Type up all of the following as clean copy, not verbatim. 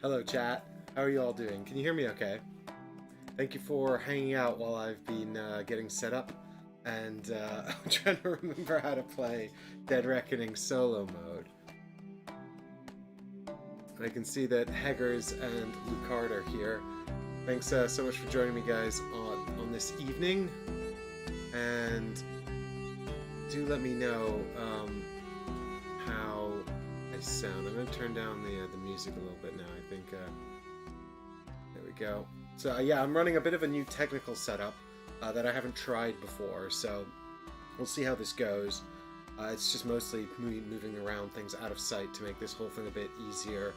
Hello chat, how are you all doing? Can you hear me okay? Thank you for hanging out while I've been getting set up, and I'm trying to remember how to play Dead Reckoning solo mode. And I can see that Heggers and Lucard are here. Thanks so much for joining me guys on this evening, and do let me know how I sound. I'm going to turn down the music a little bit now, I think. There we go. So yeah, I'm running a bit of a new technical setup that I haven't tried before, so we'll see how this goes. It's just mostly moving around things out of sight to make this whole thing a bit easier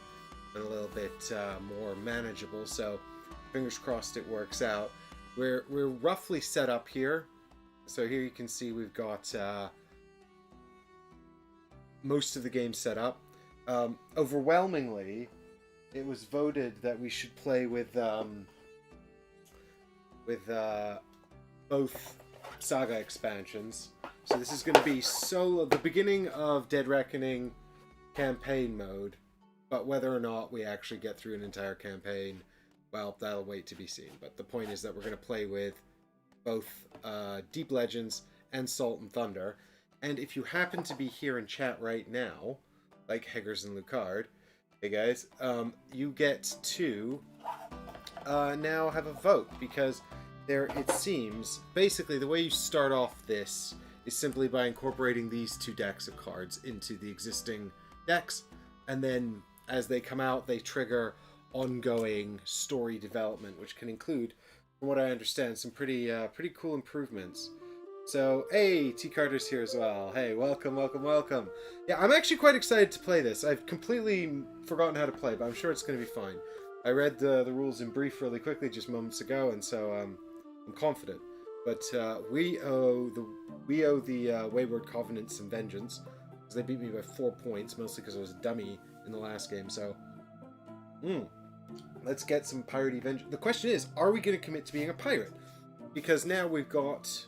and a little bit more manageable, so fingers crossed it works out. We're roughly set up here. So here you can see we've got most of the game set up. Overwhelmingly, it was voted that we should play with both saga expansions. So this is going to be solo, the beginning of Dead Reckoning campaign mode, but whether or not we actually get through an entire campaign, well, that'll wait to be seen. But the point is that we're going to play with both Deep Legends and Salt and Thunder. And if you happen to be here in chat right now, like Heggers and Lucard, hey guys, you get to now have a vote, because there, it seems, basically the way you start off this is simply by incorporating these two decks of cards into the existing decks, and then as they come out, they trigger ongoing story development, which can include, from what I understand, some pretty cool improvements. So, hey, T. Carter's here as well. Hey, welcome, welcome, welcome. Yeah, I'm actually quite excited to play this. I've completely forgotten how to play, but I'm sure it's going to be fine. I read the rules in brief really quickly just moments ago, and so I'm confident. But we owe the Wayward Covenant some vengeance, because they beat me by 4 points, mostly because I was a dummy in the last game. So, let's get some piratey vengeance. The question is, are we going to commit to being a pirate? Because now we've got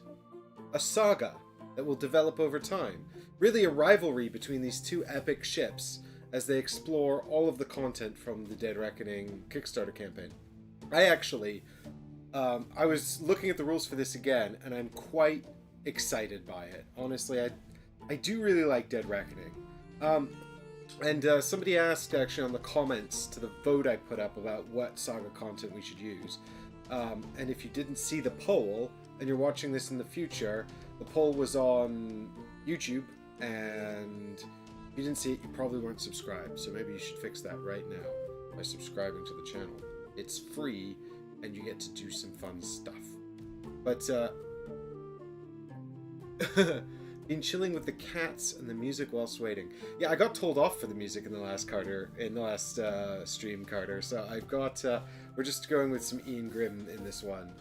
a saga that will develop over time. Really a rivalry between these two epic ships as they explore all of the content from the Dead Reckoning Kickstarter campaign. I actually, I was looking at the rules for this again, and I'm quite excited by it. Honestly, I do really like Dead Reckoning. And somebody asked actually on the comments to the vote I put up about what saga content we should use. And if you didn't see the poll, and you're watching this in the future, the poll was on YouTube, and if you didn't see it, you probably weren't subscribed, so maybe you should fix that right now by subscribing to the channel. It's free, and you get to do some fun stuff. But, been chilling with the cats and the music whilst waiting. Yeah, I got told off for the music in the last stream, Carter, so I've got, we're just going with some Ian Grimm in this one.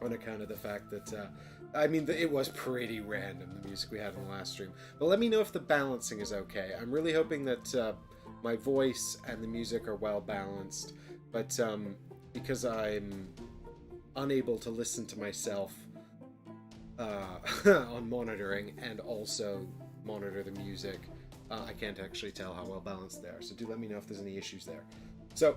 On account of the fact that, I mean, it was pretty random, the music we had in the last stream. But let me know if the balancing is okay. I'm really hoping that my voice and the music are well balanced, but because I'm unable to listen to myself on monitoring and also monitor the music, I can't actually tell how well balanced they are. So do let me know if there's any issues there. So,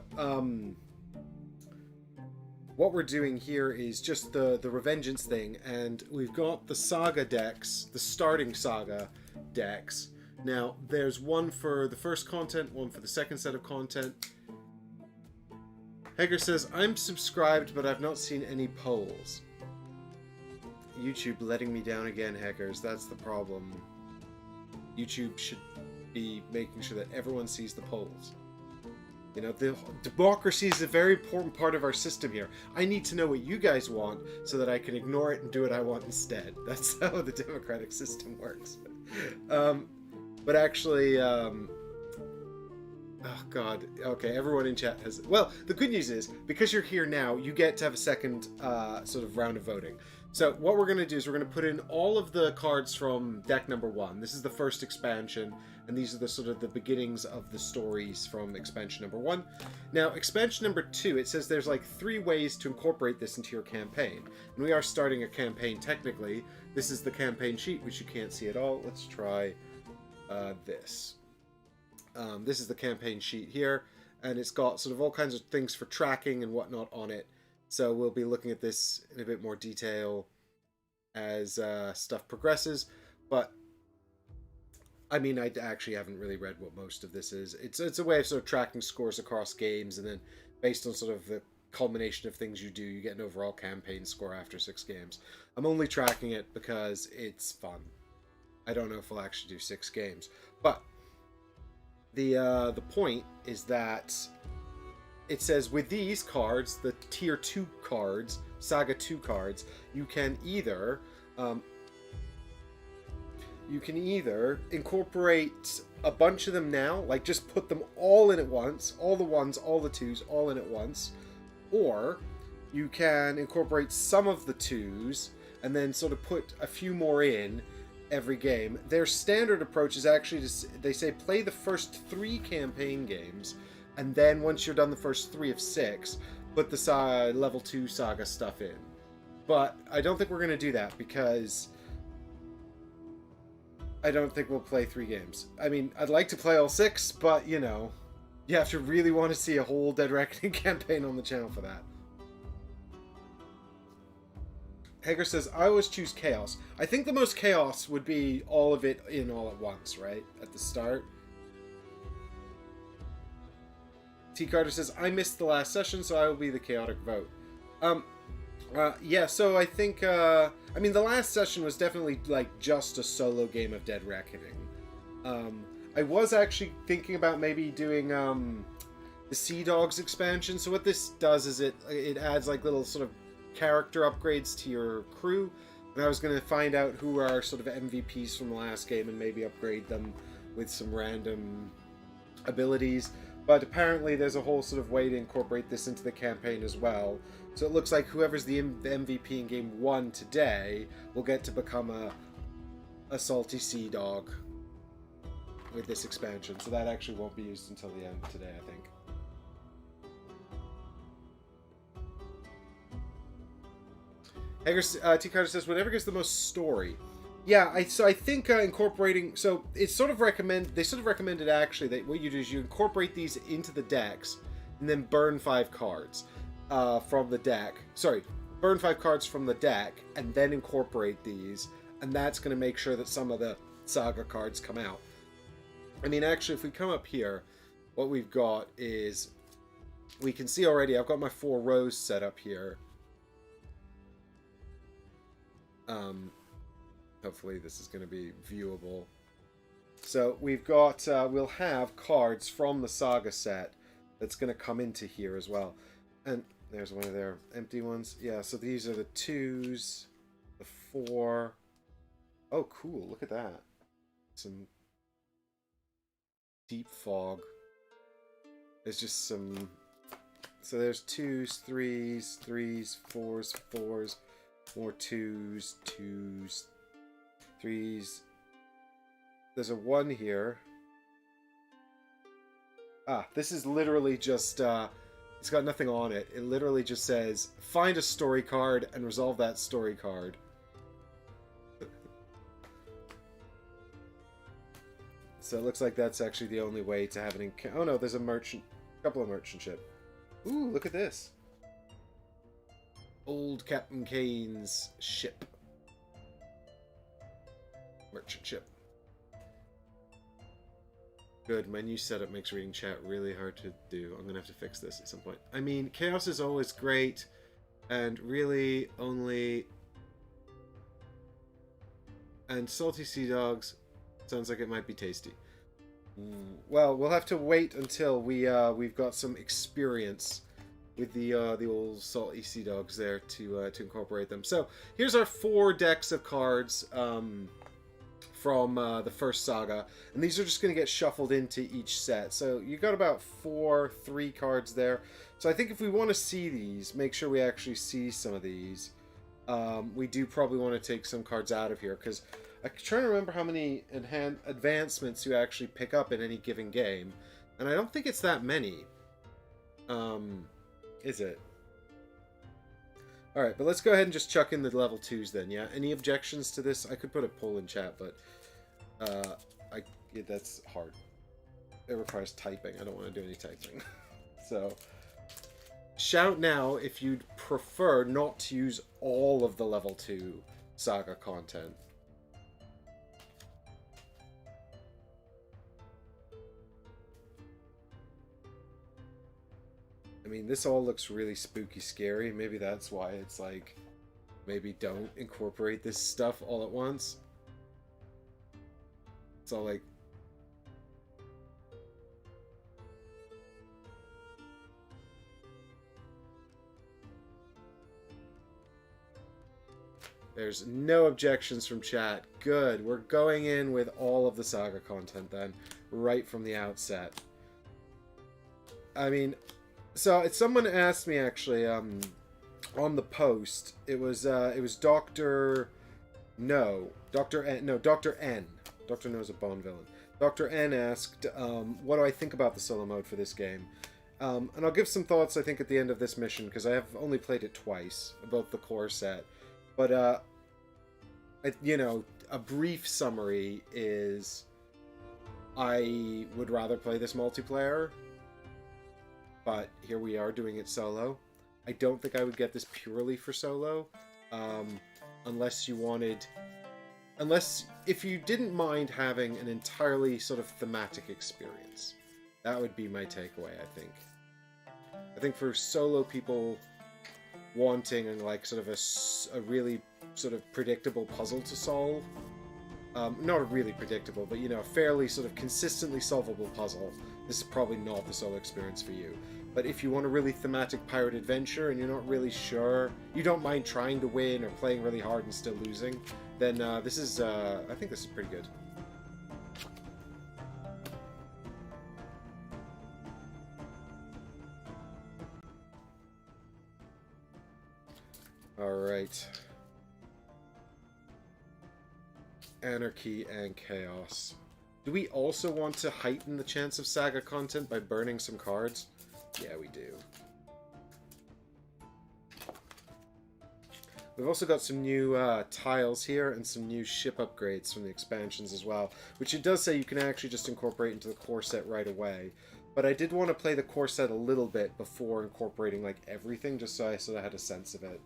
what we're doing here is just the Revengeance thing, and we've got the saga decks, the starting saga decks. Now, there's one for the first content, one for the second set of content. Hager says, I'm subscribed, but I've not seen any polls. YouTube letting me down again, Hackers. That's the problem. YouTube should be making sure that everyone sees the polls. You know, the democracy is a very important part of our system here. I need to know what you guys want so that I can ignore it and do what I want instead. That's how the democratic system works. But actually, oh god, okay, everyone in chat has... Well, the good news is, because you're here now, you get to have a second sort of round of voting. So what we're going to do is we're going to put in all of the cards from deck number 1. This is the first expansion, and these are the sort of the beginnings of the stories from expansion number 1. Now, expansion number 2, it says there's like 3 ways to incorporate this into your campaign. And we are starting a campaign technically. This is the campaign sheet, which you can't see at all. Let's try this. This is the campaign sheet here. and it's got sort of all kinds of things for tracking and whatnot on it. So we'll be looking at this in a bit more detail as stuff progresses. But I mean, I actually haven't really read what most of this is. It's a way of sort of tracking scores across games, and then based on sort of the culmination of things you do, you get an overall campaign score after 6 games. I'm only tracking it because it's fun. I don't know if we'll actually do 6 games, but the point is that it says with these cards, the tier 2 cards, saga 2 cards, you can either incorporate a bunch of them now, like just put them all in at once, all the 1s, all the 2s, all in at once, or you can incorporate some of the 2s and then sort of put a few more in every game. Their standard approach is actually they say play the first 3 campaign games, and then once you're done the first 3 of 6, put the level 2 saga stuff in. But I don't think we're going to do that because I don't think we'll play 3 games. I mean, I'd like to play all 6, but you know, you have to really want to see a whole Dead Reckoning campaign on the channel for that. Hager says, I always choose Chaos. I think the most Chaos would be all of it in all at once, right? At the start. T. Carter says, I missed the last session, so I will be the chaotic vote. Yeah, so I think, I mean, the last session was definitely, like, just a solo game of Dead Reckoning. I was actually thinking about maybe doing, the Sea Dogs expansion. So what this does is it adds, like, little sort of character upgrades to your crew, and I was going to find out who are sort of MVPs from the last game and maybe upgrade them with some random abilities, but apparently there's a whole sort of way to incorporate this into the campaign as well. So it looks like whoever's the MVP in game 1 today will get to become a salty sea dog with this expansion, so that actually won't be used until the end today, I think. T. Carter says, whatever gives the most story. Yeah, so I think incorporating... So it's sort of they sort of recommended actually that what you do is you incorporate these into the decks and then burn 5 cards from the deck. Sorry, burn 5 cards from the deck and then incorporate these, and that's going to make sure that some of the saga cards come out. I mean, actually, if we come up here, what we've got is... We can see already, I've got my 4 rows set up here. Hopefully this is going to be viewable. So we've got, we'll have cards from the saga set that's going to come into here as well. And there's one of their empty ones. Yeah, so these are the 2s, the 4. Oh, cool. Look at that. Some deep fog. There's just some... So there's 2s, 3s, 3s, 4s, 4s. More 2s, 2s, 3s. There's a 1 here. Ah, this is literally just, it's got nothing on it. It literally just says, find a story card and resolve that story card. So it looks like that's actually the only way to have an encounter. Oh no, there's a couple of merchant ship. Ooh, look at this. Old Captain Kane's ship. Merchant ship. Good, my new setup makes reading chat really hard to do. I'm gonna have to fix this at some point. I mean, Chaos is always great, and really only... And Salty Sea Dogs sounds like it might be tasty. Well, we'll have to wait until we've got some experience with the old salty sea dogs there to incorporate them. So here's our 4 decks of cards from the first saga, and these are just going to get shuffled into each set. So you got about 3 cards there. So I think if we want to see these, make sure we actually see some of these. We do probably want to take some cards out of here, because I'm trying to remember how many advancements you actually pick up in any given game, and I don't think it's that many. Is it? Alright, but let's go ahead and just chuck in the level 2s then, yeah? Any objections to this? I could put a poll in chat, but that's hard. It requires typing. I don't want to do any typing. So, shout now if you'd prefer not to use all of the level 2 saga content. I mean, this all looks really spooky scary. Maybe that's why it's like, maybe don't incorporate this stuff all at once. It's all like... There's no objections from chat. Good. We're going in with all of the saga content then, right from the outset. I mean, so someone asked me actually on the post. It was Dr. N. Dr. N. Dr. No is a Bond villain. Dr. N asked, what do I think about the solo mode for this game? And I'll give some thoughts, I think, at the end of this mission, because I have only played it twice, about the core set. But, you know, a brief summary is I would rather play this multiplayer, but here we are doing it solo. I don't think I would get this purely for solo, unless you wanted... if you didn't mind having an entirely sort of thematic experience. That would be my takeaway, I think. I think for solo people wanting like sort of a really sort of predictable puzzle to solve, not really predictable, but you know, a fairly sort of consistently solvable puzzle, this is probably not the solo experience for you. But if you want a really thematic pirate adventure and you're not really sure, you don't mind trying to win or playing really hard and still losing, then this is, I think this is pretty good. Alright. Anarchy and chaos. Do we also want to heighten the chance of saga content by burning some cards? Yeah, we do. We've also got some new tiles here and some new ship upgrades from the expansions as well, which it does say you can actually just incorporate into the core set right away. But I did want to play the core set a little bit before incorporating like everything, just so I sort of had a sense of it.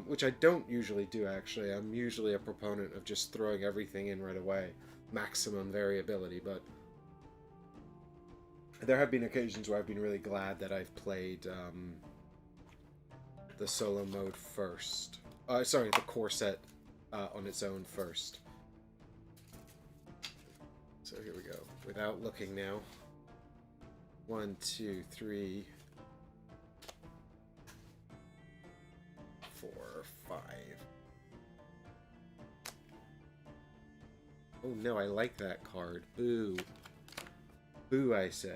Which I don't usually do, actually. I'm usually a proponent of just throwing everything in right away. Maximum variability, but... there have been occasions where I've been really glad that I've played the solo mode first. Sorry, the core set on its own first. So here we go. Without looking now. 1, 2, 3... 4, 5. Oh no, I like that card. Boo. Boo, I say.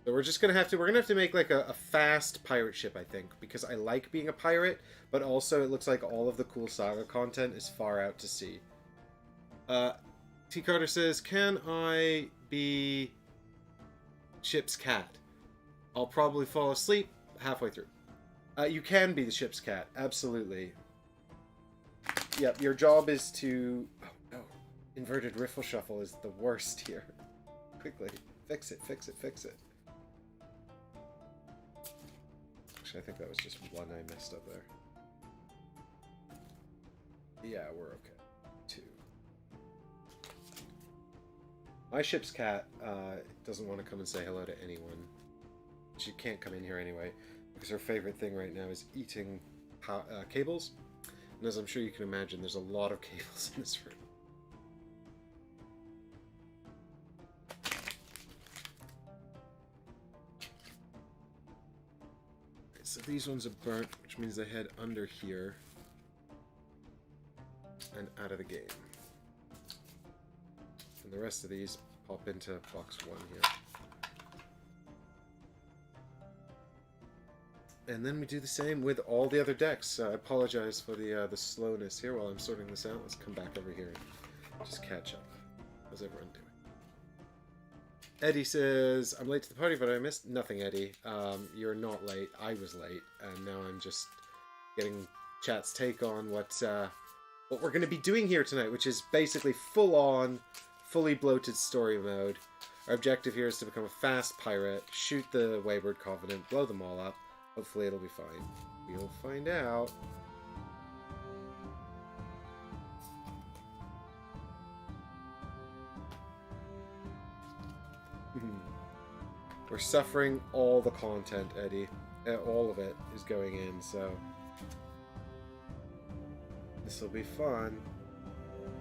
So we're just gonna have to make like a fast pirate ship, I think, because I like being a pirate, but also it looks like all of the cool saga content is far out to sea. T. Carter says, can I be ship's cat? I'll probably fall asleep halfway through. You can be the ship's cat, absolutely. Yep, your job is to... oh no, inverted riffle shuffle is the worst here. Quickly, fix it, fix it, fix it. Actually, I think that was just one I messed up there. Yeah, we're okay. 2. My ship's cat doesn't want to come and say hello to anyone. She can't come in here anyway, because her favorite thing right now is eating cables. And as I'm sure you can imagine, there's a lot of cables in this room. So these ones are burnt, which means they head under here and out of the game. And the rest of these pop into box 1 here. And then we do the same with all the other decks. I apologize for the slowness here while I'm sorting this out. Let's come back over here and just catch up. How's everyone doing? Eddie says, I'm late to the party, but I missed nothing, Eddie. You're not late. I was late, and now I'm just getting chat's take on what we're going to be doing here tonight, which is basically full-on, fully bloated story mode. Our objective here is to become a fast pirate, shoot the Wayward Covenant, blow them all up. Hopefully it'll be fine. We'll find out. We're suffering all the content, Eddie. All of it is going in, so this will be fun.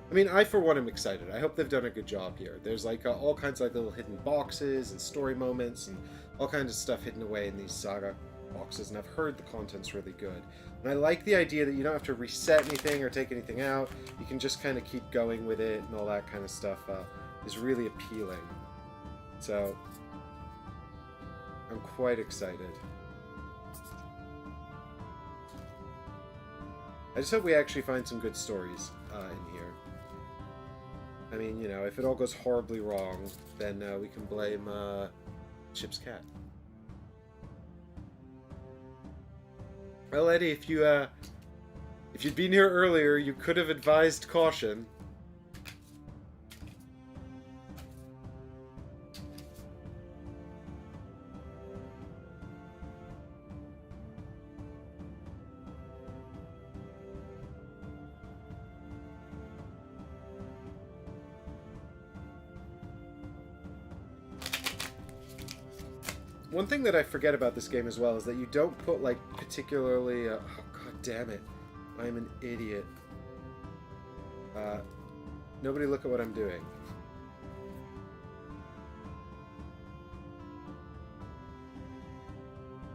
I mean, I for one am excited. I hope they've done a good job here. There's like all kinds of like little hidden boxes and story moments and all kinds of stuff hidden away in these saga boxes, and I've heard the content's really good. And I like the idea that you don't have to reset anything or take anything out. You can just kind of keep going with it, and all that kind of stuff is really appealing. So I'm quite excited. I just hope we actually find some good stories in here. I mean, you know, if it all goes horribly wrong, then we can blame Chip's cat. Well, Eddie, if you'd been here earlier, you could have advised caution. One thing that I forget about this game as well is that you don't put, like, particularly... oh, god damn it. I'm an idiot. Nobody look at what I'm doing.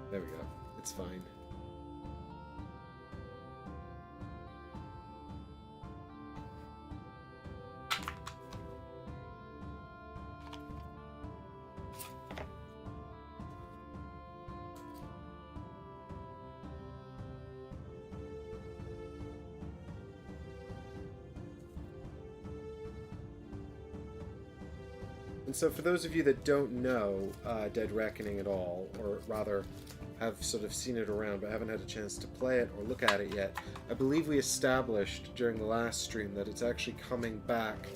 There we go. It's fine. And so for those of you that don't know Dead Reckoning at all, or rather have sort of seen it around but haven't had a chance to play it or look at it yet, I believe we established during the last stream that it's actually coming back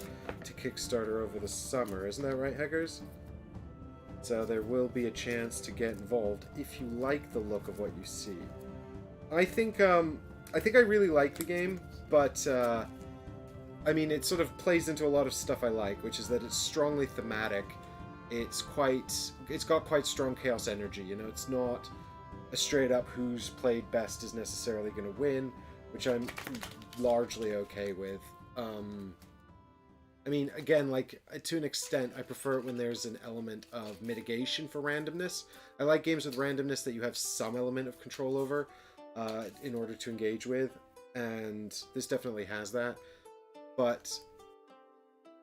to Kickstarter over the summer. Isn't that right, Heggers? So there will be a chance to get involved if you like the look of what you see. I think I really like the game, but I mean, it sort of plays into a lot of stuff I like, which is that it's strongly thematic. It's got quite strong chaos energy, you know. It's not a straight up who's played best is necessarily going to win, which I'm largely okay with. I mean, again, like, to an extent, I prefer it when there's an element of mitigation for randomness. I like games with randomness that you have some element of control over in order to engage with, and this definitely has that. But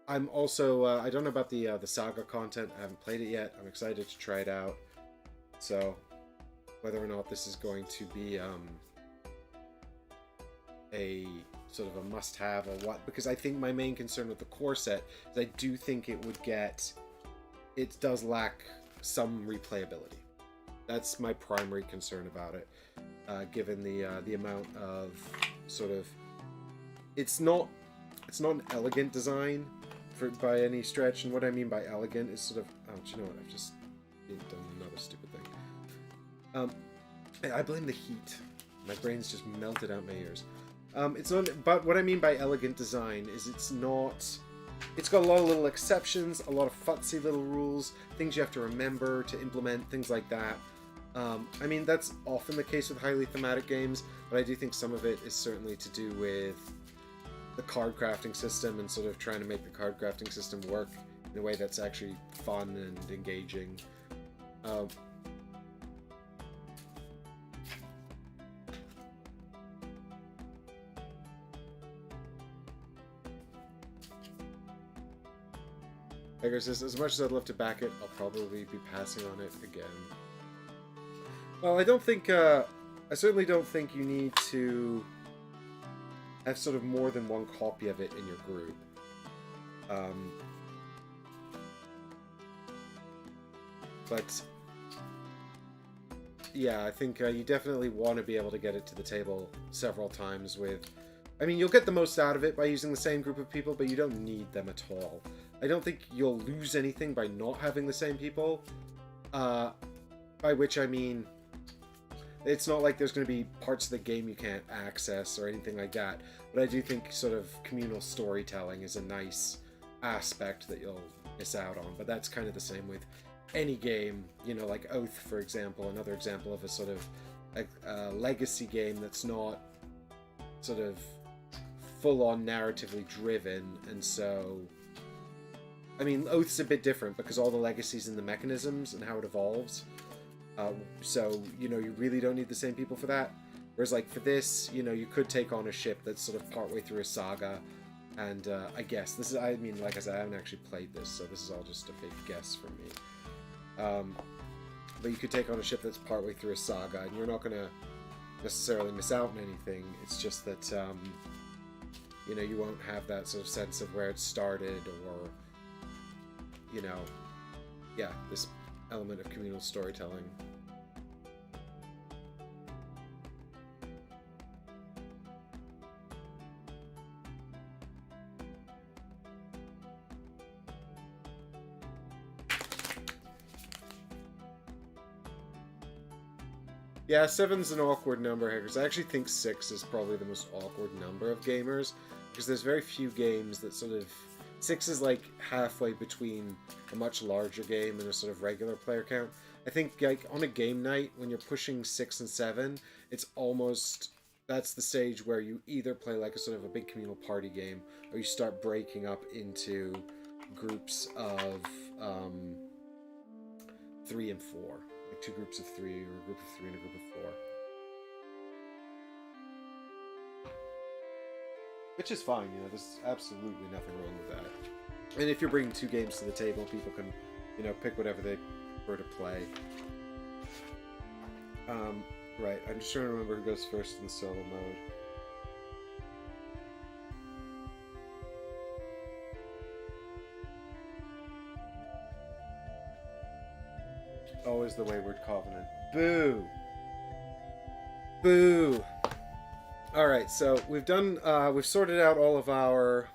I'm also, I don't know about the saga content. I haven't played it yet. I'm excited to try it out. So, whether or not this is going to be a sort of a must-have or what, because I think my main concern with the core set is I do think it does lack some replayability. That's my primary concern about it, given the amount of sort of, it's not an elegant design by any stretch, and what I mean by elegant is sort of, oh, do you know what, I've just done another stupid thing. I blame the heat. My brain's just melted out my ears. It's not, but what I mean by elegant design is it's got a lot of little exceptions, a lot of futzy little rules, things you have to remember to implement, things like that. I mean, that's often the case with highly thematic games, but I do think some of it is certainly to do with the card crafting system and sort of trying to make the card crafting system work in a way that's actually fun and engaging. I guess as much as I'd love to back it, I'll probably be passing on it again. Well, I don't think, I certainly don't think you need to have sort of more than one copy of it in your group. But yeah, I think you definitely want to be able to get it to the table several times with... I mean, you'll get the most out of it by using the same group of people, but you don't need them at all. I don't think you'll lose anything by not having the same people. By which I mean, it's not like there's going to be parts of the game you can't access or anything like that. But I do think sort of communal storytelling is a nice aspect that you'll miss out on. But that's kind of the same with any game, you know, like Oath, for example, another example of a sort of a legacy game that's not sort of full-on narratively driven, and so I mean, Oath's a bit different because all the legacies in the mechanisms and how it evolves, so you know, you really don't need the same people for that. Whereas like for this, you know, you could take on a ship that's sort of partway through a saga, and I guess this is, I mean, like I said, I haven't actually played this, so this is all just a big guess from me. But you could take on a ship that's partway through a saga, and you're not going to necessarily miss out on anything. It's just that, you know, you won't have that sort of sense of where it started, or, you know, yeah, this element of communal storytelling. Yeah, 7's an awkward number here, because I actually think 6 is probably the most awkward number of gamers, because there's very few games that sort of... 6 is like halfway between a much larger game and a sort of regular player count. I think like on a game night, when you're pushing 6 and 7, it's almost... that's the stage where you either play like a sort of a big communal party game, or you start breaking up into groups of 3 and 4. Like 2 groups of 3, or a group of 3 and a group of 4. Which is fine, you know, there's absolutely nothing wrong with that. And if you're bringing 2 games to the table, people can, you know, pick whatever they prefer to play. Right, I'm just trying to remember who goes first in the solo mode. Always the Wayward Covenant. Boo! Boo! Alright, so we've done, we've sorted out all of our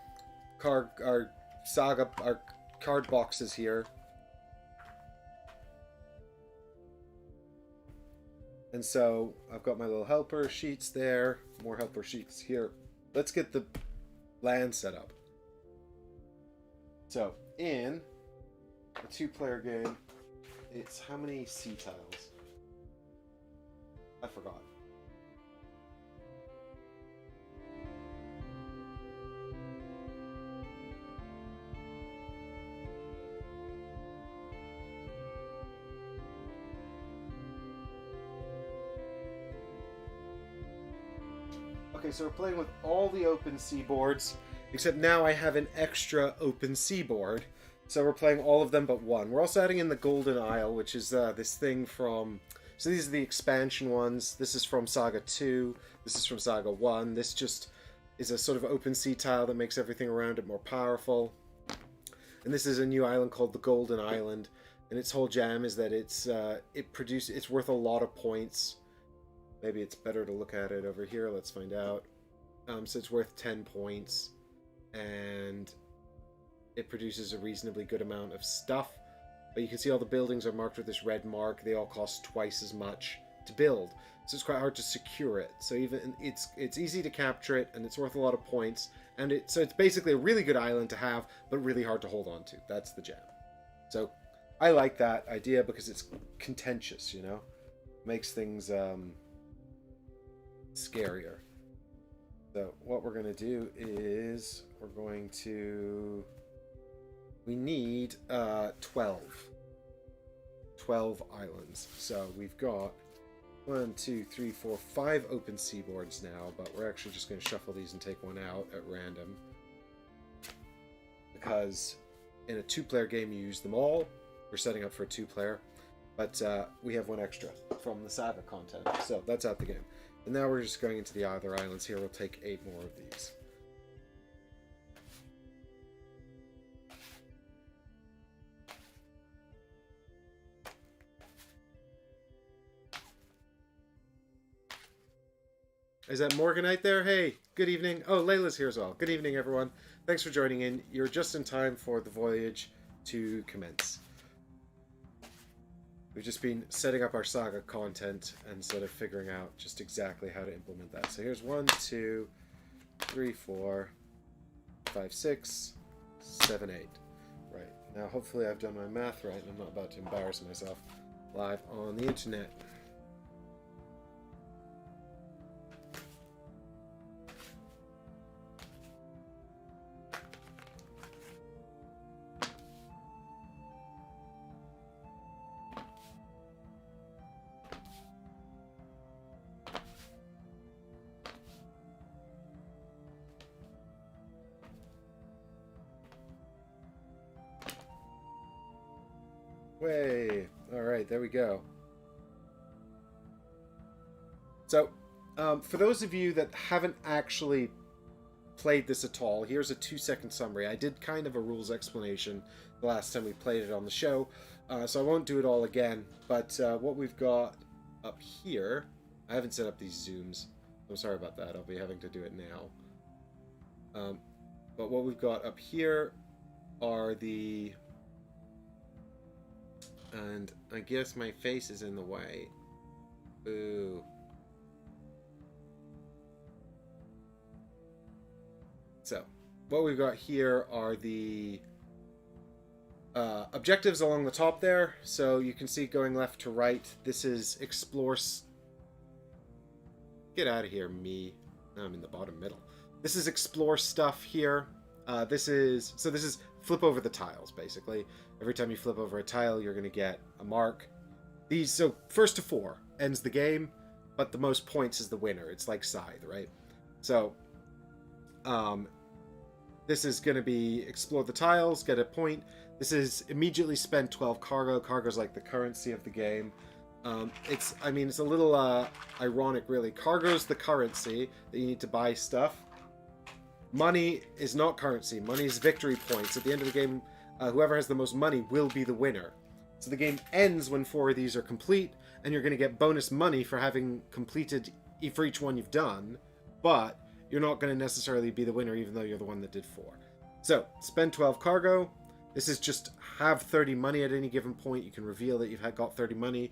saga, our card boxes here. And so, I've got my little helper sheets there, more helper sheets here. Let's get the land set up. So, in a 2-player game, it's how many sea tiles? I forgot. Okay, so we're playing with all the open seaboards, except now I have an extra open seaboard. So we're playing all of them but one. We're also adding in the Golden Isle, which is this thing from... so these are the expansion ones. This is from Saga 2. This is from Saga 1. This just is a sort of open sea tile that makes everything around it more powerful. And this is a new island called the Golden Island. And its whole jam is that it's worth a lot of points. Maybe it's better to look at it over here. Let's find out. So it's worth 10 points. And it produces a reasonably good amount of stuff. But you can see all the buildings are marked with this red mark. They all cost twice as much to build. So it's quite hard to secure it. So even it's easy to capture it, and it's worth a lot of points. And so it's basically a really good island to have, but really hard to hold on to. That's the jam. So I like that idea because it's contentious, you know? Makes things scarier. So what we're going to do is we're going to... we need 12 islands. So we've got 1, 2, 3, 4, 5 open seaboards now, but we're actually just going to shuffle these and take one out at random. Because in a 2-player game you use them all. We're setting up for a 2-player. But we have one extra from the Saga content. So that's out the game. And now we're just going into the other islands here. We'll take 8 more of these. Is that Morganite there? Hey, good evening. Oh, Layla's here as well. Good evening, everyone. Thanks for joining in. You're just in time for the voyage to commence. We've just been setting up our saga content and sort of figuring out just exactly how to implement that. So here's 1, 2, 3, 4, 5, 6, 7, 8. Right. Now, hopefully I've done my math right and I'm not about to embarrass myself live on the internet. Way. All right, there we go. So, for those of you that haven't actually played this at all, here's a 2-second summary. I did kind of a rules explanation the last time we played it on the show, so I won't do it all again. But what we've got up here, I haven't set up these zooms. I'm sorry about that. I'll be having to do it now. But what we've got up here are the... And I guess my face is in the way. Ooh. So, what we've got here are the objectives along the top there. So you can see going left to right. This is explore... Get out of here, me. I'm in the bottom middle. This is explore stuff here. This is flip over the tiles, basically. Every time you flip over a tile, you're going to get a mark. So first to 4 ends the game, but the most points is the winner. It's like Scythe, right? So, this is going to be explore the tiles, get a point. This is immediately spend 12 cargo. Cargo's like the currency of the game. It's a little ironic, really. Cargo's the currency that you need to buy stuff. Money is not currency. Money is victory points. At the end of the game, whoever has the most money will be the winner. So the game ends when 4 of these are complete, and you're going to get bonus money for having completed for each one you've done, but you're not going to necessarily be the winner even though you're the one that did 4. So, spend 12 cargo. This is just have 30 money at any given point. You can reveal that you've got 30 money.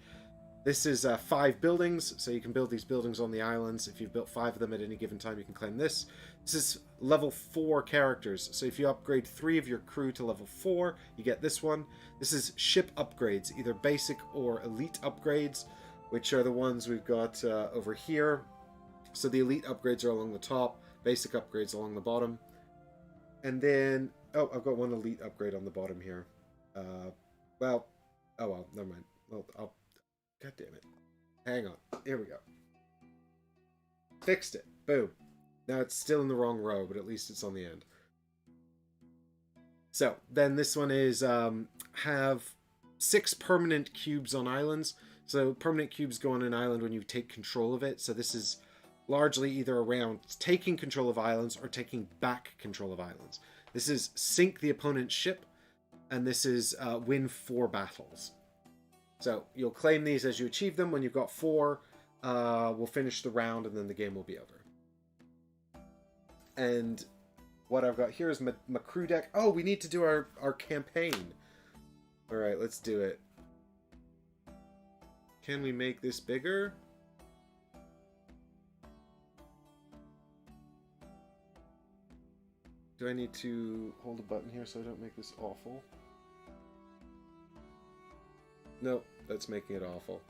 This is 5 buildings, so you can build these buildings on the islands. If you've built 5 of them at any given time, you can claim this. This is level 4 characters, so if you upgrade 3 of your crew to level 4, you get this one. This is ship upgrades, either basic or elite upgrades, which are the ones we've got over here. So the elite upgrades are along the top, basic upgrades along the bottom. And then, oh, I've got one elite upgrade on the bottom here. Well, never mind. Well, God damn it. Hang on. Here we go. Fixed it. Boom. Now it's still in the wrong row, but at least it's on the end. So, then this one is have 6 permanent cubes on islands. So, permanent cubes go on an island when you take control of it. So, this is largely either around taking control of islands or taking back control of islands. This is sink the opponent's ship, and this is win 4 battles. So, you'll claim these as you achieve them. When you've got 4, we'll finish the round, and then the game will be over. And what I've got here is my crew deck. Oh, we need to do our campaign. Alright, let's do it. Can we make this bigger? Do I need to hold a button here so I don't make this awful? Nope, that's making it awful.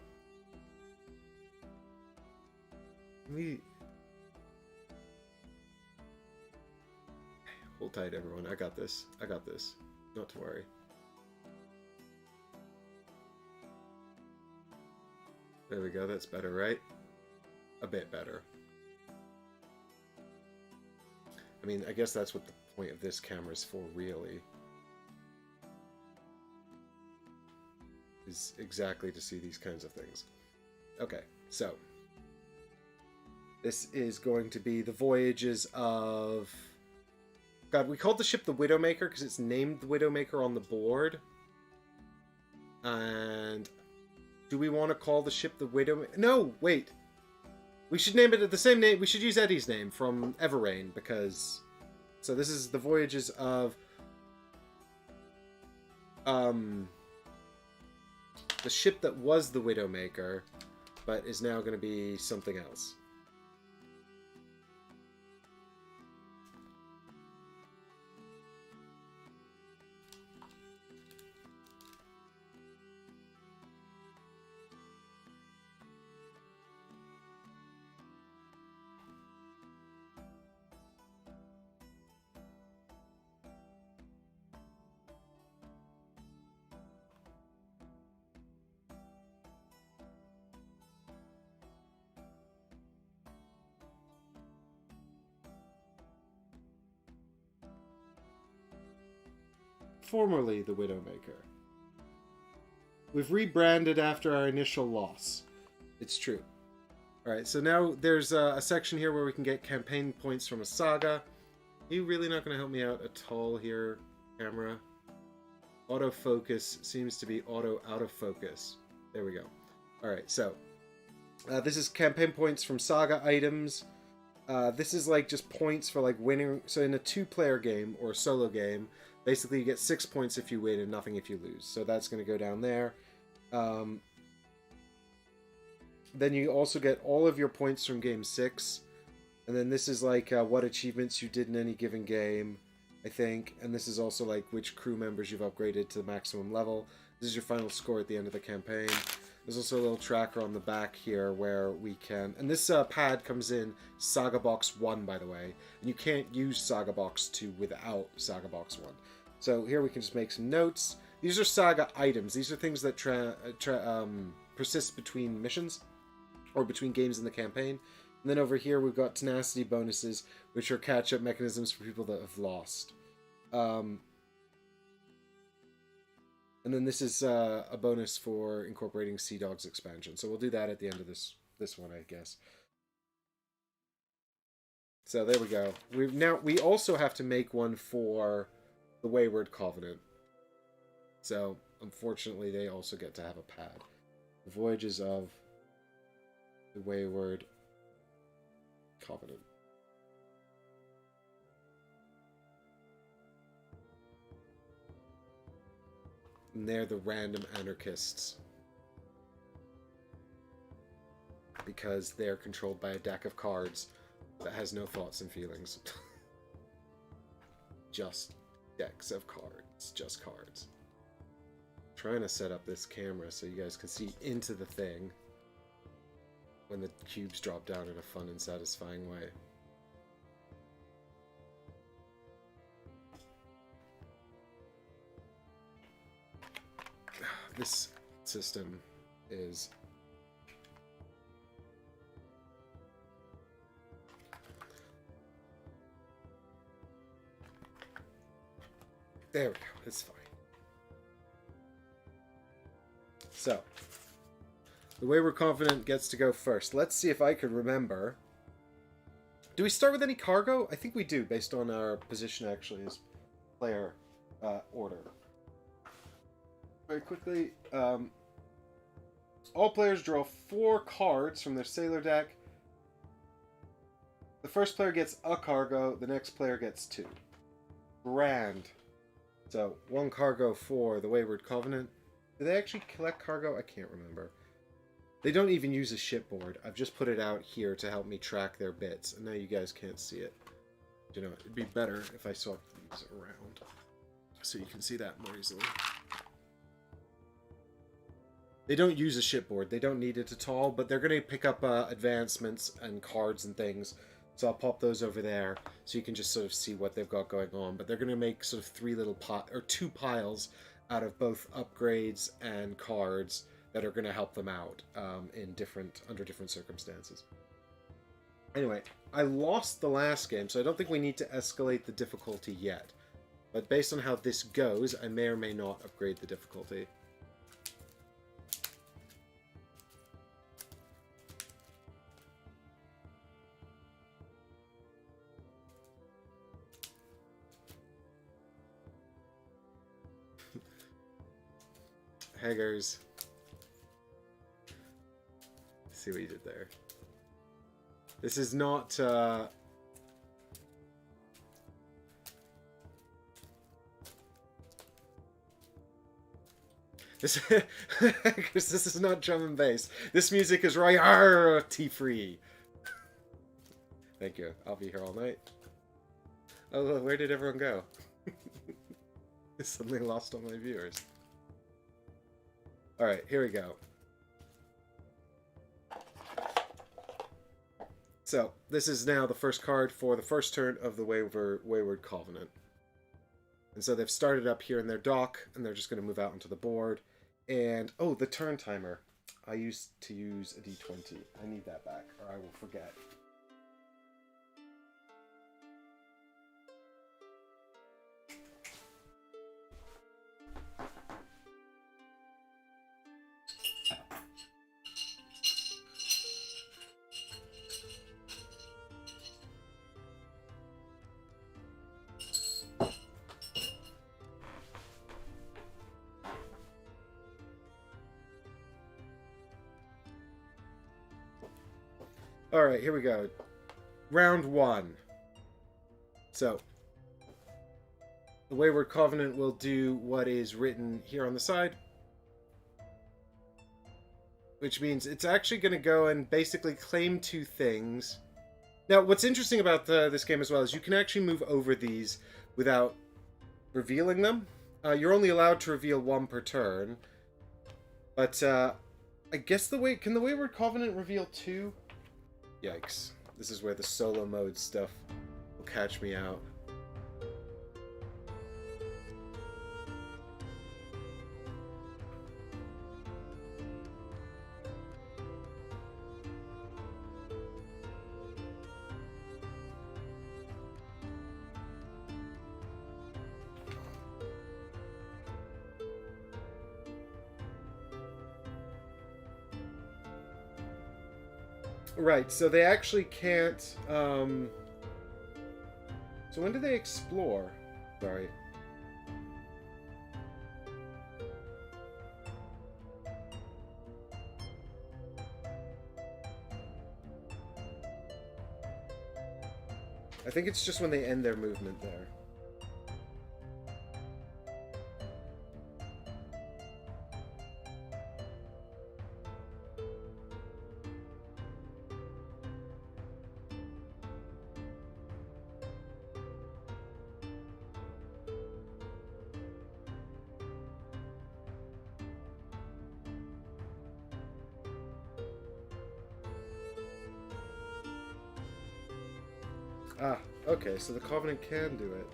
Hold tight, everyone. I got this. I got this. Not to worry. There we go. That's better, right? A bit better. I mean, I guess that's what the point of this camera is for, really. Is exactly to see these kinds of things. Okay, so. This is going to be the voyages of... God, we called the ship the Widowmaker because it's named the Widowmaker on the board. And do we want to call the ship the Widowmaker? No, wait. We should name it the same name. We should use Eddie's name from Everrain because... So this is the voyages of... the ship that was the Widowmaker, but is now going to be something else. Formerly the Widowmaker. We've rebranded after our initial loss. It's true. Alright, so now there's a section here where we can get campaign points from a saga. Are you really not going to help me out at all here, camera? Autofocus seems to be auto out of focus. There we go. Alright, so this is campaign points from saga items. This is like just points for like winning. So in a 2-player game or solo game, basically you get 6 points if you win and nothing if you lose. So that's going to go down there. Then you also get all of your points from game 6. And then this is like what achievements you did in any given game, I think. And this is also like which crew members you've upgraded to the maximum level. This is your final score at the end of the campaign. There's also a little tracker on the back here where we can... And this pad comes in Saga Box 1, by the way. And you can't use Saga Box 2 without Saga Box 1. So here we can just make some notes. These are Saga items. These are things that persist between missions or between games in the campaign. And then over here we've got tenacity bonuses, which are catch-up mechanisms for people that have lost. And then this is a bonus for incorporating Sea Dog's expansion. So we'll do that at the end of this one, I guess. So there we go. We also have to make one for the Wayward Covenant. So unfortunately, they also get to have a pad. The Voyages of the Wayward Covenant. And they're the random anarchists. Because they're controlled by a deck of cards that has no thoughts and feelings. Just decks of cards. Just cards. I'm trying to set up this camera so you guys can see into the thing when the cubes drop down in a fun and satisfying way. This system is there we go, it's fine. So the Wayward Confident gets to go first. Let's see if I could remember. Do we start with any cargo? I think we do, based on our position actually as player order. Very quickly, all players draw 4 cards from their sailor deck. The first player gets a cargo, the next player gets 2. Grand. So, 1 cargo for the Wayward Covenant. Do they actually collect cargo? I can't remember. They don't even use a shipboard. I've just put it out here to help me track their bits, and now you guys can't see it. You know, it'd be better if I swapped these around so you can see that more easily. They don't use a shipboard. They don't need it at all, but they're going to pick up advancements and cards and things. So I'll pop those over there so you can just sort of see what they've got going on. But they're going to make sort of 2 piles out of both upgrades and cards that are going to help them out under different circumstances. Anyway, I lost the last game, so I don't think we need to escalate the difficulty yet. But based on how this goes, I may or may not upgrade the difficulty. Haggers. See what you did there. This is not... This, because this is not drum and bass. This music is royalty-free. Thank you. I'll be here all night. Oh, where did everyone go? I suddenly lost all my viewers. Alright, here we go. So, this is now the first card for the first turn of the Wayward Covenant. And so they've started up here in their dock, and they're just going to move out onto the board. And, oh, the turn timer. I used to use a d20. I need that back, or I will forget. Alright, here we go. Round 1. So, the Wayward Covenant will do what is written here on the side. Which means it's actually going to go and basically claim 2 things. Now, what's interesting about this game as well is you can actually move over these without revealing them. You're only allowed to reveal 1 per turn. But, I guess can the Wayward Covenant reveal 2? Yikes. This is where the solo mode stuff will catch me out. Right, so they actually can't, So when do they explore? Sorry. I think it's just when they end their movement there. Ah, okay, so the Covenant can do it.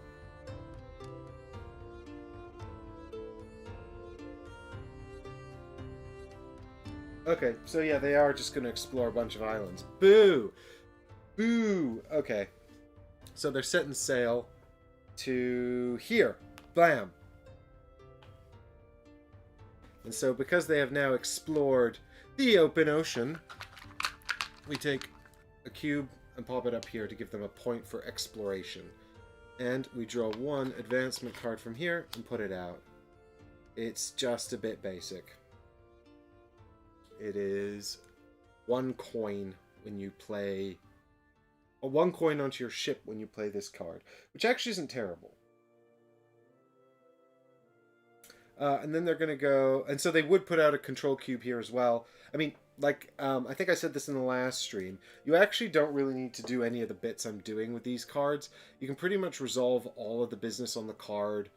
Okay, so yeah, they are just going to explore a bunch of islands. Boo! Boo! Okay. So they're setting sail to here. Blam! And so because they have now explored the open ocean, we take a cube and pop it up here to give them a point for exploration. And we draw 1 advancement card from here and put it out. It's just a bit basic. It is 1 coin when you play... Or 1 coin onto your ship when you play this card, which actually isn't terrible. And then they're going to go... And so they would put out a control cube here as well. I mean, like, I think I said this in the last stream. You actually don't really need to do any of the bits I'm doing with these cards. You can pretty much resolve all of the business on the card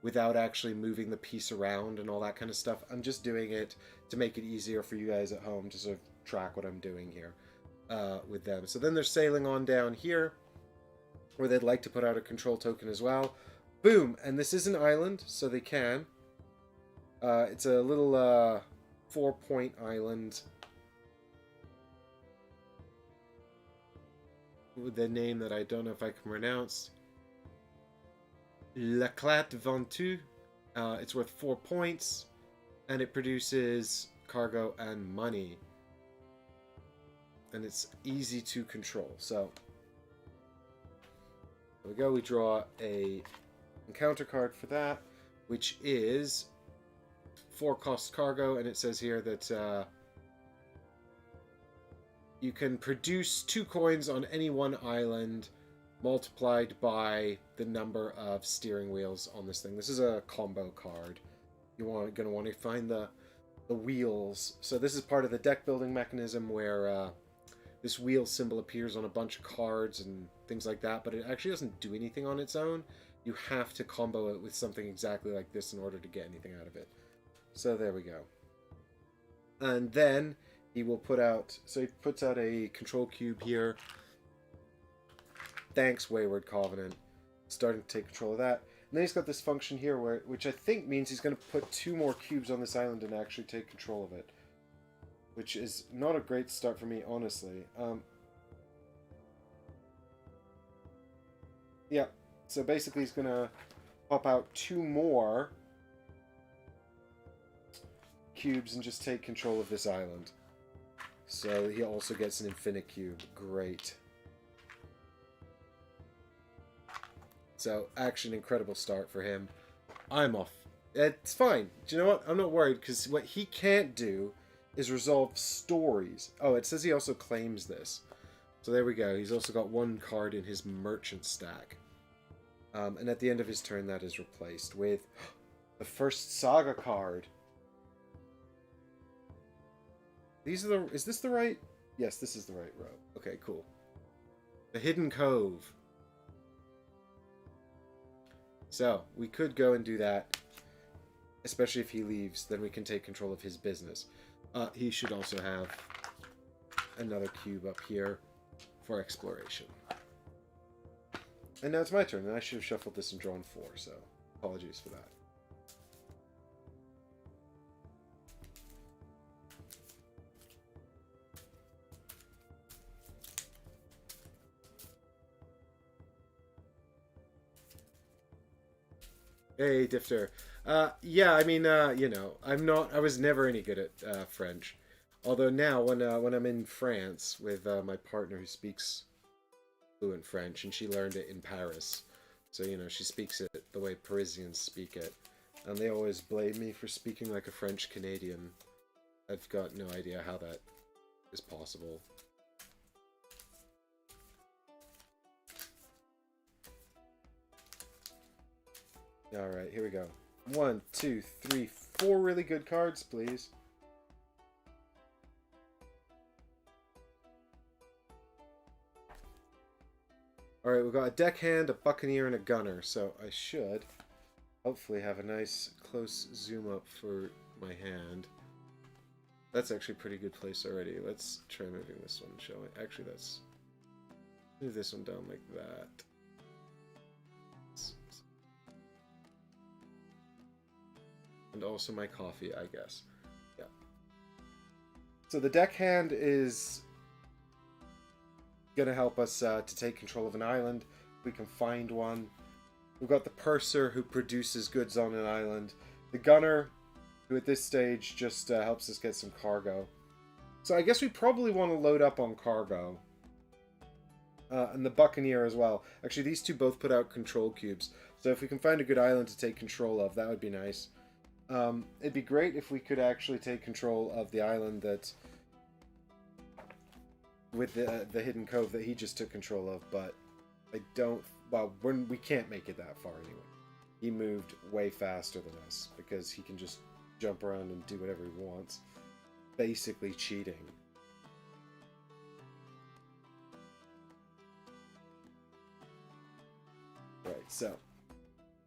without actually moving the piece around and all that kind of stuff. I'm just doing it to make it easier for you guys at home to sort of track what I'm doing here with them. So then they're sailing on down here, where they'd like to put out a control token as well. Boom! And this is an island, so they can. It's a little 4-point island with a name that I don't know if I can pronounce. L'Éclat Ventoux. It's worth 4 points, and it produces cargo and money. And it's easy to control. So, there we go. We draw a encounter card for that, which is 4 cost cargo, and it says here that you can produce 2 coins on any one island multiplied by the number of steering wheels on this thing. This is a combo card. You're going to want to find the wheels. So this is part of the deck building mechanism where this wheel symbol appears on a bunch of cards and things like that, but it actually doesn't do anything on its own. You have to combo it with something exactly like this in order to get anything out of it. So there we go. And then he will put out, so he puts out a control cube here. Thanks, Wayward Covenant. Starting to take control of that. And then he's got this function here, which I think means he's going to put 2 more cubes on this island and actually take control of it. Which is not a great start for me, honestly. Yeah, so basically he's going to pop out 2 more cubes and just take control of this island. So he also gets an infinite cube. Great. So, actually an incredible start for him. I'm off. It's fine. Do you know what? I'm not worried, because what he can't do is resolve stories. Oh, it says he also claims this. So there we go. He's also got 1 card in his merchant stack. And at the end of his turn, that is replaced with the first saga card. These are the... Is this the right... Yes, this is the right row. Okay, cool. The Hidden Cove. So, we could go and do that. Especially if he leaves, then we can take control of his business. He should also have another cube up here for exploration. And now it's my turn, and I should have shuffled this and drawn 4, so apologies for that. Hey, Difter. Yeah, I mean, you know, I was never any good at French. Although now, when I'm in France with my partner who speaks fluent French, and she learned it in Paris. So, you know, she speaks it the way Parisians speak it. And they always blame me for speaking like a French Canadian. I've got no idea how that is possible. Alright, here we go. 1, 2, 3, 4 really good cards, please. Alright, we've got a deckhand, a buccaneer, and a gunner, so I should hopefully have a nice close zoom up for my hand. That's actually a pretty good place already. Let's try moving this one, shall we? Actually, let's move this one down like that. And also my coffee, I guess. Yeah. So the deckhand is going to help us to take control of an island. We can find one. We've got the purser who produces goods on an island. The gunner, who at this stage just helps us get some cargo. So I guess we probably want to load up on cargo. And the buccaneer as well. Actually, these two both put out control cubes. So if we can find a good island to take control of, that would be nice. It'd be great if we could actually take control of the island that... with the hidden cove that he just took control of, but I don't... Well, we can't make it that far anyway. He moved way faster than us, because he can just jump around and do whatever he wants. Basically cheating. Right, so...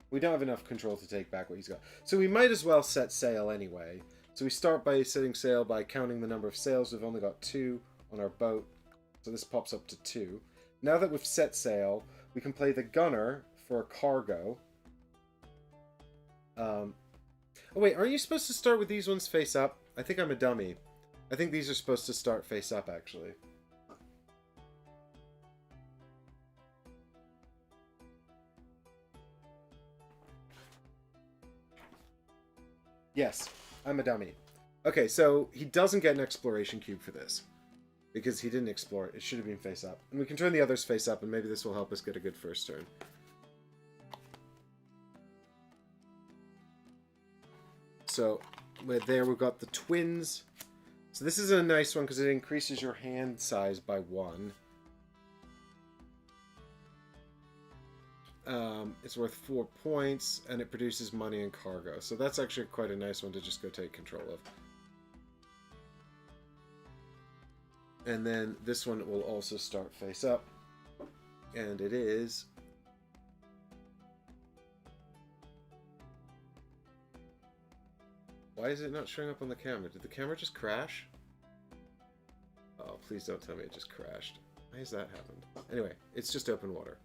we don't have enough control to take back what he's got. So we might as well set sail anyway. So we start by setting sail by counting the number of sails. We've only got 2 on our boat. So this pops up to 2. Now that we've set sail, we can play the gunner for a cargo. Oh wait, aren't you supposed to start with these ones face up? I think I'm a dummy. I think these are supposed to start face up, actually. Yes, I'm a dummy. Okay, so he doesn't get an exploration cube for this. Because he didn't explore it. It should have been face up. And we can turn the others face up, and maybe this will help us get a good first turn. So, there we've got the twins. So this is a nice one because it increases your hand size by 1. It's worth 4 points, and it produces money and cargo. So that's actually quite a nice one to just go take control of. And then this one will also start face up. And it is... Why is it not showing up on the camera? Did the camera just crash? Oh, please don't tell me it just crashed. Why has that happened? Anyway, it's just open water.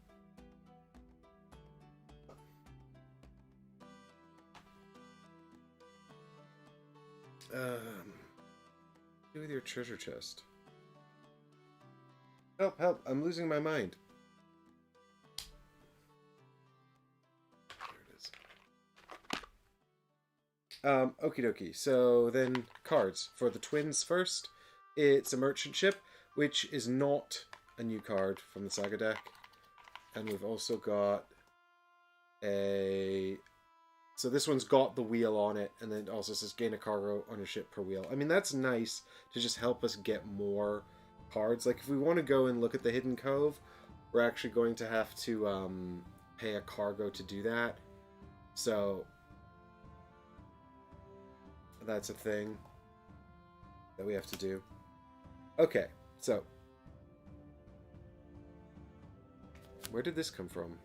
Do with your treasure chest. Help, help, I'm losing my mind. There it is. Okie dokie. So then cards. For the twins first, it's a merchant ship, which is not a new card from the saga deck. And we've also got a... So this one's got the wheel on it, and then it also says gain a cargo on your ship per wheel. I mean, that's nice to just help us get more cards. Like, if we want to go and look at the Hidden Cove, we're actually going to have to pay a cargo to do that. So that's a thing that we have to do. Okay, so where did this come from?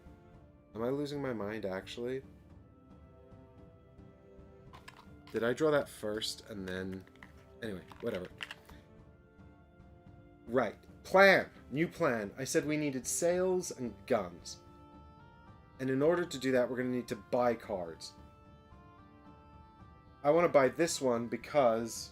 Am I losing my mind, actually? Did I draw that first and then... Anyway, whatever. Right. Plan. New plan. I said we needed sails and guns. And in order to do that, we're going to need to buy cards. I want to buy this one because...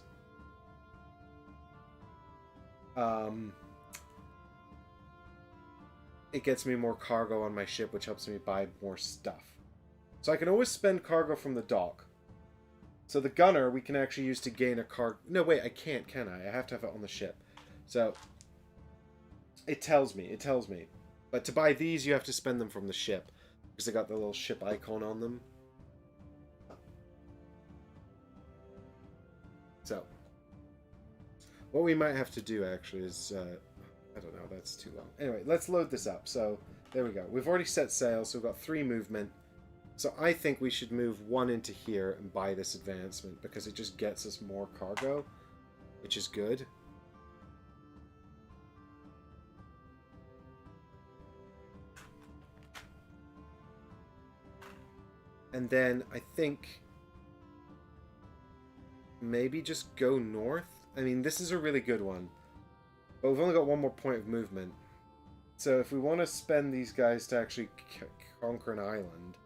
it gets me more cargo on my ship, which helps me buy more stuff. So I can always spend cargo from the dock. So the gunner, we can actually use to gain a cargo. No, wait, I can't, can I? I have to have it on the ship. So, it tells me. But to buy these, you have to spend them from the ship. Because they got the little ship icon on them. So, what we might have to do, actually, is... I don't know, that's too long. Anyway, let's load this up. So, there we go. We've already set sail, so we've got 3 movement. So I think we should move 1 into here and buy this advancement because it just gets us more cargo, which is good. And then I think maybe just go north. I mean, this is a really good one, but we've only got 1 more point of movement. So if we want to spend these guys to actually conquer an island...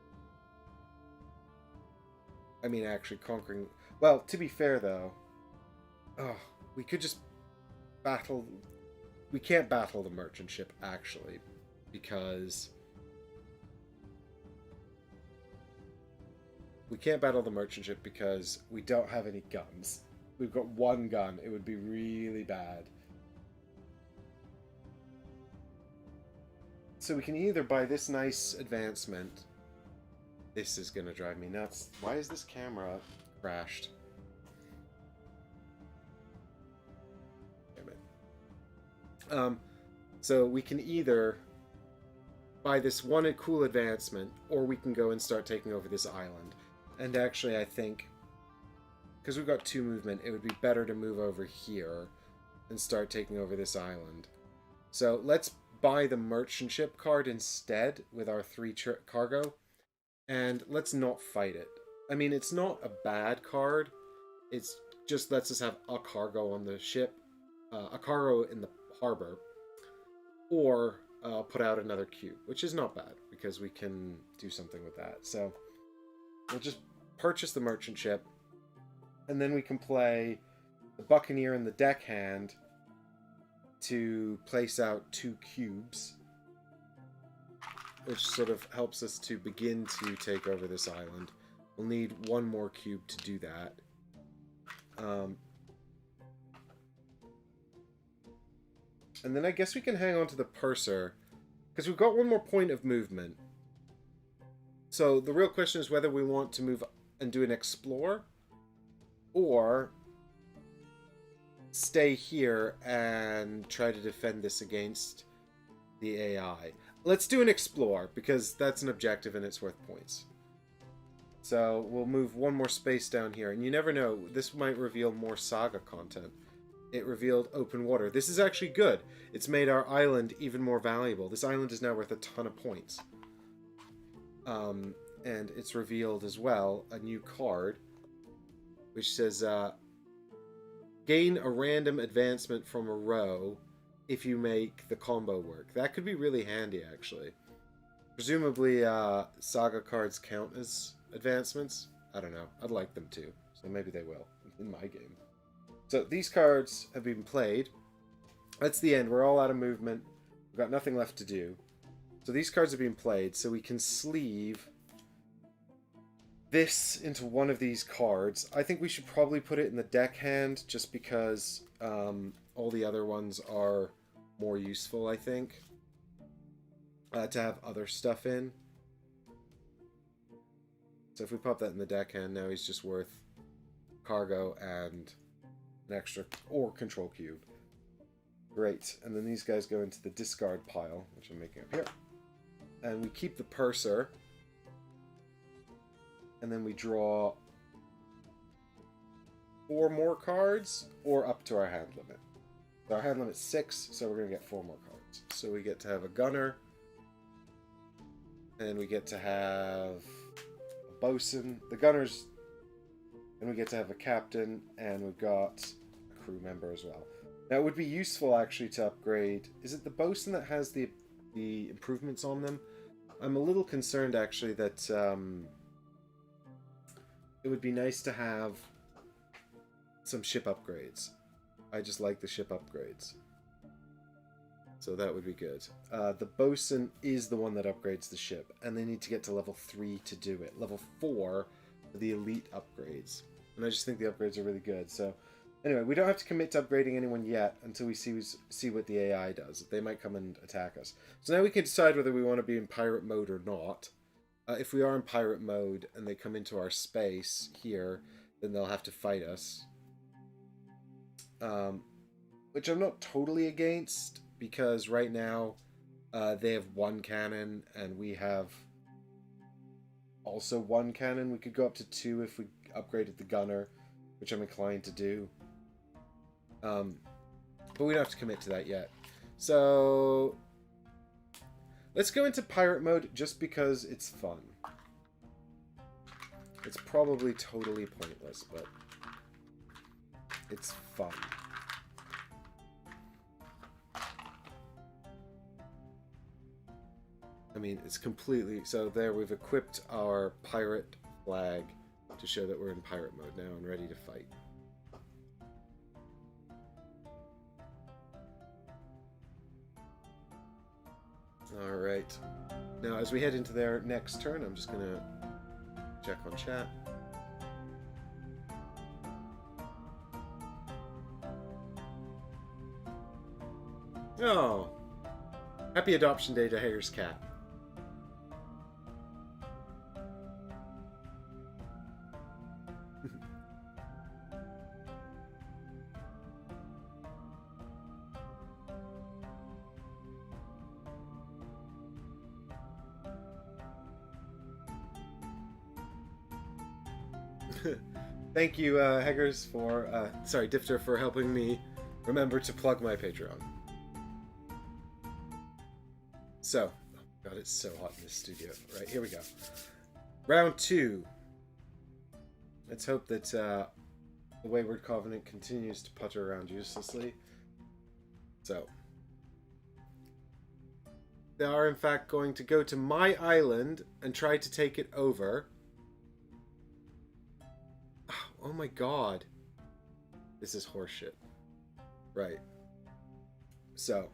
I mean, actually conquering... Well, to be fair, though... Oh, we could just battle... We can't battle the merchant ship, actually. Because... We can't battle the merchant ship because we don't have any guns. We've got 1 gun. It would be really bad. So we can either buy this nice advancement... This is going to drive me nuts. Why is this camera crashed? Damn it. So we can either buy this one cool advancement, or we can go and start taking over this island. And actually, I think, because we've got 2 movement, it would be better to move over here and start taking over this island. So let's buy the merchant ship card instead with our 3 cargo. And let's not fight it. I mean, it's not a bad card. It's just lets us have a cargo on the ship. A cargo in the harbor. Or put out another cube. Which is not bad. Because we can do something with that. So, we'll just purchase the merchant ship. And then we can play the Buccaneer and the Deckhand to place out 2 cubes. Which sort of helps us to begin to take over this island. We'll need 1 more cube to do that. And then I guess we can hang on to the purser. Because we've got 1 more point of movement. So the real question is whether we want to move and do an explore. Or stay here and try to defend this against the AI. Let's do an explore, because that's an objective and it's worth points. So we'll move one more space down here, and you never know, this might reveal more saga content. It revealed open water. This is actually good. It's made our island even more valuable. This island is now worth a ton of points. And it's revealed as well a new card, which says, gain a random advancement from a row if you make the combo work. That could be really handy, actually. Presumably, saga cards count as advancements. I don't know. I'd like them to, so maybe they will in my game. So these cards have been played. That's the end. We're all out of movement. We've got nothing left to do. So these cards have been played, so we can sleeve this into one of these cards. I think we should probably put it in the deckhand, just because all the other ones are more useful, I think, to have other stuff in. So if we pop that in the deckhand, now he's just worth cargo and an extra or control cube. Great. And then these guys go into the discard pile, which I'm making up here. And we keep the purser. And then we draw 4 more cards, or up to our hand limit. So our hand limit's 6, so we're going to get 4 more cards. So we get to have a gunner. And we get to have a bosun. The gunner's... And we get to have a captain, and we've got a crew member as well. Now, it would be useful, actually, to upgrade... Is it the bosun that has the improvements on them? I'm a little concerned, actually, that it would be nice to have some ship upgrades. I just like the ship upgrades. So that would be good. The bosun is the one that upgrades the ship, and they need to get to level 3 to do it. Level 4 for the elite upgrades. And I just think the upgrades are really good. So anyway, we don't have to commit to upgrading anyone yet until we see what the AI does. They might come and attack us. So now we can decide whether we want to be in pirate mode or not. If we are in pirate mode and they come into our space here, then they'll have to fight us. Which I'm not totally against, because right now they have 1 cannon and we have also 1 cannon. We could go up to 2 if we upgraded the gunner, which I'm inclined to do. But we don't have to commit to that yet. So let's go into pirate mode just because it's fun. It's probably totally pointless, but it's fun. I mean, it's completely... So there, we've equipped our pirate flag to show that we're in pirate mode now and ready to fight. Alright. Now, as we head into their next turn, I'm just going to check on chat. Oh! Happy Adoption Day to Hager's cat. Thank you, Heggers, for, sorry, Difter, for helping me remember to plug my Patreon. So, oh god, it's so hot in this studio. Right, here we go. Round 2. Let's hope that the Wayward Covenant continues to putter around uselessly. So, they are in fact going to go to my island and try to take it over. Oh my god. This is horseshit. Right. So,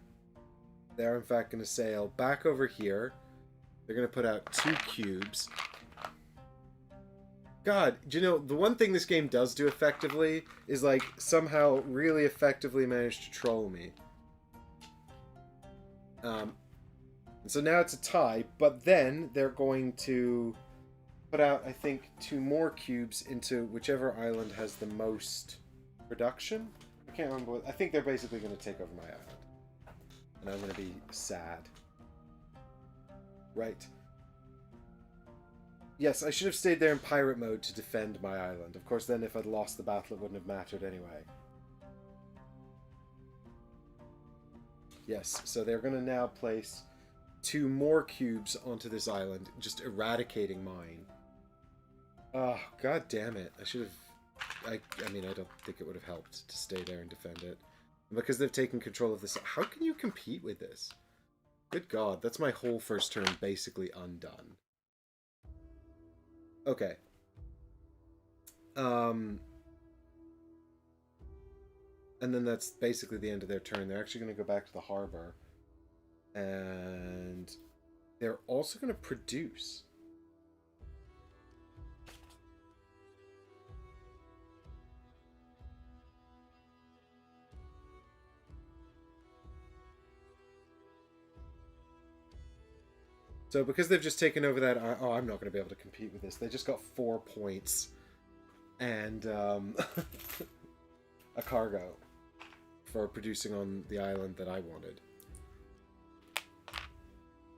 they're in fact going to sail back over here. They're going to put out 2 cubes. God, do you know, the one thing this game does do effectively is, like, somehow really effectively manage to troll me. And so now it's a tie, but then they're going to put out, I think, 2 more cubes into whichever island has the most production. I can't remember what... I think they're basically going to take over my island. And I'm going to be sad. Right. Yes, I should have stayed there in pirate mode to defend my island. Of course, then if I'd lost the battle, it wouldn't have mattered anyway. Yes, so they're going to now place 2 more cubes onto this island, just eradicating mine. Oh, god damn it. I should have... I mean, I don't think it would have helped to stay there and defend it. And because they've taken control of this... How can you compete with this? Good god, that's my whole first turn basically undone. Okay. And then that's basically the end of their turn. They're actually going to go back to the harbor. And they're also going to produce. So because they've just taken over that... Oh, I'm not going to be able to compete with this. They just got 4 points. And a cargo for producing on the island that I wanted.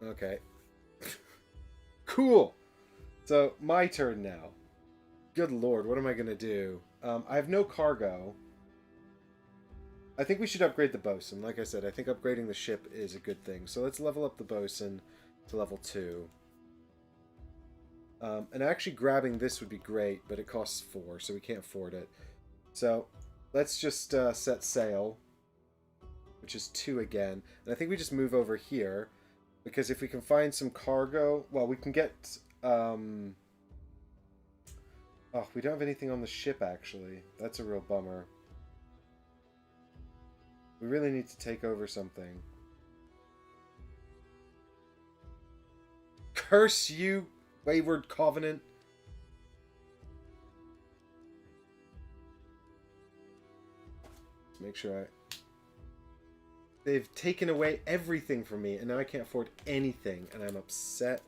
Okay. Cool! So, my turn now. Good lord, what am I going to do? I have no cargo. I think we should upgrade the bosun. Like I said, I think upgrading the ship is a good thing. So let's level up the bosun to level 2. And actually grabbing this would be great, but it costs 4, so we can't afford it. So, let's just set sail, which is 2 again. And I think we just move over here, because if we can find some cargo... Well, we can get... Oh, we don't have anything on the ship, actually. That's a real bummer. We really need to take over something. Curse you, wayward covenant. Let's make sure I... They've taken away everything from me, and now I can't afford anything, and I'm upset.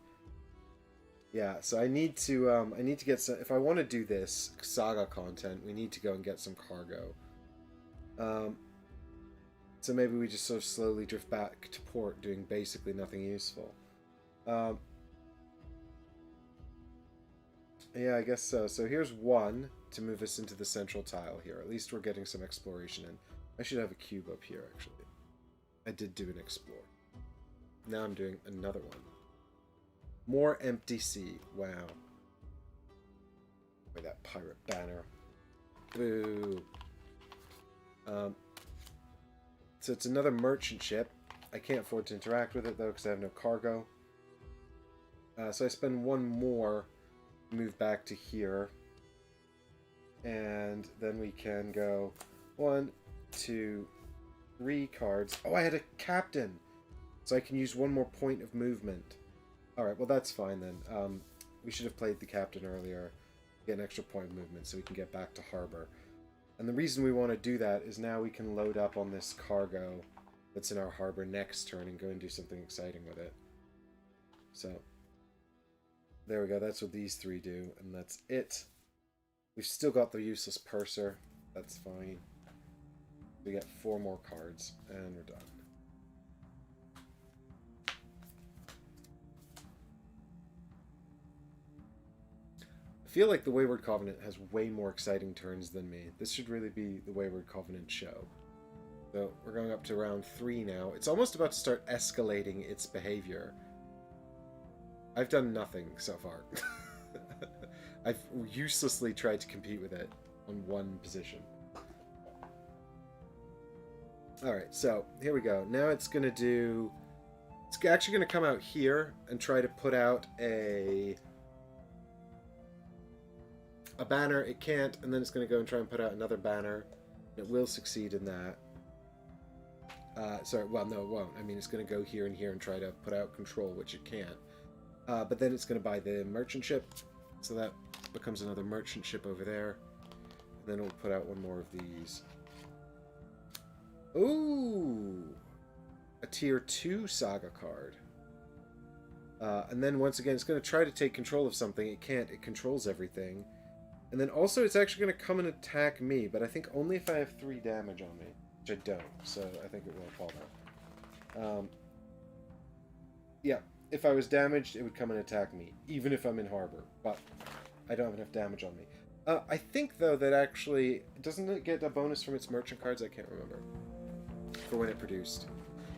Yeah, so I need to get some... If I want to do this saga content, we need to go and get some cargo. So maybe we just sort of slowly drift back to port, doing basically nothing useful. Yeah, I guess so. So here's 1 to move us into the central tile here. At least we're getting some exploration in. I should have a cube up here, actually. I did do an explore. Now I'm doing another one. More empty sea. Wow. Look at that pirate banner. Boo. So it's another merchant ship. I can't afford to interact with it, though, because I have no cargo. So I spend 1 more... Move back to here, and then we can go 1, 2, 3 cards. Oh, I had a captain, so I can use 1 more point of movement. Alright, well that's fine then. We should have played the captain earlier, get an extra point of movement so we can get back to harbor. And the reason we want to do that is now we can load up on this cargo that's in our harbor next turn and go and do something exciting with it. So there we go, that's what these 3 do, and that's it. We've still got the useless purser, that's fine. We get 4 more cards, and we're done. I feel like the Wayward Covenant has way more exciting turns than me. This should really be the Wayward Covenant show. So, we're going up to round 3 now. It's almost about to start escalating its behavior. I've done nothing so far. I've uselessly tried to compete with it on 1 position. Alright, so here we go. Now it's going to do... It's actually going to come out here and try to put out a banner. It can't, and then it's going to go and try and put out another banner. It will succeed in that. Sorry, well, no, it won't. I mean, it's going to go here and here and try to put out control, which it can't. But then it's going to buy the merchant ship, so that becomes another merchant ship over there. And then it'll put out 1 more of these. Ooh! A tier 2 saga card. And then once again, it's going to try to take control of something. It can't. It controls everything. And then also it's actually going to come and attack me, but I think only if I have 3 damage on me, which I don't, so I think it won't bother. Yeah, if I was damaged, it would come and attack me, even if I'm in harbor, but I don't have enough damage on me. I think, though, that actually, doesn't it get a bonus from its merchant cards? I can't remember. For when it produced.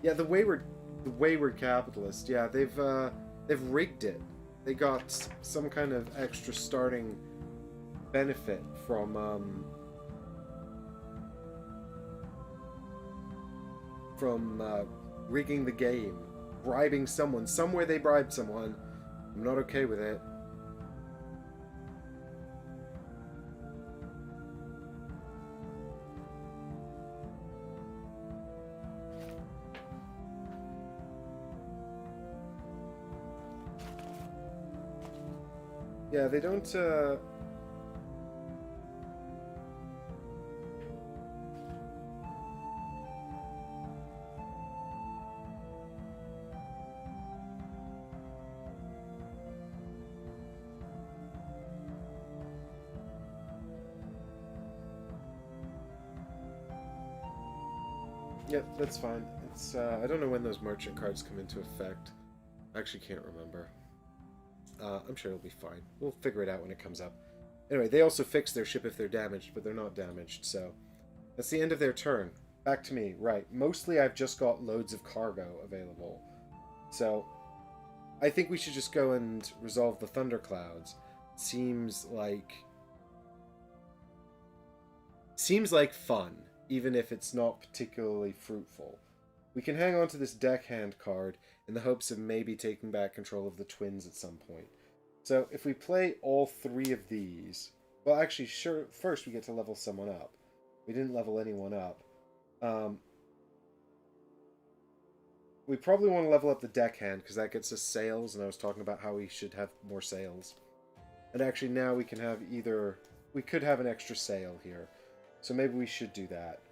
Yeah, the wayward capitalist, yeah, they've rigged it. They got some kind of extra starting benefit from rigging the game, bribing someone. Somewhere they bribed someone. I'm not okay with it. Yeah, they don't, yeah, that's fine. It's, I don't know when those merchant cards come into effect. I actually can't remember. I'm sure it'll be fine. We'll figure it out when it comes up. Anyway, they also fix their ship if they're damaged, but they're not damaged, so... That's the end of their turn. Back to me. Right. Mostly I've just got loads of cargo available. So, I think we should just go and resolve the thunderclouds. Seems like fun, even if it's not particularly fruitful. We can hang on to this deckhand card in the hopes of maybe taking back control of the twins at some point. So if we play all 3 of these... Well, actually, sure, first we get to level someone up. We didn't level anyone up. We probably want to level up the deckhand, because that gets us sails, and I was talking about how we should have more sails. And actually now we can have either... We could have an extra sail here. So maybe we should do that.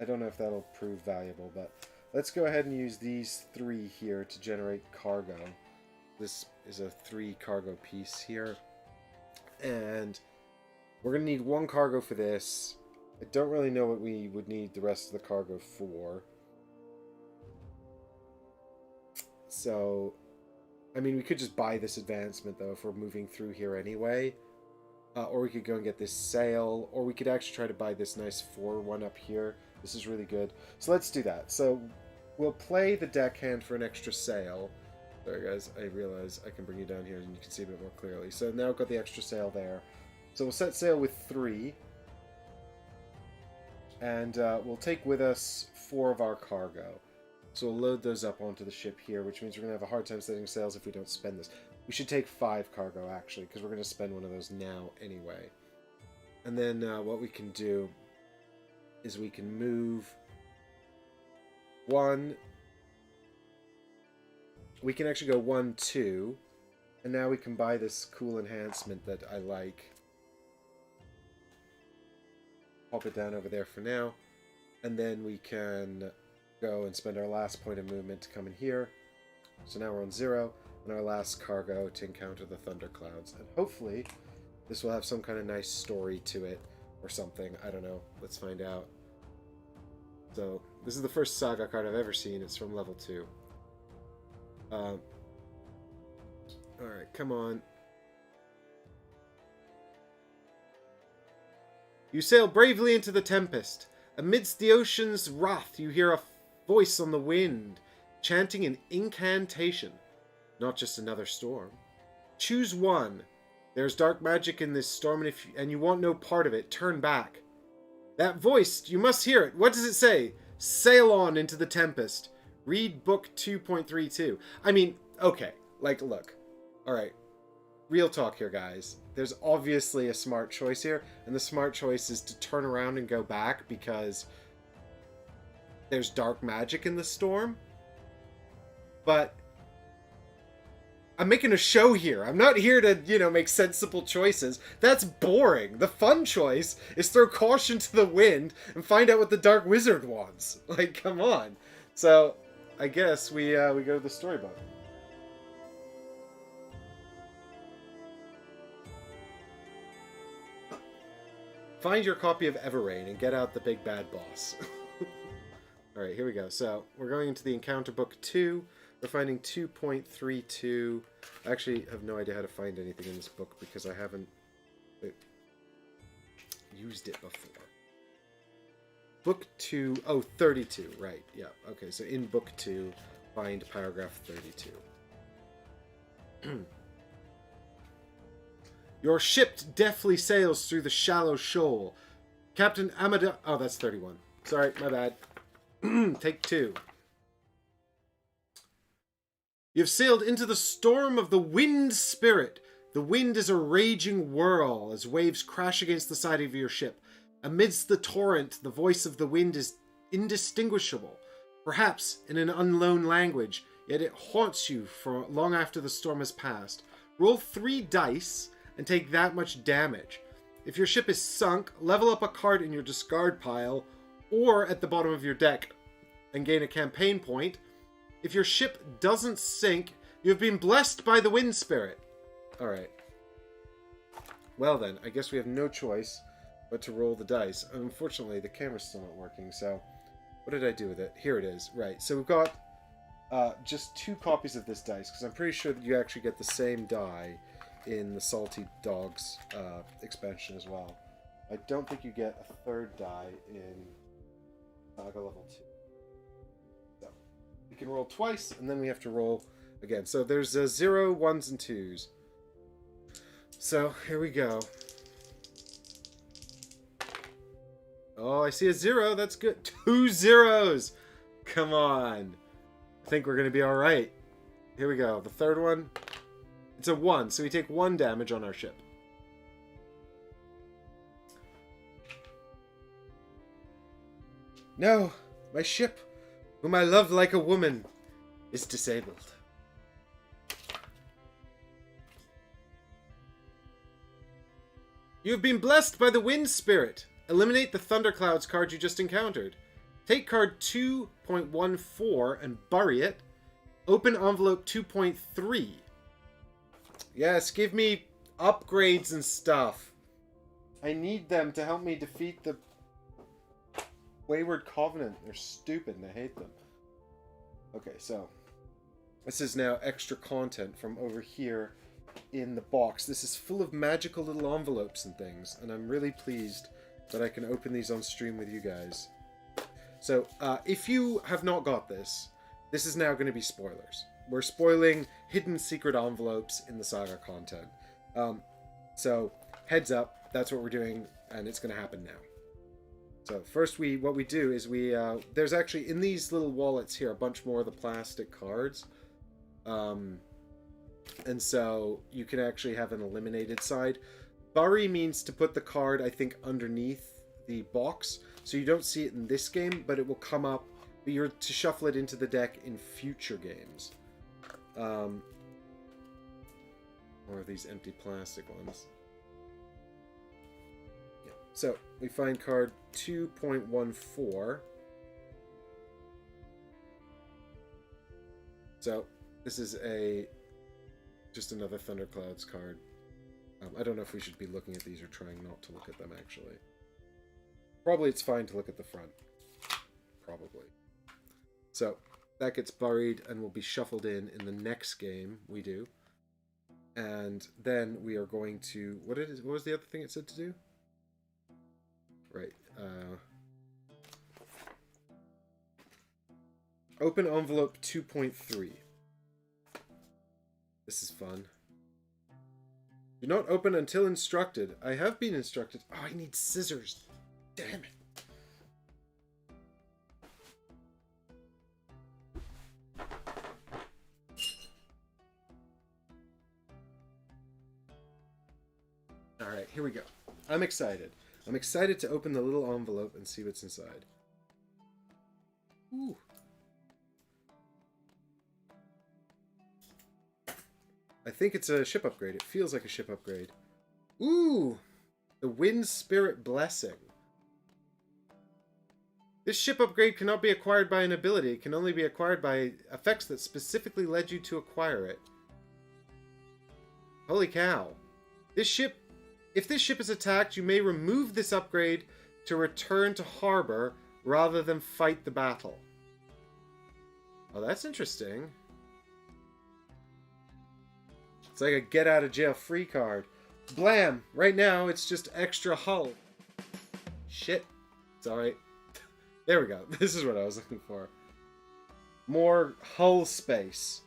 I don't know if that'll prove valuable, but... Let's go ahead and use these 3 here to generate cargo. This is a 3 cargo piece here. And we're going to need 1 cargo for this. I don't really know what we would need the rest of the cargo for. So, I mean, we could just buy this advancement, though, if we're moving through here anyway. Or we could go and get this sail. Or we could actually try to buy this nice 4-1 up here. This is really good. So let's do that. So we'll play the deckhand for an extra sail. Sorry guys, I realize I can bring you down here and you can see a bit more clearly. So now I've got the extra sail there. So we'll set sail with 3. And we'll take with us 4 of our cargo. So we'll load those up onto the ship here, which means we're going to have a hard time setting sails if we don't spend this. We should take 5 cargo actually, because we're going to spend one of those now anyway. And then what we can do is we can move 1. We can actually go 1, 2. And now we can buy this cool enhancement that I like. Pop it down over there for now. And then we can go and spend our last point of movement to come in here. So now we're on 0. And our last cargo to encounter the thunderclouds. And hopefully this will have some kind of nice story to it. Or something. I don't know. Let's find out. So, this is the first saga card I've ever seen. It's from level 2. Alright, come on. You sail bravely into the tempest. Amidst the ocean's wrath, you hear a voice on the wind, chanting an incantation. Not just another storm. Choose one. There's dark magic in this storm, and you want no part of it, turn back. That voice, you must hear it. What does it say? Sail on into the tempest. Read book 2.32. I mean, okay, like, look. Alright, real talk here, guys. There's obviously a smart choice here, and the smart choice is to turn around and go back because there's dark magic in the storm. But I'm making a show here. I'm not here to, you know, make sensible choices. That's boring. The fun choice is throw caution to the wind and find out what the Dark Wizard wants. Like, come on. So, I guess we go to the storybook. Find your copy of Everrain and get out the big bad boss. Alright, here we go. So, we're going into the Encounter Book 2. We're finding 2.32. I actually have no idea how to find anything in this book because I haven't used it before. Book 2, oh, 32, right, yeah. Okay, so in Book 2, find paragraph 32. Your ship deftly sails through the shallow shoal. Captain Amada... Oh, that's 31. Sorry, my bad. Take 2. You've sailed into the storm of the wind spirit. The wind is a raging whirl as waves crash against the side of your ship. Amidst the torrent, the voice of the wind is indistinguishable. Perhaps in an unknown language, yet it haunts you for long after the storm has passed. Roll 3 dice and take that much damage. If your ship is sunk, level up a card in your discard pile or at the bottom of your deck and gain a campaign point. If your ship doesn't sink, you have been blessed by the wind spirit. Alright. Well then, I guess we have no choice but to roll the dice. Unfortunately, the camera's still not working, so... What did I do with it? Here it is. Right, so we've got just 2 copies of this dice, because I'm pretty sure that you actually get the same die in the Salty Dogs expansion as well. I don't think you get a 3rd die in Saga Level 2. So, we can roll twice, and then we have to roll again. So there's 0, 1s, and 2s. So, here we go. Oh, I see a 0. That's good. 2 zeros! Come on. I think we're going to be alright. Here we go. The 3rd one. It's a 1, so we take 1 damage on our ship. No! My ship, whom I loved like a woman, is disabled. You have been blessed by the wind spirit. Eliminate the thunderclouds card you just encountered. Take card 2.14 and bury it. Open envelope 2.3. Yes, give me upgrades and stuff. I need them to help me defeat the Wayward Covenant. They're stupid and I hate them. Okay, so this is now extra content from over here in the box. This is full of magical little envelopes and things, and I'm really pleased that I can open these on stream with you guys. So, if you have not got this, this is now going to be spoilers. We're spoiling hidden secret envelopes in the Saga content. So, heads up, that's what we're doing, and it's going to happen now. So, first what we do is there's actually, in these little wallets here, a bunch more of the plastic cards. And so, you can actually have an eliminated side. Bury means to put the card, I think, underneath the box. So you don't see it in this game, but it will come up. But you're to shuffle it into the deck in future games. More of these empty plastic ones. Yeah. So we find card 2.14. So this is just another Thunderclouds card. I don't know if we should be looking at these or trying not to look at them, actually. Probably it's fine to look at the front. Probably. So, that gets buried and will be shuffled in the next game we do. And then we are going to... What was the other thing it said to do? Right. Open envelope 2.3. This is fun. Do not open until instructed. I have been instructed. Oh, I need scissors. Damn it. Alright, here we go. I'm excited. I'm excited to open the little envelope and see what's inside. Ooh. I think it's a ship upgrade. It feels like a ship upgrade. Ooh! The Wind Spirit Blessing. This ship upgrade cannot be acquired by an ability. It can only be acquired by effects that specifically led you to acquire it. Holy cow. This ship If this ship is attacked, you may remove this upgrade to return to harbor rather than fight the battle. Oh, that's interesting. It's like a get out of jail free card. Blam! Right now, it's just extra hull. Shit. It's alright. There we go. This is what I was looking for. More hull space.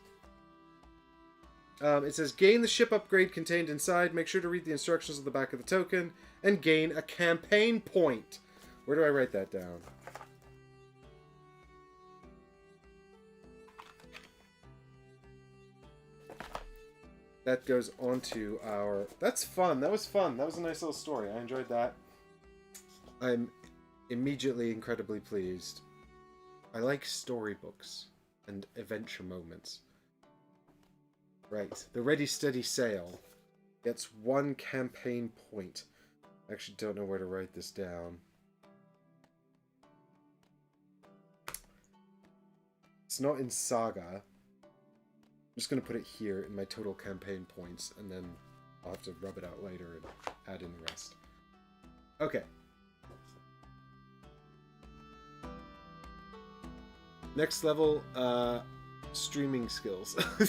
It says, gain the ship upgrade contained inside. Make sure to read the instructions on the back of the token. And gain a campaign point. Where do I write that down? That goes onto our... That's fun. That was fun. That was a nice little story. I enjoyed that. I'm immediately incredibly pleased. I like storybooks and adventure moments. Right. The Ready Steady Sail gets 1 campaign point. I actually don't know where to write this down. It's not in Saga. I'm just going to put it here in my total campaign points, and then I'll have to rub it out later and add in the rest. Okay. Next level, streaming skills. I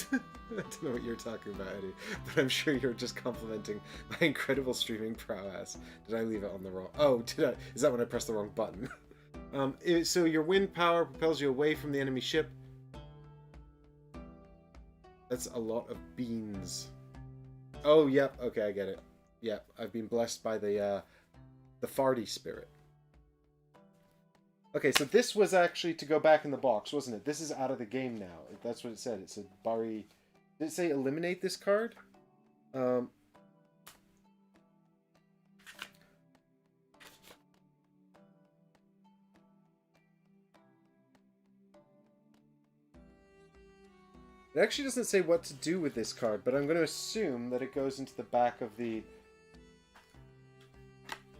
don't know what you're talking about, Eddie, but I'm sure you're just complimenting my incredible streaming prowess. Did I leave it on the wrong... Oh, did I? Is that when I pressed the wrong button? So your wind power propels you away from the enemy ship. That's a lot of beans. Oh, yep. Okay, I get it. Yep, I've been blessed by the farty spirit. Okay, so this was actually to go back in the box, wasn't it? This is out of the game now. That's what it said. It said Bari... Did it say eliminate this card? It actually doesn't say what to do with this card, but I'm going to assume that it goes into the back of the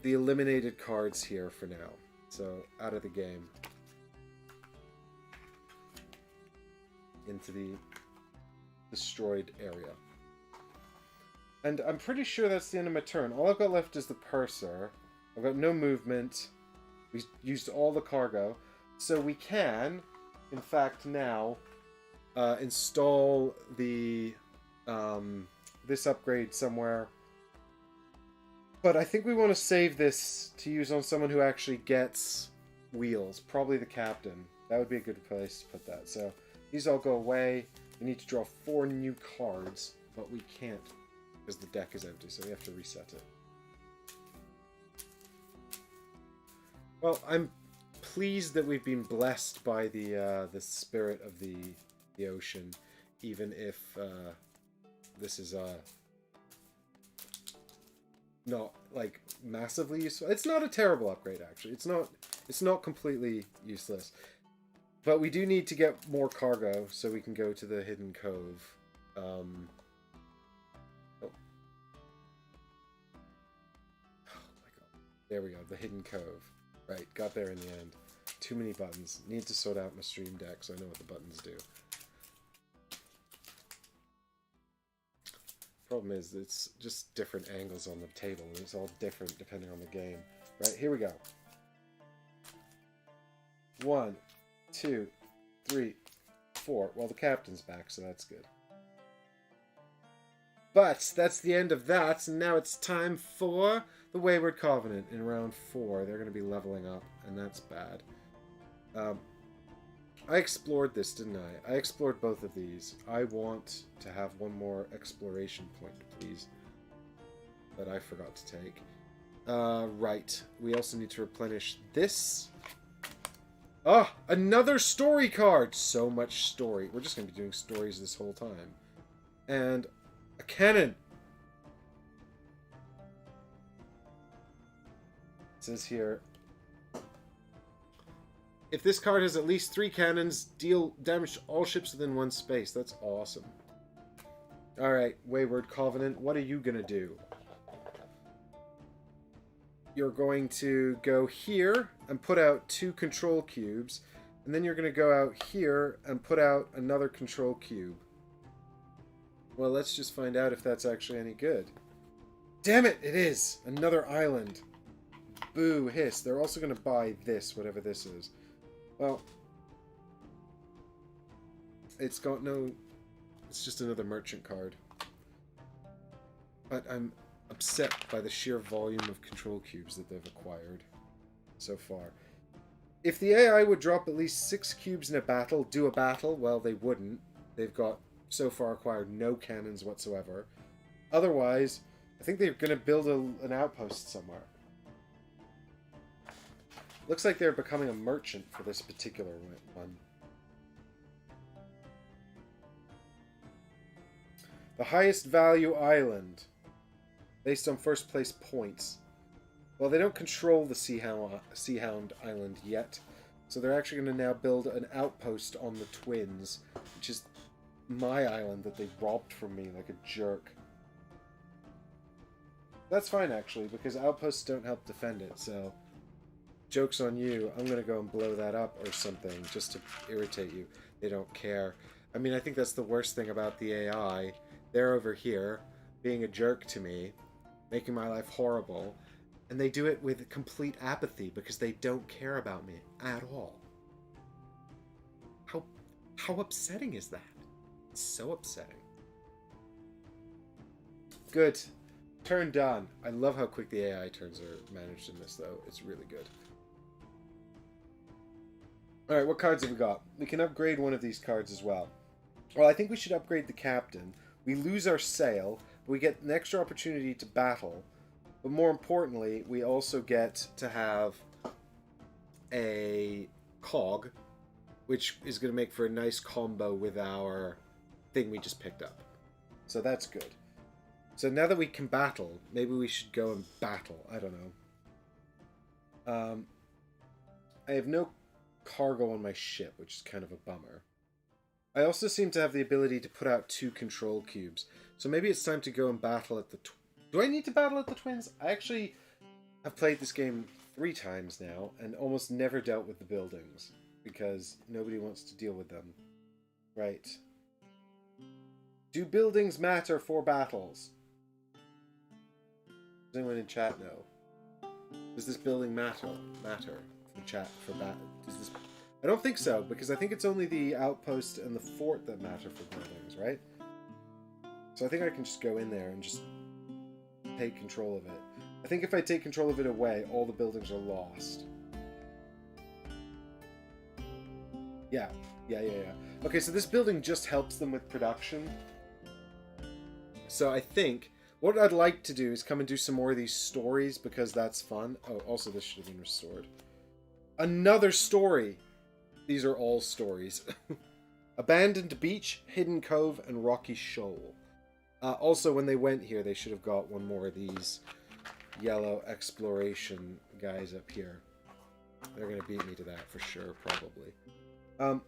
eliminated cards here for now. So, out of the game. Into the destroyed area. And I'm pretty sure that's the end of my turn. All I've got left is the purser. I've got no movement. We used all the cargo. So we can, in fact, now install the this upgrade somewhere. But I think we want to save this to use on someone who actually gets wheels. Probably the captain. That would be a good place to put that. So these all go away. We need to draw 4 new cards, but we can't because the deck is empty, so we have to reset it. Well, I'm pleased that we've been blessed by the spirit of the ocean, even if this is not like massively useful. It's not a terrible upgrade, actually. It's not completely useless. But we do need to get more cargo so we can go to the hidden cove. Oh. Oh my god. There we go, the hidden cove. Right, got there in the end. Too many buttons. Need to sort out my stream deck so I know what the buttons do. Problem is, it's just different angles on the table, and it's all different depending on the game. Right, here we go. 1, 2, 3, 4. Well, the captain's back, so that's good. But that's the end of that, and now it's time for the Wayward Covenant in round 4. They're going to be leveling up, and that's bad. I explored this, didn't I? I explored both of these. I want to have one more exploration point, please, that I forgot to take. Right. We also need to replenish this. Ah, another story card! So much story. We're just going to be doing stories this whole time. And a cannon! It says here, if this card has at least 3 cannons, deal damage to all ships within 1 space. That's awesome. Alright, Wayward Covenant, what are you going to do? You're going to go here and put out 2 control cubes. And then you're going to go out here and put out another control cube. Well, let's just find out if that's actually any good. Damn it, it is! Another island. Boo, hiss. They're also going to buy this, whatever this is. Well, it's got no... It's just another merchant card. But I'm upset by the sheer volume of control cubes that they've acquired so far. If the AI would drop at least 6 cubes in a battle, do a battle, well, they wouldn't. They've got, so far, acquired no cannons whatsoever. Otherwise, I think they're going to build an outpost somewhere. Looks like they're becoming a merchant for this particular one. The highest value island, based on first place points. Well, they don't control the Sea Hound Island yet, so they're actually going to now build an outpost on the Twins, which is my island that they robbed from me like a jerk. That's fine, actually, because outposts don't help defend it, so... Joke's on you. I'm going to go and blow that up or something, just to irritate you. They don't care. I mean, I think that's the worst thing about the AI. They're over here, being a jerk to me, making my life horrible, and they do it with complete apathy because they don't care about me at all. How upsetting is that? It's so upsetting. Good. Turn done. I love how quick the AI turns are managed in this, though. It's really good. Alright, what cards have we got? We can upgrade one of these cards as well. Well, I think we should upgrade the captain. We lose our sail, but we get an extra opportunity to battle. But more importantly, we also get to have a cog, which is going to make for a nice combo with our thing we just picked up. So that's good. So now that we can battle, maybe we should go and battle. I don't know. I have no cargo on my ship, which is kind of a bummer. I also seem to have the ability to put out 2 control cubes. So maybe it's time to go and battle at the... Do I need to battle at the Twins? I actually have played this game 3 times now and almost never dealt with the buildings because nobody wants to deal with them. Right. Do buildings matter for battles? Does anyone in chat know? Does this building matter for chat for does this? I don't think so, because I think it's only the outpost and the fort that matter for buildings, right? So I think I can just go in there and just take control of it. I think if I take control of it away, all the buildings are lost. Yeah. Okay, so this building just helps them with production. So I think what I'd like to do is come and do some more of these stories, because that's fun. Oh, also this should have been restored. Another story! These are all stories. Abandoned Beach, Hidden Cove, and Rocky Shoal. Also, when they went here, they should have got one more of these yellow exploration guys up here. They're going to beat me to that for sure, probably.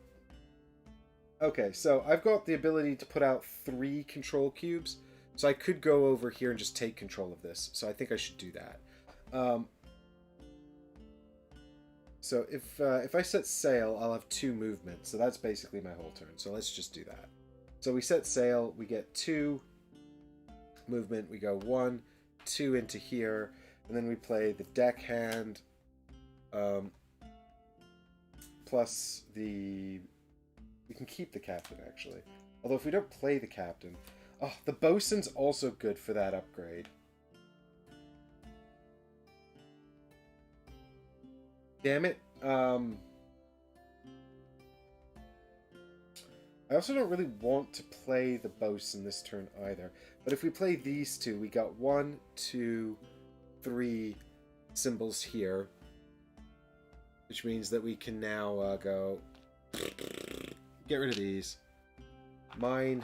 Okay, so I've got the ability to put out 3 control cubes. So I could go over here and just take control of this. So I think I should do that. So if I set sail, I'll have 2 movements. So that's basically my whole turn. So let's just do that. So we set sail, we get 2 movement. We go 1, 2 into here, and then we play the deckhand, plus the... We can keep the captain, actually. Although if we don't play the captain... Oh, the bosun's also good for that upgrade. Damn it. I also don't really want to play the bosun this turn either. But if we play these 2, we got 1, 2, 3 symbols here. Which means that we can now go... Get rid of these. Mine.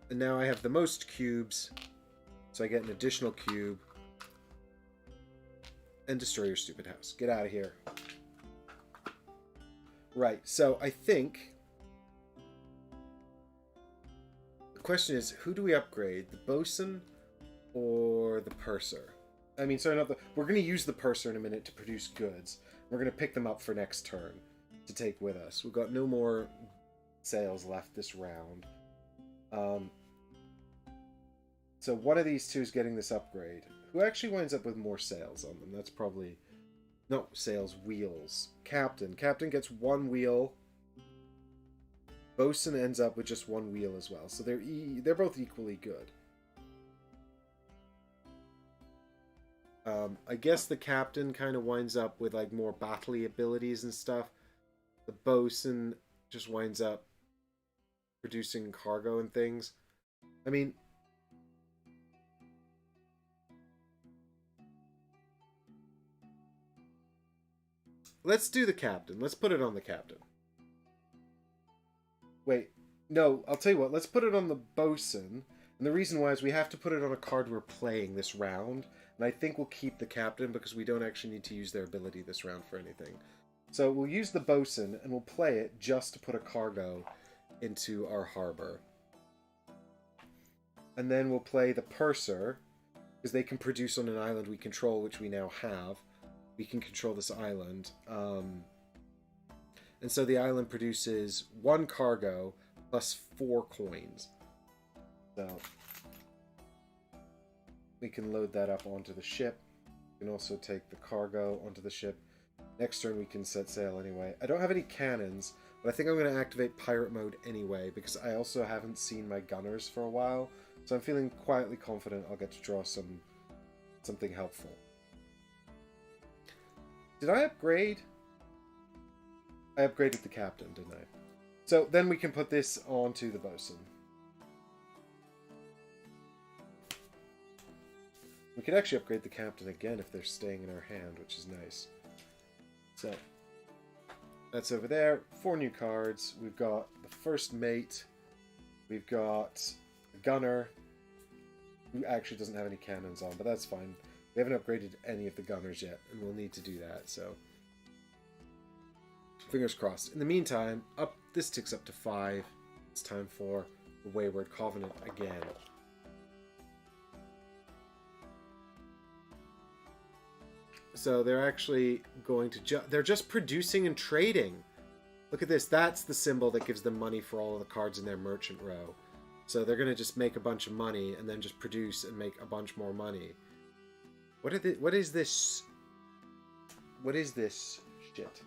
And now I have the most cubes. So I get an additional cube. And destroy your stupid house. Get out of here. Right, so I think... The question is, who do we upgrade? The bosun or the purser? I mean, sorry, not the... We're going to use the purser in a minute to produce goods. We're going to pick them up for next turn to take with us. We've got no more sails left this round. So one of these two is getting this upgrade. Who actually winds up with more sails on them? That's probably... No, sails, wheels. Captain. Captain gets one wheel. Bosun ends up with just one wheel as well. So they're both equally good. I guess the captain kind of winds up with like more battle-y abilities and stuff. The bosun just winds up producing cargo and things. I mean... Let's do the captain. Let's put it on the captain. Wait. No, I'll tell you what. Let's put it on the bosun. And the reason why is we have to put it on a card we're playing this round. And I think we'll keep the captain because we don't actually need to use their ability this round for anything. So we'll use the bosun and we'll play it just to put a cargo into our harbor. And then we'll play the purser because they can produce on an island we control, which we now have. We can control this island. And so the island produces 1 cargo plus 4 coins. So we can load that up onto the ship. We can also take the cargo onto the ship. Next turn we can set sail anyway. I don't have any cannons, but I think I'm going to activate pirate mode anyway because I also haven't seen my gunners for a while. So I'm feeling quietly confident I'll get to draw something helpful. Did I upgrade? I upgraded the captain, didn't I? So then we can put this onto the bosun. We could actually upgrade the captain again if they're staying in our hand, which is nice. So that's over there. 4 new cards. We've got the first mate. We've got the gunner, who actually doesn't have any cannons on, but that's fine. We haven't upgraded any of the gunners yet, and we'll need to do that, so... Fingers crossed. In the meantime, this ticks up to 5. It's time for the Wayward Covenant again. So they're actually going to... They're just producing and trading. Look at this. That's the symbol that gives them money for all of the cards in their merchant row. So they're going to just make a bunch of money and then just produce and make a bunch more money. What is this? What is this shit?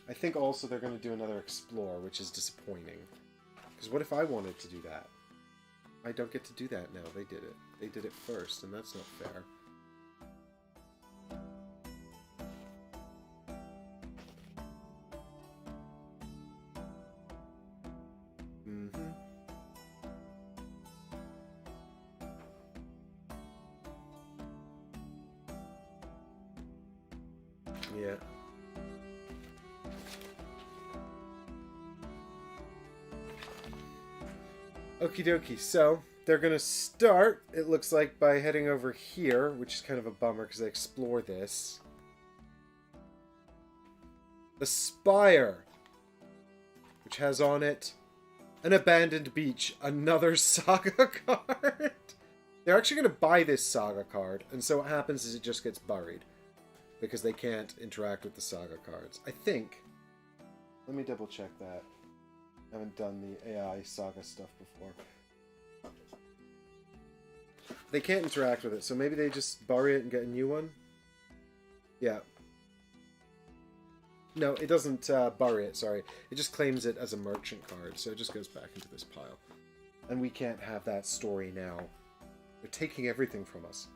I think also they're going to do another explore, which is disappointing. Because what if I wanted to do that? I don't get to do that now. They did it. They did it first, and that's not fair. Yeah. Okie dokie, so they're going to start, it looks like, by heading over here, which is kind of a bummer because they explore this. The Spire, which has on it an abandoned beach, another saga card. They're actually going to buy this saga card, and so what happens is it just gets buried. Because they can't interact with the saga cards. I think... Let me double check that. I haven't done the AI saga stuff before. They can't interact with it, so maybe they just bury it and get a new one? Yeah. No, it doesn't bury it, sorry. It just claims it as a merchant card, so it just goes back into this pile. And we can't have that story now. They're taking everything from us.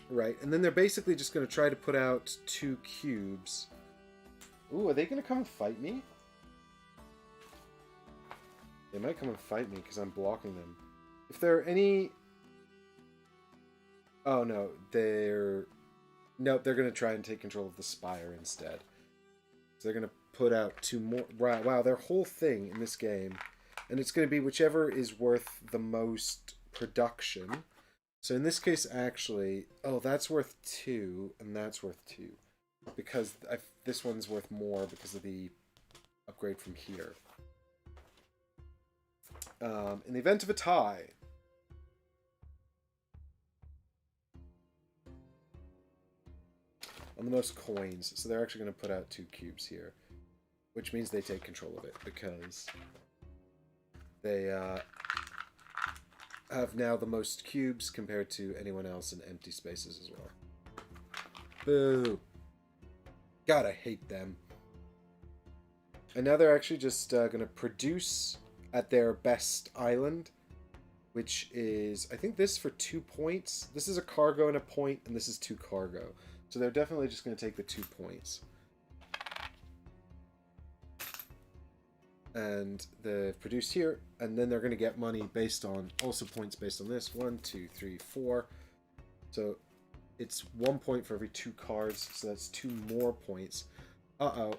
Right, and then they're basically just going to try to put out 2 cubes. Ooh, are they going to come and fight me? They might come and fight me because I'm blocking them. If there are any... Oh, no, they're... Nope, they're going to try and take control of the Spire instead. So they're going to put out 2 more... Wow, their whole thing in this game. And it's going to be whichever is worth the most production. So in this case, actually... Oh, that's worth 2, and that's worth 2. Because this one's worth more because of the upgrade from here. In the event of a tie... On the most coins, so they're actually going to put out 2 cubes here. Which means they take control of it, because... They, have now the most cubes compared to anyone else in empty spaces as well. Boo. God, I hate them. And now they're actually just going to produce at their best island, which is, I think this for 2 points. This is a cargo and a point, and this is 2 cargo. So they're definitely just going to take the 2 points. And they've produced here, and then they're going to get money based on, also points based on this. 1, 2, 3, 4. So it's 1 point for every 2 cards, so that's 2 more points. Uh-oh.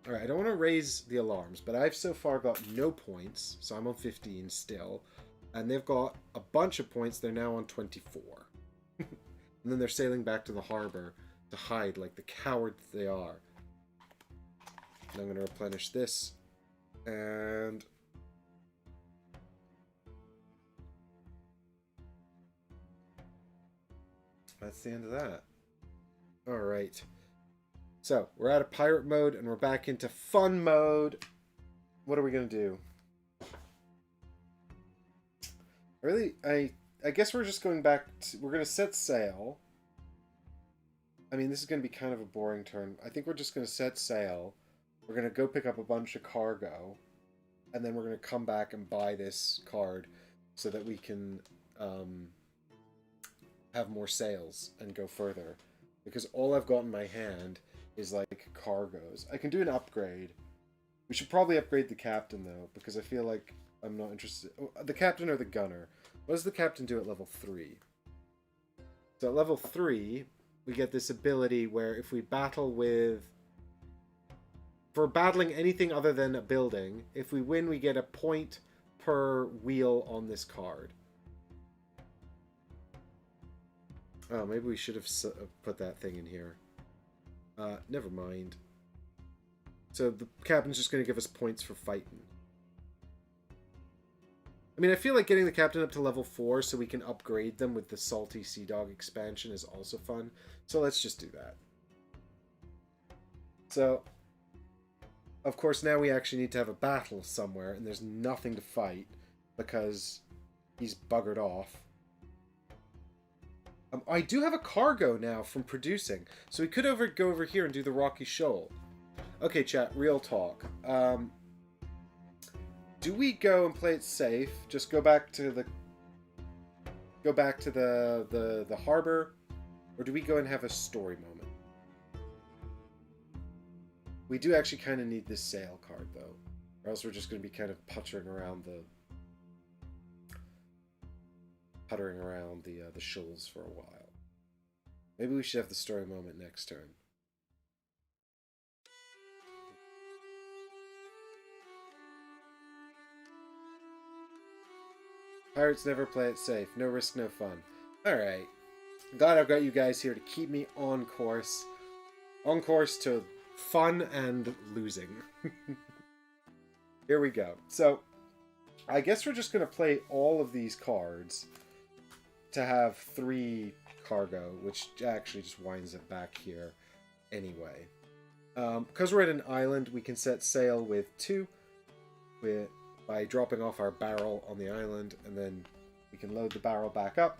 Alright, I don't want to raise the alarms, but I've so far got no points, so I'm on 15 still. And they've got a bunch of points, they're now on 24. And then they're sailing back to the harbor to hide like the coward they are. And I'm going to replenish this. And that's the end of that. Alright. So, we're out of pirate mode and we're back into fun mode. What are we going to do? Really, I guess we're just going back to, we're going to set sail. I mean, this is going to be kind of a boring turn. I think we're just going to set sail. We're going to go pick up a bunch of cargo. And then we're going to come back and buy this card so that we can have more sails and go further. Because all I've got in my hand is like cargoes. I can do an upgrade. We should probably upgrade the captain though, because I feel like I'm not interested. Oh, the captain or the gunner? What does the captain do at level 3? So at level 3, we get this ability where if we battle with... For battling anything other than a building, if we win, we get a point per wheel on this card. Oh, maybe we should have put that thing in here. Never mind. So the captain's just going to give us points for fighting. I mean, I feel like getting the captain up to level 4 so we can upgrade them with the Salty Sea Dog expansion is also fun. So let's just do that. So, of course, now we actually need to have a battle somewhere, and there's nothing to fight because he's buggered off. I do have a cargo now from producing, so we could go over here and do the Rocky Shoal. Okay, chat, real talk. Do we go and play it safe? Just go back to the harbor, or do we go and have a story moment? We do actually kind of need this sail card though, or else we're just going to be kind of puttering around the shoals for a while. Maybe we should have the story moment next turn. Pirates never play it safe. No risk, no fun. Alright. Glad I've got you guys here to keep me on course. On course to fun and losing. Here we go. So, I guess we're just going to play all of these cards to have 3 cargo, which actually just winds it back here anyway. Because we're at an island, we can set sail with 2 by dropping off our barrel on the island, and then we can load the barrel back up.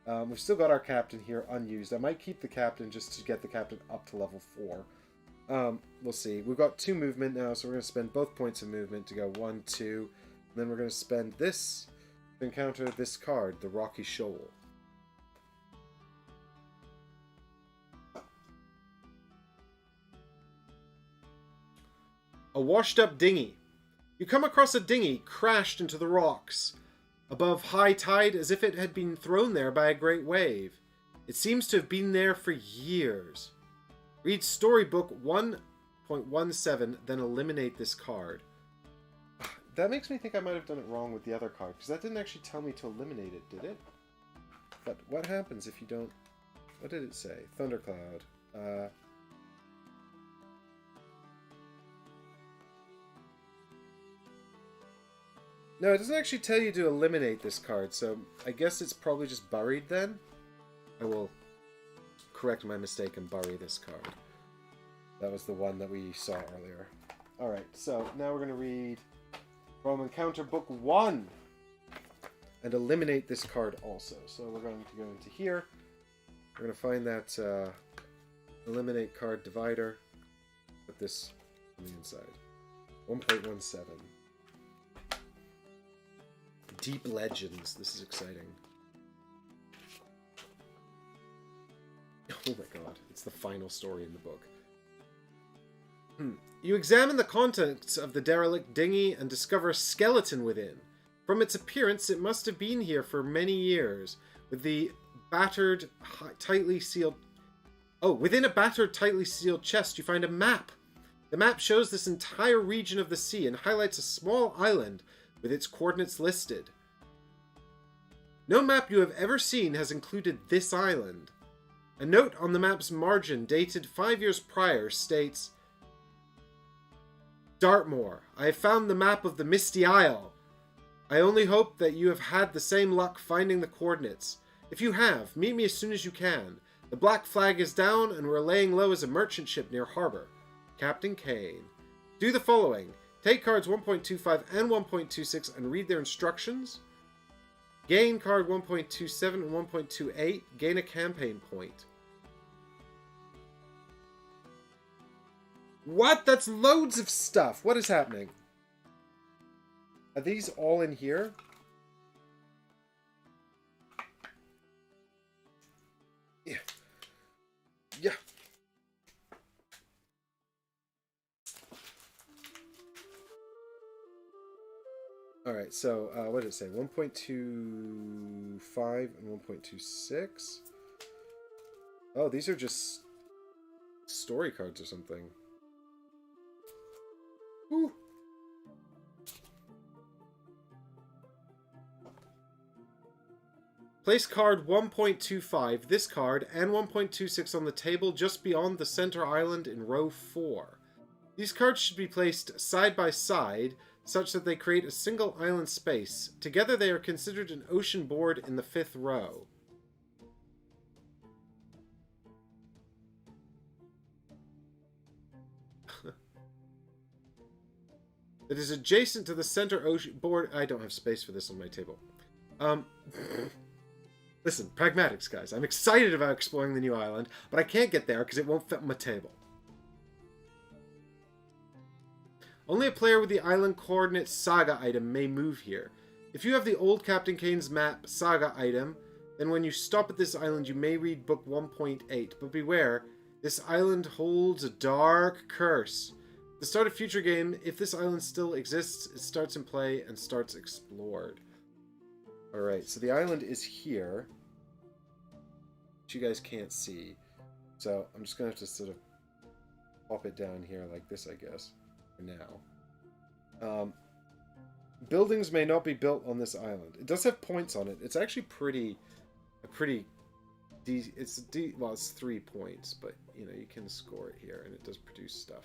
We've still got our captain here unused. I might keep the captain just to get the captain up to level 4. We'll see. We've got 2 movement now, so we're going to spend both points of movement to go 1, 2. And then we're going to spend this to encounter this card, the Rocky Shoal. A washed-up dinghy. You come across a dinghy crashed into the rocks above high tide as if it had been thrown there by a great wave. It seems to have been there for years. Read Storybook 1.17, then eliminate this card. That makes me think I might have done it wrong with the other card, because that didn't actually tell me to eliminate it, did it? But what happens if you don't... What did it say? Thundercloud. No, it doesn't actually tell you to eliminate this card, so I guess it's probably just buried then. I will correct my mistake and bury this card. That was the one that we saw earlier. Alright, so now we're going to read from Encounter Book 1. and eliminate this card also. So we're going to go into here. We're going to find that eliminate card divider. Put this on the inside. 1.17. Deep Legends. This is exciting. Oh my god. It's the final story in the book. You examine the contents of the derelict dinghy and discover a skeleton within. From its appearance, it must have been here for many years. Within a battered, tightly sealed chest, you find a map. The map shows this entire region of the sea and highlights a small island with its coordinates listed. No map you have ever seen has included this island. A note on the map's margin, dated 5 years prior, states, Dartmoor, I have found the map of the Misty Isle. I only hope that you have had the same luck finding the coordinates. If you have, meet me as soon as you can. The black flag is down and we're laying low as a merchant ship near harbor. Captain Kane. Do the following. Take cards 1.25 and 1.26 and read their instructions. Gain card 1.27 and 1.28. Gain a campaign point. What? That's loads of stuff. What is happening? Are these all in here? Yeah. Yeah. Alright, so what did it say? 1.25 and 1.26? Oh, these are just story cards or something. Woo. Place card 1.25, this card, and 1.26 on the table just beyond the center island in row 4. These cards should be placed side by side, such that they create a single island space. Together they are considered an ocean board in the 5th row. It is adjacent to the center ocean board. I don't have space for this on my table. Listen, pragmatics, guys. I'm excited about exploring the new island, but I can't get there because it won't fit on my table. Only a player with the island coordinate saga item may move here. If you have the old Captain Kane's map saga item, then when you stop at this island you may read book 1.8. But beware, this island holds a dark curse. At the start of future game, if this island still exists, it starts in play and starts explored. Alright, so the island is here, which you guys can't see. So I'm just going to have to sort of pop it down here like this, I guess, for now. Buildings may not be built on this island. It does have points on it. It's actually well, it's 3 points, but, you know, you can score it here, and it does produce stuff.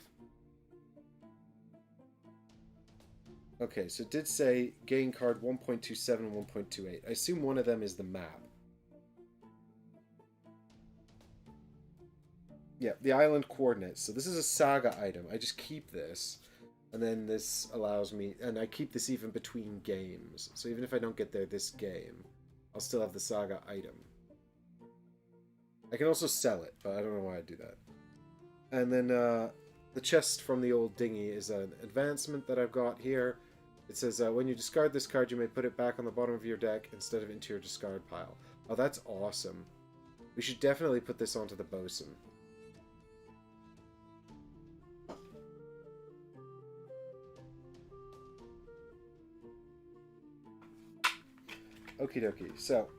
Okay, so it did say gain card 1.27 and 1.28. I assume one of them is the map. Yeah, the island coordinates. So this is a saga item. I just keep this, and then this allows me... And I keep this even between games. So even if I don't get there this game, I'll still have the saga item. I can also sell it, but I don't know why I do that. And then the chest from the old dinghy is an advancement that I've got here. It says, when you discard this card, you may put it back on the bottom of your deck instead of into your discard pile. Oh, that's awesome. We should definitely put this onto the bosun. Okie dokie. So,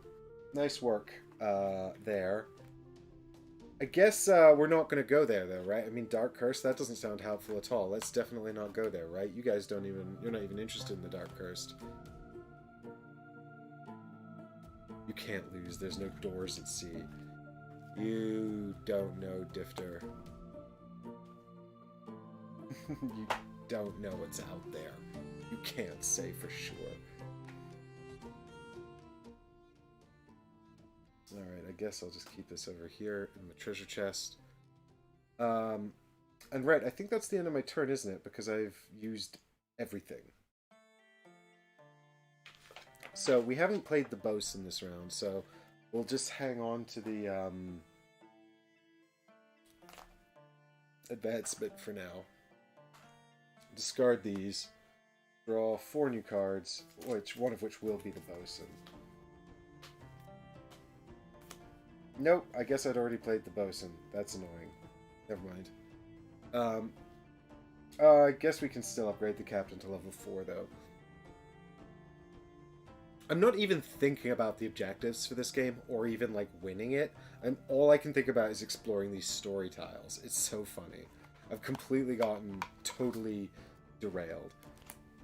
nice work there. I guess we're not going to go there, though, right? I mean, Dark Curse, that doesn't sound helpful at all. Let's definitely not go there, right? You guys don't even... You're not even interested in the Dark Cursed. You can't lose. There's no doors at sea. You don't know, Difter. You don't know what's out there. You can't say for sure. Alright, I guess I'll just keep this over here in the treasure chest. And right, I think that's the end of my turn, isn't it? Because I've used everything. So we haven't played the bosun this round, so we'll just hang on to the advancement for now. Discard these. Draw 4 new cards, one of which will be the bosun. Nope, I guess I'd already played the bosun. That's annoying. Never mind. I guess we can still upgrade the captain to level 4, though. I'm not even thinking about the objectives for this game, or even, like, winning it. All I can think about is exploring these story tiles. It's so funny. I've completely gotten totally derailed.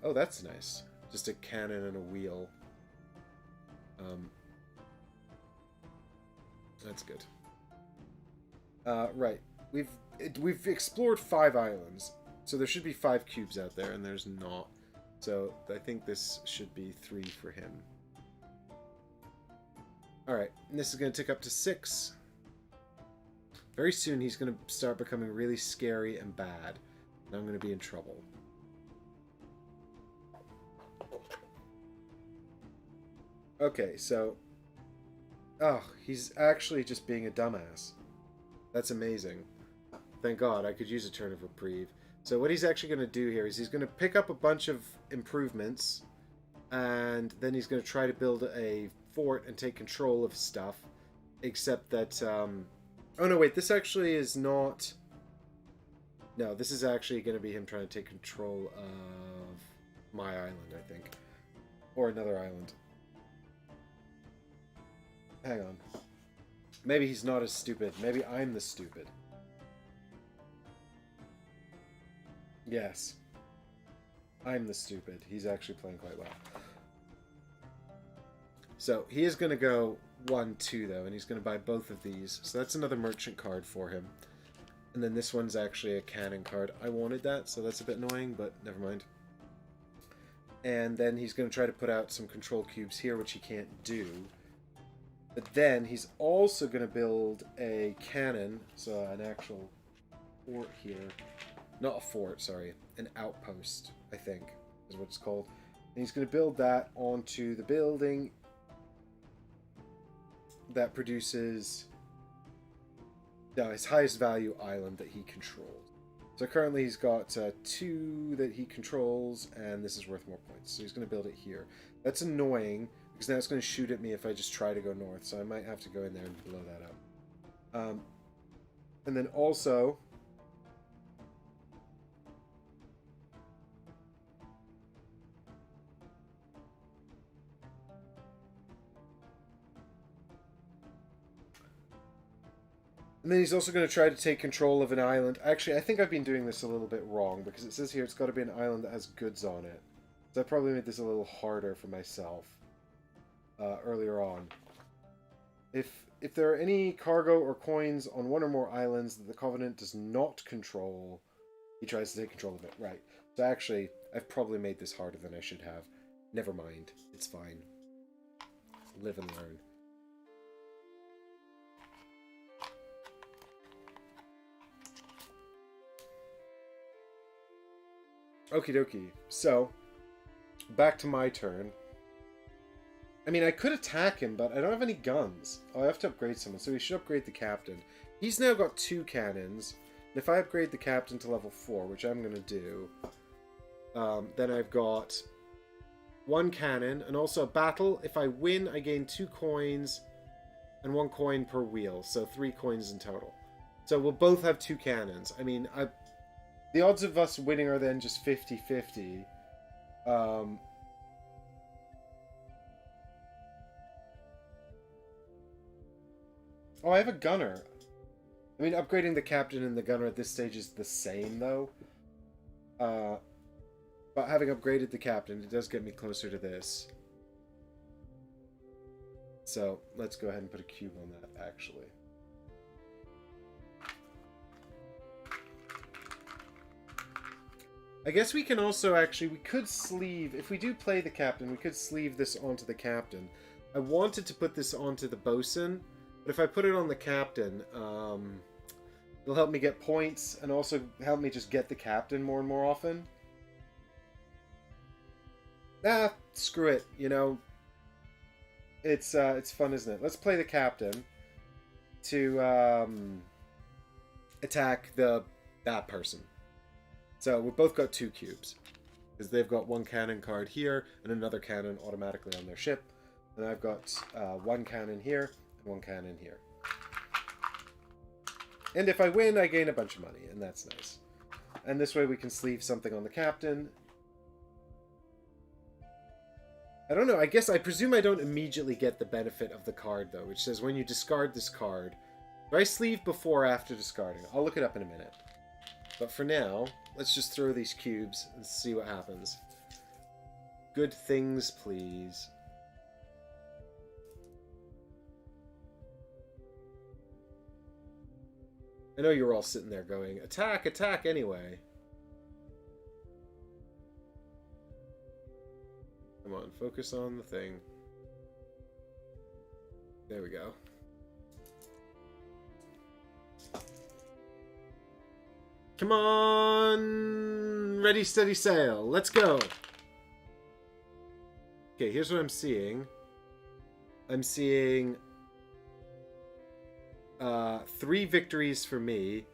Oh, that's nice. Just a cannon and a wheel. That's good. Right. We've explored 5 islands, so there should be 5 cubes out there, and there's not. So I think this should be 3 for him. Alright, and this is going to tick up to 6. Very soon he's going to start becoming really scary and bad, and I'm going to be in trouble. Okay, so... Oh, he's actually just being a dumbass. That's amazing. Thank God, I could use a turn of reprieve. So what he's actually going to do here is he's going to pick up a bunch of improvements, and then he's going to try to build a fort and take control of stuff, except that... Oh no, wait, this actually is not... No, this is actually going to be him trying to take control of my island, I think. Or another island. Hang on. Maybe he's not as stupid. Maybe I'm the stupid. Yes. I'm the stupid. He's actually playing quite well. So, he is going to go 1-2, though, and he's going to buy both of these. So that's another merchant card for him. And then this one's actually a cannon card. I wanted that, so that's a bit annoying, but never mind. And then he's going to try to put out some control cubes here, which he can't do. But then he's also going to build a cannon, so an actual fort here. Not a fort, sorry. An outpost, I think, is what it's called. And he's going to build that onto the building that produces his highest value island that he controls. So currently he's got 2 that he controls, and this is worth more points. So he's going to build it here. That's annoying, because now it's going to shoot at me if I just try to go north, so I might have to go in there and blow that up. And then also... And then he's also going to try to take control of an island. Actually, I think I've been doing this a little bit wrong, because it says here it's got to be an island that has goods on it. So I probably made this a little harder for myself earlier on. If there are any cargo or coins on one or more islands that the Covenant does not control, he tries to take control of it. Right. So actually, I've probably made this harder than I should have. Never mind. It's fine. Live and learn. Okie dokie. So, back to my turn. I mean, I could attack him, but I don't have any guns. Oh, I have to upgrade someone, so we should upgrade the captain. He's now got 2 cannons. And if I upgrade the captain to level 4, which I'm going to do, then I've got 1 cannon, and also a battle. If I win, I gain 2 coins, and 1 coin per wheel, so 3 coins in total. So we'll both have 2 cannons. I mean, the odds of us winning are then just 50-50. Oh, I have a gunner. I mean, upgrading the captain and the gunner at this stage is the same, though. But having upgraded the captain, it does get me closer to this. So, let's go ahead and put a cube on that, actually. I guess we can also actually, we could sleeve, if we do play the captain, we could sleeve this onto the captain. I wanted to put this onto the bosun, but if I put it on the captain, it'll help me get points and also help me just get the captain more and more often. Screw it, you know. It's fun, isn't it? Let's play the captain to attack that person. So we've both got 2 cubes because they've got 1 cannon card here and another cannon automatically on their ship, and I've got 1 cannon here and 1 cannon here. And if I win, I gain a bunch of money, and that's nice. And this way we can sleeve something on the captain. I don't know, I presume I don't immediately get the benefit of the card, though, which says when you discard this card... Do I sleeve before or after discarding? I'll look it up in a minute. But for now, let's just throw these cubes and see what happens. Good things, please. I know you're all sitting there going, attack, attack anyway. Come on, focus on the thing. There we go. Come on! Ready, steady, sail. Let's go! Okay, here's what I'm seeing. I'm seeing 3 victories for me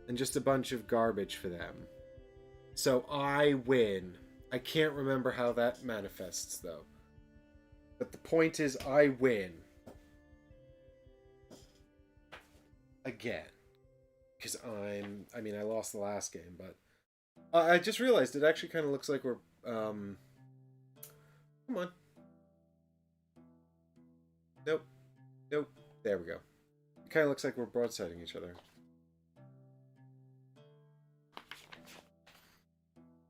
and just a bunch of garbage for them. So I win. I can't remember how that manifests, though. But the point is, I win. Again. Because I mean, I lost the last game, but... I just realized it actually kind of looks like we're... Come on. Nope. Nope. There we go. It kind of looks like we're broadsiding each other.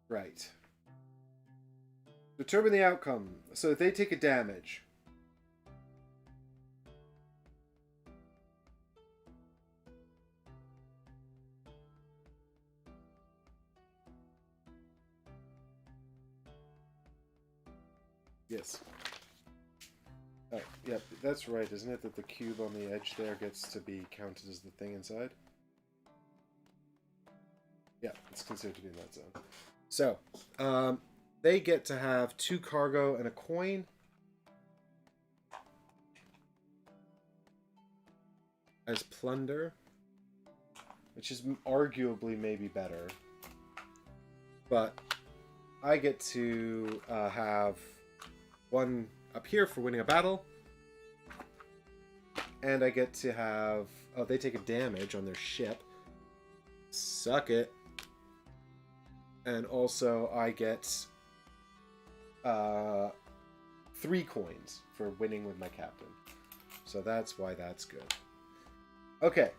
Right. Determine the outcome. So if they take a damage... Yes. Oh, yeah, that's right, isn't it? That the cube on the edge there gets to be counted as the thing inside? Yeah, it's considered to be in that zone. So, they get to have 2 cargo and a coin. As plunder. Which is arguably maybe better. But I get to have 1 up here for winning a battle. And I get to have... Oh, they take a damage on their ship. Suck it. And also I get 3 coins for winning with my captain. So that's why that's good. Okay.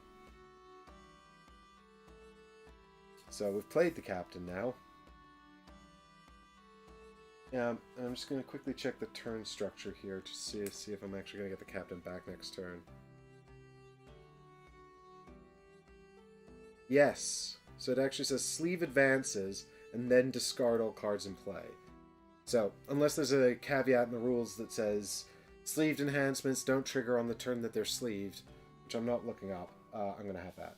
So we've played the captain now. Yeah, and I'm just going to quickly check the turn structure here to see if I'm actually going to get the captain back next turn. Yes. So it actually says sleeve advances and then discard all cards in play. So, unless there's a caveat in the rules that says sleeved enhancements don't trigger on the turn that they're sleeved, which I'm not looking up, I'm going to have that.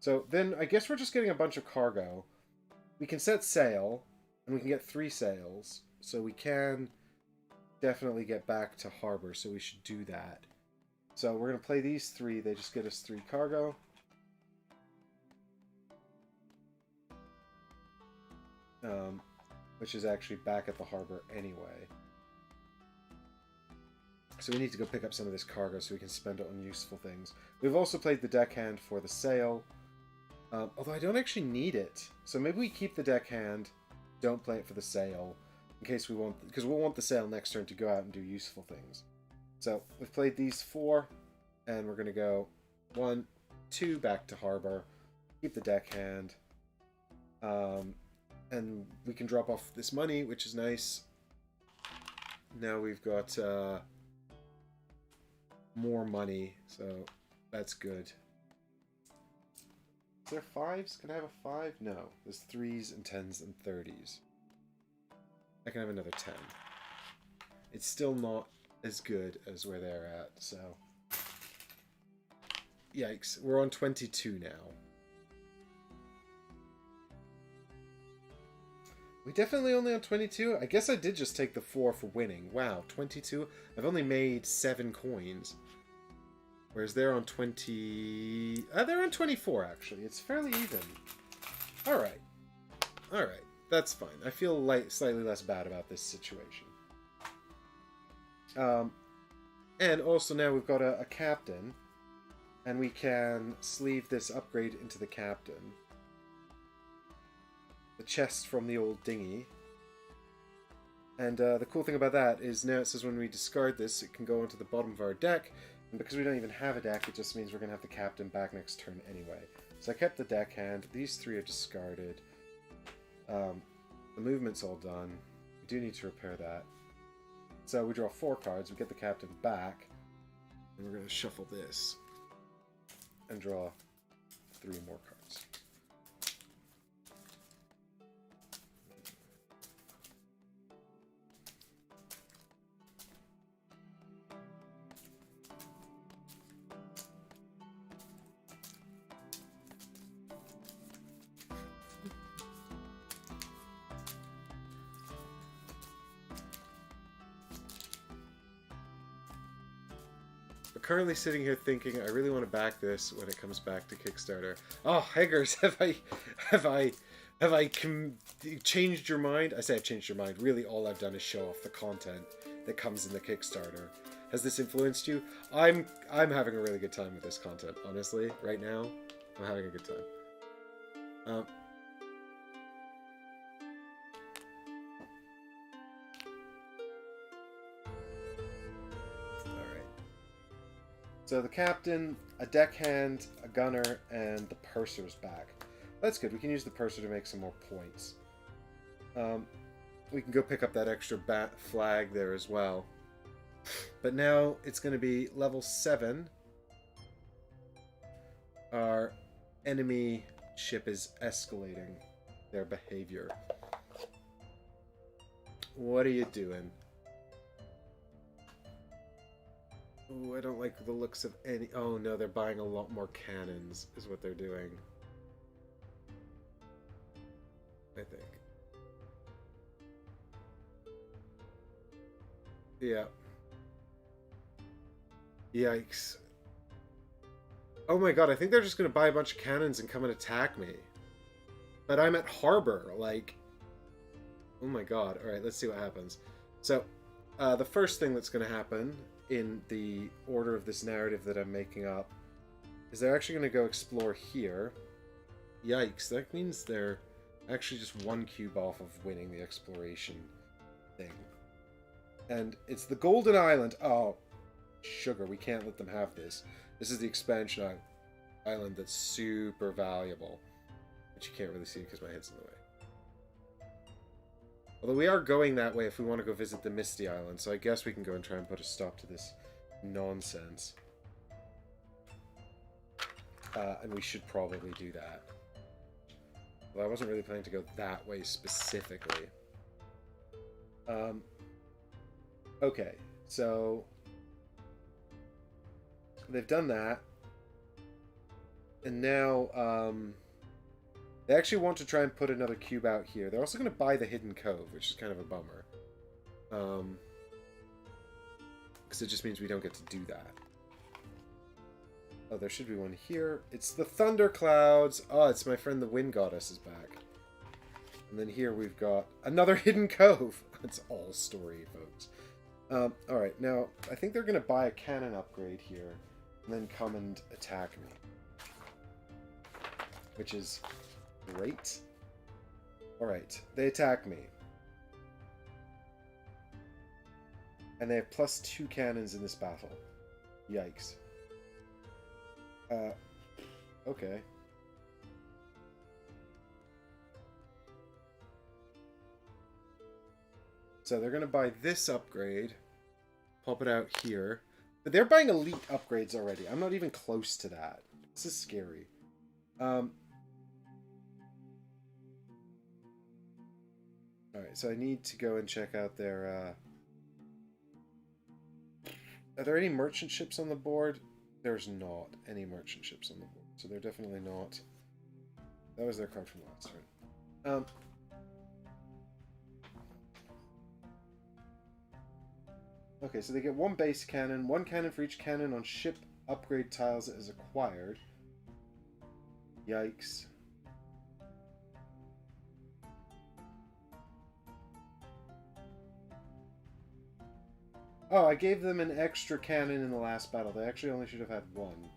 So then I guess we're just getting a bunch of cargo. We can set sail, and we can get 3 sails, so we can definitely get back to harbor, so we should do that. So we're going to play these 3, they just get us 3 cargo. Which is actually back at the harbor anyway. So we need to go pick up some of this cargo so we can spend it on useful things. We've also played the deckhand for the sail, although I don't actually need it. So maybe we keep the deckhand, don't play it for the sail, in case we want, because we'll want the sail next turn to go out and do useful things. So we've played these 4, and we're going to go 1, 2 back to harbor, keep the deckhand, and we can drop off this money, which is nice. Now we've got more money, so that's good. Is there 5s? Can I have a 5? No. There's 3s and 10s and 30s. I can have another 10. It's still not as good as where they're at, so... Yikes. We're on 22 now. We definitely only on 22? I guess I did just take the 4 for winning. Wow, 22? I've only made 7 coins. Whereas they're on 20... they're on 24, actually. It's fairly even. Alright. Alright. That's fine. I feel slightly less bad about this situation. And also now we've got a captain. And we can sleeve this upgrade into the captain. The chest from the old dinghy. And the cool thing about that is now it says when we discard this, it can go onto the bottom of our deck. And because we don't even have a deck, it just means we're going to have the captain back next turn anyway. So I kept the deckhand. These 3 are discarded. The movement's all done. We do need to repair that. So we draw 4 cards, we get the captain back. And we're going to shuffle this. And draw 3 more cards. Currently sitting here thinking I really want to back this when it comes back to Kickstarter. Oh, Heggers, have I changed your mind? I say I've changed your mind. Really, all I've done is show off the content that comes in the Kickstarter. Has this influenced you? I'm having a really good time with this content. Honestly, right now, I'm having a good time. So the captain, a deckhand, a gunner, and the purser's back. That's good. We can use the purser to make some more points. We can go pick up that extra bat flag there as well. But now it's going to be level 7. Our enemy ship is escalating their behavior. What are you doing? Oh, I don't like the looks of any... Oh no, they're buying a lot more cannons, is what they're doing. I think. Yeah. Yikes. Oh my god, I think they're just gonna buy a bunch of cannons and come and attack me. But I'm at harbor, like... Oh my god. Alright, let's see what happens. So, the first thing that's gonna happen in the order of this narrative that I'm making up is they're actually going to go explore here. Yikes, that means they're actually just 1 cube off of winning the exploration thing. And it's the Golden Island. Oh, sugar, we can't let them have this. This is the expansion island that's super valuable. But you can't really see because my head's in the way. Although we are going that way if we want to go visit the Misty Island, so I guess we can go and try and put a stop to this nonsense. And we should probably do that. Well, I wasn't really planning to go that way specifically. Okay, so... they've done that. And now, they actually want to try and put another cube out here. They're also going to buy the Hidden Cove, which is kind of a bummer. Because it just means we don't get to do that. Oh, there should be one here. It's the Thunderclouds. Oh, it's my friend the Wind Goddess is back. And then here we've got another Hidden Cove. It's all story, folks. Alright, now, I think they're going to buy a cannon upgrade here. And then come and attack me. Which is... great. Alright, they attack me. And they have +2 cannons in this battle. Yikes. Okay. So they're gonna buy this upgrade. Pop it out here. But they're buying elite upgrades already. I'm not even close to that. This is scary. Alright, so I need to go and check out their, Are there any merchant ships on the board? There's not any merchant ships on the board, so they're definitely not... That was their card from last turn. Okay, so they get one base cannon, one cannon for each cannon on ship upgrade tiles it is acquired. Yikes. Oh, I gave them an extra cannon in the last battle. They actually only should have had one.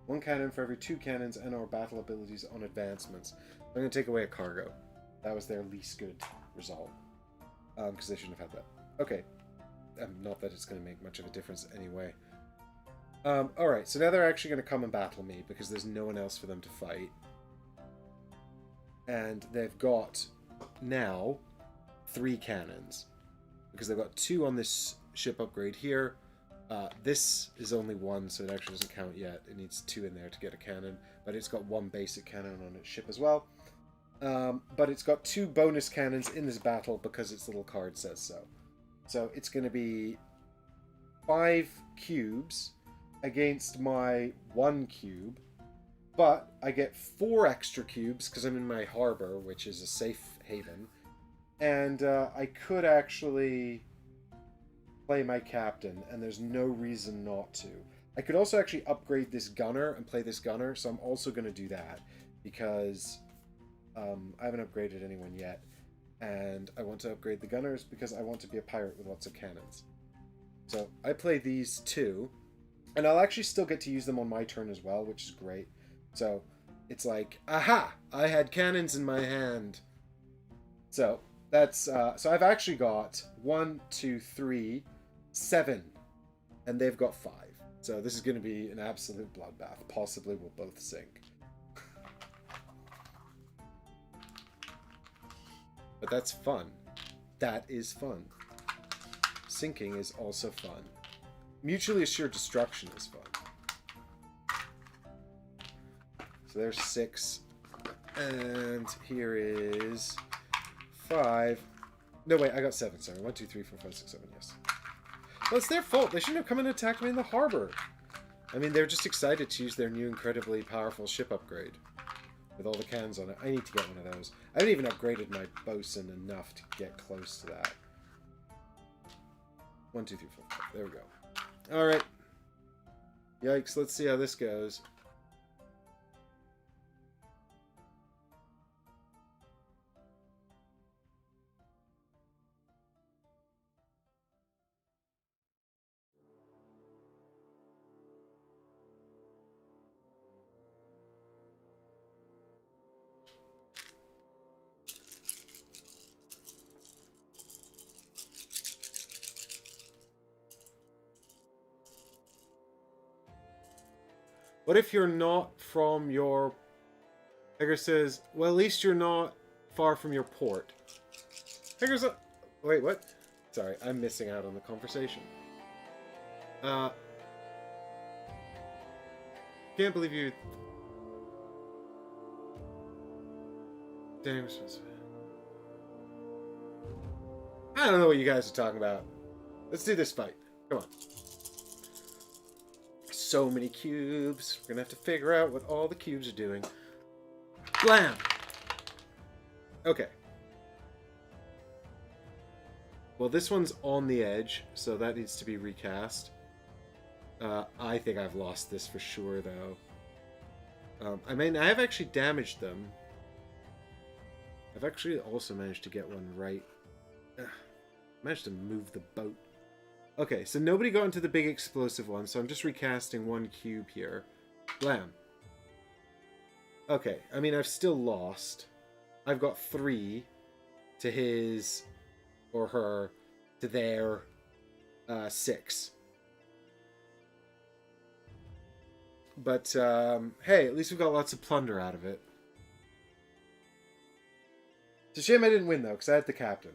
One cannon for every 2 cannons and or battle abilities on advancements. I'm going to take away a cargo. That was their least good result. Because they shouldn't have had that. Okay. Not that it's going to make much of a difference anyway. Alright, so now they're actually going to come and battle me because there's no one else for them to fight. And they've got now 3 cannons. Because they've got 2 on this ship upgrade here. This is only 1, so it actually doesn't count yet. It needs 2 in there to get a cannon. But it's got 1 basic cannon on its ship as well. But it's got 2 bonus cannons in this battle because its little card says so. So it's going to be 5 cubes against my 1 cube. But I get 4 extra cubes because I'm in my harbor, which is a safe haven. And I could actually play my captain, and there's no reason not to. I could also actually upgrade this gunner and play this gunner, so I'm also going to do that because I haven't upgraded anyone yet. And I want to upgrade the gunners because I want to be a pirate with lots of cannons. So I play these 2, and I'll actually still get to use them on my turn as well, which is great. So it's like, aha! I had cannons in my hand. So that's so I've actually got 1, 2, 3, 7, and they've got 5. So this is going to be an absolute bloodbath. Possibly we'll both sink. But that's fun. That is fun. Sinking is also fun. Mutually assured destruction is fun. So there's 6. And here is 5. No, wait, I got 7. Sorry. 1, 2, 3, 4, 5, 6, 7. Yes. Well, it's their fault. They shouldn't have come and attacked me in the harbor. I mean, they're just excited to use their new incredibly powerful ship upgrade. With all the cannons on it. I need to get one of those. I haven't even upgraded my bosun enough to get close to that. 1, 2, 3, 4, 5. There we go. Alright. Yikes, let's see how this goes. What if you're not from your... Hager says, well, at least you're not far from your port. Hager's a... Wait, what? Sorry, I'm missing out on the conversation. Can't believe you... Damn. I don't know what you guys are talking about. Let's do this fight. Come on. So many cubes. We're gonna have to figure out what all the cubes are doing. Blam! Okay. Well, this one's on the edge, so that needs to be recast. I think I've lost this for sure, though. I mean, I have actually damaged them. I've actually also managed to get one right. Managed to move the boat. Okay, so nobody got into the big explosive one, so I'm just recasting 1 cube here. Blam. Okay, I mean, I've still lost. I've got 3 to his or her to their 6. But, hey, at least we've got lots of plunder out of it. It's a shame I didn't win, though, because I had the captain.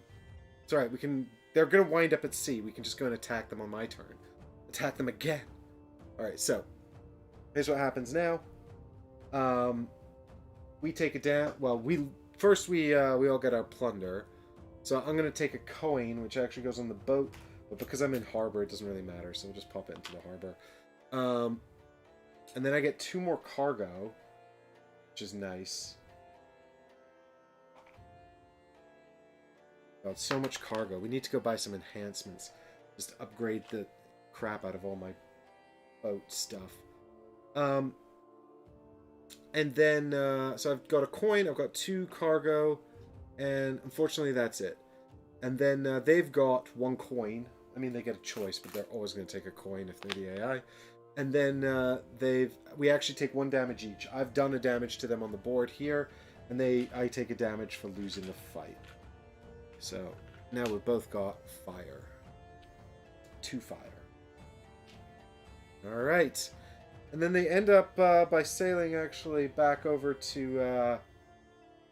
It's alright, we can... They're going to wind up at sea. We can just go and attack them on my turn. Attack them again. Alright, so. Here's what happens now. We take it down. Well, we all get our plunder. So I'm going to take a coin, which actually goes on the boat. But because I'm in harbor, it doesn't really matter. So we'll just pop it into the harbor. And then I get 2 more cargo, which is nice. god, so much cargo. We need to go buy some enhancements. Just upgrade the crap out of all my boat stuff. And then, so I've got a coin, I've got 2 cargo, and unfortunately that's it. And then they've got 1 coin. I mean, they get a choice, but they're always going to take a coin if they're the AI. And then we actually take 1 damage each. I've done a damage to them on the board here, and I take a damage for losing the fight. So now we've both got fire. 2 fire. All right. And then they end up by sailing actually back over to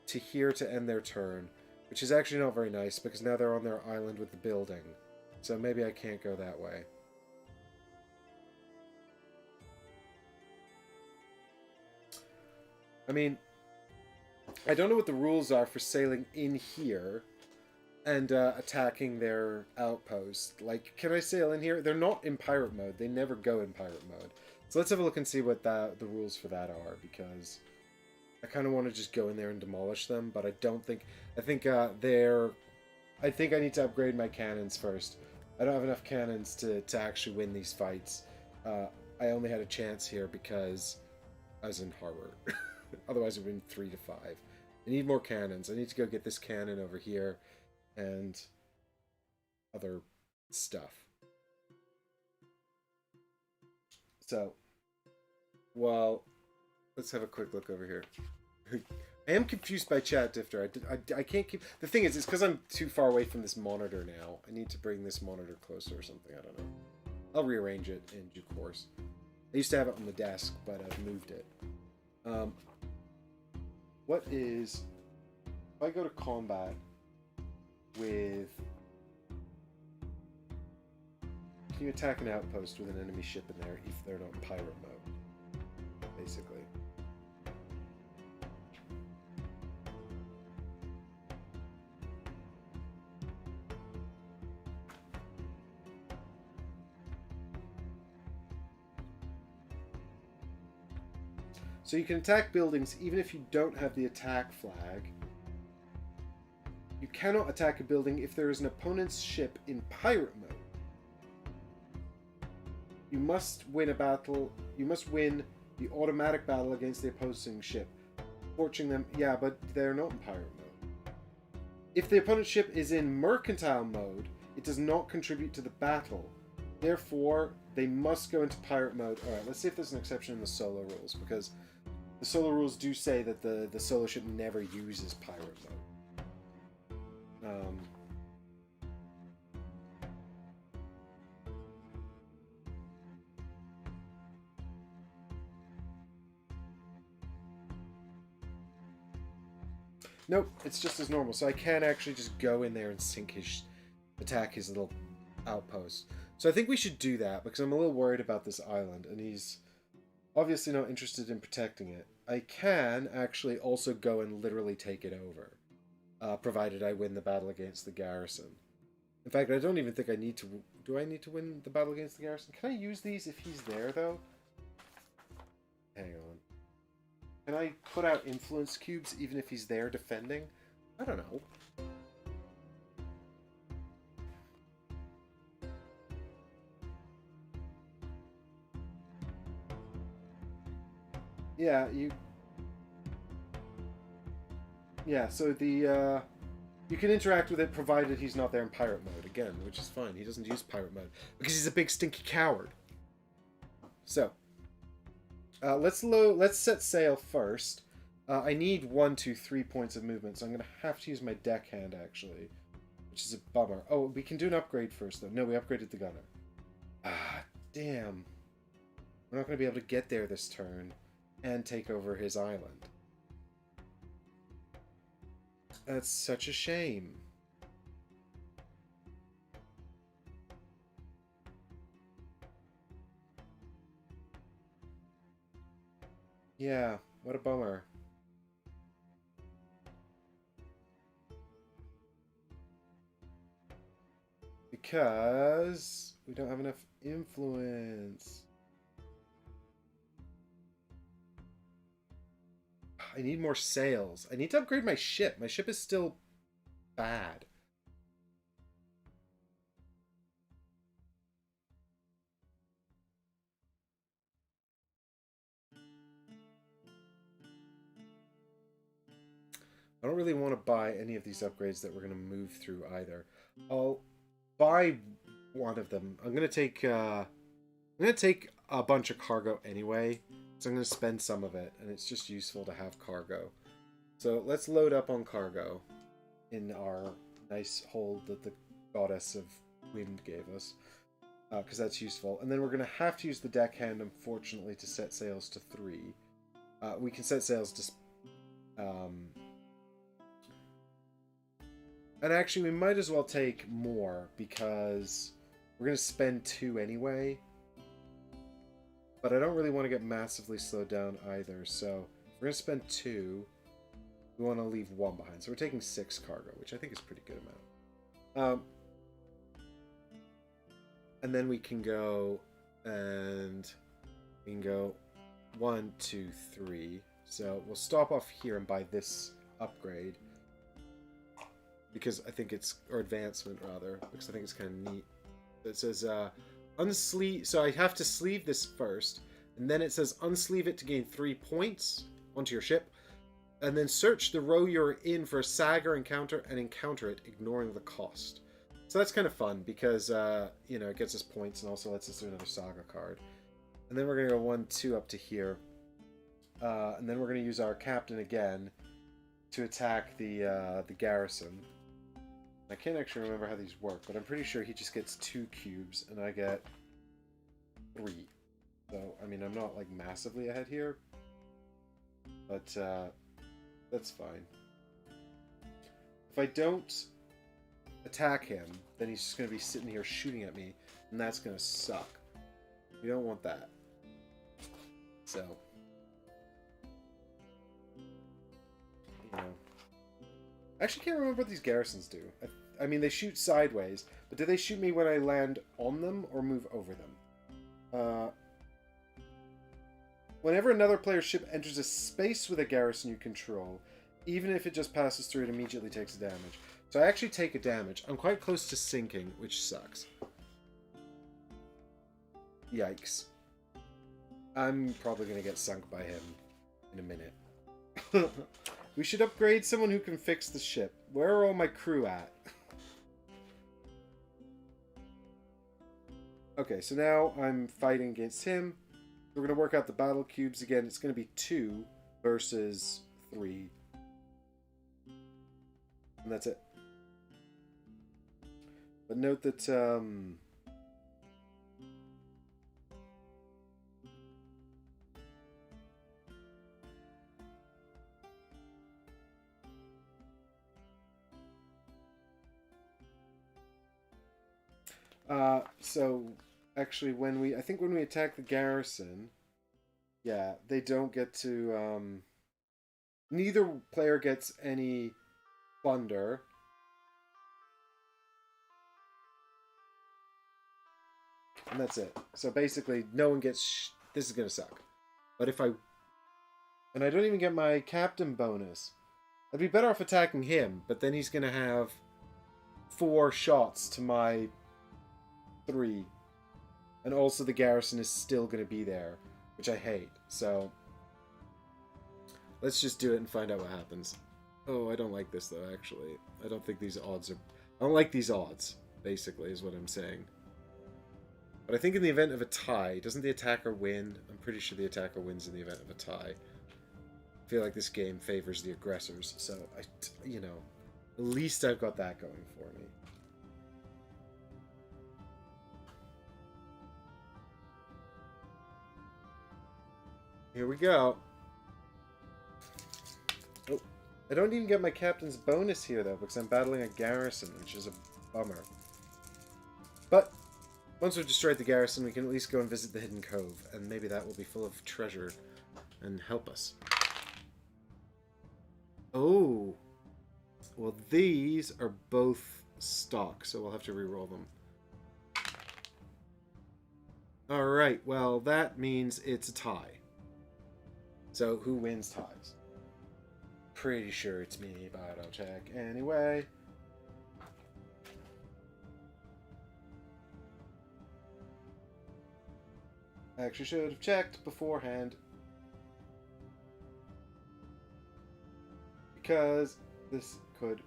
here to end their turn, which is actually not very nice because now they're on their island with the building. So maybe I can't go that way. I mean, I don't know what the rules are for sailing in here and attacking their outpost. Like, can I sail in here? They're not in pirate mode. They never go in pirate mode. So let's have a look and see what the rules for that are, because I kind of want to just go in there and demolish them, but I don't think... I think I need to upgrade my cannons first. I don't have enough cannons to actually win these fights. I only had a chance here because I was in harbor. Otherwise it would have been 3 to 5. I need more cannons. I need to go get this cannon over here and other stuff. So, well, let's have a quick look over here. I am confused by chat, Difter. I can't keep... The thing is, it's because I'm too far away from this monitor now. I need to bring this monitor closer or something. I don't know. I'll rearrange it in due course. I used to have it on the desk, but I've moved it. What is... If I go to combat with... Can you attack an outpost with an enemy ship in there if they're not in pirate mode? Basically. So you can attack buildings even if you don't have the attack flag. You cannot attack a building if there is an opponent's ship in pirate mode. You must win a battle. You must win the automatic battle against the opposing ship, torching them. Yeah, but they're not in pirate mode. If the opponent's ship is in mercantile mode, it does not contribute to the battle. Therefore, they must go into pirate mode. Alright, let's see if there's an exception in the solo rules, because the solo rules do say that the solo ship never uses pirate mode. Nope, it's just as normal. So I can actually just go in there and attack his little outpost. So I think we should do that because I'm a little worried about this island, and he's obviously not interested in protecting it. I can actually also go and literally take it over, provided I win the battle against the garrison. In fact, I don't even think I need to... Do I need to win the battle against the garrison? Can I use these if he's there, though? Hang on. Can I put out influence cubes even if he's there defending? I don't know. Yeah, Yeah, so you can interact with it provided he's not there in pirate mode again, which is fine. He doesn't use pirate mode because he's a big stinky coward. So, let's set sail first. I need 1, 2, 3 points of movement, so I'm going to have to use my deckhand, actually, which is a bummer. Oh, we can do an upgrade first, though. No, we upgraded the gunner. Ah, damn. We're not going to be able to get there this turn and take over his island. That's such a shame. Yeah, what a bummer. Because we don't have enough influence. I need more sails. I need to upgrade my ship. My ship is still bad. don't really want to buy any of these upgrades that we're going to move through either. I'll buy one of them. I'm going to take a bunch of cargo anyway, so I'm going to spend some of it, and it's just useful to have cargo. So let's load up on cargo in our nice hold that the goddess of wind gave us, because that's useful. And then we're going to have to use the deckhand, unfortunately, to set sails to 3. We can set sails to... and actually, we might as well take more, because we're going to spend 2 anyway. But I don't really want to get massively slowed down either, so we're going to spend 2. We want to leave 1 behind. So we're taking 6 cargo, which I think is a pretty good amount. And then we can go, and we can go 1, 2, 3. So we'll stop off here and buy this upgrade, because I think it's, or advancement rather, because I think it's kind of neat. It says unsleeve, so I have to sleeve this first, and then it says unsleeve it to gain 3 points onto your ship, and then search the row you're in for a saga encounter and encounter it, ignoring the cost. So that's kind of fun, because you know, it gets us points and also lets us do another saga card. And then we're gonna go 1, 2 up to here, and then we're gonna use our captain again to attack the garrison. I can't actually remember how these work, but I'm pretty sure he just gets 2 cubes, and I get 3. So, I mean, I'm not, like, massively ahead here, but that's fine. If I don't attack him, then he's just going to be sitting here shooting at me, and that's going to suck. We don't want that. So, you know. I actually can't remember what these garrisons do. I mean, they shoot sideways, but do they shoot me when I land on them or move over them? Whenever another player's ship enters a space with a garrison you control, even if it just passes through, it immediately takes a damage. So I actually take a damage. I'm quite close to sinking, which sucks. Yikes. I'm probably going to get sunk by him in a minute. We should upgrade someone who can fix the ship. Where are all my crew at? Okay, so now I'm fighting against him. We're going to work out the battle cubes again. It's going to be 2 versus 3. And that's it. But note that so actually when we attack the garrison, yeah, they don't get to neither player gets any plunder. And that's it. So basically no one gets this is going to suck. But if I don't even get my captain bonus. I'd be better off attacking him, but then he's going to have 4 shots to my 3. And also the garrison is still going to be there, which I hate. So let's just do it and find out what happens. Oh, I don't like this though, actually. I don't think these odds are... I don't like these odds, basically, is what I'm saying. But I think in the event of a tie, doesn't the attacker win? I'm pretty sure the attacker wins in the event of a tie. I feel like this game favors the aggressors, so you know, at least I've got that going for me. Here we go. Oh, I don't even get my captain's bonus here though, because I'm battling a garrison, which is a bummer. But once we've destroyed the garrison, we can at least go and visit the hidden cove, and maybe that will be full of treasure and help us. Oh, well, these are both stock, so we'll have to re-roll them. Alright, well, that means it's a tie. So, who wins ties? Pretty sure it's me, but I'll check anyway. I actually should have checked beforehand. Because This could...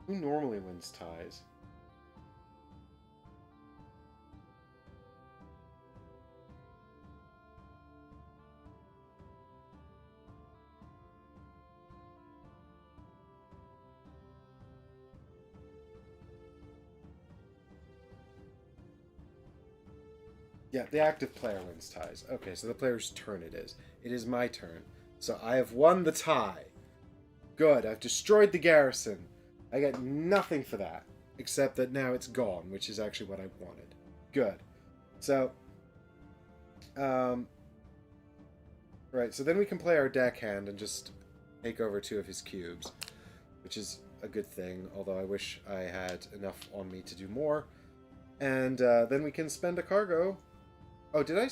Who normally wins ties? Yeah, the active player wins ties. Okay, so the player's turn it is. It is my turn. So I have won the tie. Good, I've destroyed the garrison. I get nothing for that. Except that now it's gone, which is actually what I wanted. Good. So, right, so then we can play our deckhand and just take over 2 of his cubes. Which is a good thing, although I wish I had enough on me to do more. And then we can spend a cargo. Oh, did I?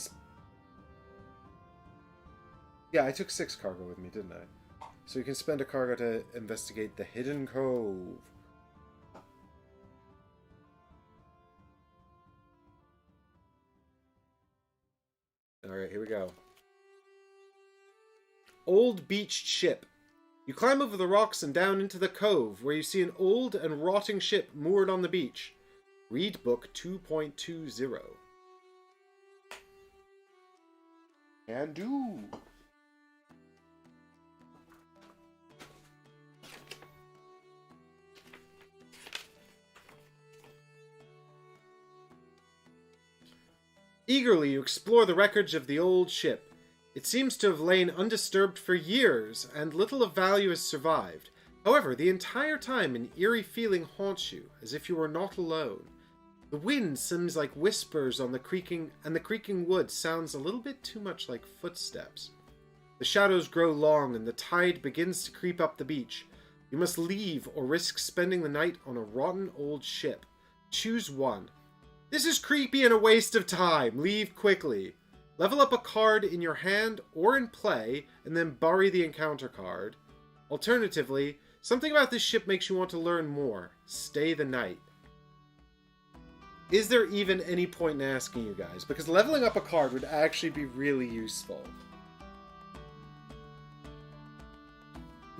Yeah, I took 6 cargo with me, didn't I? So we can spend a cargo to investigate the Hidden Cove. Alright, here we go. Old beached ship. You climb over the rocks and down into the cove, where you see an old and rotting ship moored on the beach. Read book 2.20. Can do. Eagerly you explore the wreckage of the old ship. It seems to have lain undisturbed for years, and little of value has survived. However, the entire time an eerie feeling haunts you, as if you were not alone. The wind seems like whispers on the creaking, and the creaking wood sounds a little bit too much like footsteps. The shadows grow long, and the tide begins to creep up the beach. You must leave or risk spending the night on a rotten old ship. Choose one. This is creepy and a waste of time. Leave quickly. Level up a card in your hand or in play, and then bury the encounter card. Alternatively, something about this ship makes you want to learn more. Stay the night. Is there even any point in asking you guys? Because leveling up a card would actually be really useful.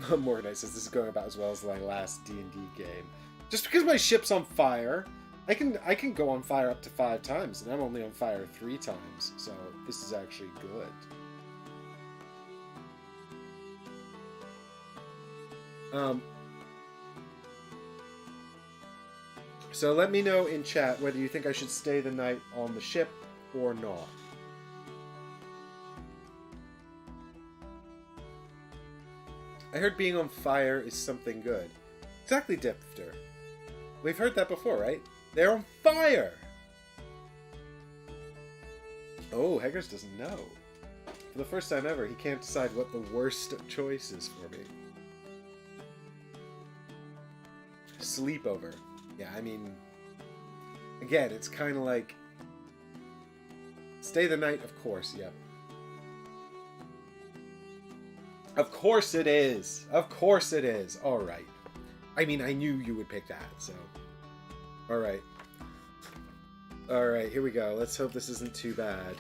Morganite says this is going about as well as my last D&D game. Just because my ship's on fire, I can go on fire up to 5 times, and I'm only on fire 3 times, so this is actually good. So let me know in chat whether you think I should stay the night on the ship or not. I heard being on fire is something good. Exactly, Dipter. We've heard that before, right? They're on fire! Oh, Heggers doesn't know. For the first time ever, he can't decide what the worst choice is for me. Sleepover. Yeah, I mean... Again, it's kind of like... Stay the night, of course, yep. Of course it is! Of course it is! Alright. I mean, I knew you would pick that, so... Alright. Alright, here we go. Let's hope this isn't too bad.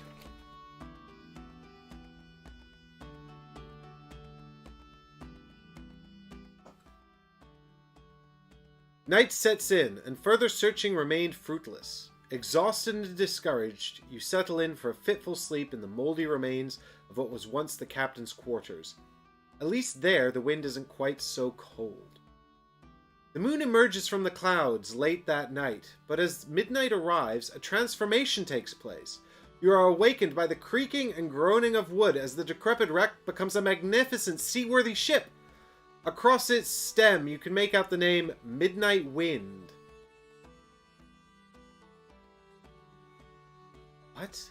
Night sets in, and further searching remained fruitless. Exhausted and discouraged, you settle in for a fitful sleep in the moldy remains of what was once the captain's quarters. At least there, the wind isn't quite so cold. The moon emerges from the clouds late that night, but as midnight arrives, a transformation takes place. You are awakened by the creaking and groaning of wood as the decrepit wreck becomes a magnificent seaworthy ship. Across its stem, you can make out the name Midnight Wind. What?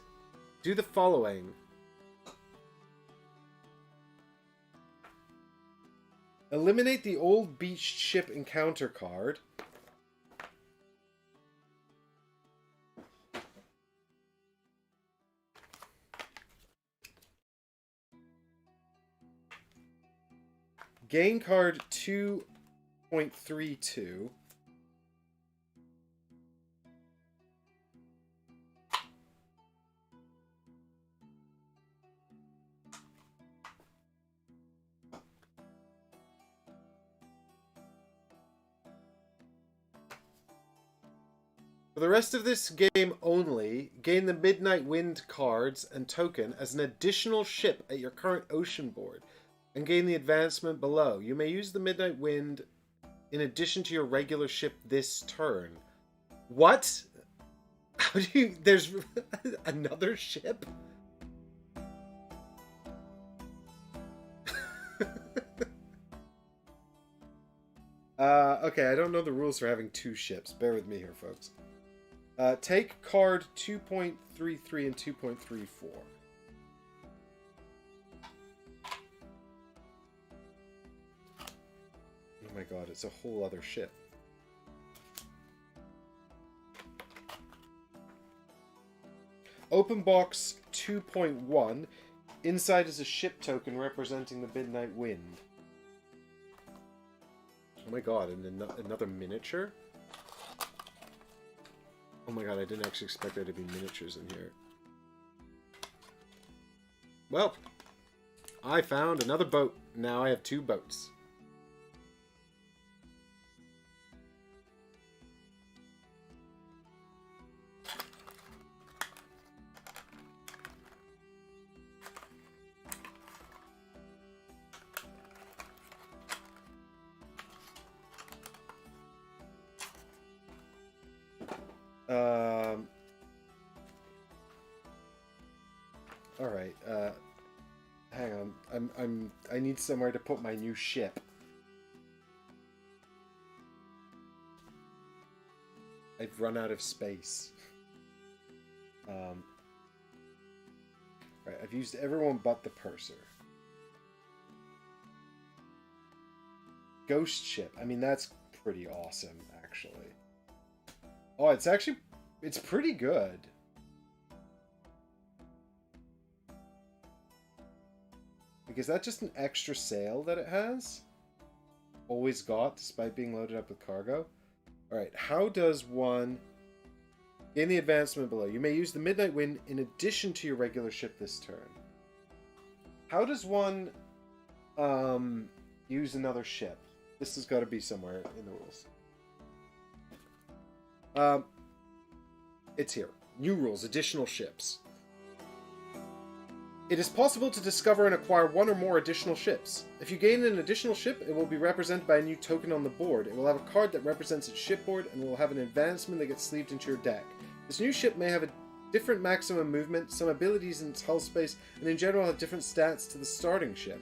Do the following. Eliminate the old beached ship encounter card. Gain card 2 2.32. For the rest of this game only, gain the Midnight Wind cards and token as an additional ship at your current ocean board, and gain the advancement below. You may use the Midnight Wind in addition to your regular ship this turn. What? How do you... There's another ship? Okay, I don't know the rules for having two ships. Bear with me here, folks. Take card 2.33 and 2.34. Oh my god, it's a whole other ship. Open box 2.1. Inside is a ship token representing the Midnight Wind. Oh my god, and another miniature? Oh my god, I didn't actually expect there to be miniatures in here. Well, I found another boat. Now I have two boats. Alright, hang on. I need somewhere to put my new ship. I've run out of space. Right, I've used everyone but the purser. Ghost ship. I mean, that's pretty awesome, actually. Oh, it's pretty good. Because that's just an extra sail that it has. Always got, despite being loaded up with cargo. Alright, how does one... Gain the advancement below. You may use the Midnight Wind in addition to your regular ship this turn. How does one use another ship? This has got to be somewhere in the rules. It's here. New rules, additional ships. It is possible to discover and acquire one or more additional ships. If you gain an additional ship, it will be represented by a new token on the board. It will have a card that represents its shipboard and will have an advancement that gets sleeved into your deck. This new ship may have a different maximum movement, some abilities in its hull space, and in general have different stats to the starting ship.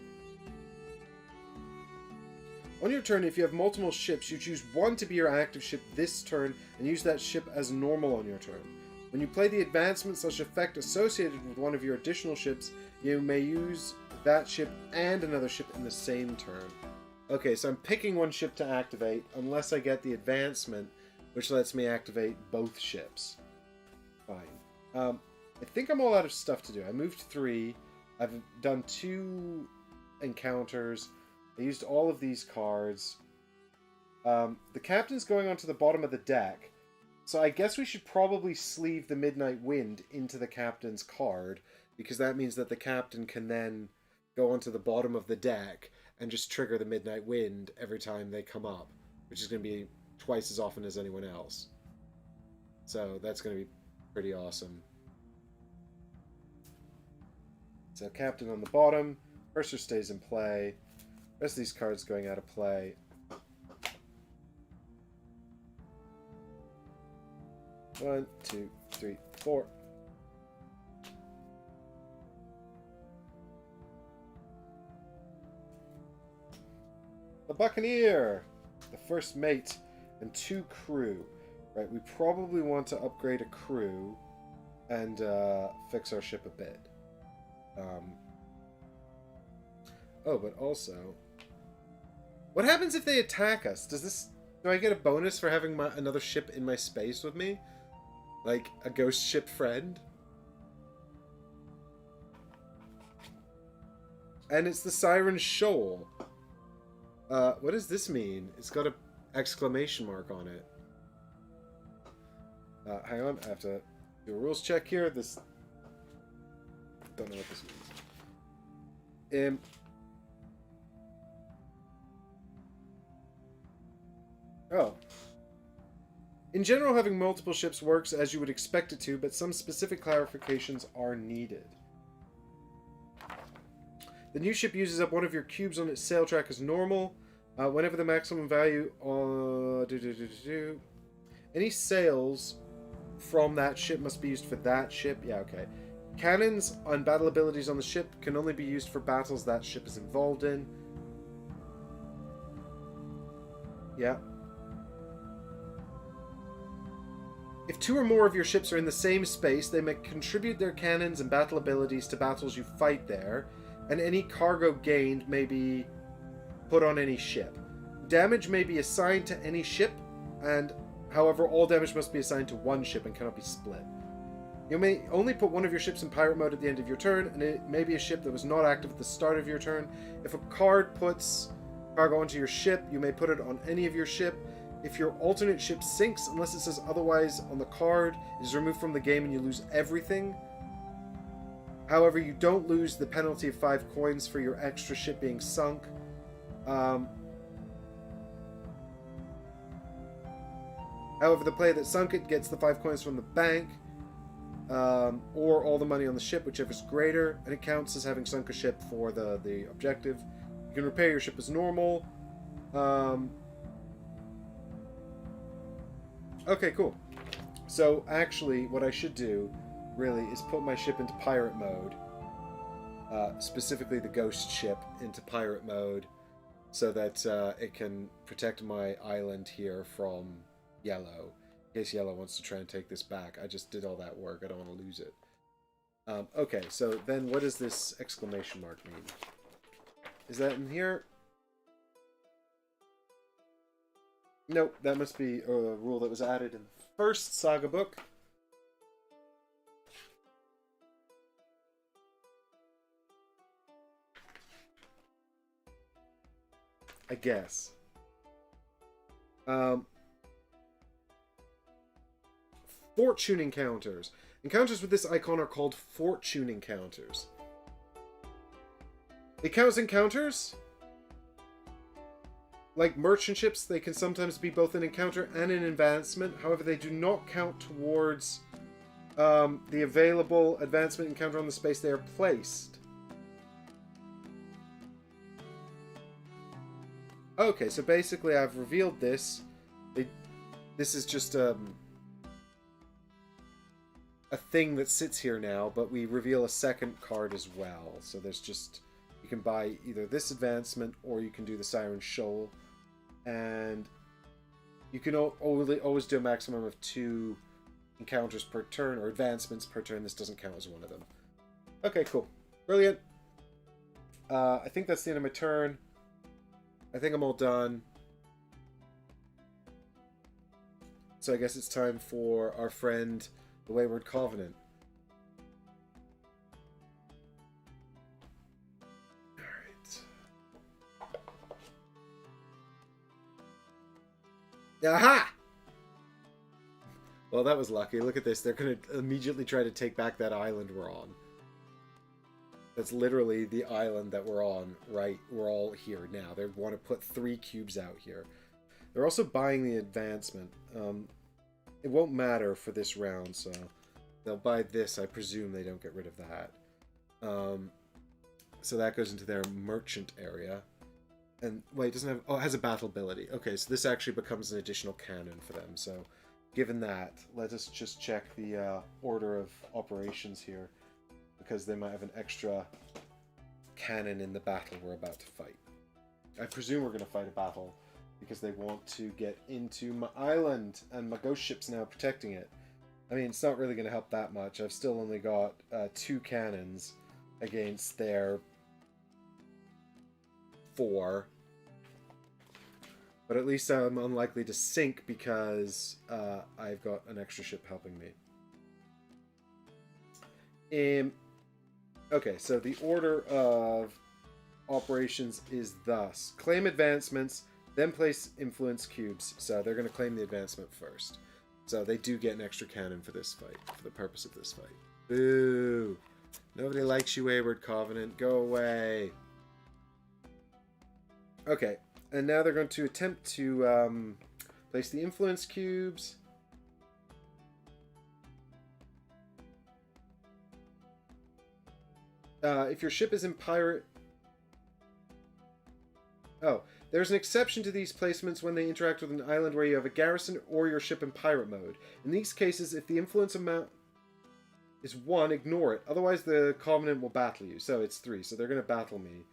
On your turn, if you have multiple ships, you choose one to be your active ship this turn and use that ship as normal on your turn. When you play the advancement/effect associated with one of your additional ships, you may use that ship and another ship in the same turn. Okay, so I'm picking one ship to activate, unless I get the advancement, which lets me activate both ships. Fine. I think I'm all out of stuff to do. I moved 3. I've done 2 encounters. I used all of these cards. The captain's going onto the bottom of the deck. So I guess we should probably sleeve the Midnight Wind into the captain's card, because that means that the captain can then go onto the bottom of the deck and just trigger the Midnight Wind every time they come up, which is going to be twice as often as anyone else. So that's going to be pretty awesome. So captain on the bottom, purser stays in play, rest of these cards going out of play. One, two, three, 4. The Buccaneer! The first mate and 2 crew. Right, we probably want to upgrade a crew and fix our ship a bit. Oh, but also... What happens if they attack us? Do I get a bonus for having another ship in my space with me? Like a ghost ship friend? And it's the Siren Shoal. What does this mean? It's got a exclamation mark on it. Hang on, I have to do a rules check here. This... Don't know what this means. Oh. In general, having multiple ships works as you would expect it to, but some specific clarifications are needed. The new ship uses up one of your cubes on its sail track as normal. Whenever the maximum value... Any sails from that ship must be used for that ship. Yeah, okay. Cannons and battle abilities on the ship can only be used for battles that ship is involved in. Yeah. If two or more of your ships are in the same space, they may contribute their cannons and battle abilities to battles you fight there, and any cargo gained may be put on any ship. Damage may be assigned to any ship, and however, all damage must be assigned to one ship and cannot be split. You may only put one of your ships in pirate mode at the end of your turn, and it may be a ship that was not active at the start of your turn. If a card puts cargo onto your ship, you may put it on any of your ship. If your alternate ship sinks, unless it says otherwise on the card, it is removed from the game and you lose everything. However, you don't lose the penalty of 5 coins for your extra ship being sunk. However, the player that sunk it gets the 5 coins from the bank, or all the money on the ship, whichever is greater, and it counts as having sunk a ship for the objective. You can repair your ship as normal. Okay, cool. So, actually, what I should do, really, is put my ship into pirate mode. Specifically the ghost ship into pirate mode, so that it can protect my island here from Yellow, in case Yellow wants to try and take this back. I just did all that work. I don't want to lose it. Okay, so then what does this exclamation mark mean? Is that in here? Nope, that must be a rule that was added in the first saga book. I guess. Fortune encounters. Encounters with this icon are called fortune encounters. It counts encounters. Like merchant ships, they can sometimes be both an encounter and an advancement. However, they do not count towards the available advancement encounter on the space they are placed. Okay, so basically I've revealed this. This is just a thing that sits here now, but we reveal a second card as well. So there's just... You can buy either this advancement, or you can do the Siren Shoal. And you can always do a maximum of 2 encounters per turn, or advancements per turn. This doesn't count as one of them. Okay, cool. Brilliant. I think that's the end of my turn. I think I'm all done. So I guess it's time for our friend, the Wayward Covenant. Aha! Well, that was lucky. Look at this. They're going to immediately try to take back that island we're on. That's literally the island that we're on, right? We're all here now. They want to put 3 cubes out here. They're also buying the advancement. It won't matter for this round, so they'll buy this. I presume they don't get rid of that. So that goes into their merchant area. And, wait, it doesn't have... Oh, it has a battle ability. Okay, so this actually becomes an additional cannon for them. So, given that, let us just check the order of operations here. Because they might have an extra cannon in the battle we're about to fight. I presume we're going to fight a battle because they want to get into my island. And my ghost ship's now protecting it. I mean, it's not really going to help that much. I've still only got 2 cannons against their 4, but at least I'm unlikely to sink because I've got an extra ship helping me. Okay, so the order of operations is thus. Claim advancements, then place influence cubes. So they're going to claim the advancement first. So they do get an extra cannon for this fight, for the purpose of this fight. Boo! Nobody likes you, Wayward Covenant. Go away. Okay, and now they're going to attempt to place the influence cubes. If your ship is in pirate... Oh, there's an exception to these placements when they interact with an island where you have a garrison or your ship in pirate mode. In these cases, if the influence amount is 1, ignore it. Otherwise, the Covenant will battle you. So it's 3, so they're going to battle me.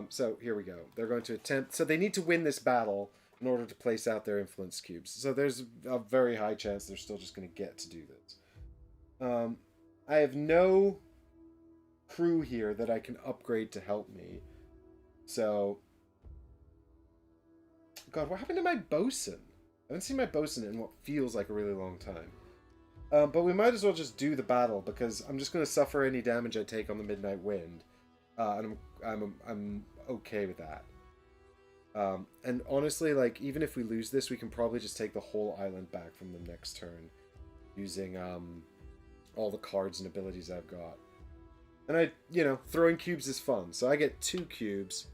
So here we go. They're going to attempt... So they need to win this battle in order to place out their influence cubes. So there's a very high chance they're still just going to get to do this. I have no crew here that I can upgrade to help me. So... God, what happened to my bosun? I haven't seen my bosun in what feels like a really long time. But we might as well just do the battle, because I'm just going to suffer any damage I take on the Midnight Wind. And I'm okay with that. And honestly, like, even if we lose this, we can probably just take the whole island back from them next turn. Using all the cards and abilities I've got. And throwing cubes is fun. So I get 2 cubes.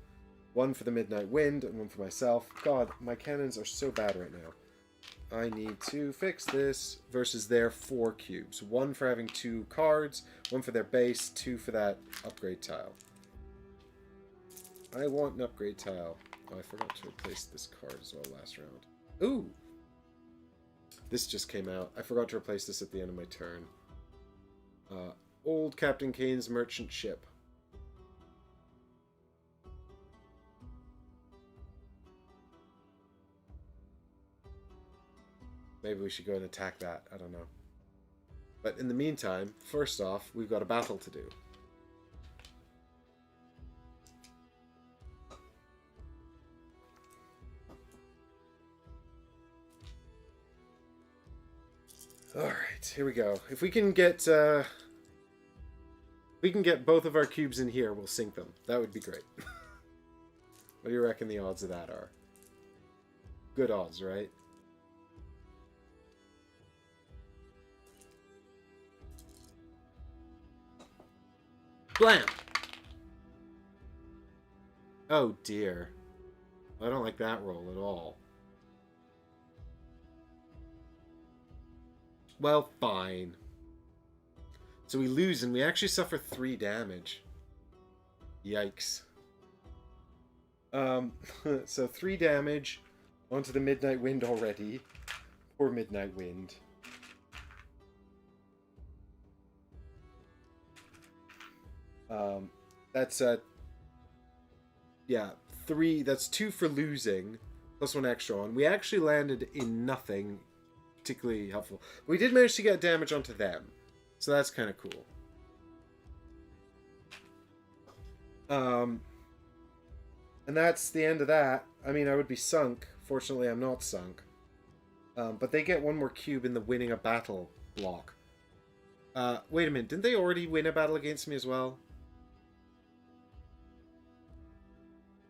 1 for the Midnight Wind and 1 for myself. God, my cannons are so bad right now. I need to fix this. Versus their 4 cubes. 1 for having 2 cards. 1 for their base. 2 for that upgrade tile. I want an upgrade tile. Oh, I forgot to replace this card as well last round. Ooh! This just came out. I forgot to replace this at the end of my turn. Old Captain Kane's merchant ship. Maybe we should go and attack that. I don't know. But in the meantime, first off, we've got a battle to do. Alright, here we go. If we can get both of our cubes in here, we'll sink them. That would be great. What do you reckon the odds of that are? Good odds, right? Blam! Oh dear. I don't like that roll at all. Well, fine. So we lose and we actually suffer 3 damage. Yikes. So 3 damage onto the Midnight Wind already. Poor Midnight Wind. That's yeah, 3, that's 2 for losing, plus 1 extra on. We actually landed in nothing particularly helpful. We did manage to get damage onto them, so that's kind of cool. And that's the end of that. I mean, I would be sunk. Fortunately, I'm not sunk. But they get 1 more cube in the winning a battle block. Wait a minute, didn't they already win a battle against me as well?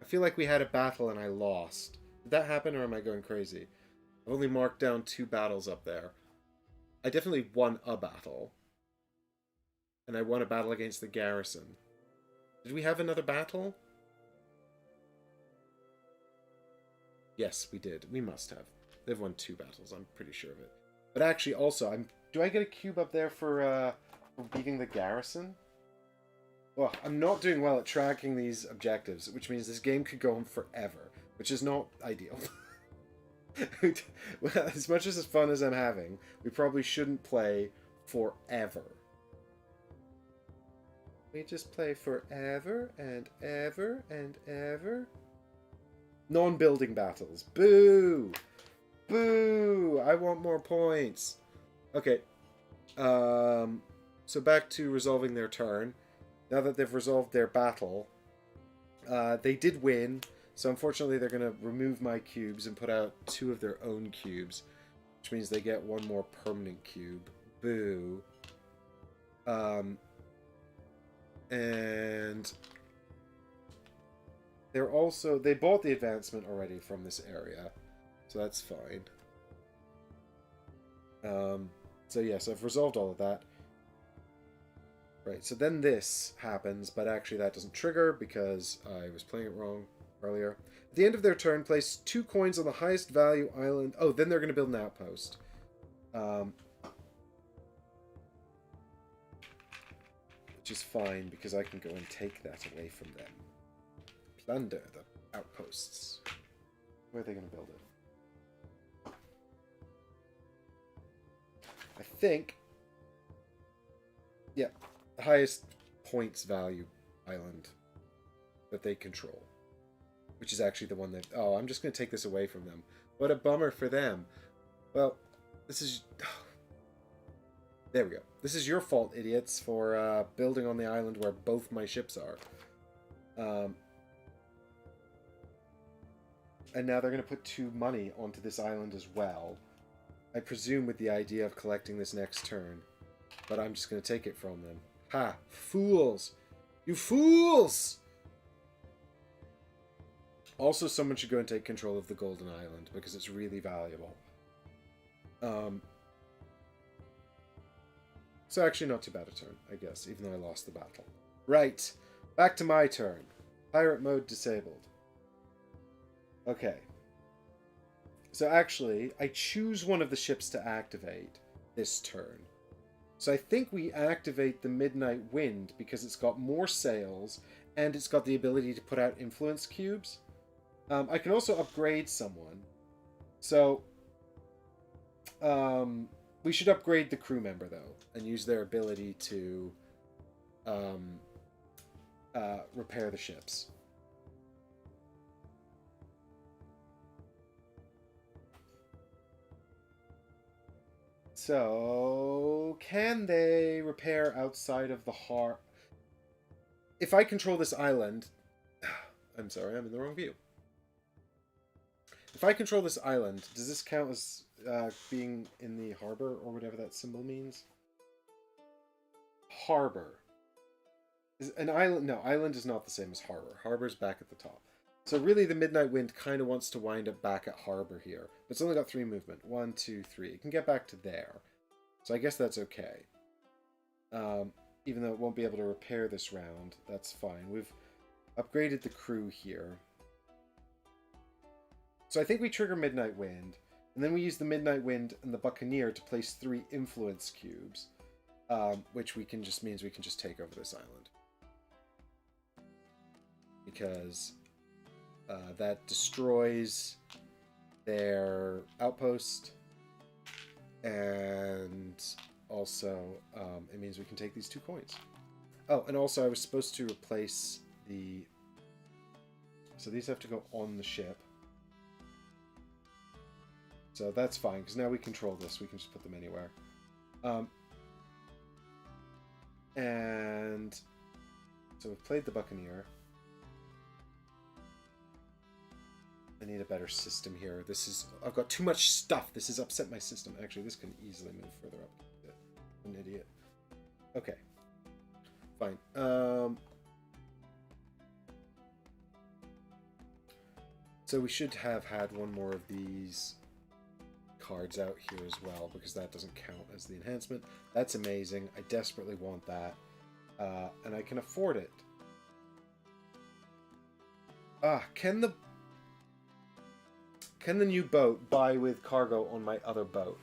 I feel like we had a battle and I lost. Did that happen or am I going crazy? I've only marked down 2 battles up there. I definitely won a battle. And I won a battle against the garrison. Did we have another battle? Yes, we did. We must have. They've won 2 battles, I'm pretty sure of it. But actually, also, do I get a cube up there for beating the garrison? Well, I'm not doing well at tracking these objectives, which means this game could go on forever, which is not ideal. Well, as much as fun as I'm having, we probably shouldn't play forever. We just play forever and ever and ever. Non-building battles. Boo! Boo! I want more points. Okay. So back to resolving their turn. Now that they've resolved their battle, they did win. So unfortunately, they're going to remove my cubes and put out 2 of their own cubes, which means they get 1 more permanent cube. Boo. And they bought the advancement already from this area, so that's fine. So yes, I've resolved all of that. Right, so then this happens, but actually that doesn't trigger because I was playing it wrong earlier. At the end of their turn, place 2 coins on the highest value island. Oh, then they're going to build an outpost. Which is fine, because I can go and take that away from them. Plunder the outposts. Where are they going to build it? I think... yeah, the highest points value island that they control. Which is actually the one that... oh, I'm just going to take this away from them. What a bummer for them. Well, this is... there we go. This is your fault, idiots, for building on the island where both my ships are. And now they're going to put 2 money onto this island as well. I presume with the idea of collecting this next turn. But I'm just going to take it from them. Ha! Fools! You fools! Also, someone should go and take control of the Golden Island, because it's really valuable. So actually not too bad a turn, I guess, even though I lost the battle. Right, back to my turn. Pirate mode disabled. Okay. So actually, I choose one of the ships to activate this turn. So I think we activate the Midnight Wind because it's got more sails and it's got the ability to put out influence cubes. I can also upgrade someone. So, we should upgrade the crew member, though, and use their ability to repair the ships. So, can they repair outside of the harbor? If I control this island... I'm sorry, I'm in the wrong view. If I control this island, does this count as being in the harbor, or whatever that symbol means? Harbor. Is an island? No, island is not the same as harbor. Harbor's back at the top. So really the Midnight Wind kind of wants to wind up back at harbor here. But it's only got 3 movement. 1, 2, 3. It can get back to there. So I guess that's okay. Even though it won't be able to repair this round, that's fine. We've upgraded the crew here. So I think we trigger Midnight Wind, and then we use the Midnight Wind and the Buccaneer to place 3 influence cubes, which means we can just take over this island. Because that destroys their outpost, and also it means we can take these 2 coins. Oh, and also I was supposed to replace the... so these have to go on the ship. So that's fine, because now we control this. We can just put them anywhere. And so we've played the Buccaneer. I need a better system here. I've got too much stuff. This has upset my system. Actually, this can easily move further up. An idiot. Okay. Fine. So we should have had one more of these cards out here as well, because that doesn't count as the enhancement. That's amazing. I desperately want that. And I can afford it. Can the new boat buy with cargo on my other boat?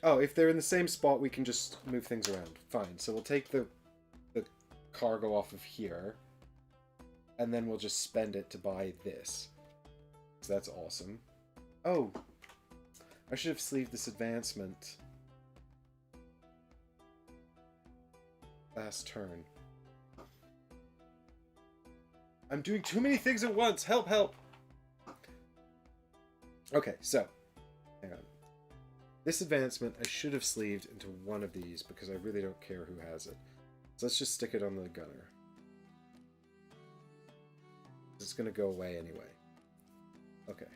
Oh, if they're in the same spot, we can just move things around. Fine. So we'll take the cargo off of here. And then we'll just spend it to buy this. So that's awesome. Oh! I should have sleeved this advancement last turn. I'm doing too many things at once! Help, help! Okay, so, hang on. This advancement I should have sleeved into one of these because I really don't care who has it. So let's just stick it on the gunner. It's going to go away anyway. Okay.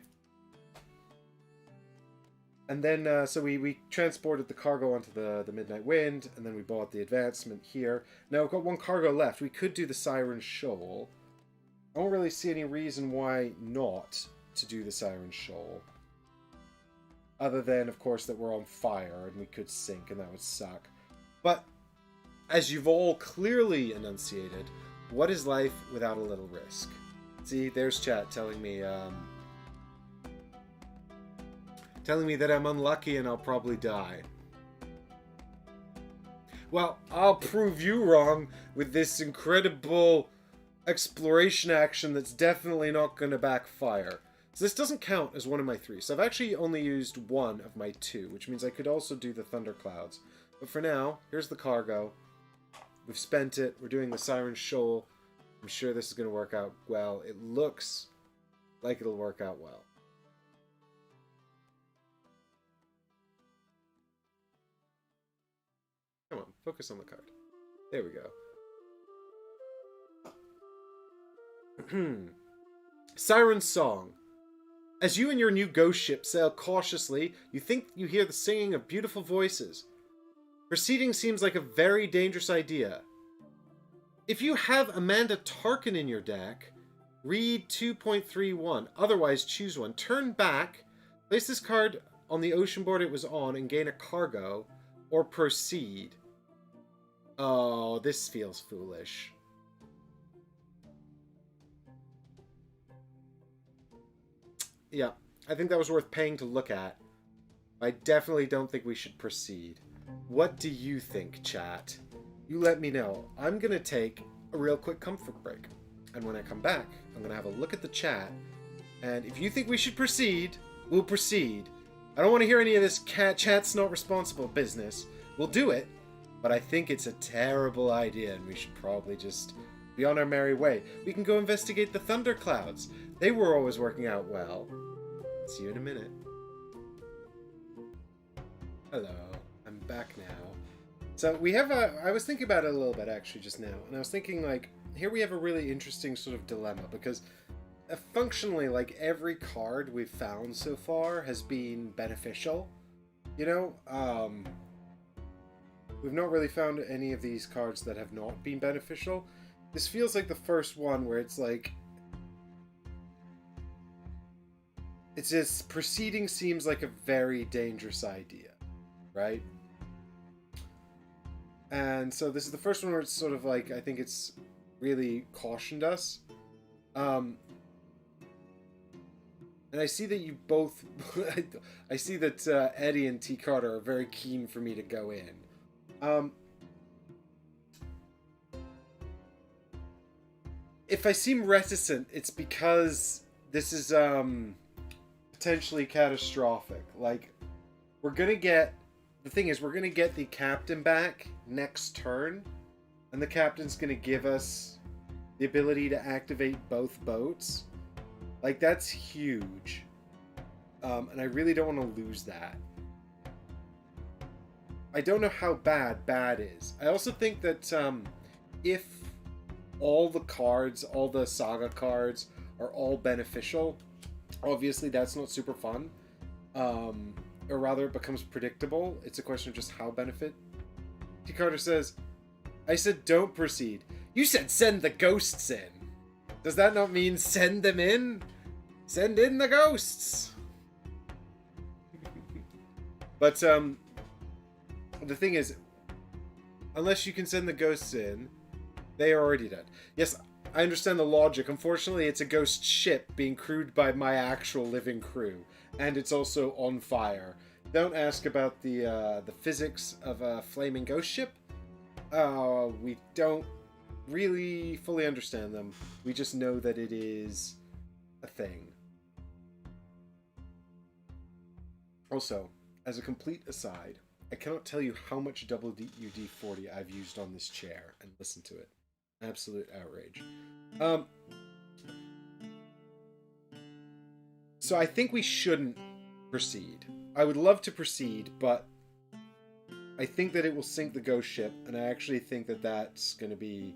And then, so we transported the cargo onto the Midnight Wind, and then we bought the advancement here. Now we've got one cargo left. We could do the Siren Shoal. I don't really see any reason why not to do the Siren Shoal. Other than, of course, that we're on fire and we could sink, and that would suck. But, as you've all clearly enunciated, what is life without a little risk? See, there's chat telling me that I'm unlucky and I'll probably die. Well, I'll prove you wrong with this incredible exploration action that's definitely not going to backfire. So this doesn't count as one of my 3. So I've actually only used 1 of my 2, which means I could also do the Thunderclouds. But for now, here's the cargo. We've spent it. We're doing the Siren Shoal. I'm sure this is going to work out well. It looks like it'll work out well. Come on, focus on the card. There we go. Siren Song. As you and your new ghost ship sail cautiously, you think you hear the singing of beautiful voices. Proceeding seems like a very dangerous idea. If you have Amanda Tarkin in your deck, read 2.31. Otherwise, choose one. Turn back, place this card on the ocean board it was on, and gain a cargo, or proceed. Oh, this feels foolish. Yeah, I think that was worth paying to look at. I definitely don't think we should proceed. What do you think, chat? You let me know. I'm going to take a real quick comfort break. And when I come back, I'm going to have a look at the chat. And if you think we should proceed, we'll proceed. I don't want to hear any of this chat's not responsible business. We'll do it, but I think it's a terrible idea and we should probably just be on our merry way. We can go investigate the thunderclouds. They were always working out well. See you in a minute. Hello, I'm back now. So we have I was thinking about it a little bit actually just now, and I was thinking like, here we have a really interesting sort of dilemma because functionally like every card we've found so far has been beneficial. You know, we've not really found any of these cards that have not been beneficial. This feels like the first one where it's like, it's just proceeding seems like a very dangerous idea, right? And so this is the first one where it's sort of like, I think it's really cautioned us. And I see that you both, I see that Eddie and T. Carter are very keen for me to go in. If I seem reticent, it's because this is potentially catastrophic. Like, we're gonna get, the thing is, we're gonna get the captain back next turn, and the captain's gonna give us the ability to activate both boats. Like, that's huge. And I really don't want to lose that. I don't know how bad is. I also think that if all the cards, all the saga cards, are all beneficial, obviously that's not super fun. Or rather, it becomes predictable. It's a question of just how benefit. T. Carter says, I said don't proceed. You said send the ghosts in. Does that not mean send them in? Send in the ghosts! But, the thing is, unless you can send the ghosts in, they are already dead. Yes, I understand the logic. Unfortunately, it's a ghost ship being crewed by my actual living crew. And it's also on fire. Don't ask about the physics of a flaming ghost ship. We don't really fully understand them. We just know that it is a thing. Also, as a complete aside, I cannot tell you how much WD-40 I've used on this chair, and listen to it. Absolute outrage. So I think we shouldn't proceed. I would love to proceed, but I think that it will sink the ghost ship, and I actually think that that's going to be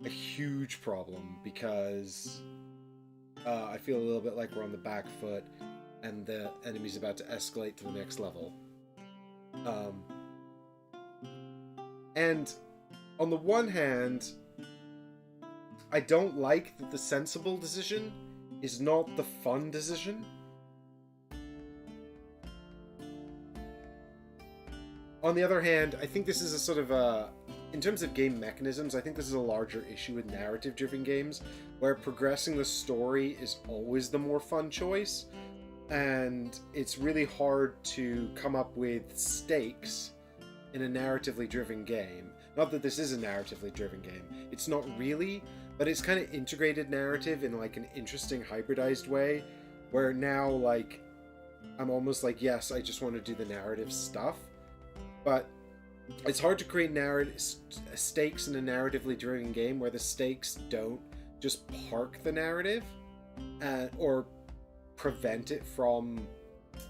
a huge problem, because I feel a little bit like we're on the back foot, and the enemy's about to escalate to the next level. And on the one hand, I don't like that the sensible decision is not the fun decision. On the other hand, I think this is a sort of a... In terms of game mechanisms, I think this is a larger issue with narrative-driven games, where progressing the story is always the more fun choice, and it's really hard to come up with stakes in a narratively driven game. Not that this is a narratively driven game. It's not really, but it's kind of integrated narrative in like an interesting hybridized way, where now like I'm almost like, yes, I just want to do the narrative stuff, but it's hard to create stakes in a narratively driven game where the stakes don't just park the narrative or prevent it from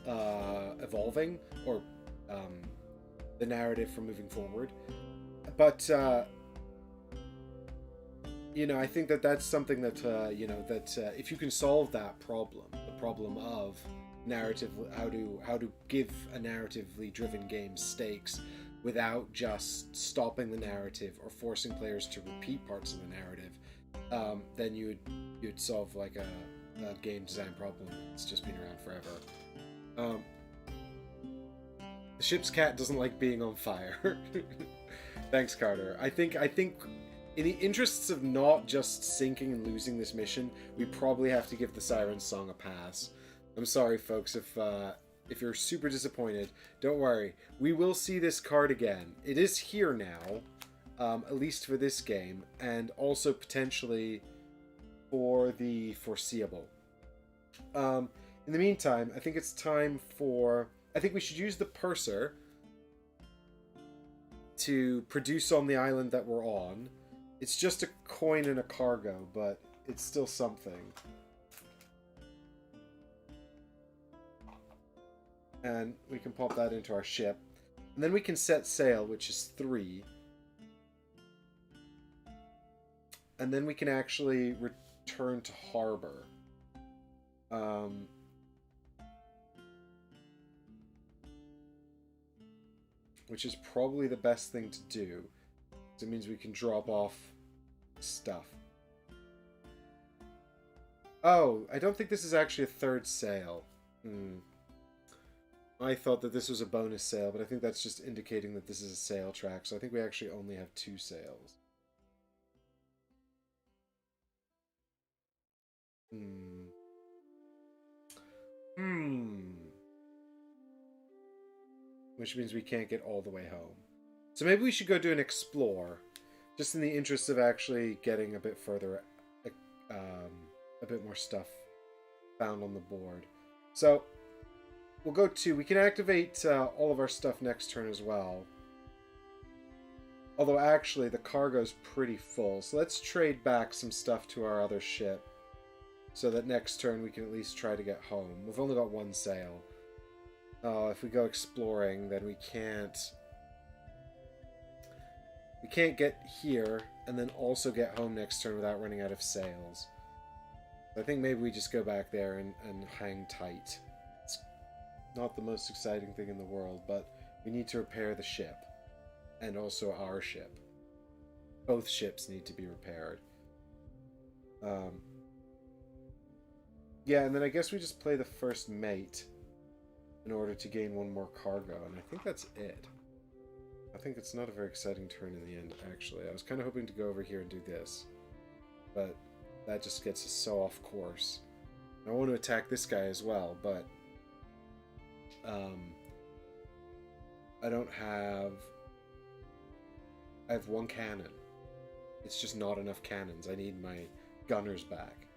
evolving or the narrative from moving forward. But you know, I think that that's something that you know, that if you can solve that problem, the problem of narrative, how to give a narratively driven game stakes without just stopping the narrative or forcing players to repeat parts of the narrative, then you'd solve like a game design problem that's just been around forever. The ship's cat doesn't like being on fire. Thanks, Carter. I think in the interests of not just sinking and losing this mission, we probably have to give the Siren Song a pass. I'm sorry, folks, if you're super disappointed. Don't worry. We will see this card again. It is here now, at least for this game, and also potentially for the foreseeable. In the meantime, I think it's time for... I think we should use the purser to produce on the island that we're on. It's just a coin and a cargo, but it's still something. And we can pop that into our ship. And then we can set sail, which is 3. And then we can actually return to harbor. Which is probably the best thing to do. Because it means we can drop off stuff. Oh, I don't think this is actually a 3rd sail. I thought that this was a bonus sail, but I think that's just indicating that this is a sail track, so I think we actually only have 2 sails. Which means we can't get all the way home. So maybe we should go do an explore, just in the interest of actually getting a bit further, a bit more stuff found on the board. So... we'll go to... we can activate all of our stuff next turn as well. Although actually the cargo's pretty full. So let's trade back some stuff to our other ship. So that next turn we can at least try to get home. We've only got 1 sail. If we go exploring, then we can't... we can't get here and then also get home next turn without running out of sails. So I think maybe we just go back there and hang tight. Not the most exciting thing in the world, but we need to repair the ship. And also our ship. Both ships need to be repaired. Yeah, and then I guess we just play the first mate in order to gain 1 more cargo, and I think that's it. I think it's not a very exciting turn in the end, actually. I was kind of hoping to go over here and do this, but that just gets us so off course. I want to attack this guy as well, but I don't have... I have 1 cannon. It's just not enough cannons. I need my gunners back.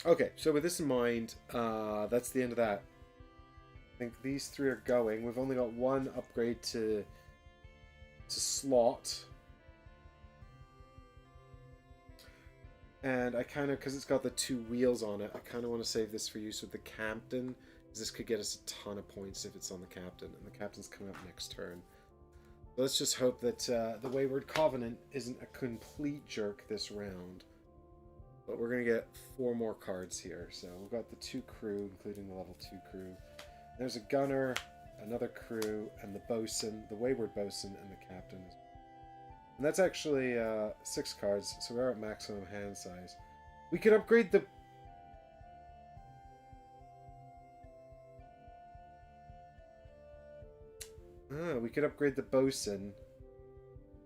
Okay, so with this in mind, that's the end of that. I think these 3 are going. We've only got 1 upgrade to slot. And I kind of, because it's got the 2 wheels on it, I kind of want to save this for use with the captain. Because this could get us a ton of points if it's on the captain. And the captain's coming up next turn. So let's just hope that the Wayward Covenant isn't a complete jerk this round. But we're going to get 4 more cards here. So we've got the 2 crew, including the level 2 crew. There's a gunner, another crew, and the bosun, the wayward bosun, and the captain. And that's actually 6 cards, so we're at maximum hand size. We could upgrade the... we could upgrade the bosun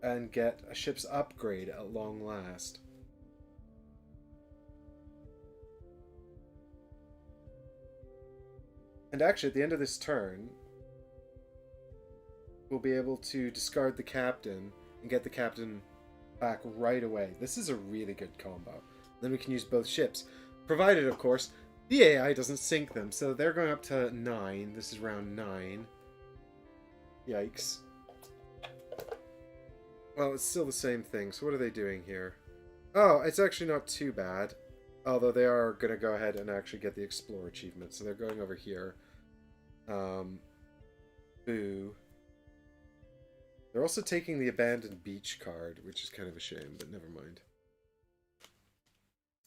and get a ship's upgrade at long last. And actually, at the end of this turn, we'll be able to discard the captain and get the captain back right away. This is a really good combo. Then we can use both ships. Provided, of course, the AI doesn't sink them. So they're going up to 9. This is round 9. Yikes. Well, it's still the same thing. So what are they doing here? Oh, it's actually not too bad. Although they are going to go ahead and actually get the Explorer achievement. So they're going over here. Boo. They're also taking the Abandoned Beach card, which is kind of a shame, but never mind.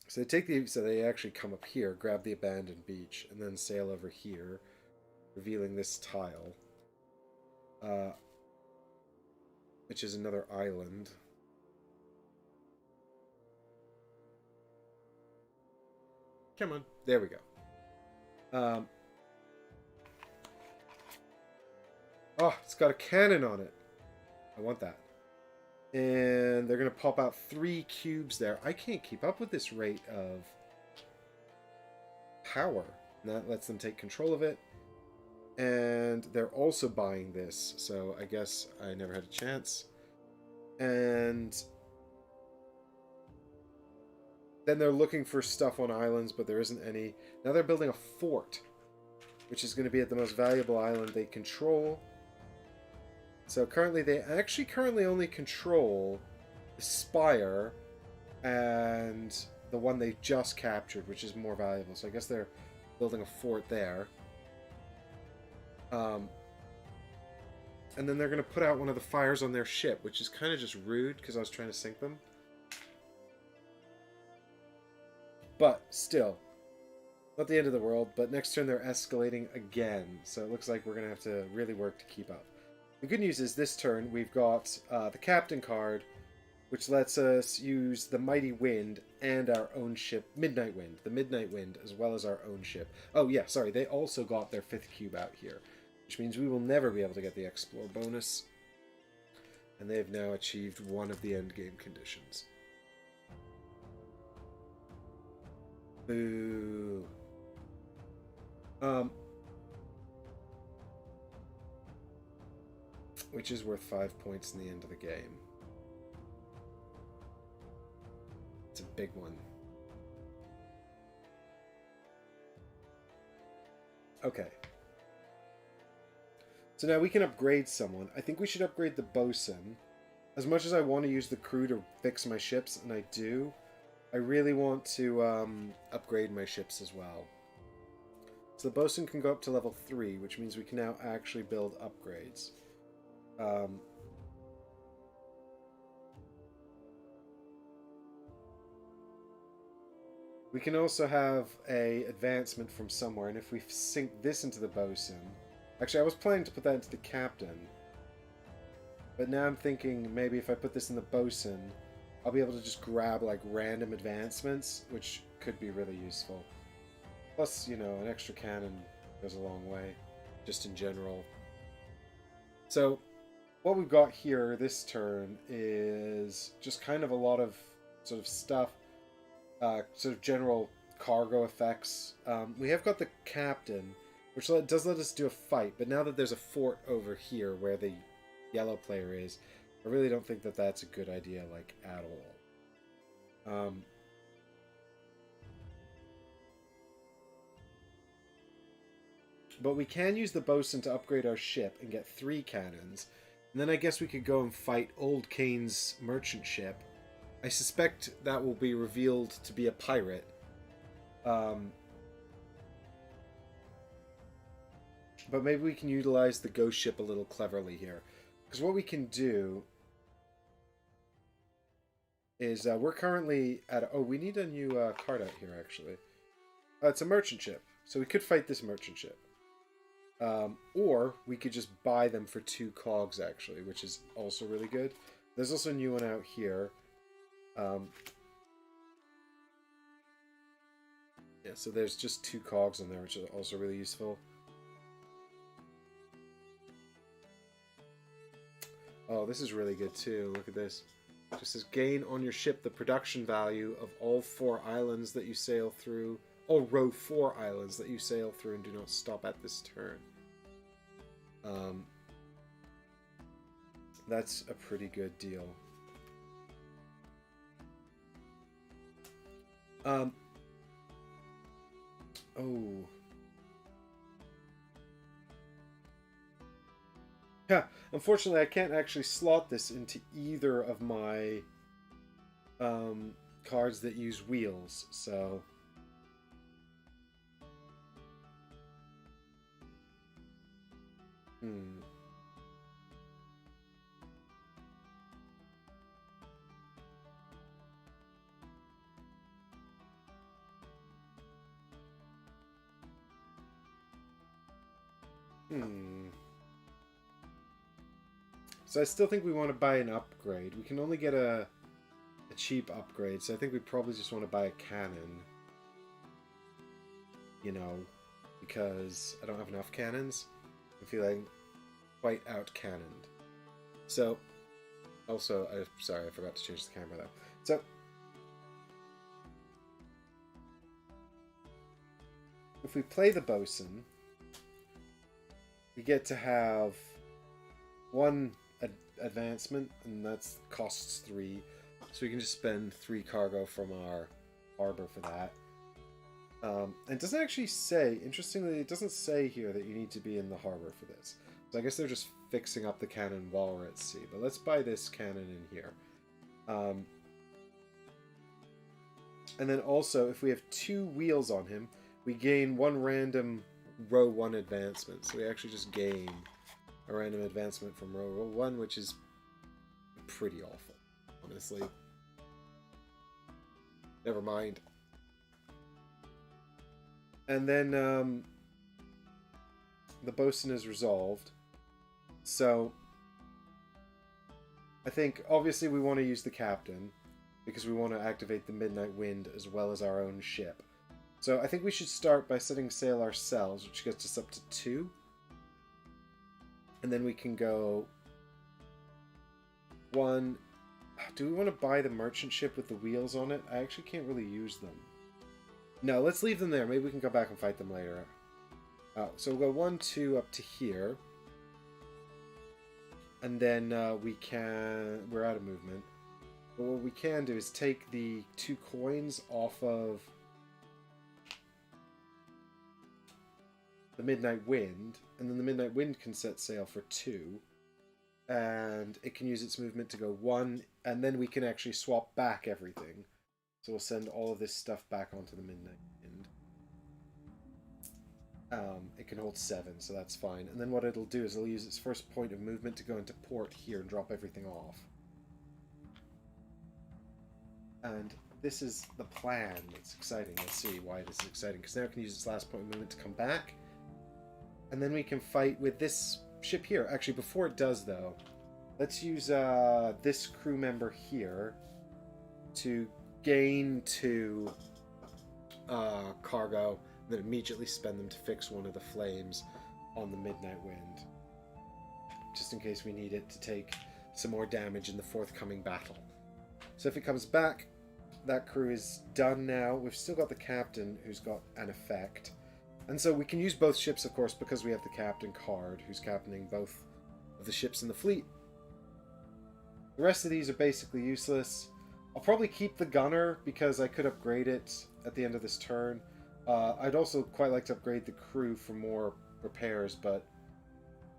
So they actually come up here, grab the Abandoned Beach, and then sail over here, revealing this tile. Which is another island. Come on. There we go. Oh, it's got a cannon on it. I want that. And they're going to pop out 3 cubes there. I can't keep up with this rate of power. And that lets them take control of it. And they're also buying this. So I guess I never had a chance. And then they're looking for stuff on islands, but there isn't any. Now they're building a fort, which is going to be at the most valuable island they control. So they actually currently only control the spire and the one they just captured, which is more valuable. So I guess they're building a fort there. And then they're going to put out one of the fires on their ship, which is kind of just rude because I was trying to sink them. But still, not the end of the world. But next turn they're escalating again. So it looks like we're going to have to really work to keep up. The good news is this turn we've got the captain card, which lets us use the Mighty Wind and our own ship, Midnight Wind, the Midnight Wind, as well as our own ship. Oh yeah, sorry, they also got their 5th cube out here, which means we will never be able to get the Explore bonus. And they've now achieved one of the endgame conditions. Boo. Which is worth 5 points in the end of the game. It's a big one. Okay. So now we can upgrade someone. I think we should upgrade the bosun. As much as I want to use the crew to fix my ships, and I do, I really want to upgrade my ships as well. So the bosun can go up to level 3, which means we can now actually build upgrades. We can also have a advancement from somewhere, and if we sink this into the bosun... Actually, I was planning to put that into the captain. But now I'm thinking maybe if I put this in the bosun, I'll be able to just grab like random advancements, which could be really useful. Plus, you know, an extra cannon goes a long way, just in general. So, what we've got here this turn is just kind of a lot of sort of stuff, sort of general cargo effects. We have got the captain, which does let us do a fight, but now that there's a fort over here where the yellow player is, I really don't think that that's a good idea, like, at all. But we can use the bosun to upgrade our ship and get 3 cannons. And then I guess we could go and fight Old Kane's merchant ship. I suspect that will be revealed to be a pirate. But maybe we can utilize the ghost ship a little cleverly here. Because what we can do is we're currently at... Oh, we need a new card out here, actually. It's a merchant ship. So we could fight this merchant ship. Or we could just buy them for 2 cogs, actually, which is also really good. There's also a new one out here. Yeah, so there's just 2 cogs on there, which is also really useful. Oh, this is really good too. Look at this. It just says gain on your ship the production value of all 4 islands that you sail through. All row 4 islands that you sail through and do not stop at this turn. That's a pretty good deal. Oh. Yeah, unfortunately I can't actually slot this into either of my cards that use wheels, so... So I still think we want to buy an upgrade. We can only get a cheap upgrade, so I think we probably just want to buy a cannon. You know, because I don't have enough cannons. I'm feeling quite out-cannoned. So, also, sorry, I forgot to change the camera though. So, if we play the bosun, we get to have 1 advancement, and that's costs 3. So we can just spend 3 cargo from our harbor for that. And it doesn't actually say, interestingly, it doesn't say here that you need to be in the harbor for this. So I guess they're just fixing up the cannon while we're at sea. But let's buy this cannon in here. And then also, if we have 2 wheels on him, we gain 1 random row 1 advancement. So we actually just gain a random advancement from row 1, which is pretty awful, honestly. Never mind. And then the bosun is resolved. So I think obviously we want to use the captain because we want to activate the Midnight Wind as well as our own ship. So I think we should start by setting sail ourselves, which gets us up to 2. And then we can go 1. Do we want to buy the merchant ship with the wheels on it? I actually can't really use them. No, let's leave them there. Maybe we can go back and fight them later. So we'll go 1, 2 up to here. And then we're out of movement. But what we can do is take the 2 coins off of the Midnight Wind, and then the Midnight Wind can set sail for 2, and it can use its movement to go 1, and then we can actually swap back everything. So we'll send all of this stuff back onto the Midnight Wind. It can hold 7, so that's fine. And then what it'll do is it'll use its first point of movement to go into port here and drop everything off. And this is the plan. It's exciting. Let's see why this is exciting. Because now it can use its last point of movement to come back. And then we can fight with this ship here. Actually, before it does, though, let's use this crew member here to gain 2 cargo, and then immediately spend them to fix one of the flames on the Midnight Wind. Just in case we need it to take some more damage in the forthcoming battle. So if it comes back, that crew is done now. We've still got the captain, who's got an effect. And so we can use both ships, of course, because we have the captain card, who's captaining both of the ships in the fleet. The rest of these are basically useless. I'll probably keep the gunner, because I could upgrade it at the end of this turn. I'd also quite like to upgrade the crew for more repairs, but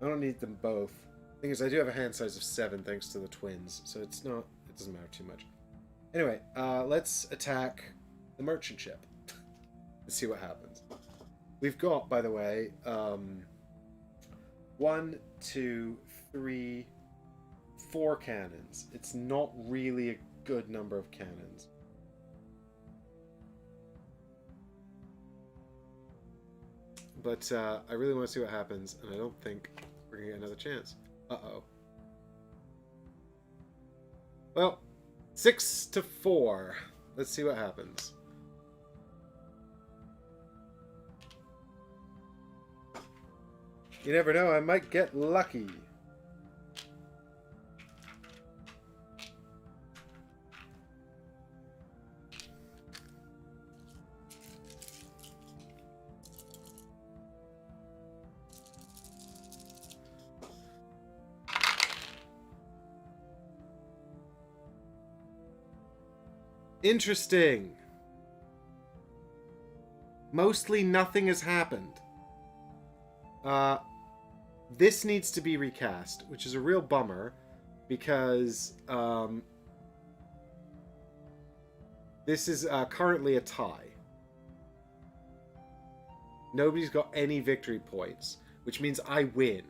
I don't need them both. The thing is, I do have a hand size of 7 thanks to the twins, so it doesn't matter too much. Anyway, let's attack the merchant ship. Let's see what happens. We've got, by the way, 1, 2, 3, 4 cannons. It's not really good number of cannons. But I really want to see what happens, and I don't think we're going to get another chance. Uh-oh. Well, 6-4. Let's see what happens. You never know, I might get lucky. Interesting. Mostly nothing has happened. This needs to be recast, which is a real bummer, because this is currently a tie. Nobody's got any victory points, which means I win.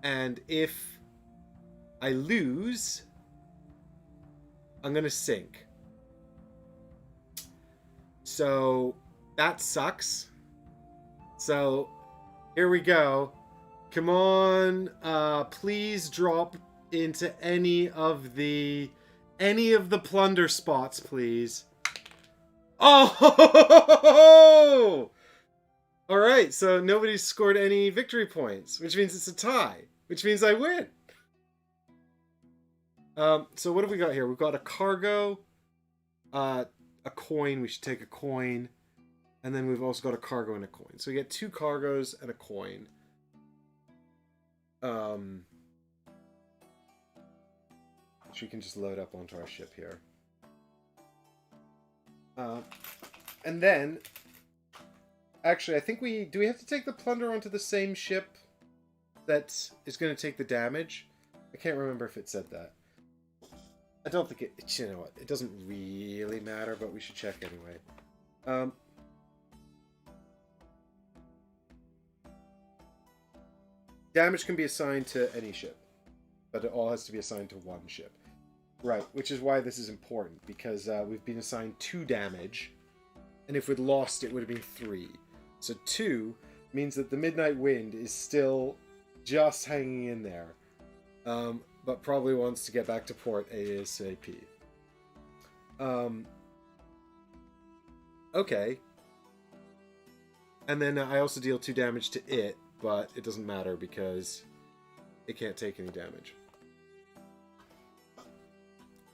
And if I lose, I'm gonna sink. So that sucks. So here we go. Come on, please drop into any of the plunder spots, please. Oh! All right, so nobody's scored any victory points, which means it's a tie, which means I win. So what have we got here? We've got a cargo, a coin. We should take a coin. And then we've also got a cargo and a coin. So we get 2 cargoes and a coin. Which we can just load up onto our ship here. And then, actually, I think do we have to take the plunder onto the same ship that is going to take the damage? I can't remember if it said that. I don't think it, you know what, it doesn't really matter, but we should check anyway. Damage can be assigned to any ship, but it all has to be assigned to one ship. Right, which is why this is important, because we've been assigned 2 damage, and if we'd lost it would have been 3. So 2 means that the Midnight Wind is still just hanging in there, but probably wants to get back to port ASAP. Okay. And then I also deal 2 damage to it, but it doesn't matter because it can't take any damage.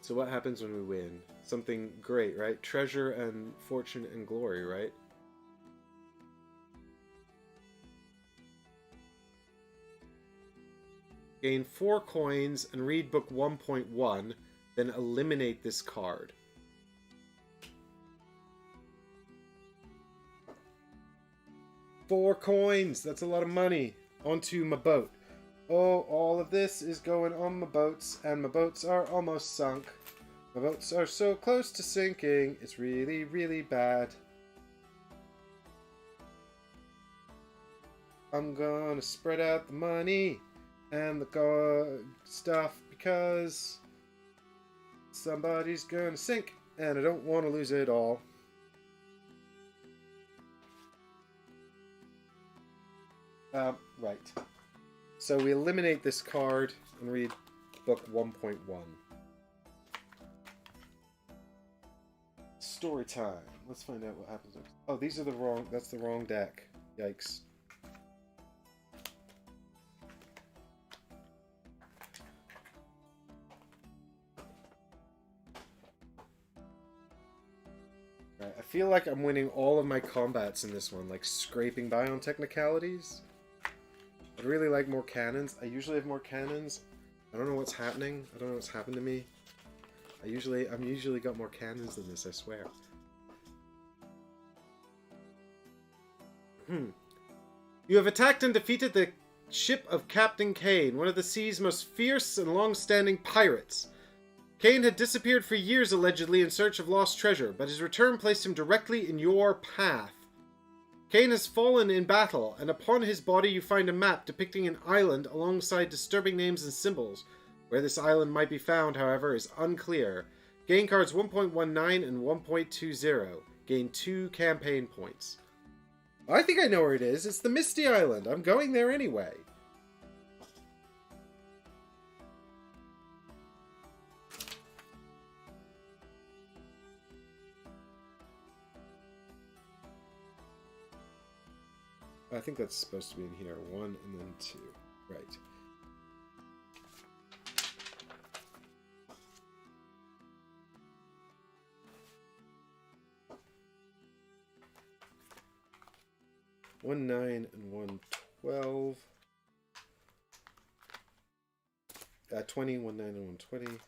So what happens when we win? Something great, right? Treasure and fortune and glory, right? Gain 4 coins and read book 1.1, then eliminate this card. Four coins! That's a lot of money. Onto my boat. Oh, all of this is going on my boats, and my boats are almost sunk. My boats are so close to sinking, it's really, really bad. I'm gonna spread out the money and the stuff because somebody's gonna sink, and I don't want to lose it all. Right. So we eliminate this card and read book 1.1. Story time. Let's find out what happens next. Oh, these are the wrong... That's the wrong deck. Yikes. Right, I feel like I'm winning all of my combats in this one, like scraping by on technicalities. I'd really like more cannons. I usually have more cannons. I don't know what's happening. I don't know what's happened to me. I'm usually got more cannons than this, I swear. You have attacked and defeated the ship of Captain Kane, one of the sea's most fierce and long-standing pirates. Kane had disappeared for years, allegedly, in search of lost treasure, but his return placed him directly in your path. Kane has fallen in battle, and upon his body you find a map depicting an island alongside disturbing names and symbols. Where this island might be found, however, is unclear. Gain cards 1.19 and 1.20. Gain 2 campaign points. I think I know where it is. It's the Misty Island. I'm going there anyway. I think that's supposed to be in here. 1 and then 2. Right. One 9 and 112. 20, 1 9 and 120.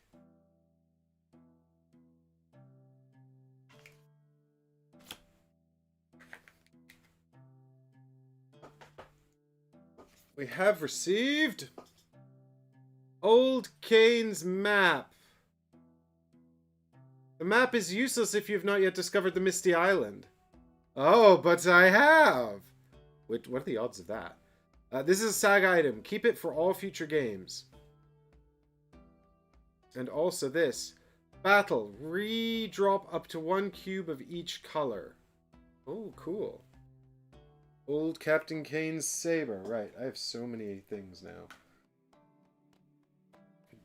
We have received Old Kane's map. The map is useless if you have not yet discovered the Misty Island. Oh, but I have! What are the odds of that? This is a saga item. Keep it for all future games. And also this. Battle. Re-drop up to 1 cube of each color. Oh, cool. Old Captain Kane's saber. Right, I have so many things now.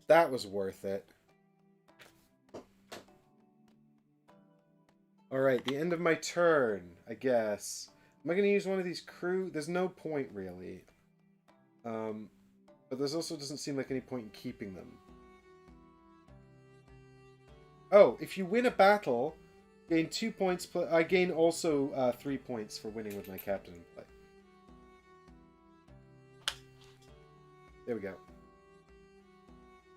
That was worth it. Alright, the end of my turn, I guess. Am I going to use one of these crew? There's no point, really. But there's also doesn't seem like any point in keeping them. Oh, if you win a battle, gain 2 points. I gain also 3 points for winning with my captain in play. There we go.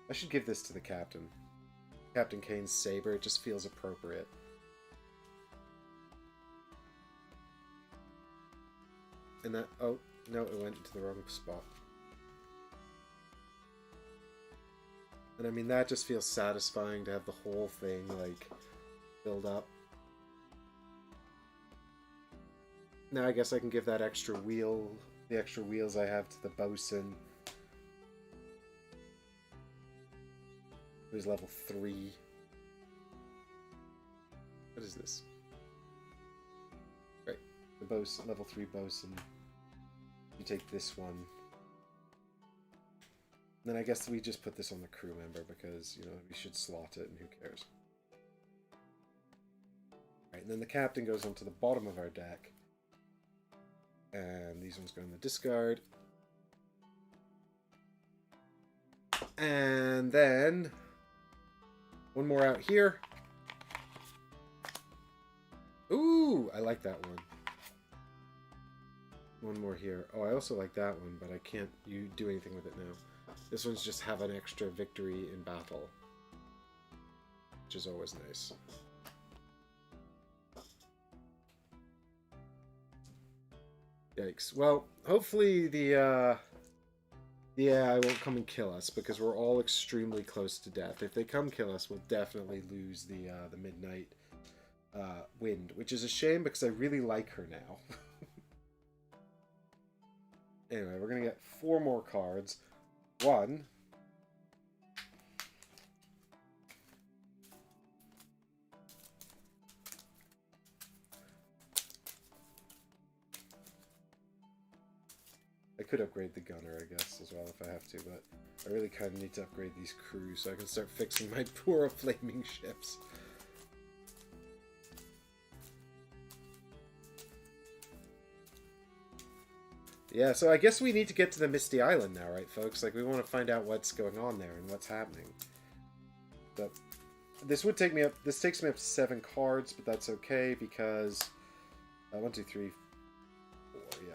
I should give this to the captain. Captain Kane's saber. It just feels appropriate. And that... Oh, no, it went into the wrong spot. And I mean, that just feels satisfying to have the whole thing, like, filled up. Now I guess I can give that extra wheel, the extra wheels I have to the bosun. Who's level 3. What is this? Right, the bosun, level 3 bosun. You take this one. Then I guess we just put this on the crew member because, you know, we should slot it and who cares. Right, and then the captain goes onto the bottom of our deck. And these ones go in the discard. And then one more out here. Ooh, I like that one. One more here. Oh, I also like that one, but I can't do anything with it now. This one's just have an extra victory in battle, which is always nice. Yikes. Well, hopefully the AI won't come and kill us, because we're all extremely close to death. If they come kill us, we'll definitely lose the Midnight Wind, which is a shame because I really like her now. Anyway, we're going to get 4 more cards. 1. I could upgrade the gunner, I guess, as well, if I have to, but I really kind of need to upgrade these crews so I can start fixing my poor flaming ships. Yeah, so I guess we need to get to the Misty Island now, right, folks? Like, we want to find out what's going on there and what's happening. But this would take me up... This takes me up to 7 cards, but that's okay because... 1, 2, 3, 4, yeah.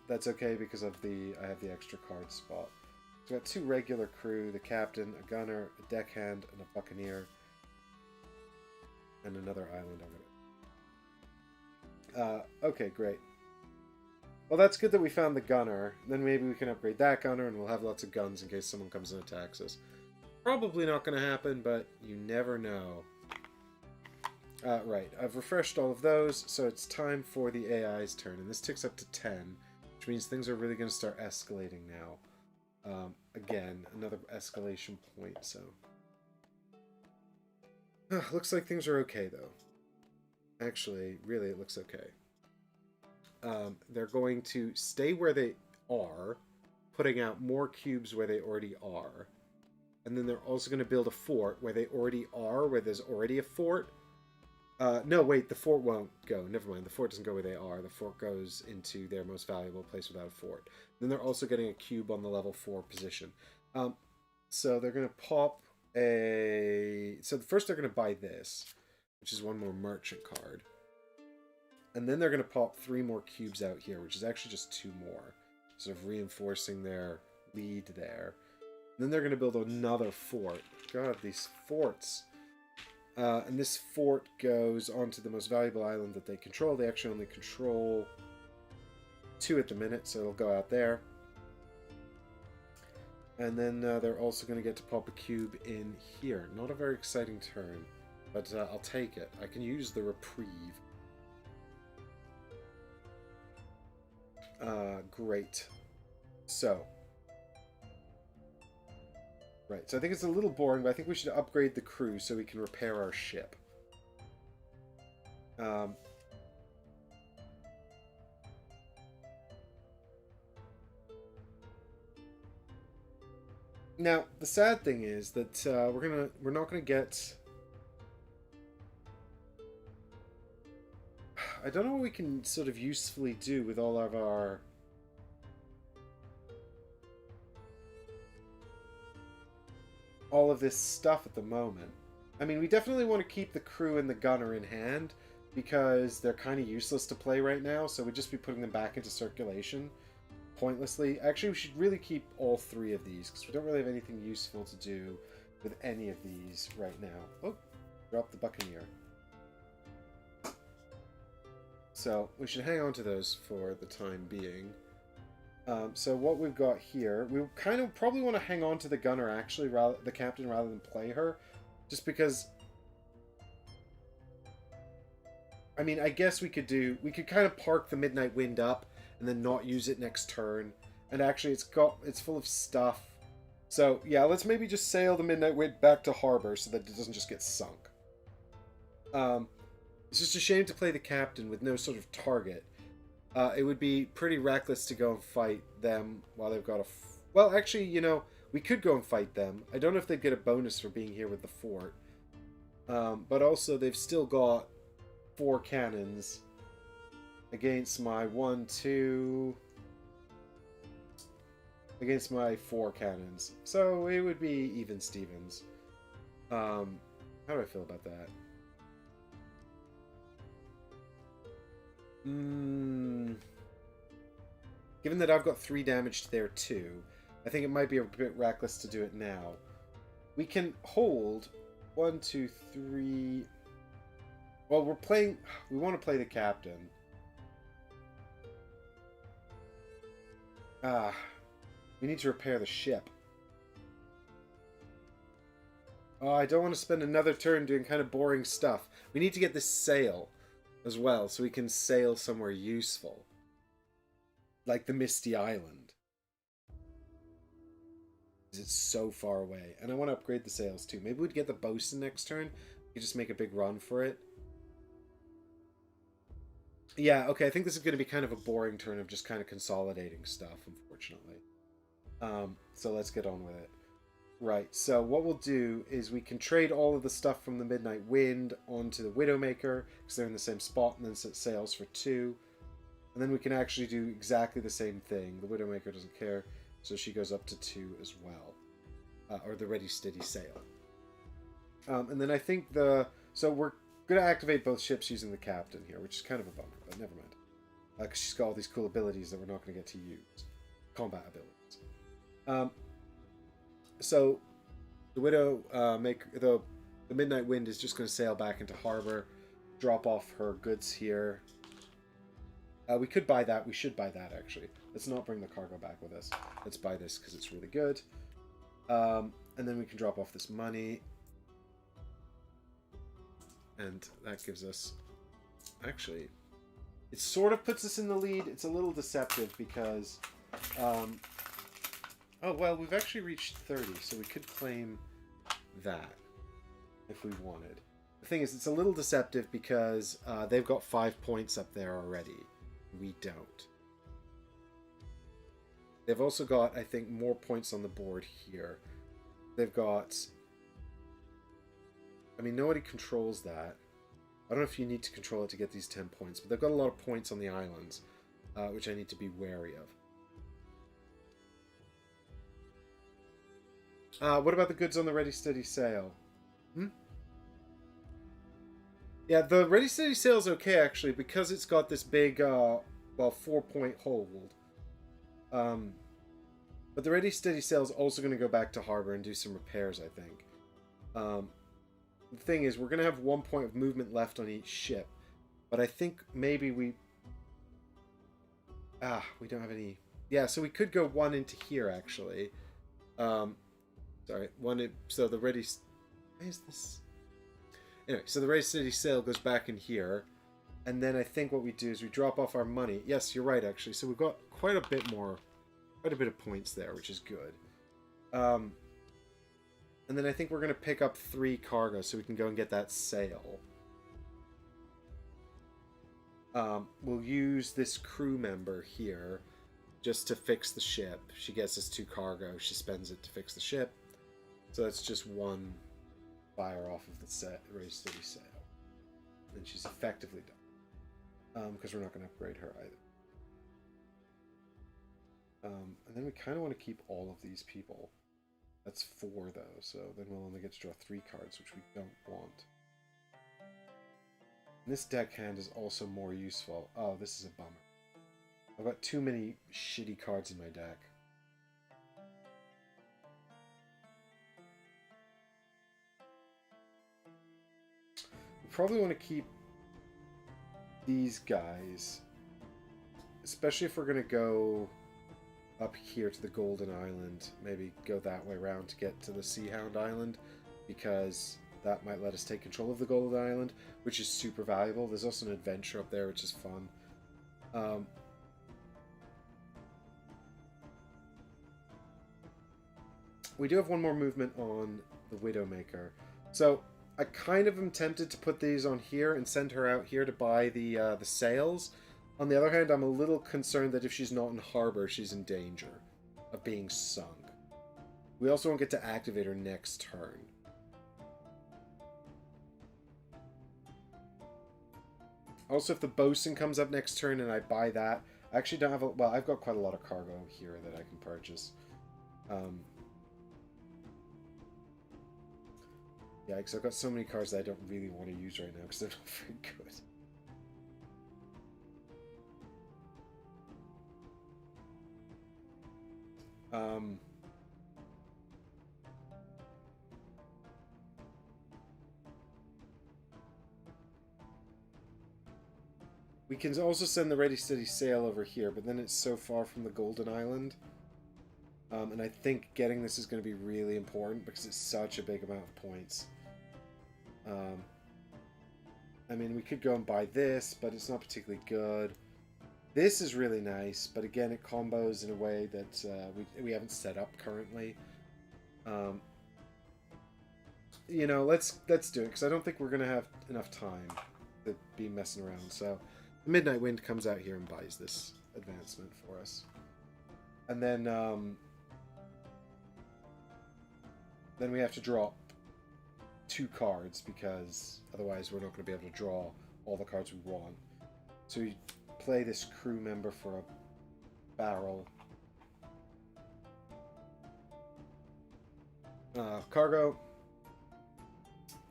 That's okay because of the... I have the extra card spot. So I've got 2 regular crew, the captain, a gunner, a deckhand, and a buccaneer. And another island over it. Okay, great. Well, that's good that we found the gunner. Then maybe we can upgrade that gunner and we'll have lots of guns in case someone comes and attacks us. Probably not going to happen, but you never know. Right, I've refreshed all of those, so it's time for the AI's turn, and this ticks up to 10, which means things are really going to start escalating now. Again, another escalation point, so... looks like things are okay, though. Actually, really, it looks okay. They're going to stay where they are, putting out more cubes where they already are. And then they're also going to build a fort where they already are, where there's already a fort. No, wait, the fort won't go. Never mind, the fort doesn't go where they are. The fort goes into their most valuable place without a fort. Then they're also getting a cube on the level 4 position. So they're going to pop a... So first they're going to buy this, which is one more merchant card. And then they're going to pop 3 more cubes out here, which is actually just 2 more. Sort of reinforcing their lead there. And then they're going to build another fort. God, these forts. And this fort goes onto the most valuable island that they control. They actually only control 2 at the minute, so it'll go out there. And then they're also going to get to pop a cube in here. Not a very exciting turn, but I'll take it. I can use the reprieve. Great. So. Right, so I think it's a little boring, but I think we should upgrade the crew so we can repair our ship. Now, the sad thing is that we're not gonna get... I don't know what we can sort of usefully do with all of our... all of this stuff at the moment. I mean, we definitely want to keep the crew and the gunner in hand because they're kind of useless to play right now, so we'd just be putting them back into circulation pointlessly. Actually, we should really keep all 3 of these because we don't really have anything useful to do with any of these right now. Oh, drop the Buccaneer. So we should hang on to those for the time being. So what we've got here, we kind of probably want to hang on to the gunner actually, the captain, rather than play her, just because. I mean, I guess we could kind of park the Midnight Wind up and then not use it next turn. And actually, it's full of stuff. So yeah, let's maybe just sail the Midnight Wind back to harbor so that it doesn't just get sunk. It's just a shame to play the captain with no sort of target. It would be pretty reckless to go and fight them while they've got a... Well, actually, you know, we could go and fight them. I don't know if they'd get a bonus for being here with the fort. But also, they've still got 4 cannons against my 1, 2... against my 4 cannons. So, it would be even Stevens. How do I feel about that? Given that I've got 3 damage there too, I think it might be a bit reckless to do it now. We can hold 1, 2, 3... Well, we want to play the captain. We need to repair the ship. Oh, I don't want to spend another turn doing kind of boring stuff. We need to get this sail as well, so we can sail somewhere useful. Like the Misty Island. Because it's so far away. And I want to upgrade the sails too. Maybe we'd get the bosun next turn. We just make a big run for it. Yeah, okay, I think this is going to be kind of a boring turn of just kind of consolidating stuff, unfortunately. So let's get on with it. Right, so what we'll do is we can trade all of the stuff from the Midnight Wind onto the Widowmaker, because they're in the same spot, and then set sails for 2. And then we can actually do exactly the same thing. The Widowmaker doesn't care, so she goes up to 2 as well. Or the Ready Steady Sail. And then I think so we're going to activate both ships using the captain here, which is kind of a bummer, but never mind. Because she's got all these cool abilities that we're not going to get to use. Combat abilities. So the the Midnight Wind is just going to sail back into harbor, drop off her goods here. We could buy that. We should buy that, actually. Let's not bring the cargo back with us. Let's buy this because it's really good. And then we can drop off this money. And that gives us... Actually, it sort of puts us in the lead. It's a little deceptive because... oh, well, we've actually reached 30, so we could claim that if we wanted. The thing is, it's a little deceptive because they've got 5 points up there already. We don't. They've also got, I think, more points on the board here. They've got... I mean, nobody controls that. I don't know if you need to control it to get these 10 points, but they've got a lot of points on the islands, which I need to be wary of. What about the goods on the Ready Steady Sail? Yeah, the Ready Steady Sail's okay, actually, because it's got this big, well, 4-point hold. But the Ready Steady Sail's also going to go back to harbor and do some repairs, I think. The thing is, we're going to have 1 point of movement left on each ship. But I think maybe we don't have any... Yeah, so we could go 1 into here, actually. Sorry, 1 in... So the Ready... Why is this... Anyway, so the Ready Steady Sail goes back in here. And then I think what we do is we drop off our money. Yes, you're right, actually. So we've got quite a bit more... Quite a bit of points there, which is good. And then I think we're going to pick up 3 cargo so we can go and get that sail. We'll use this crew member here just to fix the ship. She gets us 2 cargo. She spends it to fix the ship. So that's just 1 fire off of the Ready Steady Sail. And she's effectively done. Because we're not going to upgrade her either. And then we kind of want to keep all of these people. That's 4, though, so then we'll only get to draw 3 cards, which we don't want. And this deckhand is also more useful. Oh, this is a bummer. I've got too many shitty cards in my deck. We probably want to keep these guys, especially if we're going to go up here to the Golden Island. Maybe go that way around to get to the Sea Hound Island, because that might let us take control of the Golden Island, which is super valuable. There's also an adventure up there, which is fun. We do have 1 more movement on the Widowmaker. So I kind of am tempted to put these on here and send her out here to buy the sails. On the other hand, I'm a little concerned that if she's not in harbor, she's in danger of being sunk. We also won't get to activate her next turn. Also, if the bosun comes up next turn and I buy that, I actually don't have a... Well, I've got quite a lot of cargo here that I can purchase. Yeah, because I've got so many cards that I don't really want to use right now because they're not very good. We can also send the Ready Steady Sail over here, but then it's so far from the Golden Island. And I think getting this is going to be really important because it's such a big amount of points. I mean, we could go and buy this, but it's not particularly good. This is really nice, but again, it combos in a way that we haven't set up currently. You know, let's do it, because I don't think we're going to have enough time to be messing around. So, the Midnight Wind comes out here and buys this advancement for us. And then we have to drop 2 cards, because otherwise we're not going to be able to draw all the cards we want. So we play this crew member for a barrel. Cargo.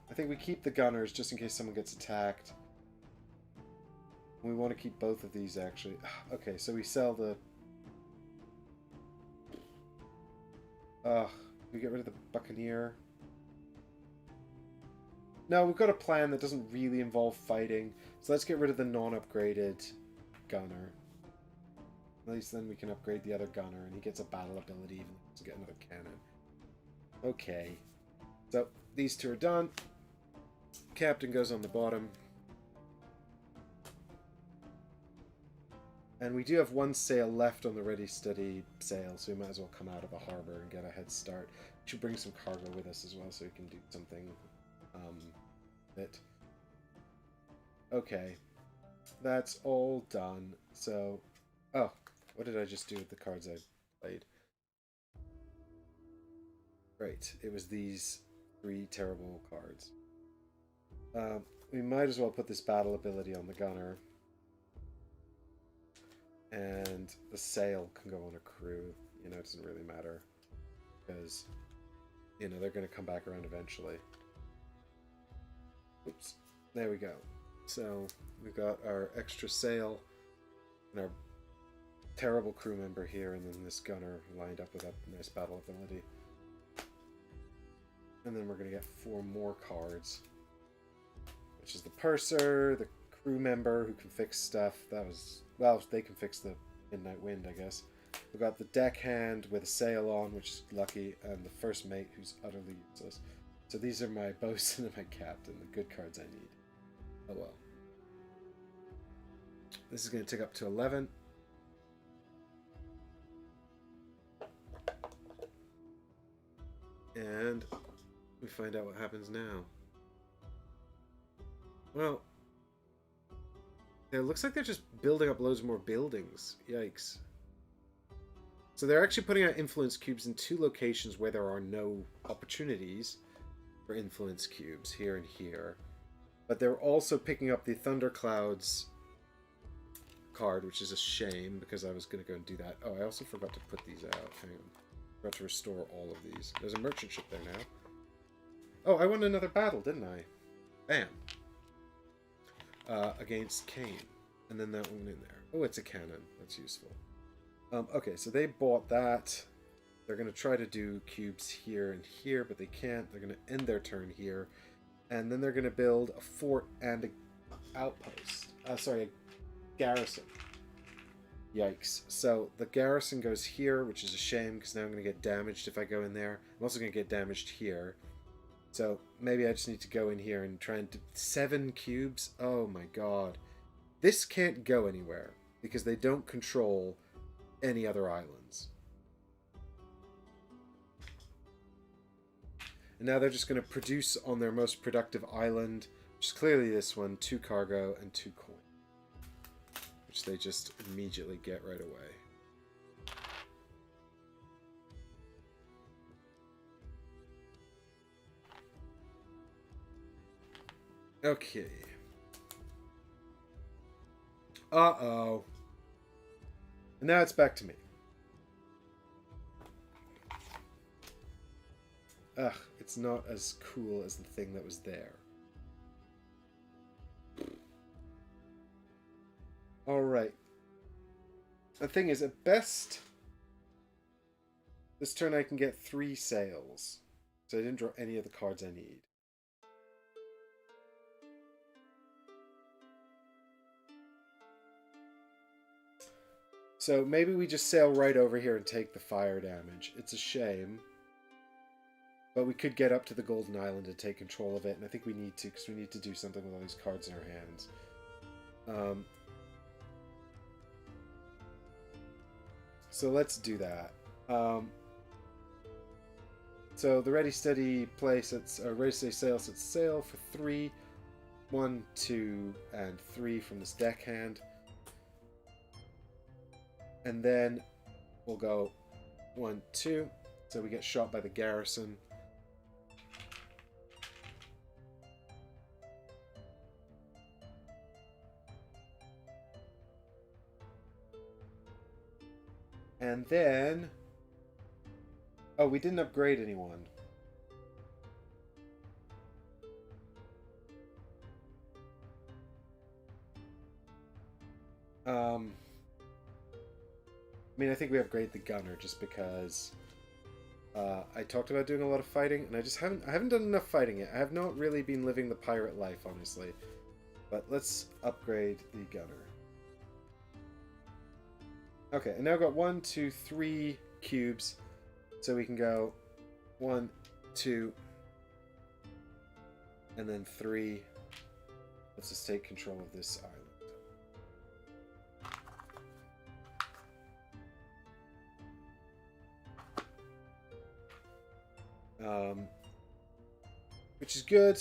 I think we keep the gunners just in case someone gets attacked. We want to keep both of these, actually. Okay, so we sell the... we get rid of the Buccaneer. No, we've got a plan that doesn't really involve fighting. So let's get rid of the non-upgraded gunner. At least then we can upgrade the other gunner, and he gets a battle ability even to get another cannon. Okay. So, these 2 are done. captain goes on the bottom. And we do have one sail left on the ready steady sail, so we might as well come out of a harbor and get a head start. We should bring some cargo with us as well, so we can do something that... Okay. That's all done. So... Oh, what did I just do with the cards I played? Right, it was these 3 terrible cards. We might as well put this battle ability on the gunner. And the sail can go on a crew. You know, it doesn't really matter. Because, you know, they're going to come back around eventually. Oops. There we go. So, we've got our extra sail and our terrible crew member here, and then this gunner lined up with that nice battle ability. And then we're going to get 4 more cards. Which is the purser, the crew member who can fix stuff. That was... Well, they can fix the midnight wind, I guess. We've got the deckhand with a sail on, which is lucky, and the first mate, who's utterly useless. So these are my bosun and my captain, the good cards I need. Oh well. This is going to take up to 11. And we find out what happens now. Well... It looks like they're just building up loads more buildings. Yikes. So they're actually putting out influence cubes in 2 locations where there are no opportunities for influence cubes, here and here. But they're also picking up the Thunderclouds card, which is a shame, because I was going to go and do that. Oh, I also forgot to put these out. Hang on. Forgot to restore all of these. There's a merchant ship there now. Oh, I won another battle, didn't I? Bam. Against Kane. And then that one in there. Oh, it's a cannon. That's useful. Okay, so they bought that. They're going to try to do cubes here and here, but they can't. They're going to end their turn here. And then they're going to build a fort and an outpost. Sorry, a garrison. Yikes. So the garrison goes here, which is a shame, because now I'm going to get damaged if I go in there. I'm also going to get damaged here. So maybe I just need to go in here and try and do 7 cubes. Oh my god. This can't go anywhere because they don't control any other islands. And now they're just going to produce on their most productive island, which is clearly this one, 2 cargo and 2 coin. Which they just immediately get right away. Okay. Uh-oh. And now it's back to me. Ugh, it's not as cool as the thing that was there. Alright. The thing is, at best, this turn I can get 3 sails. So I didn't draw any of the cards I need. So maybe we just sail right over here and take the fire damage. It's a shame. But we could get up to the Golden Island and take control of it, and I think we need to, because we need to do something with all these cards in our hands. So let's do that. So the Ready Steady play sets, Ready Steady sail sets sail for 3. 1, 2, and 3 from this deckhand. And then we'll go 1, 2. So we get shot by the garrison. And then... Oh, we didn't upgrade anyone. I mean, I think we upgrade the gunner just because I talked about doing a lot of fighting, and I haven't done enough fighting yet. I have not really been living the pirate life, honestly. But let's upgrade the gunner. Okay, and now I've got 1, 2, 3 cubes, so we can go 1, 2, And then 3. Let's just take control of this island. Which is good.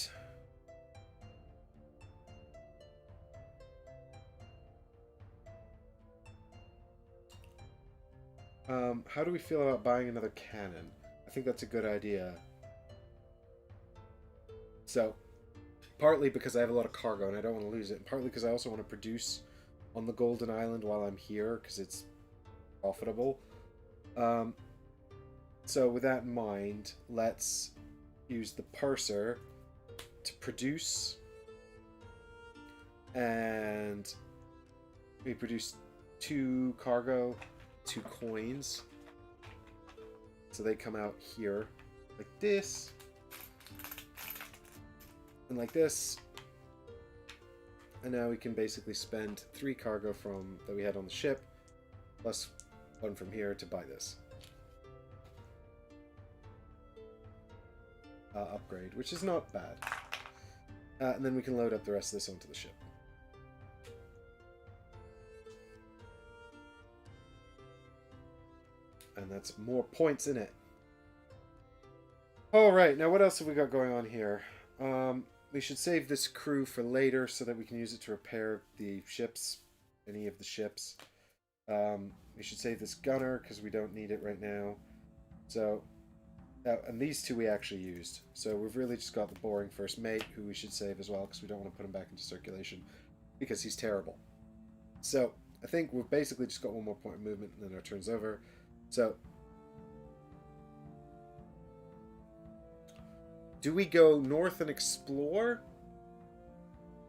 How do we feel about buying another cannon? I think that's a good idea. So, partly because I have a lot of cargo and I don't want to lose it, and partly because I also want to produce on the Golden Island while I'm here, because it's profitable. So with that in mind, let's use the purser to produce, and we produce 2 cargo, 2 coins, so they come out here like this and like this, and now we can basically spend 3 cargo from that we had on the ship plus 1 from here to buy this upgrade, which is not bad. And then we can load up the rest of this onto the ship. And that's more points in it. Alright, now what else have we got going on here? We should save this crew for later so that we can use it to repair the ships, any of the ships. We should save this gunner because we don't need it right now. So, and these 2 we actually used. So we've really just got the boring first mate, who we should save as well because we don't want to put him back into circulation because he's terrible. So I think we've basically just got 1 more point of movement and then our turn's over. So, do we go north and explore?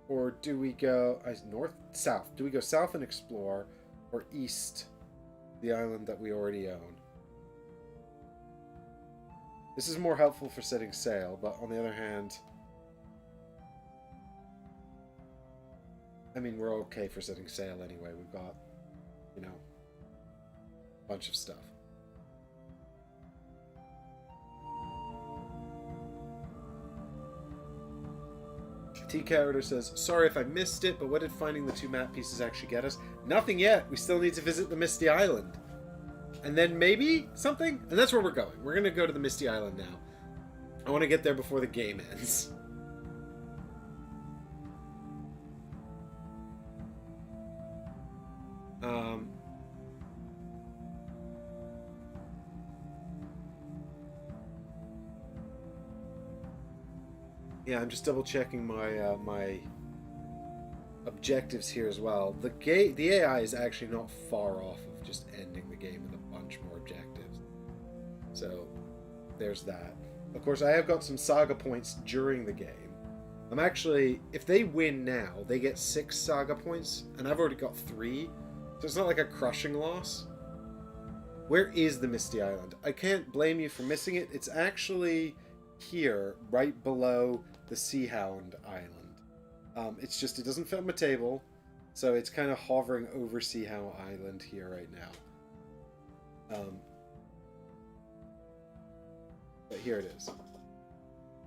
Or do we go north? South. Do we go south and explore? Or east, the island that we already own? This is more helpful for setting sail, but on the other hand, I mean, we're okay for setting sail anyway. We've got, you know, a bunch of stuff. T-Carrier says, sorry if I missed it, but what did finding the 2 map pieces actually get us? Nothing yet. We still need to visit the Misty Island. And then maybe something? And that's where we're going. We're going to go to the Misty Island now. I want to get there before the game ends. Yeah, I'm just double checking my my objectives here as well. The AI is actually not far off of just ending the game with a bunch more objectives. So there's that. Of course, I have got some saga points during the game. I'm actually, if they win now, they get 6 saga points, and I've already got 3, so it's not like a crushing loss. Where is the Misty Island? I can't blame you for missing it. It's actually here, right below the Sea Hound Island. It's just, it doesn't fit on my table, so it's kind of hovering over Sea Hound Island here right now. But here it is.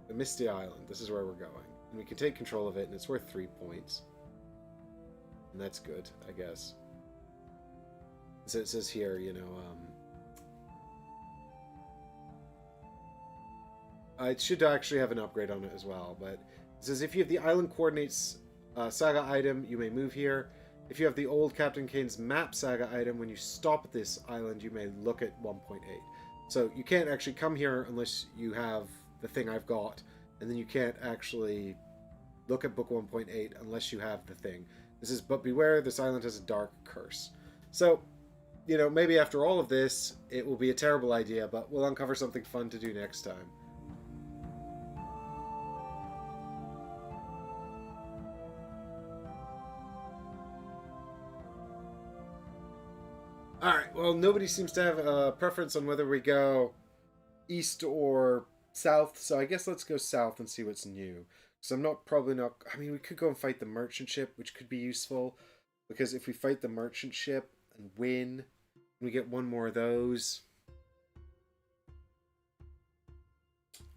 The Misty Island. This is where we're going. And we can take control of it, and it's worth 3 points. And that's good, I guess. So it says here, you know, it should actually have an upgrade on it as well, but it says if you have the island coordinates saga item, you may move here. If you have the old Captain Kane's map saga item, when you stop at this island, you may look at 1.8. So you can't actually come here unless you have the thing I've got, and then you can't actually look at book 1.8 unless you have the thing. This is, but beware, this island has a dark curse. So, you know, maybe after all of this, it will be a terrible idea, but we'll uncover something fun to do next time. Alright, well, nobody seems to have a preference on whether we go east or south, so I guess let's go south and see what's new. So I'm probably not, I mean, we could go and fight the merchant ship, which could be useful, because if we fight the merchant ship and win, we get 1 more of those.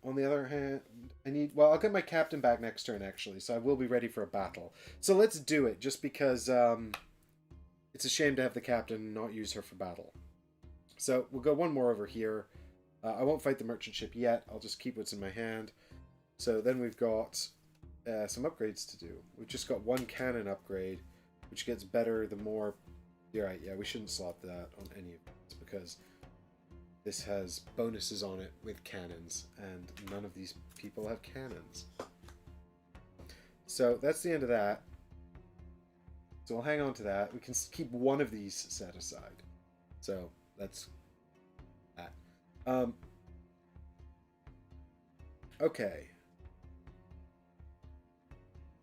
on the other hand, I need... Well, I'll get my captain back next turn, actually, so I will be ready for a battle. So let's do it, just because it's a shame to have the captain not use her for battle. So we'll go one more over here. I won't fight the merchant ship yet. I'll just keep what's in my hand. So then we've got some upgrades to do. We've just got one cannon upgrade, which gets better the more... You're right, yeah, we shouldn't slot that on any of this, because this has bonuses on it with cannons, and none of these people have cannons. So that's the end of that. So we'll hang on to that. We can keep one of these set aside. So that's that. Okay.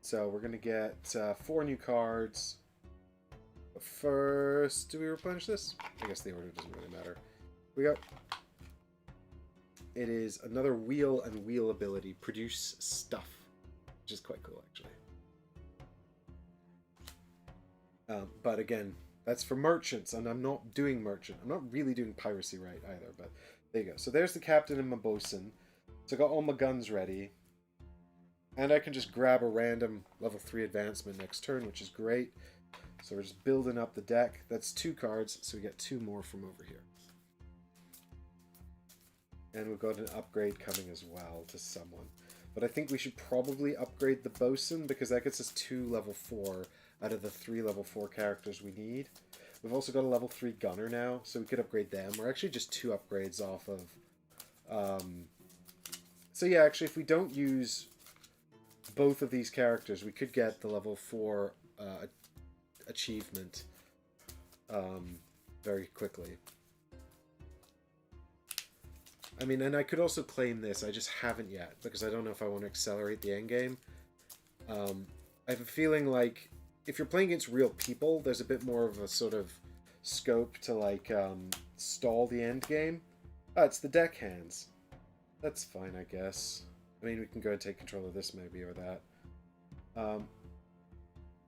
So we're going to get 4 new cards. But first, do we replenish this? I guess the order doesn't really matter. We go. It is another wheel and wheel ability. Produce stuff. Which is quite cool, actually. But again, that's for merchants, and I'm not doing merchant. I'm not really doing piracy right either, but there you go. So there's the captain and my bosun. So I got all my guns ready. And I can just grab a random level 3 advancement next turn, which is great. So we're just building up the deck. That's 2 cards, so we get 2 more from over here. And we've got an upgrade coming as well to someone. But I think we should probably upgrade the bosun, because that gets us 2 level 4 out of the 3 level 4 characters we need. We've also got a level 3 gunner now, so we could upgrade them. We're actually just 2 upgrades off of... So yeah, actually, if we don't use both of these characters, we could get the level 4 achievement very quickly. I mean, and I could also claim this, I just haven't yet, because I don't know if I want to accelerate the endgame. I have a feeling like, if you're playing against real people, there's a bit more of a sort of scope to, like, stall the endgame. Oh, it's the deckhands. That's fine, I guess. I mean, we can go and take control of this, maybe, or that.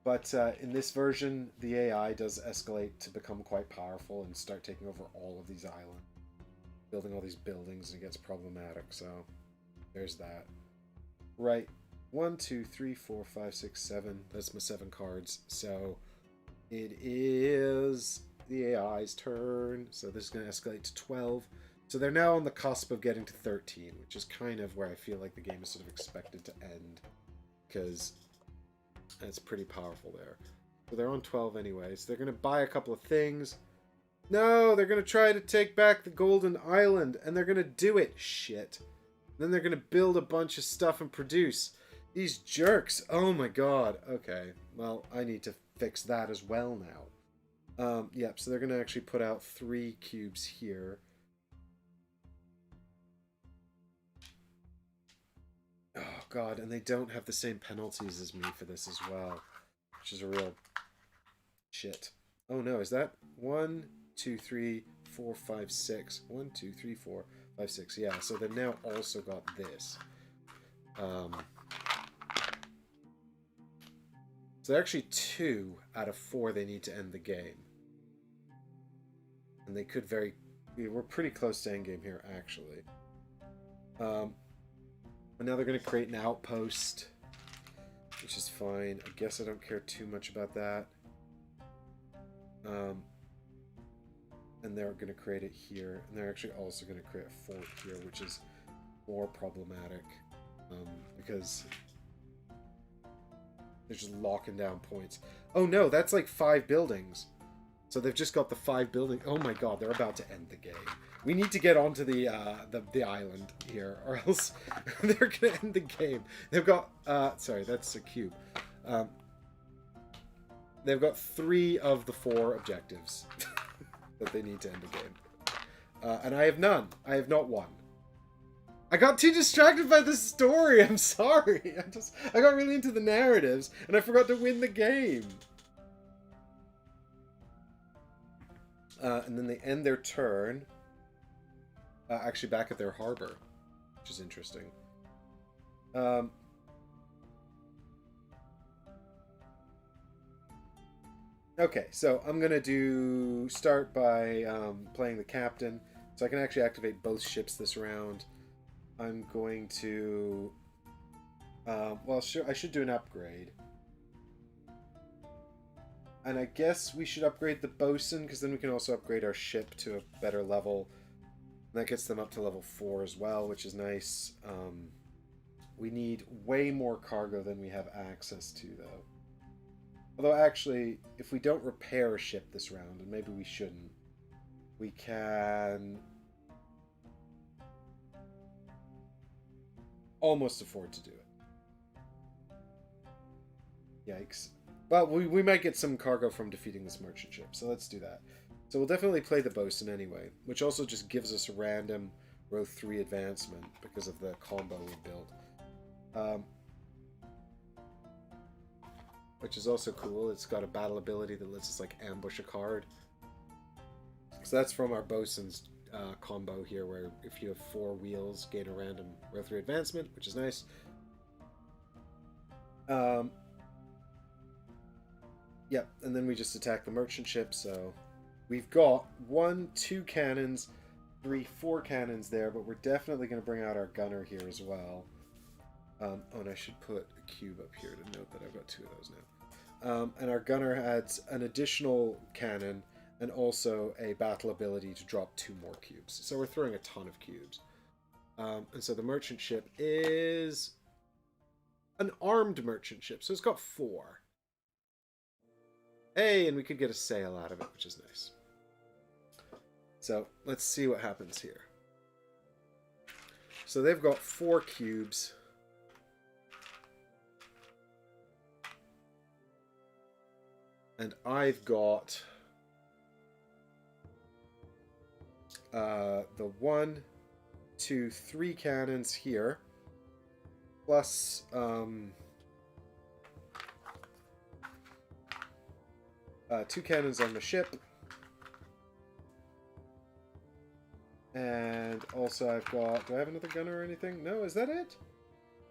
But in this version, the AI does escalate to become quite powerful and start taking over all of these islands. Building all these buildings, and it gets problematic, so there's that. Right. 1, 2, 3, 4, 5, 6, 7. That's my 7 cards. So it is the AI's turn. So this is going to escalate to 12. So they're now on the cusp of getting to 13, which is kind of where I feel like the game is sort of expected to end, because it's pretty powerful there. So they're on 12 anyways. They're going to buy a couple of things. No, they're going to try to take back the Golden Island, and they're going to do it. Shit. Then they're going to build a bunch of stuff and produce. These jerks. Oh my god. Okay. Well, I need to fix that as well now. Yep, so they're going to actually put out 3 cubes here. Oh god, and they don't have the same penalties as me for this as well, which is a real shit. Oh no, is that 1, 2, 3, 4, 5, 6? 1, 2, 3, 4, 5, 6. Yeah, so they've now also got this. So they're actually 2 out of 4 they need to end the game. And they could we're pretty close to endgame here, actually. And now they're going to create an outpost, which is fine. I guess I don't care too much about that. And they're going to create it here. And they're actually also going to create a fort here, which is more problematic. Because they're just locking down points. Oh no, that's like 5 buildings. So they've just got the 5 buildings. Oh my god, they're about to end the game. We need to get onto the island here, or else they're going to end the game. They've got... sorry, that's a cube. They've got 3 of the 4 objectives that they need to end the game. And I have none. I have not one. I got too distracted by the story. I'm sorry. I got really into the narratives, and I forgot to win the game. And then they end their turn. Actually back at their harbor, which is interesting. Okay, so I'm going to start by playing the captain, so I can actually activate both ships this round. I'm going to... well, sure, I should do an upgrade. And I guess we should upgrade the bosun, because then we can also upgrade our ship to a better level. And that gets them up to level 4 as well, which is nice. We need way more cargo than we have access to, though. Although, actually, if we don't repair a ship this round, and maybe we shouldn't, we can almost afford to do it. Yikes. But we might get some cargo from defeating this merchant ship, so let's do that. So we'll definitely play the bosun anyway, which also just gives us a random row 3 advancement because of the combo we built. Which is also cool. It's got a battle ability that lets us like ambush a card. So that's from our bosun's combo here, where if you have 4 wheels, gain a random row 3 advancement, which is nice. Yep, and then we just attack the merchant ship. So we've got 1, 2 cannons, 3, 4 cannons there, but we're definitely going to bring out our gunner here as well. Oh, and I should put a cube up here to note that I've got 2 of those now. And our gunner adds an additional cannon and also a battle ability to drop 2 more cubes. So we're throwing a ton of cubes. And so the merchant ship is an armed merchant ship, so it's got 4. Hey, and we could get a sail out of it, which is nice. So let's see what happens here. So they've got 4 cubes. And I've got the 1, 2, 3 cannons here, plus 2 cannons on the ship, and also I've got, do I have another gunner or anything? No, is that it?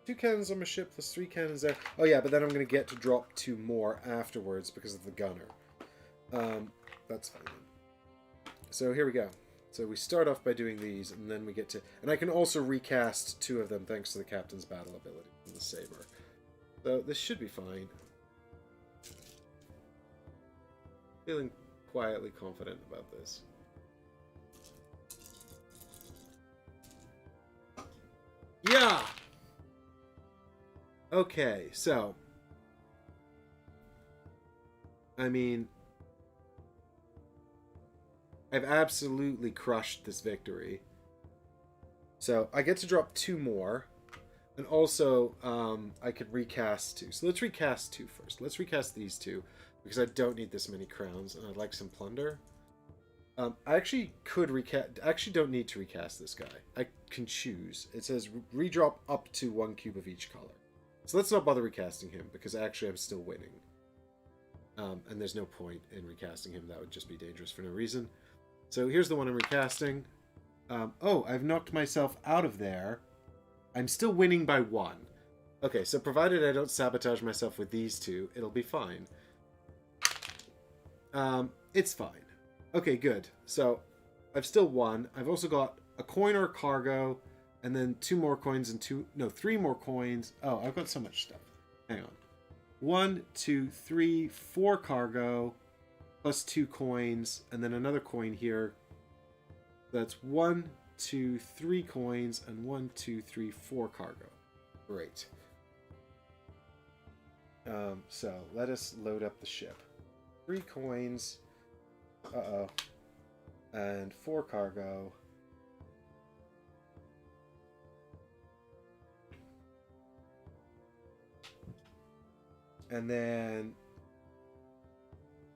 2 cannons on my ship plus 3 cannons there. Oh yeah, but then I'm going to get to drop 2 more afterwards because of the gunner. That's fine. So here we go. So we start off by doing these, and then we get to... And I can also recast 2 of them thanks to the captain's battle ability and the saber. So this should be fine. Feeling quietly confident about this. Yeah! Okay, so... I mean... I've absolutely crushed this victory. So I get to drop 2 more. And also, I could recast 2. So let's recast 2 first. Let's recast these 2. Because I don't need this many crowns. And I'd like some plunder. I actually could recast... I actually don't need to recast this guy. I can choose. It says redrop up to 1 cube of each color. So let's not bother recasting him. Because actually I'm still winning. And there's no point in recasting him. That would just be dangerous for no reason. So here's the one I'm recasting. Oh, I've knocked myself out of there. I'm still winning by 1. Okay, so provided I don't sabotage myself with these 2, it'll be fine. It's fine. Okay, good. So I've still won. I've also got a coin or a cargo, and then 2 more coins and 3 more coins. Oh, I've got so much stuff. Hang on. 1, 2, 3, 4 cargo, plus 2 coins, and then another coin here. That's 1, 2, 3 coins, and 1, 2, 3, 4 cargo. Great. So let us load up the ship. 3 coins. Uh-oh. And 4 cargo. And then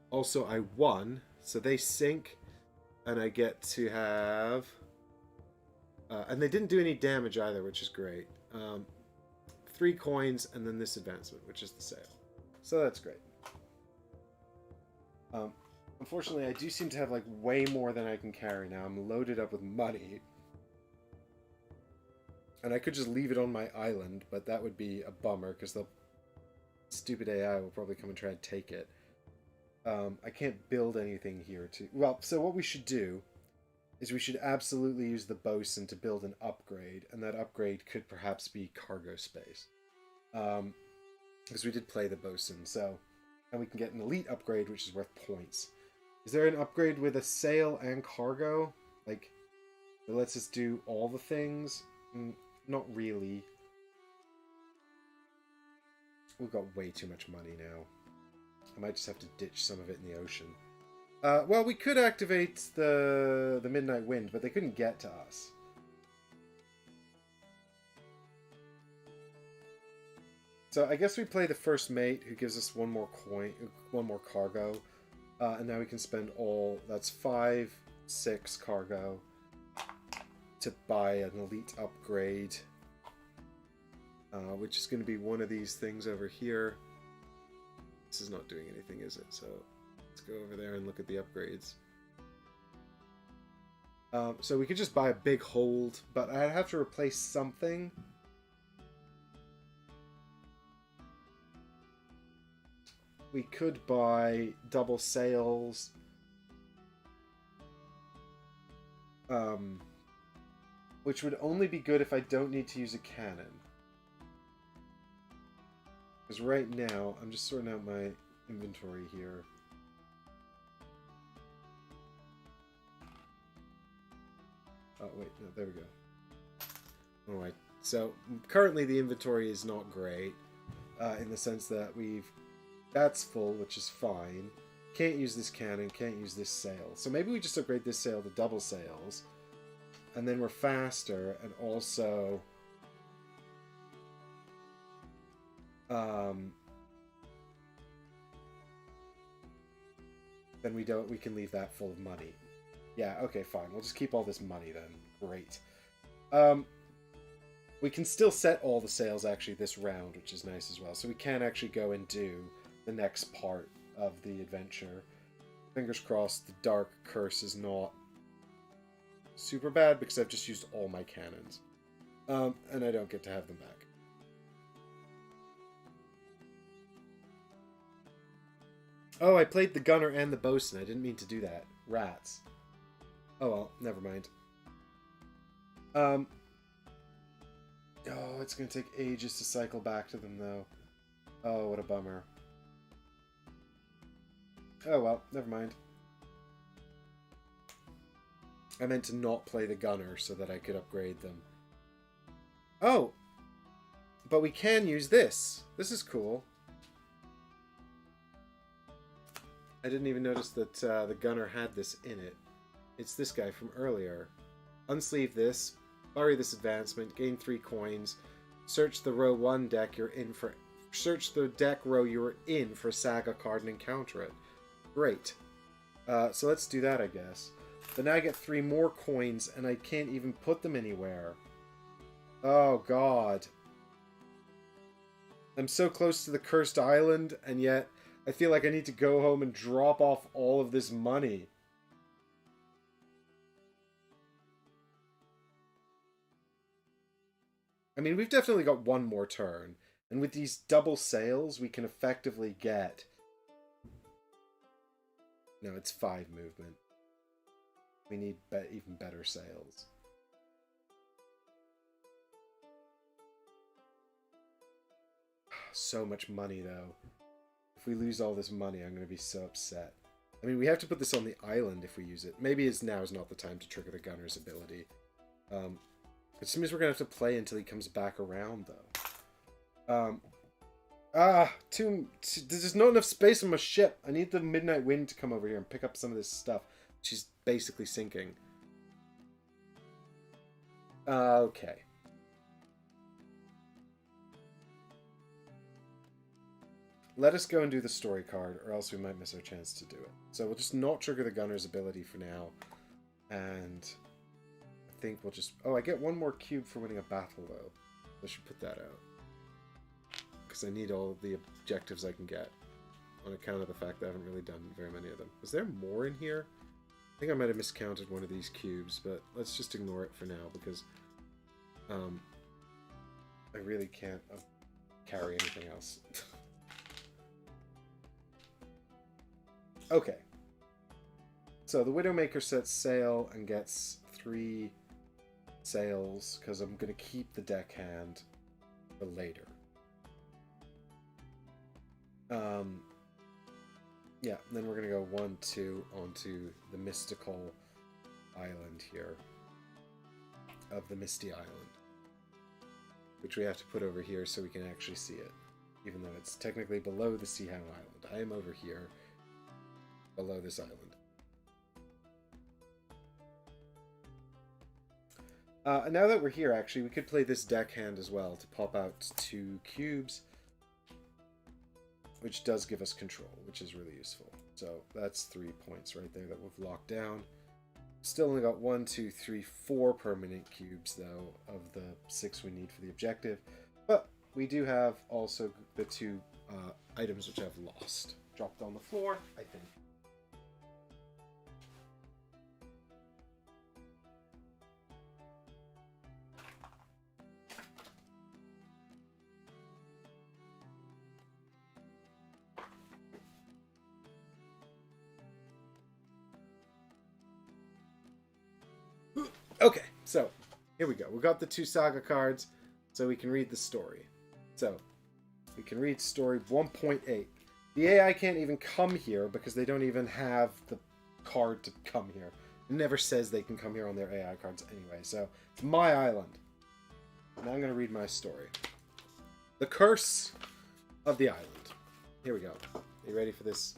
also I won, so they sink, and I get to have, and they didn't do any damage either, which is great. 3 coins, and then this advancement, which is the sail. So that's great. Unfortunately, I do seem to have like way more than I can carry now. I'm loaded up with money. And I could just leave it on my island, but that would be a bummer, because the stupid AI will probably come and try and take it. I can't build anything here to... Well, so what we should do is we should absolutely use the bosun to build an upgrade, and that upgrade could perhaps be cargo space. Because we did play the bosun, so... And we can get an elite upgrade, which is worth points. Is there an upgrade with a sail and cargo? Like, that lets us do all the things? Not really. We've got way too much money now. I might just have to ditch some of it in the ocean. Well, we could activate the Midnight Wind, but they couldn't get to us. So I guess we play the first mate, who gives us one more coin, one more cargo, and now we can spend all. That's 5, 6 cargo to buy an elite upgrade, which is going to be one of these things over here. This is not doing anything, is it? So let's go over there and look at the upgrades. So we could just buy a big hold, but I'd have to replace something. We could buy double sails. Which would only be good if I don't need to use a cannon. Because right now, I'm just sorting out my inventory here. Oh, wait, no, there we go. Alright, so currently the inventory is not great. In the sense that that's full, which is fine. Can't use this cannon, can't use this sail. So maybe we just upgrade this sail to double sails. And then we're faster, and also... then we can leave that full of money. Yeah, okay, fine. We'll just keep all this money then. Great. We can still set all the sails actually this round, which is nice as well. So we can actually go and do the next part of the adventure. Fingers crossed the Dark Curse is not super bad because I've just used all my cannons. And I don't get to have them back. Oh, I played the gunner and the bosun. I didn't mean to do that. Rats. Oh well, never mind. Oh, it's going to take ages to cycle back to them though. Oh, what a bummer. Oh well, never mind. I meant to not play the gunner so that I could upgrade them. Oh! But we can use this. This is cool. I didn't even notice that the gunner had this in it. It's this guy from earlier. Unsleeve this. Bury this advancement. Gain 3 coins. Search the row 1 deck you're in for... Search the deck row you were in for a saga card and encounter it. Great. So let's do that, I guess. But now I get 3 more coins, and I can't even put them anywhere. Oh, God. I'm so close to the cursed island, and yet I feel like I need to go home and drop off all of this money. I mean, we've definitely got one more turn. And with these double sails, we can effectively get... No, it's 5 movement. We need even better sails. So much money, though. If we lose all this money, I'm going to be so upset. I mean, we have to put this on the island if we use it. Maybe now is not the time to trigger the gunner's ability. It seems we're going to have to play until he comes back around, though. There's not enough space on my ship. I need the Midnight Wind to come over here and pick up some of this stuff. She's basically sinking. Okay. Let us go and do the story card, or else we might miss our chance to do it. So we'll just not trigger the gunner's ability for now. And I think we'll just... Oh, I get 1 more cube for winning a battle, though. I should put that out. Because I need all the objectives I can get. On account of the fact that I haven't really done very many of them. Was there more in here? I think I might have miscounted one of these cubes, but let's just ignore it for now, because I really can't carry anything else. Okay. So the Widowmaker sets sail and gets 3 sails, because I'm going to keep the deckhand for later. Yeah, then we're going to go 1, 2 onto the mystical island here. Of the Misty Island. Which we have to put over here so we can actually see it. Even though it's technically below the Sea Hound Island. I am over here. Below this island. Now that we're here, actually, we could play this deckhand as well to pop out 2 cubes. Which does give us control, which is really useful. So that's 3 points right there that we've locked down. Still only got 1, 2, 3, 4 permanent cubes, though, of the 6 we need for the objective. But we do have also the 2 items which I've lost. Dropped on the floor, I think. Okay, so here we go. We got the 2 saga cards, so we can read the story. So we can read story 1.8. The AI can't even come here because they don't even have the card to come here. It never says they can come here on their AI cards anyway. So it's my island. Now I'm going to read my story. The Curse of the Island. Here we go. Are you ready for this?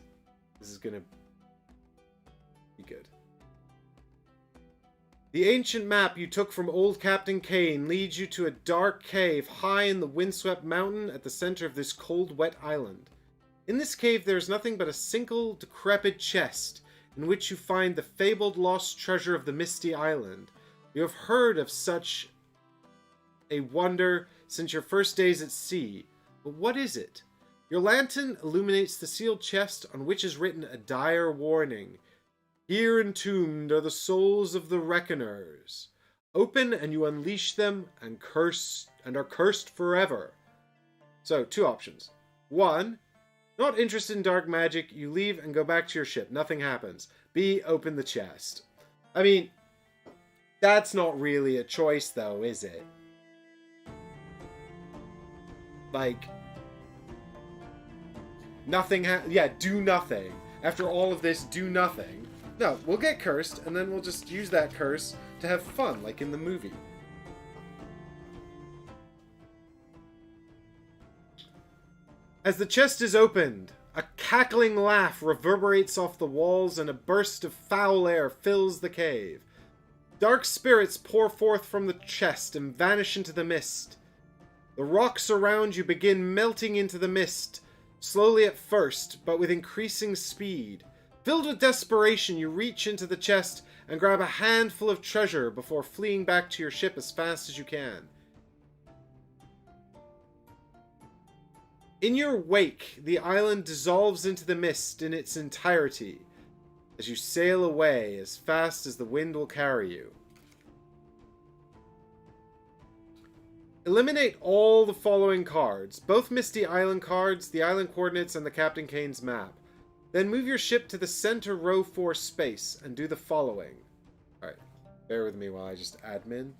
This is going to be good. The ancient map you took from old Captain Kane leads you to a dark cave high in the windswept mountain at the center of this cold, wet island. In this cave there is nothing but a single, decrepit chest, in which you find the fabled lost treasure of the Misty Island. You have heard of such a wonder since your first days at sea, but what is it? Your lantern illuminates the sealed chest on which is written a dire warning. Here entombed are the souls of the reckoners. Open and you unleash them and are cursed forever. So, 2 options. 1, not interested in dark magic, you leave and go back to your ship. Nothing happens. B, open the chest. I mean, that's not really a choice though, is it? Like, nothing yeah, do nothing. After all of this, do nothing. No, we'll get cursed, and then we'll just use that curse to have fun, like in the movie. As the chest is opened, a cackling laugh reverberates off the walls and a burst of foul air fills the cave. Dark spirits pour forth from the chest and vanish into the mist. The rocks around you begin melting into the mist, slowly at first, but with increasing speed. Filled with desperation, you reach into the chest and grab a handful of treasure before fleeing back to your ship as fast as you can. In your wake, the island dissolves into the mist in its entirety as you sail away as fast as the wind will carry you. Eliminate all the following cards, both Misty Island cards, the island coordinates, and the Captain Kane's map. Then move your ship to the center row 4 space and do the following. Alright, bear with me while I just admin.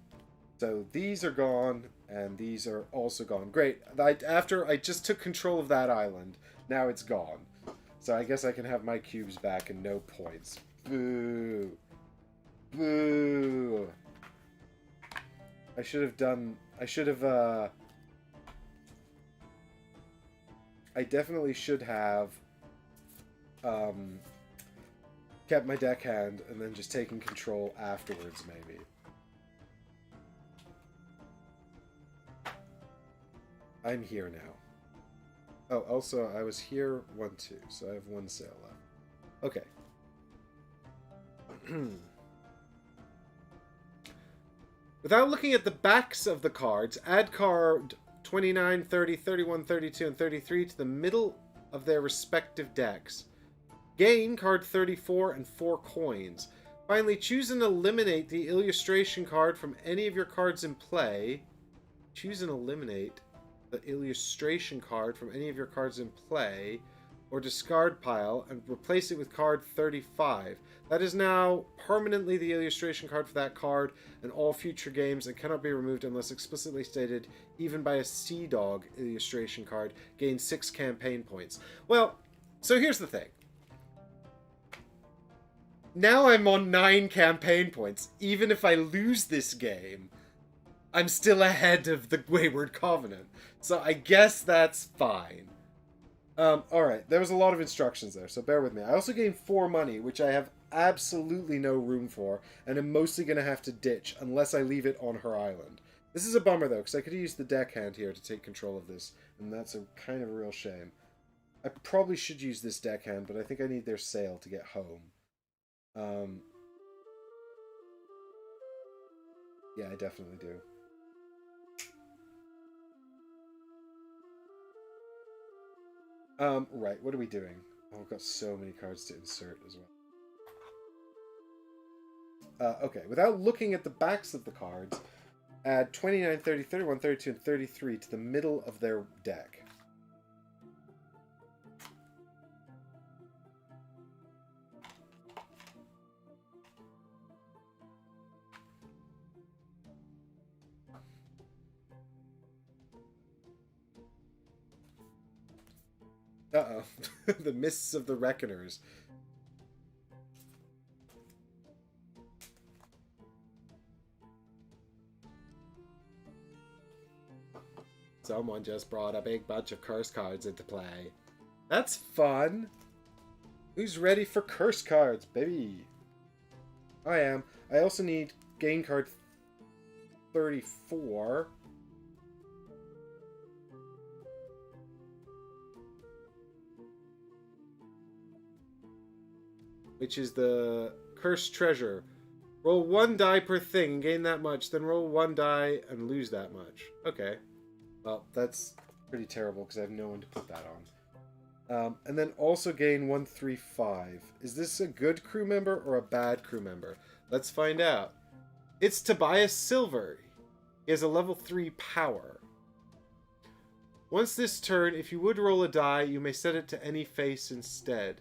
So these are gone, and these are also gone. Great, after I just took control of that island, now it's gone. So I guess I can have my cubes back and no points. Boo. Boo. I definitely should have kept my deckhand and then just taken control afterwards, maybe. I'm here now. Oh, also, I was here 1, 2, so I have 1 sail left. Okay. Without looking at the backs of the cards, add card 29, 30, 31, 32, and 33 to the middle of their respective decks. Gain card 34 and 4 coins. Finally, choose and eliminate the illustration card from any of your cards in play. Choose and eliminate the illustration card from any of your cards in play, or discard pile and replace it with card 35. That is now permanently the illustration card for that card in all future games and cannot be removed unless explicitly stated, even by a Sea Dog illustration card. Gains 6 campaign points. Well, so here's the thing. Now I'm on 9 campaign points. Even if I lose this game, I'm still ahead of the Wayward Covenant. So I guess that's fine. Alright, there was a lot of instructions there, so bear with me. I also gained 4 money, which I have absolutely no room for, and I'm mostly going to have to ditch unless I leave it on her island. This is a bummer, though, because I could have used the deckhand here to take control of this, and that's a kind of a real shame. I probably should use this deckhand, but I think I need their sail to get home. Yeah, I definitely do. Right, what are we doing? Oh, I've got so many cards to insert as well. Okay, without looking at the backs of the cards, add 29, 30, 31, 32, and 33 to the middle of their deck. Uh-oh. The Mists of the Reckoners. Someone just brought a big bunch of curse cards into play. That's fun. Who's ready for curse cards, baby? I am. I also need gain card 34. Which is the Cursed Treasure. Roll 1 die per thing and gain that much, then roll 1 die and lose that much. Okay. Well, that's pretty terrible because I have no one to put that on. And then also gain 135. Is this a good crew member or a bad crew member? Let's find out. It's Tobias Silver. He has a level 3 power. Once this turn, if you would roll a die, you may set it to any face instead.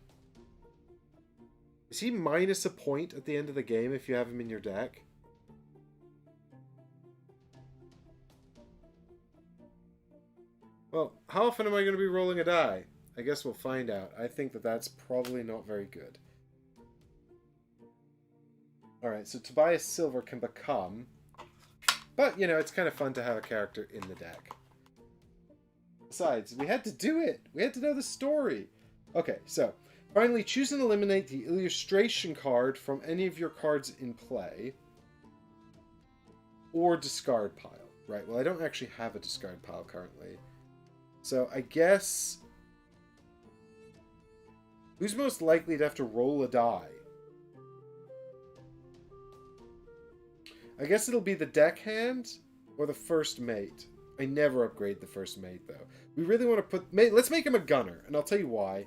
Is he minus a point at the end of the game if you have him in your deck? Well, how often am I going to be rolling a die? I guess we'll find out. I think that that's probably not very good. Alright, so Tobias Silver can become... But, you know, it's kind of fun to have a character in the deck. Besides, we had to do it! We had to know the story! Okay, so... Finally, choose and eliminate the illustration card from any of your cards in play. Or discard pile. Right, well I don't actually have a discard pile currently. So I guess... Who's most likely to have to roll a die? I guess it'll be the deckhand or the first mate. I never upgrade the first mate though. We really want to put... Let's make him a gunner, and I'll tell you why.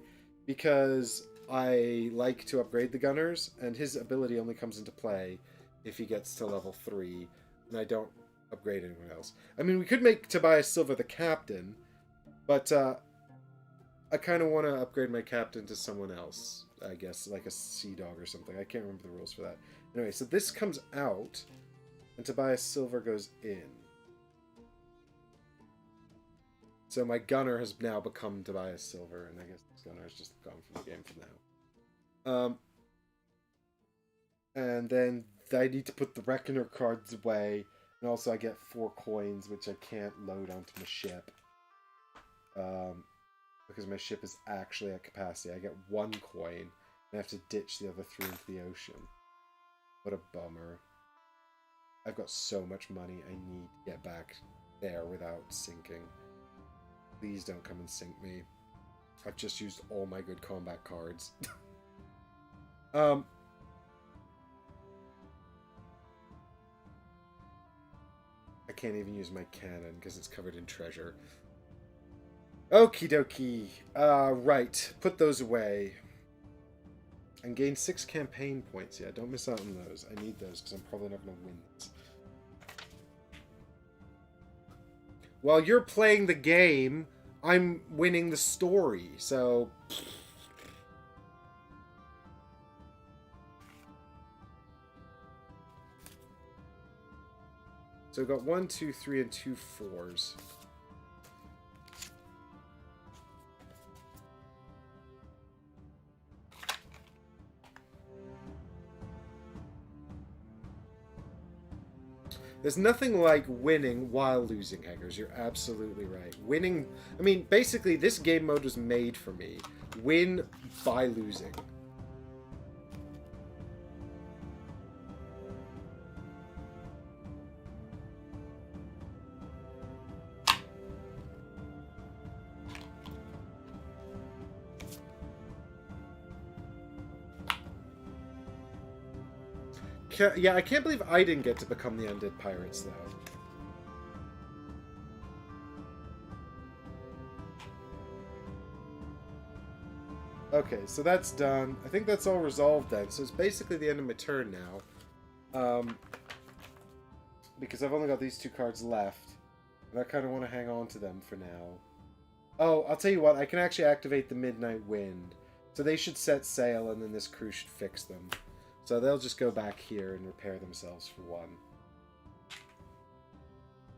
Because I like to upgrade the gunners, and his ability only comes into play if he gets to level 3, and I don't upgrade anyone else. I mean, we could make Tobias Silver the captain, but I kind of want to upgrade my captain to someone else, I guess, like a Sea Dog or something. I can't remember the rules for that. Anyway, so this comes out, and Tobias Silver goes in. So my gunner has now become Tobias Silver, and I guess this gunner has just gone from the game for now. And then I need to put the Reckoner cards away, and also I get 4 coins, which I can't load onto my ship. Because my ship is actually at capacity. I get 1 coin, and I have to ditch the other 3 into the ocean. What a bummer. I've got so much money, I need to get back there without sinking. Please don't come and sink me. I've just used all my good combat cards. I can't even use my cannon because it's covered in treasure. Okie dokie. Right. Put those away. And gain 6 campaign points. Yeah, don't miss out on those. I need those because I'm probably not going to win this. While you're playing the game, I'm winning the story. So, So we've got 1, 2, 3, and 2 4s. There's nothing like winning while losing, Eggers. You're absolutely right. Winning... I mean, basically, this game mode was made for me. Win by losing. Yeah, I can't believe I didn't get to become the Undead Pirates, though. Okay, so that's done. I think that's all resolved then. So it's basically the end of my turn now. Because I've only got these 2 cards left. And I kind of want to hang on to them for now. Oh, I'll tell you what. I can actually activate the Midnight Wind. So they should set sail, and then this crew should fix them. So they'll just go back here and repair themselves for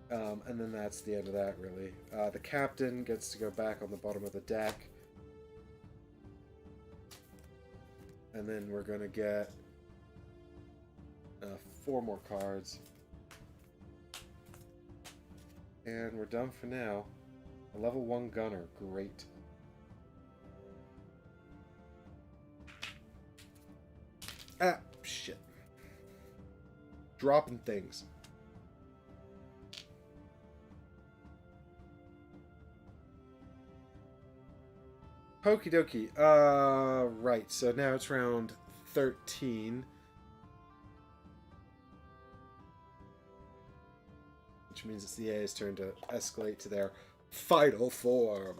1. And then that's the end of that, really. The captain gets to go back on the bottom of the deck. And then we're going to get 4 more cards. And we're done for now. A level 1 gunner. Great. Ah, shit. Dropping things. Okie dokie. Right, so now it's round 13. Which means it's the A's turn to escalate to their final form.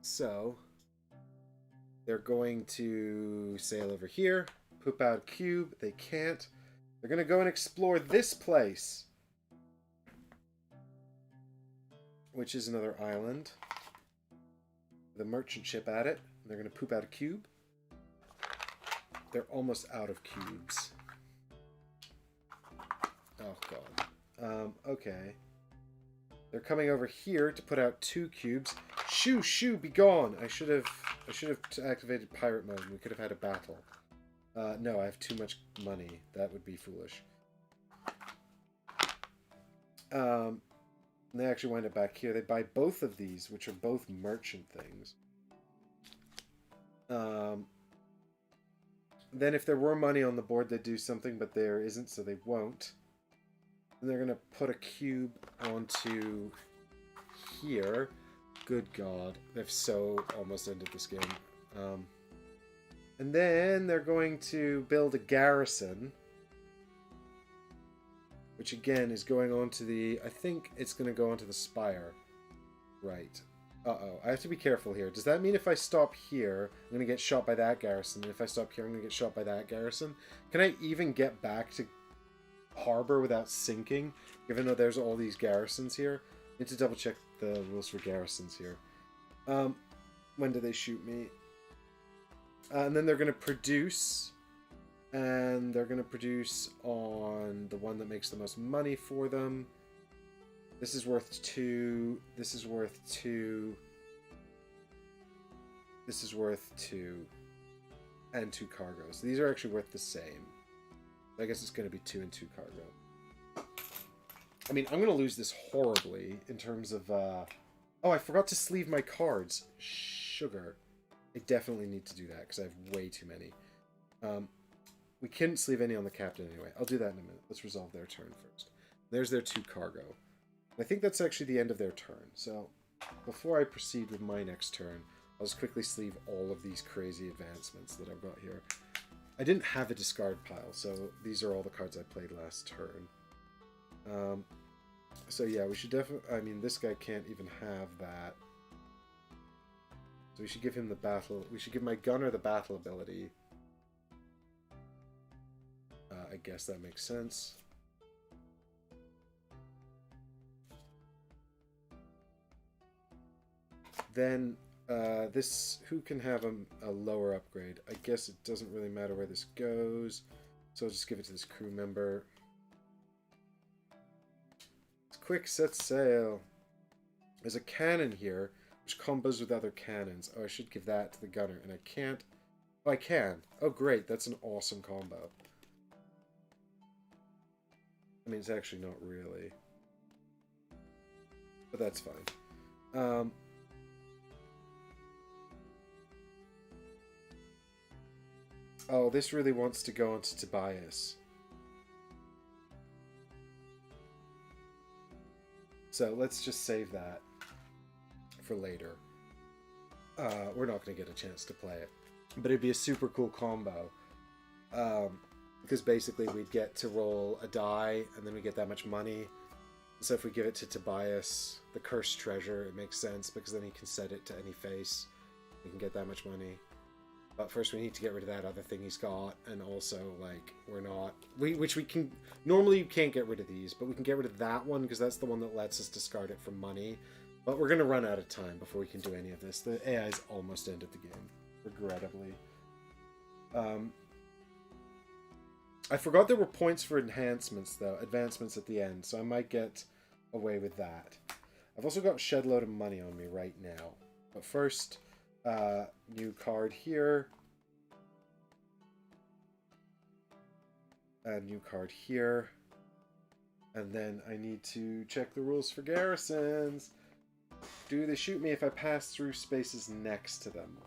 So they're going to sail over here, poop out a cube. They can't. They're going to go and explore this place, which is another island. The merchant ship at it. They're going to poop out a cube. They're almost out of cubes. Oh, God. Okay. They're coming over here to put out 2 cubes. Shoo, shoo, be gone! I should have activated pirate mode and we could have had a battle. No, I have too much money. That would be foolish. They actually wind up back here. They buy both of these, which are both merchant things. Then if there were money on the board, they'd do something, but there isn't, so they won't. And they're going to put a cube onto here. Good God. They've so almost ended this game. And then they're going to build a garrison. Which again is going on to the... I think it's going to go onto the spire. Right. Uh-oh. I have to be careful here. Does that mean if I stop here, I'm going to get shot by that garrison? And if I stop here, I'm going to get shot by that garrison? Can I even get back to harbor without sinking? Even though there's all these garrisons here? I need to double check the rules for garrisons here. When do they shoot me? And then they're going to produce... And they're going to produce on the one that makes the most money for them. This is worth 2. This is worth 2. This is worth 2. And 2 cargoes. These are actually worth the same. I guess it's going to be 2 and 2 cargo. I mean, I'm going to lose this horribly in terms of... Oh, I forgot to sleeve my cards. Sugar. I definitely need to do that because I have way too many. We couldn't sleeve any on the captain anyway. I'll do that in a minute. Let's resolve their turn first. There's their 2 cargo. I think that's actually the end of their turn. So before I proceed with my next turn, I'll just quickly sleeve all of these crazy advancements that I've got here. I didn't have a discard pile, so these are all the cards I played last turn. So yeah, we should definitely... I mean, this guy can't even have that. So we should give him the battle... We should give my gunner the battle ability. I guess that makes sense. then this, who can have a lower upgrade? I guess it doesn't really matter where this goes, so I'll just give it to this crew member. Quick, set sail. There's a cannon here, which combos with other cannons. Oh, I should give that to the gunner, and I can't. Oh, I can. Oh, great. That's an awesome combo. I mean, it's actually not really. But that's fine. Oh, this really wants to go onto Tobias. So let's just save that for later. We're not going to get a chance to play it. But it'd be a super cool combo. Because basically we'd get to roll a die, and then we get that much money. So if we give it to Tobias, the cursed treasure, it makes sense, because then he can set it to any face. We can get that much money. But first we need to get rid of that other thing he's got, and also, like, we're not... which we can... Normally you can't get rid of these, but we can get rid of that one, because that's the one that lets us discard it for money. But we're going to run out of time before we can do any of this. The AI's almost ended the game, regrettably. I forgot there were points for enhancements, though. Advancements at the end, so I might get away with that. I've also got a shed load of money on me right now. But first, new card here. A new card here. And then I need to check the rules for garrisons. Do they shoot me if I pass through spaces next to them?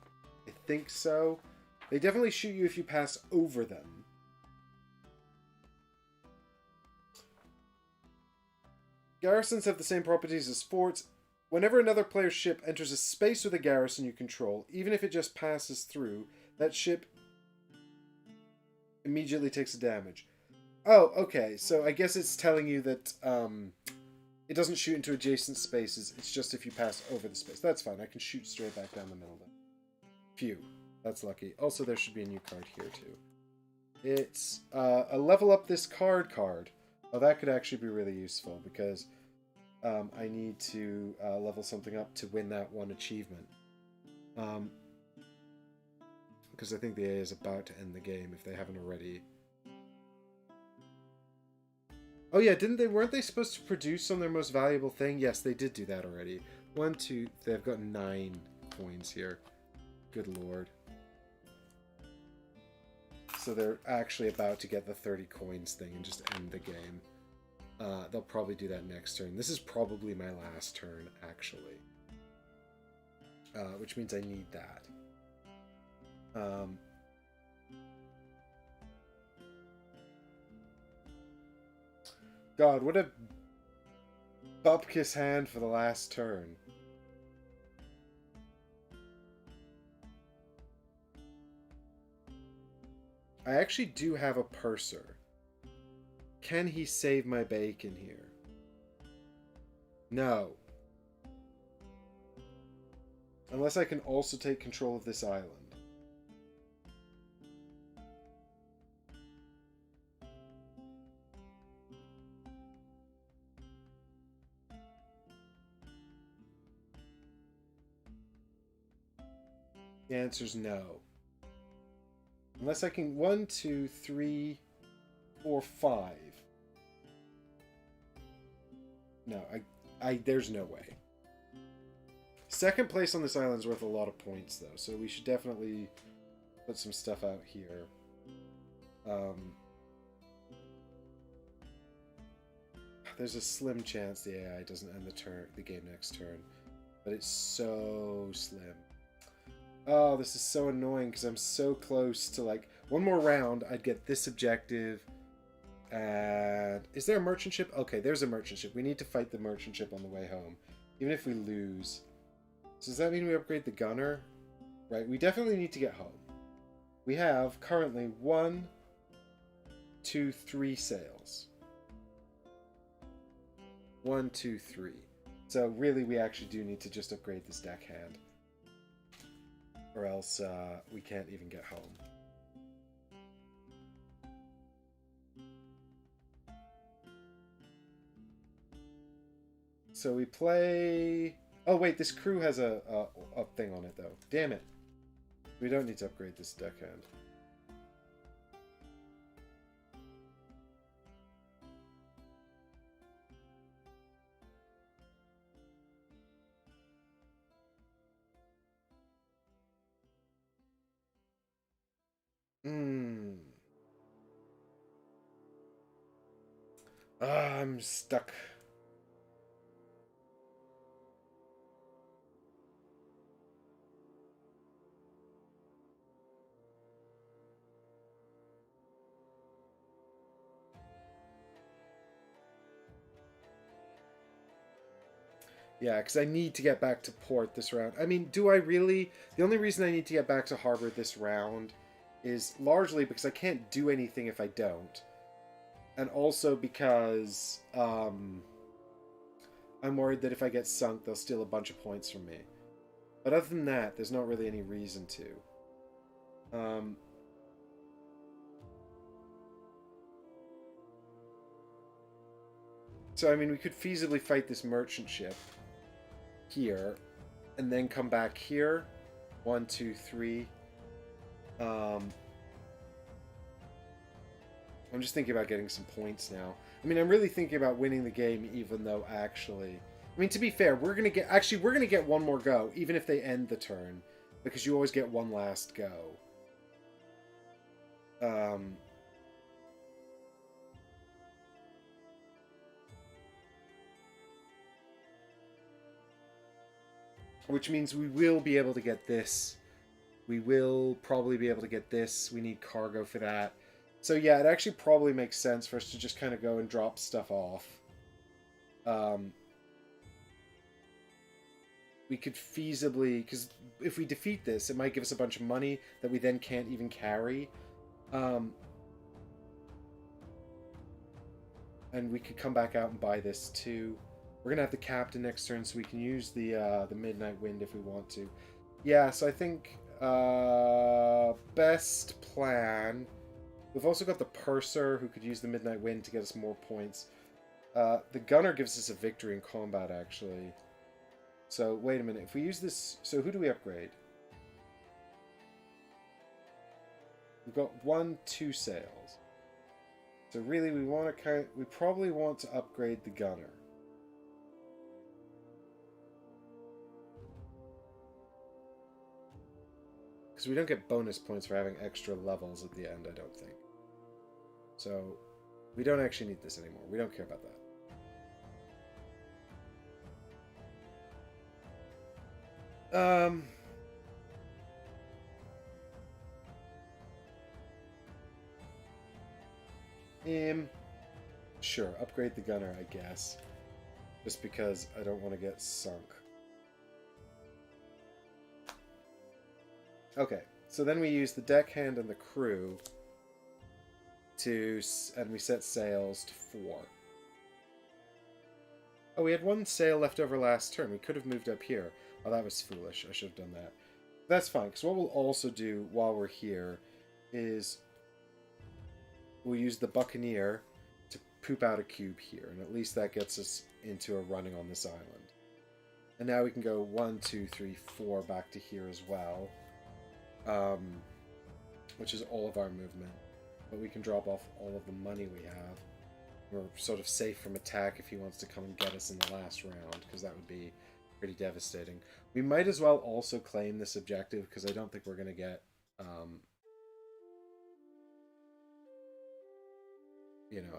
I think so. They definitely shoot you if you pass over them. Garrisons have the same properties as forts. Whenever another player's ship enters a space with a garrison you control, even if it just passes through, that ship immediately takes a damage. Oh, okay. So I guess it's telling you that it doesn't shoot into adjacent spaces. It's just if you pass over the space. That's fine. I can shoot straight back down the middle then. Phew. That's lucky. Also, there should be a new card here, too. It's a level up this card. Oh, that could actually be really useful, because I need to level something up to win that one achievement. Because I think the AA is about to end the game if they haven't already. Oh yeah, weren't they supposed to produce on their most valuable thing? Yes, they did do that already. 1, 2, they've got 9 coins here. Good lord. So they're actually about to get the 30 coins thing and just end the game. They'll probably do that next turn. This is probably my last turn, actually. Which means I need that. God, what a bupkis hand for the last turn. I actually do have a purser. Can he save my bacon here? No. Unless I can also take control of this island. The answer's no. Unless I can... 1, 2, 3, 4, 5. No, there's no way. Second place on this island is worth a lot of points, though, so we should definitely put some stuff out here. There's a slim chance the AI doesn't end the game next turn, but it's so slim. Oh, this is so annoying because I'm so close to, like, one more round, I'd get this objective. And is there a merchant ship? Okay, there's a merchant ship. We need to fight the merchant ship on the way home, even if we lose. So does that mean we upgrade the gunner? Right, we definitely need to get home. We have currently 1, 2, 3 sails. 1, 2, 3. So really, we actually do need to just upgrade this deckhand, or else we can't even get home. So we play Oh wait, this crew has a thing on it though. Damn it. We don't need to upgrade this deckhand. I'm stuck. Yeah, because I need to get back to port this round. I mean, do I really? The only reason I need to get back to harbor this round is largely because I can't do anything if I don't. And also because I'm worried that if I get sunk, they'll steal a bunch of points from me. But other than that, there's not really any reason to. So, I mean, we could feasibly fight this merchant ship here, and then come back here. 1, 2, 3. I'm just thinking about getting some points now. I mean, I'm really thinking about winning the game, even though actually... I mean, to be fair, we're going to get... Actually, we're going to get one more go, even if they end the turn. Because you always get one last go. Which means we will be able to get this. We will probably be able to get this. We need cargo for that. So yeah, it actually probably makes sense for us to just kind of go and drop stuff off. We could feasibly... Because if we defeat this, it might give us a bunch of money that we then can't even carry. And we could come back out and buy this too. We're going to have the captain next turn, so we can use the Midnight Wind if we want to. Yeah, so I think best plan... We've also got the Purser, who could use the Midnight Wind to get us more points. The Gunner gives us a victory in combat, actually. So, wait a minute. If we use this... So, who do we upgrade? We've got 1, 2 sails. So, really, we want to we probably want to upgrade the Gunner. Because we don't get bonus points for having extra levels at the end, I don't think. So, we don't actually need this anymore. We don't care about that. Sure, upgrade the Gunner, I guess. Just because I don't want to get sunk. Okay, so then we use the deckhand and the crew and we set sails to 4. Oh, we had 1 sail left over last turn. We could have moved up here. Oh, that was foolish. I should have done that. That's fine, because what we'll also do while we're here is we'll use the Buccaneer to poop out a cube here, and at least that gets us into a running on this island. And now we can go 1, 2, 3, 4 back to here as well. Which is all of our movement. But we can drop off all of the money we have. We're sort of safe from attack if he wants to come and get us in the last round, because that would be pretty devastating. We might as well also claim this objective, because I don't think we're going to get... I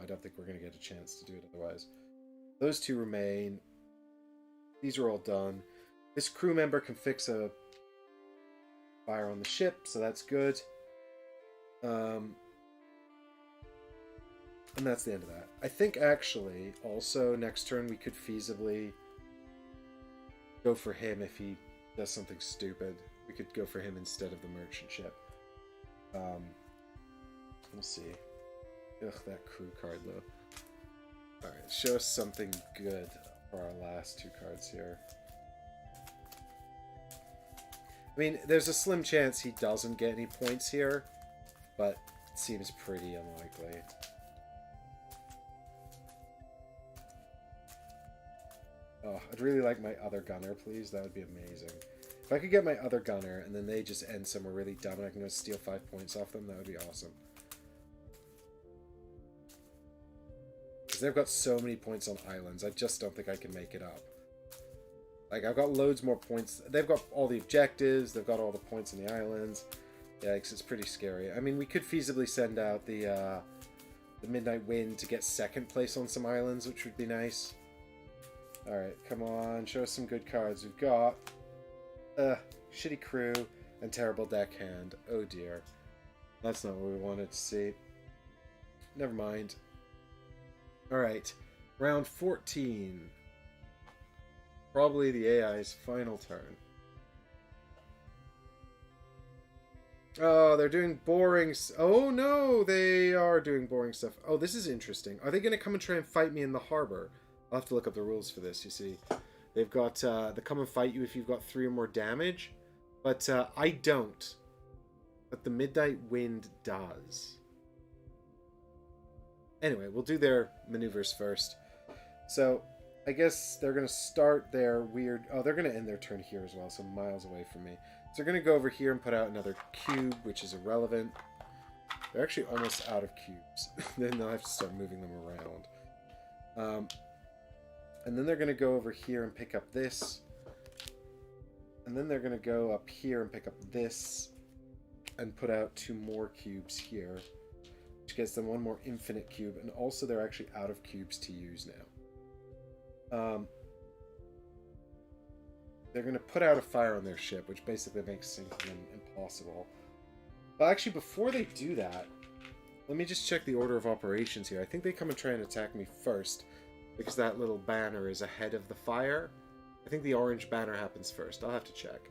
don't think we're going to get a chance to do it otherwise. Those 2 remain. These are all done. This crew member can fix a fire on the ship, so that's good. And that's the end of that. I think actually, also, next turn we could feasibly go for him if he does something stupid. We could go for him instead of the merchant ship. We'll see. Ugh, that crew card though. Alright, show us something good for our last 2 cards here. I mean, there's a slim chance he doesn't get any points here, but it seems pretty unlikely. Oh, I'd really like my other gunner, please. That would be amazing. If I could get my other gunner and then they just end somewhere really dumb and I can go steal 5 points off them, that would be awesome. Because they've got so many points on islands, I just don't think I can make it up. Like, I've got loads more points. They've got all the objectives, they've got all the points on the islands. Yikes, it's pretty scary. I mean, we could feasibly send out the Midnight Wind to get second place on some islands, which would be nice. Alright, come on, show us some good cards. We've got shitty crew and terrible deckhand. Oh dear. That's not what we wanted to see. Never mind. Alright, round 14. Probably the AI's final turn. Oh, they're doing boring... Oh no, they are doing boring stuff. Oh, this is interesting. Are they going to come and try and fight me in the harbor? I'll have to look up the rules for this, you see. They've got, they come and fight you if you've got 3 or more damage. But I don't. But the Midnight Wind does. Anyway, we'll do their maneuvers first. So, I guess they're going to start their weird... Oh, they're going to end their turn here as well, so miles away from me. So they're going to go over here and put out another cube, which is irrelevant. They're actually almost out of cubes. Then they'll have to start moving them around. And then they're going to go over here and pick up this. And then they're going to go up here and pick up this. And put out 2 more cubes here. Which gets them 1 more infinite cube. And also they're actually out of cubes to use now. They're going to put out a fire on their ship, which basically makes sinking them impossible. But actually, before they do that, let me just check the order of operations here. I think they come and try and attack me first. Because that little banner is ahead of the fire. I think the orange banner happens first. I'll have to check.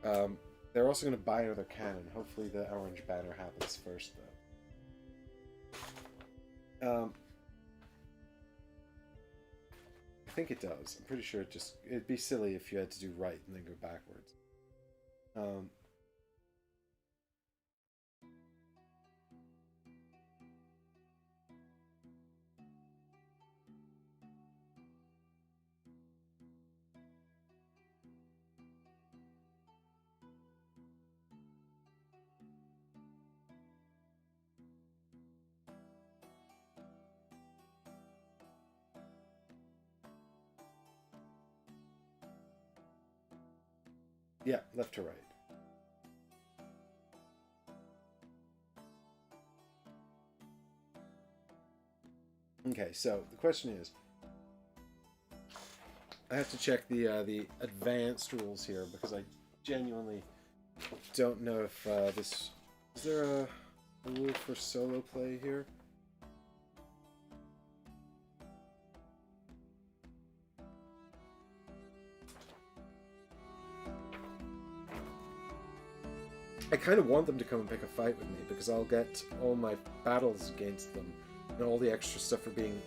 They're also going to buy another cannon. Hopefully the orange banner happens first, though. I think it does. I'm pretty sure it'd be silly if you had to do right and then go backwards. Yeah, left to right. Okay, so the question is, I have to check the advanced rules here because I genuinely don't know if this... Is there a rule for solo play here? I kind of want them to come and pick a fight with me because I'll get all my battles against them and all the extra stuff for being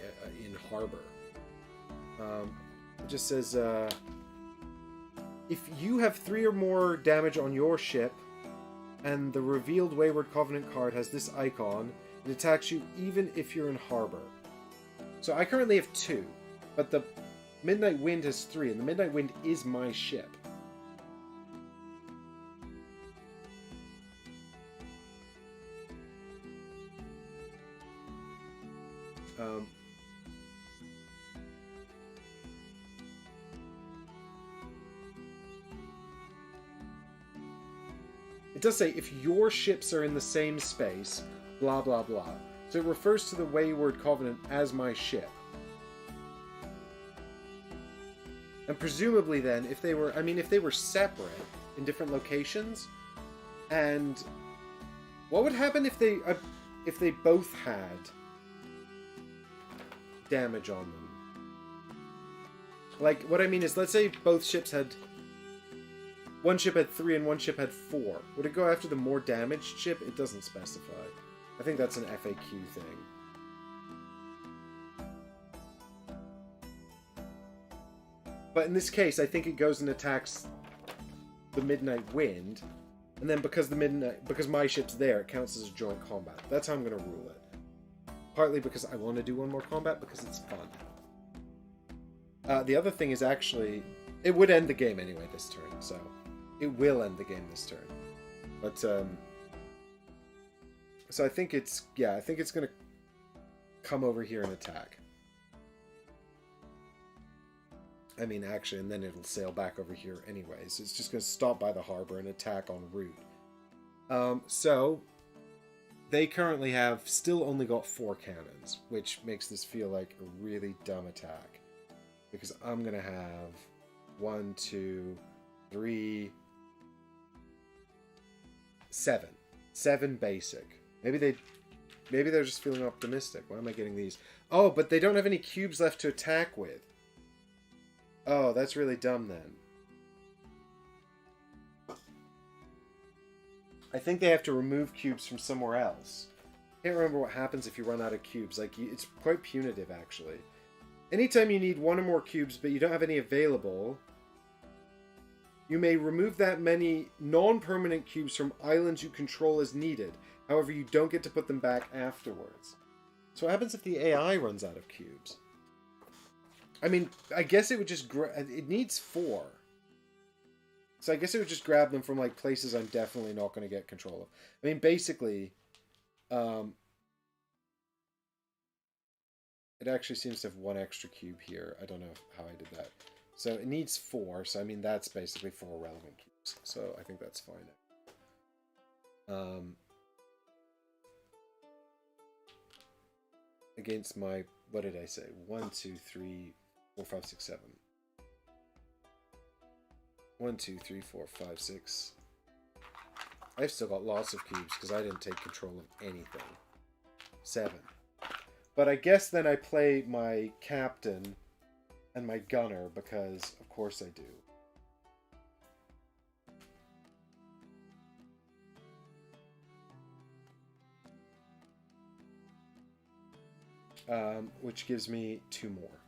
in harbor. It just says, if you have 3 or more damage on your ship and the revealed Wayward Covenant card has this icon, it attacks you even if you're in harbor. So I currently have 2, but the Midnight Wind has 3, and the Midnight Wind is my ship. It does say, if your ships are in the same space, blah blah blah. So it refers to the Wayward Covenant as my ship. And presumably then, if they were, if they were separate in different locations, and what would happen if they both had damage on them? Like, what I mean is, let's say both ships had... One ship had 3 and one ship had 4. Would it go after the more damaged ship? It doesn't specify. I think that's an FAQ thing. But in this case, I think it goes and attacks the Midnight Wind, and then because my ship's there, it counts as a joint combat. That's how I'm going to rule it. Partly because I want to do one more combat, because it's fun. The other thing is actually, it would end the game anyway this turn, so it will end the game this turn. But so I think it's I think it's gonna come over here and attack. I mean, actually, and then it'll sail back over here anyways. It's just gonna stop by the harbor and attack en route. So they currently have still only got 4 cannons, which makes this feel like a really dumb attack. Because I'm going to have 1, 2, 3, 7. 7 basic. Maybe they're just feeling optimistic. Why am I getting these? Oh, but they don't have any cubes left to attack with. Oh, that's really dumb then. I think they have to remove cubes from somewhere else. I can't remember what happens if you run out of cubes. Like, it's quite punitive, actually. Anytime you need 1 or more cubes, but you don't have any available, you may remove that many non-permanent cubes from islands you control as needed. However, you don't get to put them back afterwards. So what happens if the AI runs out of cubes? I mean, I guess it would just... it needs 4. So I guess it would just grab them from, like, places I'm definitely not going to get control of. I mean, basically, it actually seems to have 1 extra cube here. I don't know how I did that. So it needs 4, so I mean, that's basically 4 relevant cubes. So I think that's fine. Against my, what did I say? 1, 2, 3, 4, 5, 6, 7. 1, 2, 3, 4, 5, 6. I've still got lots of cubes because I didn't take control of anything. 7. But I guess then I play my captain and my gunner because, of course, I do. Which gives me 2 more.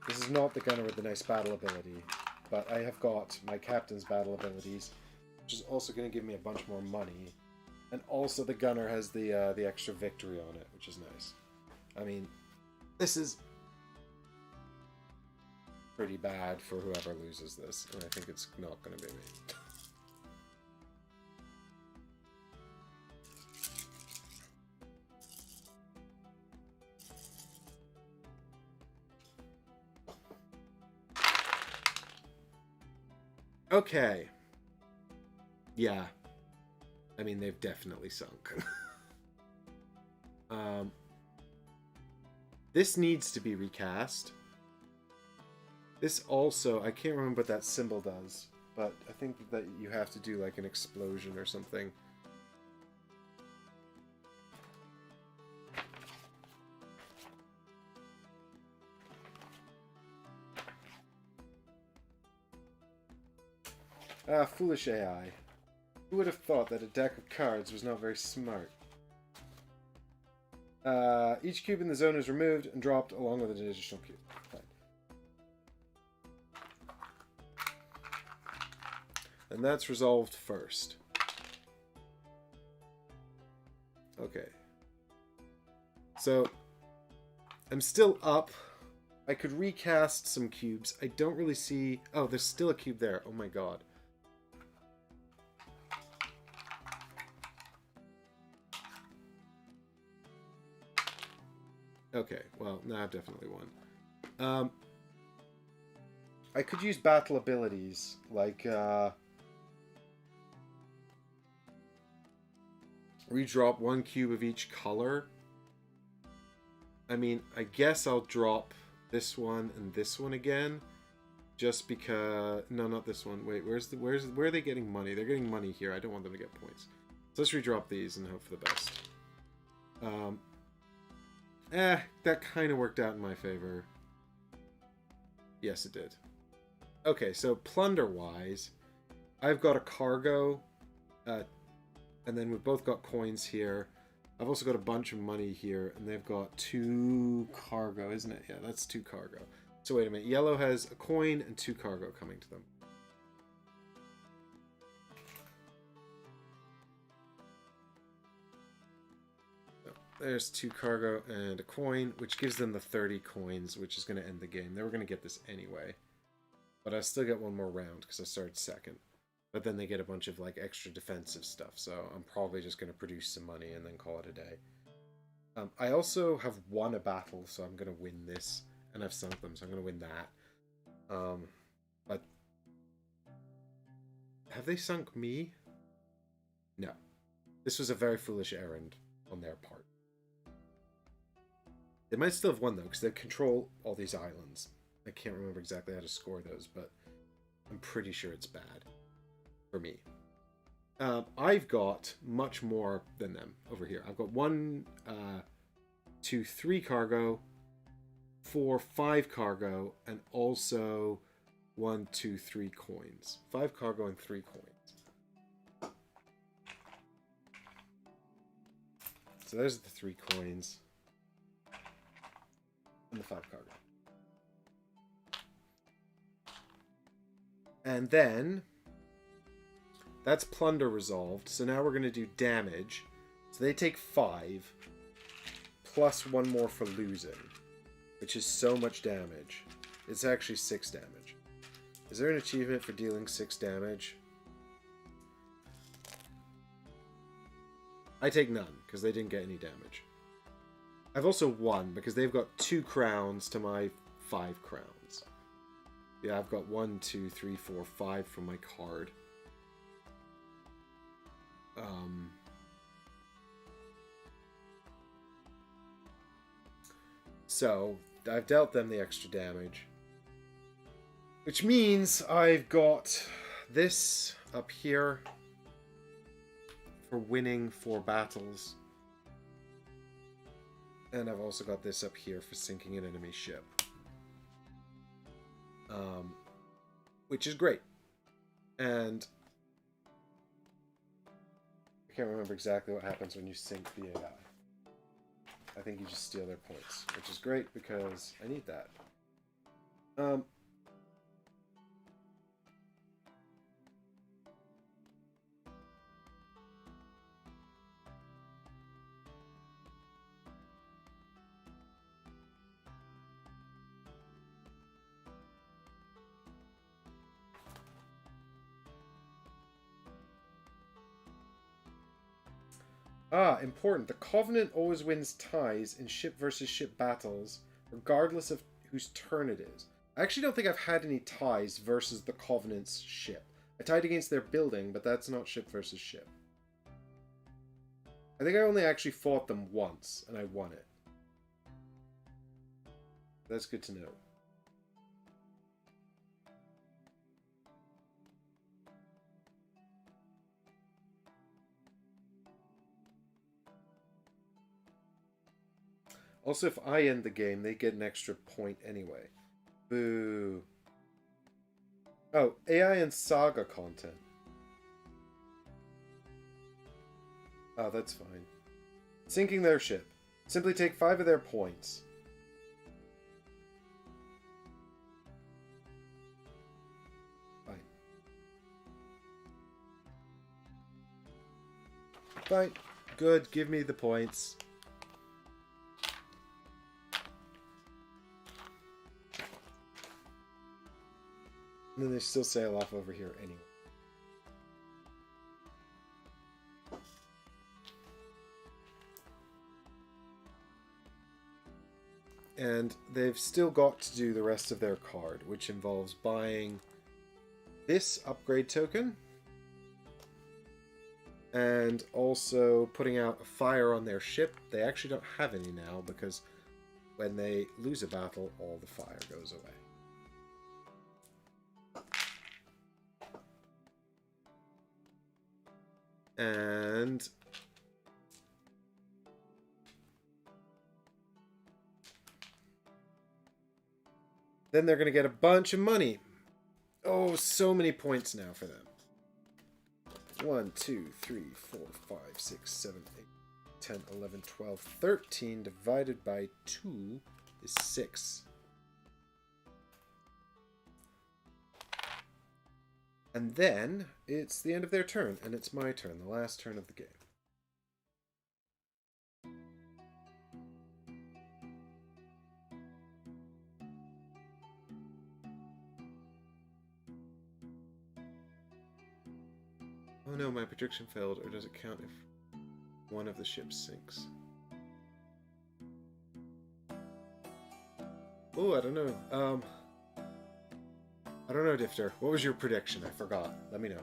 This is not the gunner with the nice battle ability, but I have got my captain's battle abilities, which is also going to give me a bunch more money. And also the gunner has the extra victory on it, which is nice. I mean, this is pretty bad for whoever loses this, and I think it's not going to be me. Okay. Yeah. I mean, they've definitely sunk. This needs to be recast. This also, I can't remember what that symbol does, but I think that you have to do like an explosion or something. Ah, foolish AI. Who would have thought that a deck of cards was not very smart? Each cube in the zone is removed and dropped along with an additional cube. Fine. And that's resolved first. Okay. So, I'm still up. I could recast some cubes. I don't really see... Oh, there's still a cube there. Oh my god. Okay, well, now I've definitely won. I could use battle abilities, like, redrop 1 cube of each color. I mean, I guess I'll drop this one and this one again, just because... No, not this one. Wait, where are they getting money? They're getting money here. I don't want them to get points. So let's redrop these and hope for the best. That kind of worked out in my favor. Yes, it did. Okay, so plunder-wise, I've got a cargo, and then we've both got coins here. I've also got a bunch of money here, and they've got 2 cargo, isn't it? Yeah, that's 2 cargo. So wait a minute. Yellow has a coin and 2 cargo coming to them. There's 2 cargo and a coin, which gives them the 30 coins, which is going to end the game. They were going to get this anyway. But I still get one more round because I started second. But then they get a bunch of like extra defensive stuff, so I'm probably just going to produce some money and then call it a day. I also have won a battle, so I'm going to win this. And I've sunk them, so I'm going to win that. But have they sunk me? No. This was a very foolish errand on their part. They might still have won, though, because they control all these islands. I can't remember exactly how to score those, but I'm pretty sure it's bad for me. I've got much more than them over here. I've got 1, 2, 3 cargo, 4, 5 cargo, and also 1, 2, 3 coins. 5 cargo and 3 coins. So there's the 3 coins. And the 5 cargo. And then that's plunder resolved. So now we're going to do damage. So they take 5 plus 1 more for losing, which is so much damage. It's actually 6 damage. Is there an achievement for dealing 6 damage? I take none because they didn't get any damage. I've also won because they've got 2 crowns to my 5 crowns. Yeah, I've got 1, 2, 3, 4, 5 from my card. So, I've dealt them the extra damage. Which means I've got this up here for winning 4 battles. And I've also got this up here for sinking an enemy ship. Which is great. And I can't remember exactly what happens when you sink the AI. I think you just steal their points, which is great because I need that. Important. The Covenant always wins ties in ship versus ship battles, regardless of whose turn it is. I actually don't think I've had any ties versus the Covenant's ship. I tied against their building, but that's not ship versus ship. I think I only actually fought them once, and I won it. That's good to know. Also, if I end the game, they get an extra point anyway. Boo. Oh, AI and saga content. Oh, that's fine. Sinking their ship. Simply take 5 of their points. Fine. Fine. Good. Give me the points. And then they still sail off over here anyway. And they've still got to do the rest of their card, which involves buying this upgrade token and also putting out a fire on their ship. They actually don't have any now because when they lose a battle, all the fire goes away. And then they're going to get a bunch of money. Oh, so many points now for them. 1, 2, 3, 4, 5, 6, 7, 8, 10, 11, 12, 13 divided by 2 is 6. And then it's the end of their turn, and it's my turn, the last turn of the game. Oh no, my prediction failed, or does it count if one of the ships sinks? Oh, I don't know. I don't know, Difter. What was your prediction? I forgot. Let me know.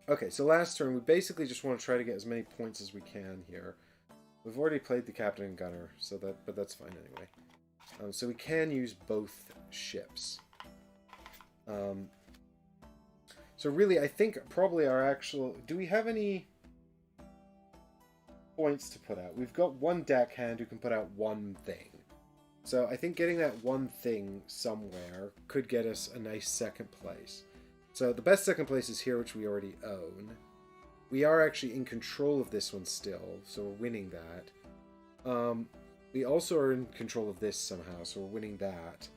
Okay, so last turn, we basically just want to try to get as many points as we can here. We've already played the Captain and Gunner, but that's fine anyway. So we can use both ships. So really, I think probably our actual... Do we have any points to put out? We've got one deckhand who can put out one thing. So I think getting that one thing somewhere could get us a nice second place. So the best second place is here, which we already own. We are actually in control of this one still, so we're winning that. We also are in control of this somehow, so we're winning that.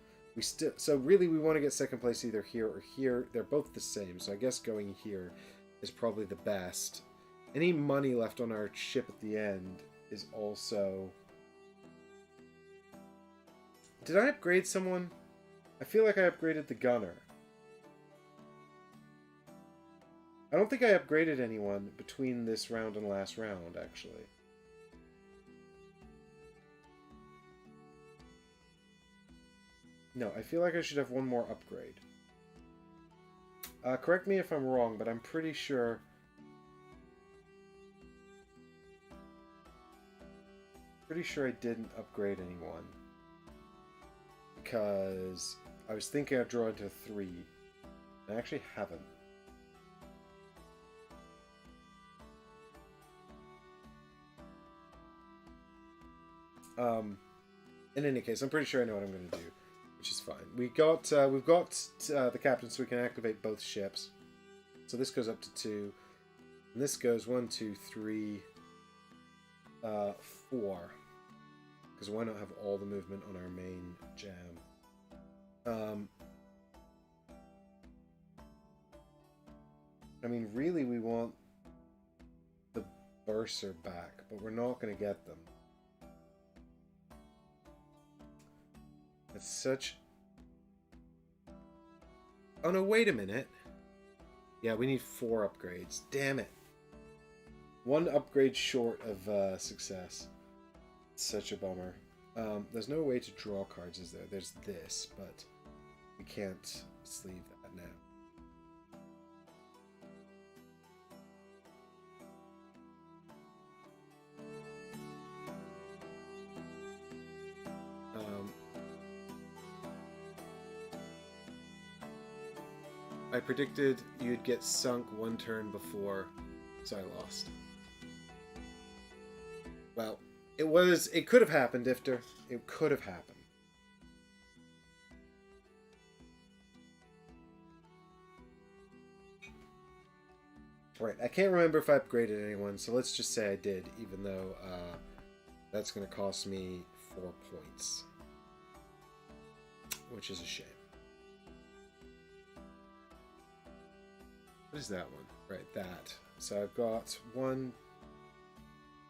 So really we want to get second place either here or here. They're both the same, so I guess going here is probably the best. Any money left on our ship at the end is also... Did I upgrade someone? I feel like I upgraded the gunner. I don't think I upgraded anyone between this round and last round, actually. No, I feel like I should have one more upgrade. Correct me if I'm wrong, but I'm pretty sure... Pretty sure I didn't upgrade anyone. Because I was thinking I'd draw into 3. I actually haven't. In any case, I'm pretty sure I know what I'm going to do, which is fine. we've got the captain, so we can activate both ships. So this goes up to 2, and this goes 1, 2, 3, 4. Because why not have all the movement on our main jam? I mean, really, we want the Bursar back, but we're not going to get them. It's such... Oh no, wait a minute. Yeah, we need 4 upgrades. Damn it. 1 upgrade short of success. It's such a bummer. There's no way to draw cards, is there? There's this, but we can't sleeve that now. I predicted you'd get sunk 1 turn before, so I lost. Well, it could have happened, Ifter. It could have happened. Right, I can't remember if I upgraded anyone, so let's just say I did, even though that's going to cost me 4 points. Which is a shame. What is that one? Right, that. So I've got 1,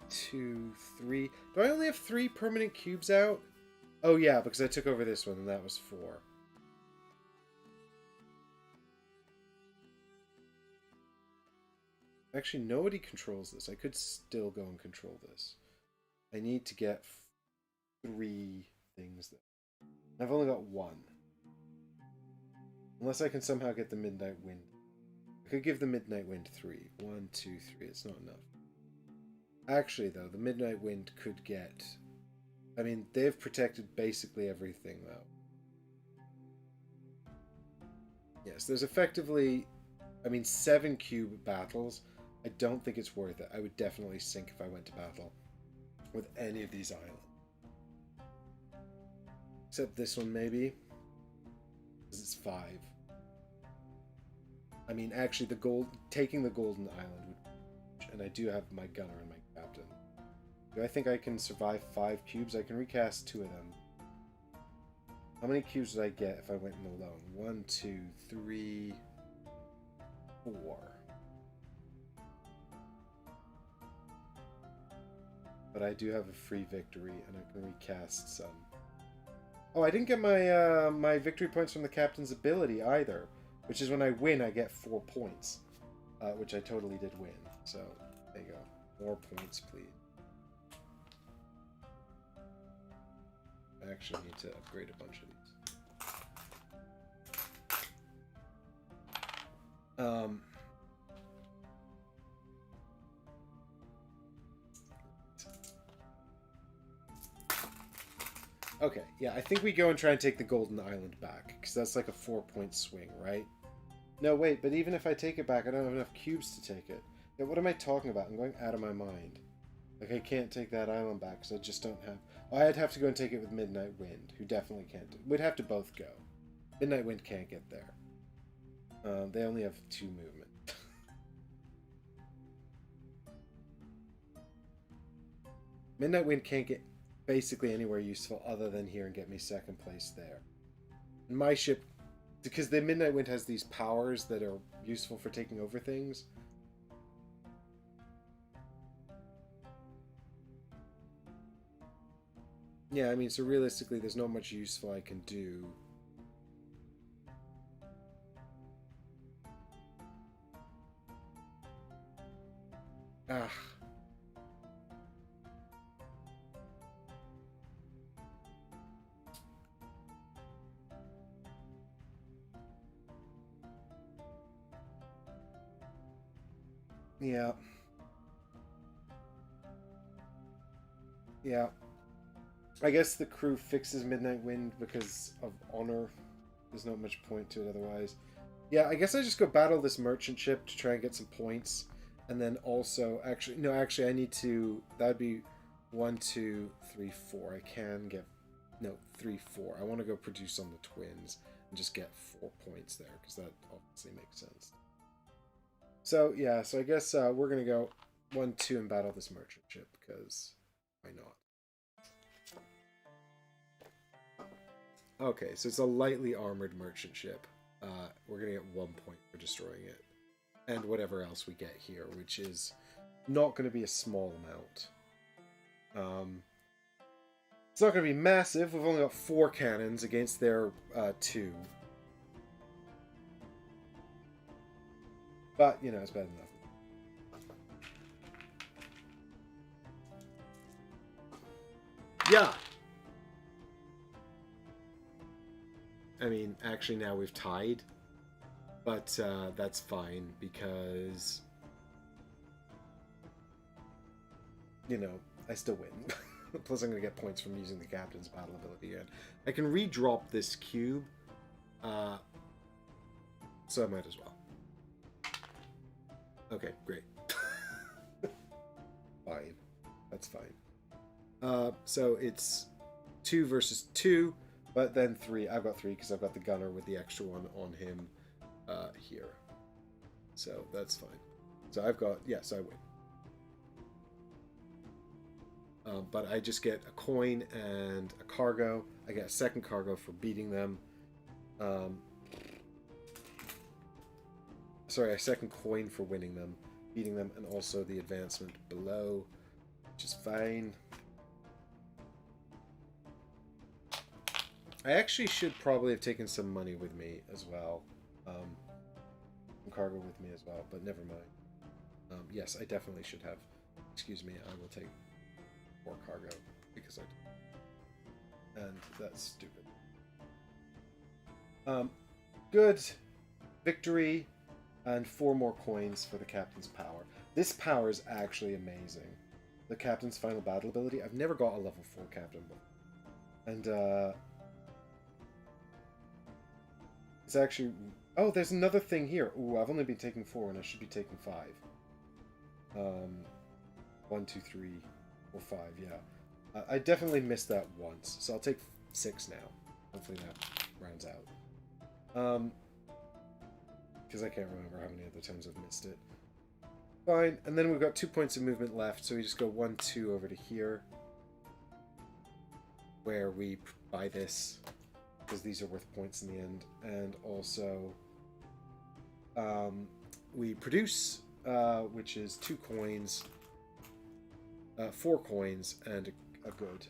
2, 3. Do I only have 3 permanent cubes out? Oh yeah, because I took over this one and that was 4. Actually, nobody controls this. I could still go and control this. I need to get 3 things though. I've only got 1. Unless I can somehow get the Midnight Wind. I could give the Midnight Wind 3. 1, 2, 3. It's not enough. Actually, though, the Midnight Wind could get... I mean, they've protected basically everything, though. Yes, there's effectively... I mean, 7 cube battles. I don't think it's worth it. I would definitely sink if I went to battle with any of these islands. Except this one, maybe. Because it's 5. I mean, actually, taking the Golden Island would... And I do have my gunner and my captain. Do I think I can survive 5 cubes? I can recast 2 of them. How many cubes would I get if I went in alone? 1, 2, 3, 4. But I do have a free victory, and I can recast some. Oh, I didn't get my my victory points from the captain's ability either. Which is when I win, I get 4 points. which I totally did win. So there you go. More points, please. I actually need to upgrade a bunch of these. Okay, yeah, I think we go and try and take the Golden Island back, because that's like a 4-point swing, right? No, wait, but even if I take it back, I don't have enough cubes to take it. Yeah, what am I talking about? I'm going out of my mind. Like, I can't take that island back, because I just don't have... Oh, I'd have to go and take it with Midnight Wind, who definitely can't. We'd have to both go. Midnight Wind can't get there. They only have 2 movement. Midnight Wind can't get basically anywhere useful other than here and get me 2nd place there. And my ship, because the Midnight Wind has these powers that are useful for taking over things. Yeah, I mean, so realistically, there's not much useful I can do. Ah. Yeah. Yeah. I guess the crew fixes Midnight Wind because of honor. There's not much point to it otherwise. Yeah, I guess I just go battle this merchant ship to try and get some points. And then also, actually, no, actually I need to, that'd be 1, 2, 3, 4. I can get, no, 3, 4. I want to go produce on the twins and just get 4 points there, because that obviously makes sense. So, yeah, so I guess we're going to go 1, 2 and battle this merchant ship, because why not? Okay, so it's a lightly armored merchant ship. We're going to get 1 point for destroying it. And whatever else we get here, which is not going to be a small amount. It's not going to be massive. We've only got 4 cannons against their 2. But, you know, it's better than nothing. Yeah! I mean, actually now we've tied. But that's fine, because... You know, I still win. Plus I'm going to get points from using the captain's battle ability again. I can re-drop this cube. So I might as well. Okay, great. Fine. That's fine. So it's 2 versus 2, but then 3. I've got 3 because I've got the gunner with the extra one on him here. So that's fine. So I've got, yes, I win. But I just get a coin and a cargo. I get a 2nd cargo for beating them. Sorry, a 2nd coin for winning them, beating them, and also the advancement below, which is fine. I actually should probably have taken some money with me as well. Some cargo with me as well, but never mind. Yes, I definitely should have. Excuse me, I will take more cargo because I did. And that's stupid. Good. Victory. And 4 more coins for the captain's power. This power is actually amazing. The captain's final battle ability. I've never got a level 4 captain before. And, it's actually... Oh, there's another thing here. Ooh, I've only been taking 4 and I should be taking 5. 1, 2, 3, 4, 5, yeah. I definitely missed that once, so I'll take 6 now. Hopefully that rounds out. Because I can't remember how many other times I've missed it. Fine, and then we've got 2 points of movement left, so we just go 1, 2 over to here. Where we buy this, because these are worth points in the end. And also, we produce, which is 2 coins, 4 coins, and a good.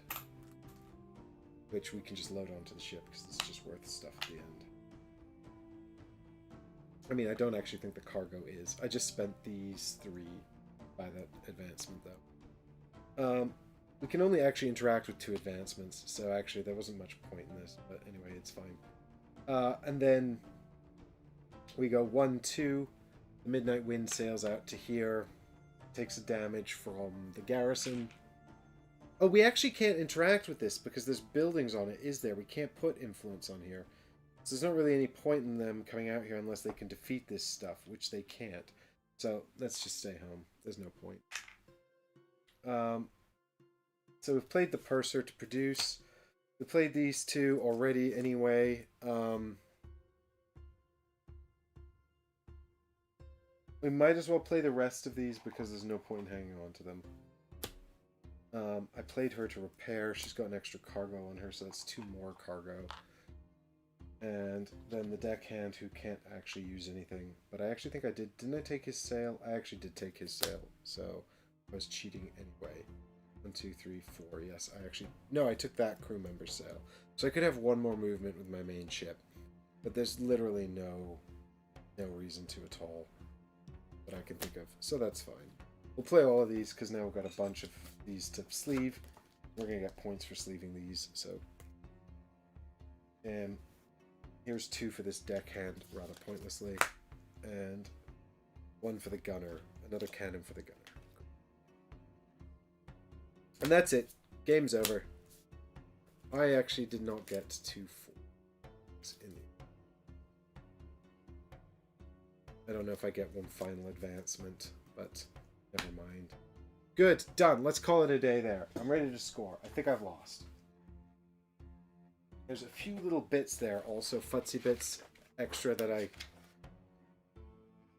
Which we can just load onto the ship, because it's just worth stuff at the end. I mean, I don't actually think the cargo is. I just spent these 3 by that advancement, though. We can only actually interact with 2 advancements, so actually there wasn't much point in this, but anyway, it's fine. And then we go 1-2. The Midnight Wind sails out to here, takes a damage from the garrison. Oh, we actually can't interact with this because there's buildings on it, is there? We can't put influence on here. So there's not really any point in them coming out here unless they can defeat this stuff, which they can't. So let's just stay home. There's no point. So we've played the Purser to produce. We played these 2 already anyway. We might as well play the rest of these because there's no point in hanging on to them. I played her to repair. She's got an extra cargo on her, so that's 2 more cargo. And then the deckhand who can't actually use anything. But I actually think I did. Didn't I take his sail? I actually did take his sail, so I was cheating anyway. 1, 2, 3, 4. Yes, I actually... No, I took that crew member's sail. So I could have 1 more movement with my main ship. But there's literally no reason to at all that I can think of. So that's fine. We'll play all of these because now we've got a bunch of these to sleeve. We're going to get points for sleeving these, so... And here's 2 for this deckhand, rather pointlessly. And 1 for the gunner. Another cannon for the gunner. And that's it. Game's over. I actually did not get 2 4s in the... I don't know if I get 1 final advancement, but never mind. Good, done. Let's call it a day there. I'm ready to score. I think I've lost. There's a few little bits there, also futzy bits extra that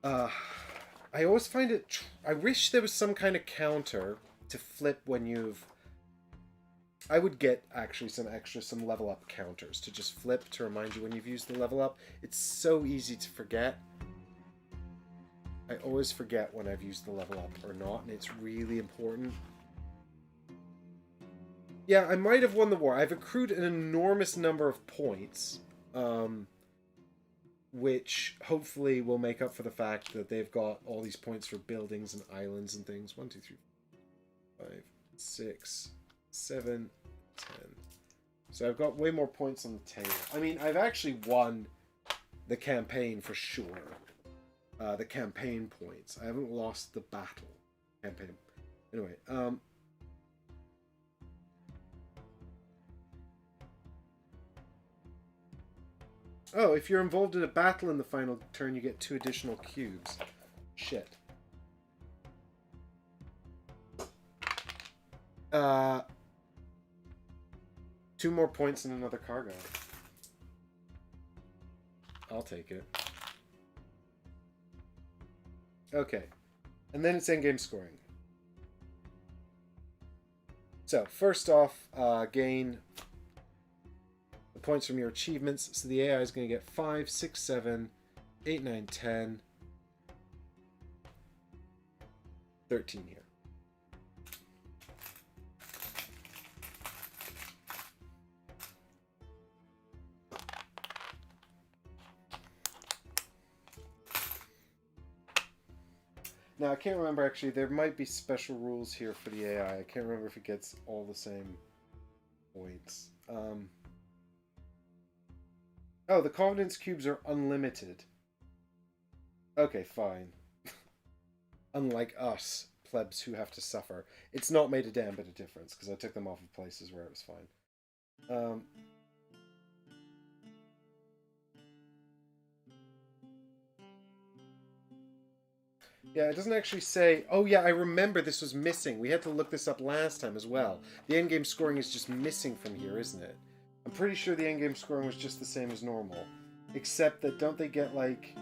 I always find it... I wish there was some kind of counter to flip when you've... I would get actually some level up counters to just flip to remind you when you've used the level up. It's so easy to forget. I always forget when I've used the level up or not, and it's really important. Yeah, I might have won the war. I've accrued an enormous number of points, which hopefully will make up for the fact that they've got all these points for buildings and islands and things. 1, 2, 3, 4, 5, 6, 7, 10. So I've got way more points on the table. I mean, I've actually won the campaign for sure. The campaign points. I haven't lost the battle campaign. Anyway, oh, if you're involved in a battle in the final turn, you get 2 additional cubes. Shit. 2 more points and another cargo. I'll take it. Okay. And then it's endgame scoring. So, first off, gain the points from your achievements. So the AI is going to get 5, 6, 7, 8, 9, 10, 13 here. Now, I can't remember, actually, there might be special rules here for the AI. I can't remember if it gets all the same points. Oh, the confidence cubes are unlimited. Okay, fine. Unlike us, plebs who have to suffer. It's not made a damn bit of difference, because I took them off of places where it was fine. Yeah, it doesn't actually say... Oh yeah, I remember this was missing. We had to look this up last time as well. The endgame scoring is just missing from here, isn't it? I'm pretty sure the endgame scoring was just the same as normal. Except that don't they get like...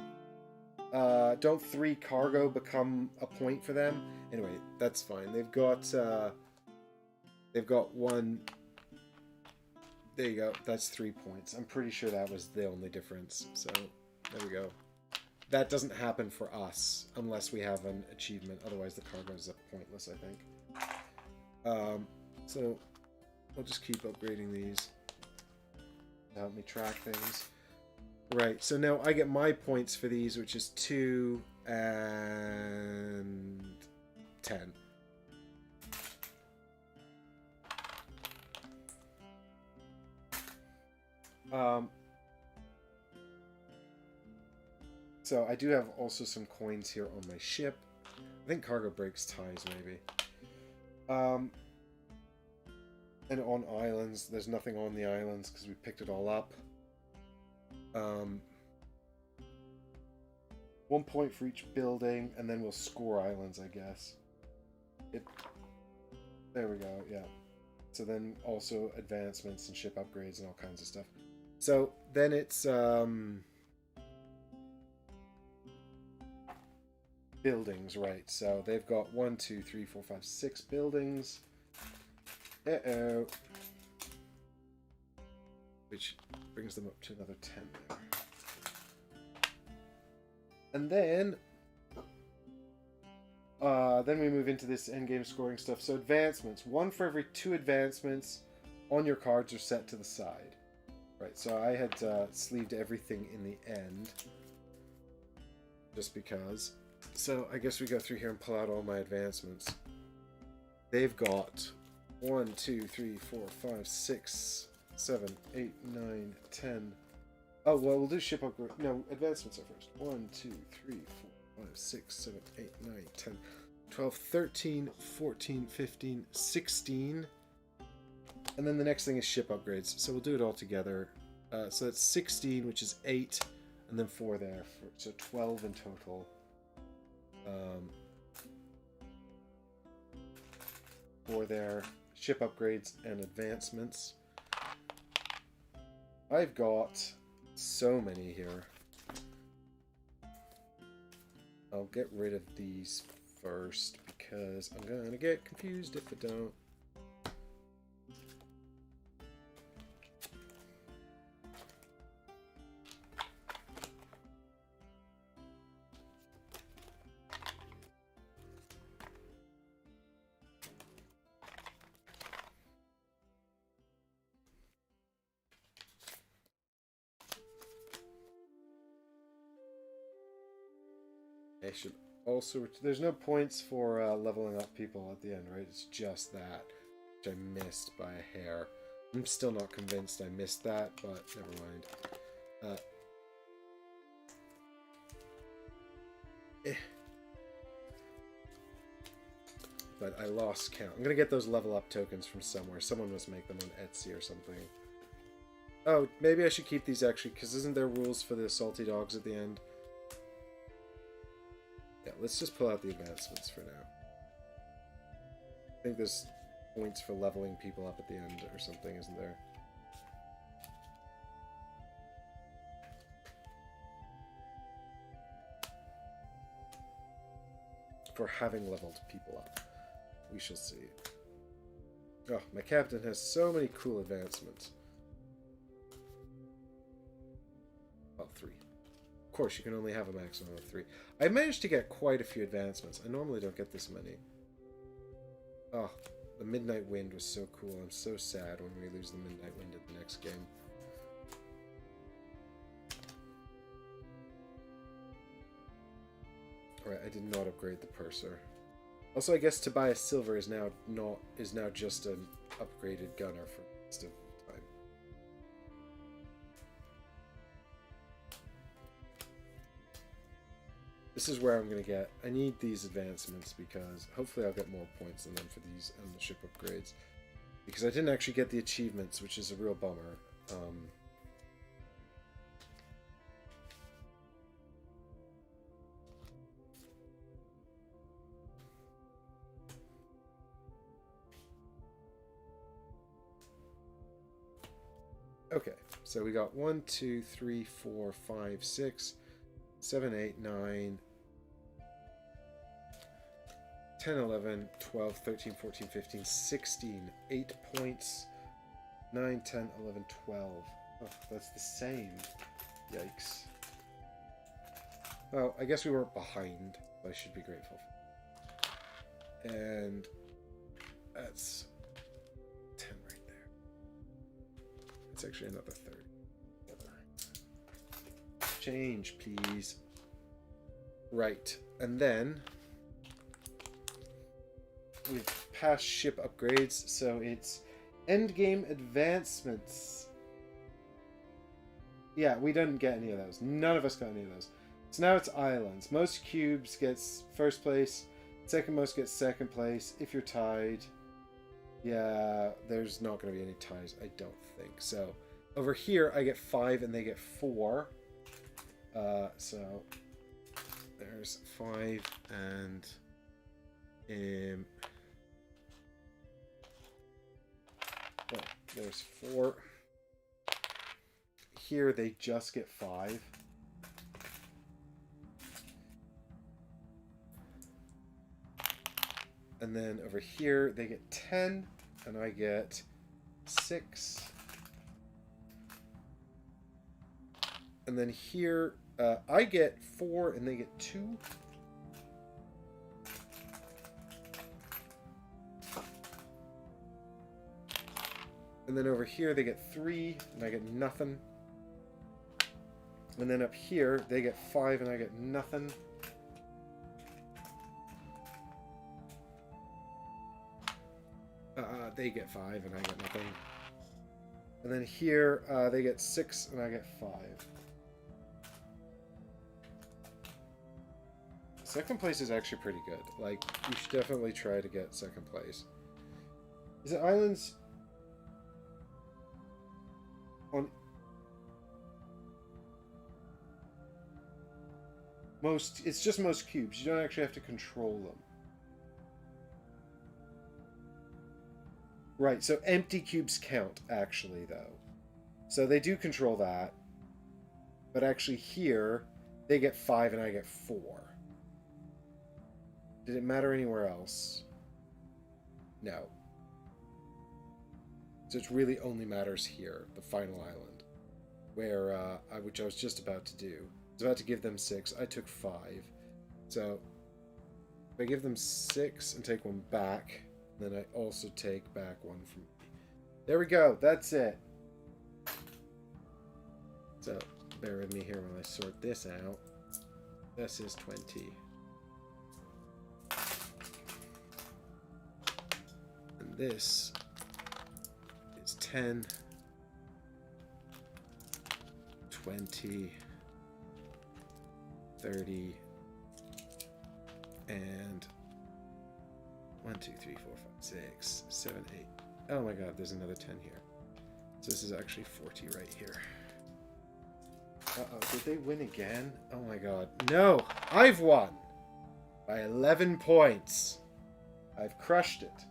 don't 3 cargo become a point for them? Anyway, that's fine. They've got 1... There you go. That's 3 points. I'm pretty sure that was the only difference. So, there we go. That doesn't happen for us unless we have an achievement. Otherwise, the cargo is pointless, I think. So, I'll just keep upgrading these to help me track things. Right, so now I get my points for these, which is 2 and 10. So I do have also some coins here on my ship. I think cargo breaks ties, maybe. And on islands, there's nothing on the islands because we picked it all up. 1 point for each building, and then we'll score islands, I guess. There we go, yeah. So then also advancements and ship upgrades and all kinds of stuff. So then it's buildings, right? So they've got 1, 2, 3, 4, 5, 6 buildings. Uh-oh. Which brings them up to another 10 there. And then we move into this endgame scoring stuff. So advancements. 1 for every 2 advancements on your cards are set to the side. Right, so I had sleeved everything in the end. Just because. So I guess we go through here and pull out all my advancements. They've got 1, 2, 3, 4, 5, 6, 7, 8, 9, 10. Oh, well, we'll do ship upgrade. No, advancements are first. 1, 2, 3, 4, 5, 6, 7, 8, 9, 10, 12, 13, 14, 15, 16. And then the next thing is ship upgrades. So we'll do it all together. So that's 16, which is 8, and then 4 there. So 12 in total. 4 there. Ship upgrades and advancements. I've got so many here. I'll get rid of these first because I'm gonna get confused if I don't. I should also... There's no points for leveling up people at the end, right? It's just that, which I missed by a hair. I'm still not convinced I missed that, but never mind. But I lost count. I'm going to get those level up tokens from somewhere. Someone must make them on Etsy or something. Oh, maybe I should keep these actually, because isn't there rules for the salty dogs at the end? Yeah, let's just pull out the advancements for now. I think there's points for leveling people up at the end or something, isn't there? For having leveled people up. We shall see. Oh, my captain has so many cool advancements. Well, 3. Of course, you can only have a maximum of 3. I managed to get quite a few advancements. I normally don't get this many. Oh, the Midnight Wind was so cool. I'm so sad when we lose the Midnight Wind in the next game. Alright, I did not upgrade the purser. Also, I guess to buy a silver is now just an upgraded gunner for the rest of time. This is where I'm going to get... I need these advancements because hopefully I'll get more points than them for these and the ship upgrades. Because I didn't actually get the achievements, which is a real bummer. Okay, so we got 1, 2, 3, 4, 5, 6, 7, 8, 9, 10, 11, 12, 13, 14, 15, 16, 8 points, 9, 10, 11, 12. Oh, that's the same. Yikes. Well, I guess we weren't behind, but I should be grateful for. And that's 10 right there. It's actually another 30. Change, please. Right. And then we've passed ship upgrades, so it's endgame advancements. Yeah, we didn't get any of those. None of us got any of those. So now it's islands. Most cubes gets first place. Second most gets second place. If you're tied, yeah, there's not going to be any ties, I don't think. So over here, I get 5 and they get 4. So there's 5 and well, there's 4. Here they just get 5. And then over here they get 10 and I get 6. And then here I get 4 and they get 2. And then over here they get 3 and I get nothing. And then up here they get 5 and I get nothing. They get 5 and I get nothing. And then here they get 6 and I get 5. Second place is actually pretty good. Like, you should definitely try to get second place. Is it islands on most? It's just most cubes. You don't actually have to control them. Right, so empty cubes count, actually, though. So they do control that. But actually here, they get 5 and I get 4. Did it matter anywhere else? No. So it really only matters here, the final island. Where, which I was just about to do. I was about to give them 6, I took 5. So, if I give them 6 and take 1 back... Then I also take back 1 from me. There we go. That's it. So, bear with me here while I sort this out. This is 20. And this is 10. 20. 30. And 1, 2, 3, 4, 5, 6, 7, 8. Oh my god, there's another 10 here. So this is actually 40 right here. Uh-oh, did they win again? Oh my god. No! I've won! By 11 points. I've crushed it.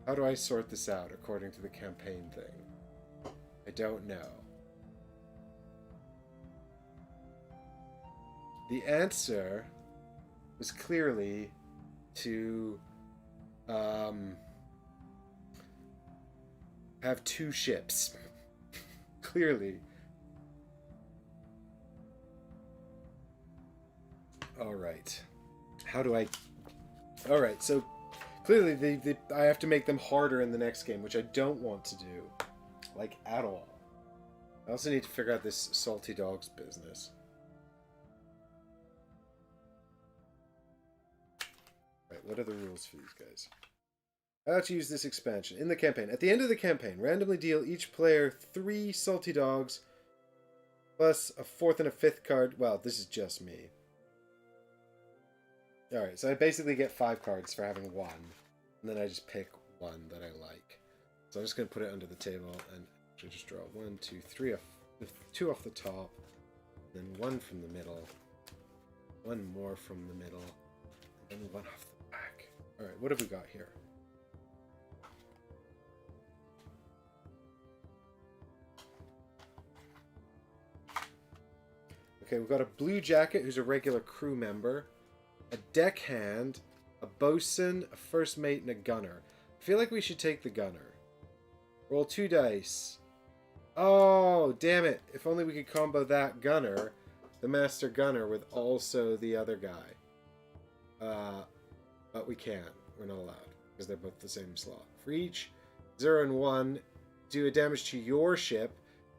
How do I sort this out according to the campaign thing? I don't know. The answer was clearly to have 2 ships. Clearly. Alright. How do I... Alright, so clearly I have to make them harder in the next game, which I don't want to do. Like, at all. I also need to figure out this salty dogs business. Right, what are the rules for these guys? How to use this expansion in the campaign. At the end of the campaign, randomly deal each player 3 salty dogs plus a 4th and a 5th card. Well, this is just me. Alright, so I basically get 5 cards for having 1. And then I just pick 1 that I like. So I'm just going to put it under the table and actually just draw 1, 2, 3, 2 off the top. Then 1 from the middle. 1 more from the middle. And 1 off the back. Alright, what have we got here? Okay, we've got a blue jacket who's a regular crew member, a deckhand, a bosun, a first mate, and a gunner. I feel like we should take the gunner. Roll 2 dice. Oh, damn it. If only we could combo that gunner, the master gunner, with also the other guy. But we can't. We're not allowed, because they're both the same slot. For each 0 and 1, do a damage to your ship.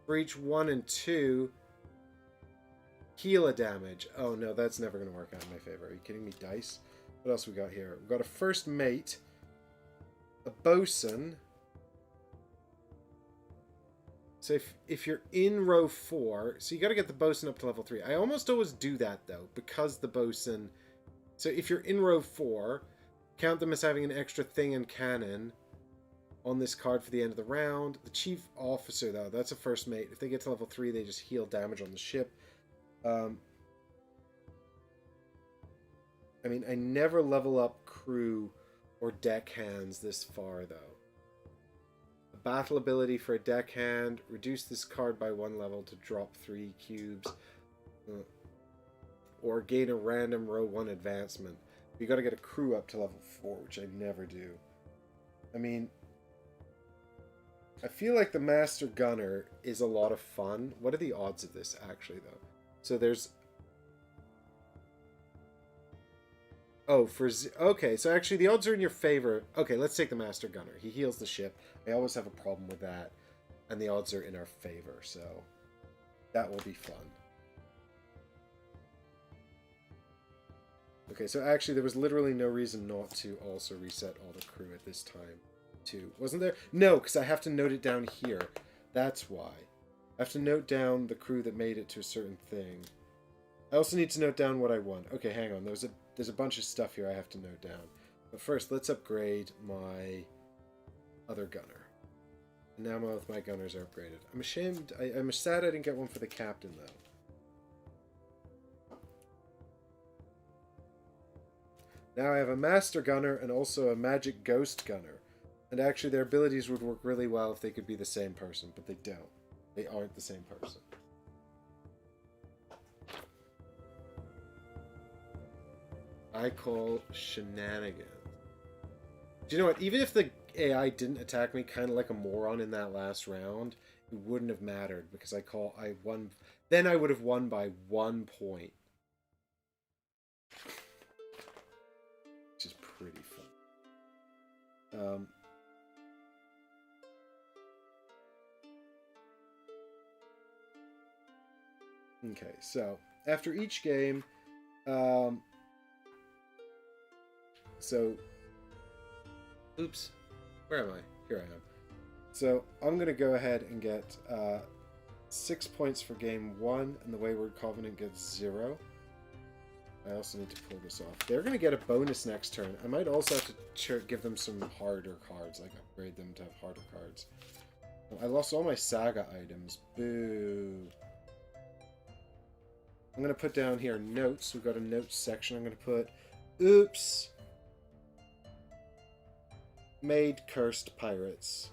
For each 1 and 2, Heal a damage. Oh no, that's never going to work out in my favor. Are you kidding me? Dice? What else we got here? We've got a first mate, a bosun. So if you're in row 4, so you got to get the bosun up to level 3. I almost always do that though, because the bosun. So if you're in row 4, count them as having an extra thing and cannon on this card for the end of the round. The chief officer though, that's a first mate. If they get to level 3, they just heal damage on the ship. I mean, I never level up crew or deckhands this far though. Battle ability for a deckhand. Reduce this card by 1 level to drop 3 cubes. Or gain a random row 1 advancement. You gotta get a crew up to level 4, which I never do. I mean, I feel like the Master Gunner is a lot of fun. What are the odds of this, actually, though? So there's... Oh, okay, so actually the odds are in your favor. Okay, let's take the Master Gunner. He heals the ship. I always have a problem with that. And the odds are in our favor, so that will be fun. Okay, so actually there was literally no reason not to also reset all the crew at this time, too. Wasn't there? No, because I have to note it down here. That's why. I have to note down the crew that made it to a certain thing. I also need to note down what I won. Okay, hang on. There's a bunch of stuff here I have to note down. But first, let's upgrade my other gunner. And now both my gunners are upgraded. I'm ashamed. I'm sad I didn't get one for the captain, though. Now I have a Master Gunner and also a Magic Ghost Gunner. And actually their abilities would work really well if they could be the same person, but they don't. They aren't the same person. I call shenanigans. Do you know what? Even if the AI didn't attack me kind of like a moron in that last round, it wouldn't have mattered because I won. Then I would have won by 1 point. Which is pretty fun. Okay, so after each game, oops, where am I? Here I am. So I'm gonna go ahead and get 6 points for game 1, and the Wayward Covenant gets 0. I also need to pull this off. They're gonna get a bonus next turn. I might also have to give them some harder cards, like upgrade them to have harder cards. I lost all my saga items. Boo. I'm going to put down here notes. We've got a notes section. I'm going to put, oops, made cursed pirates.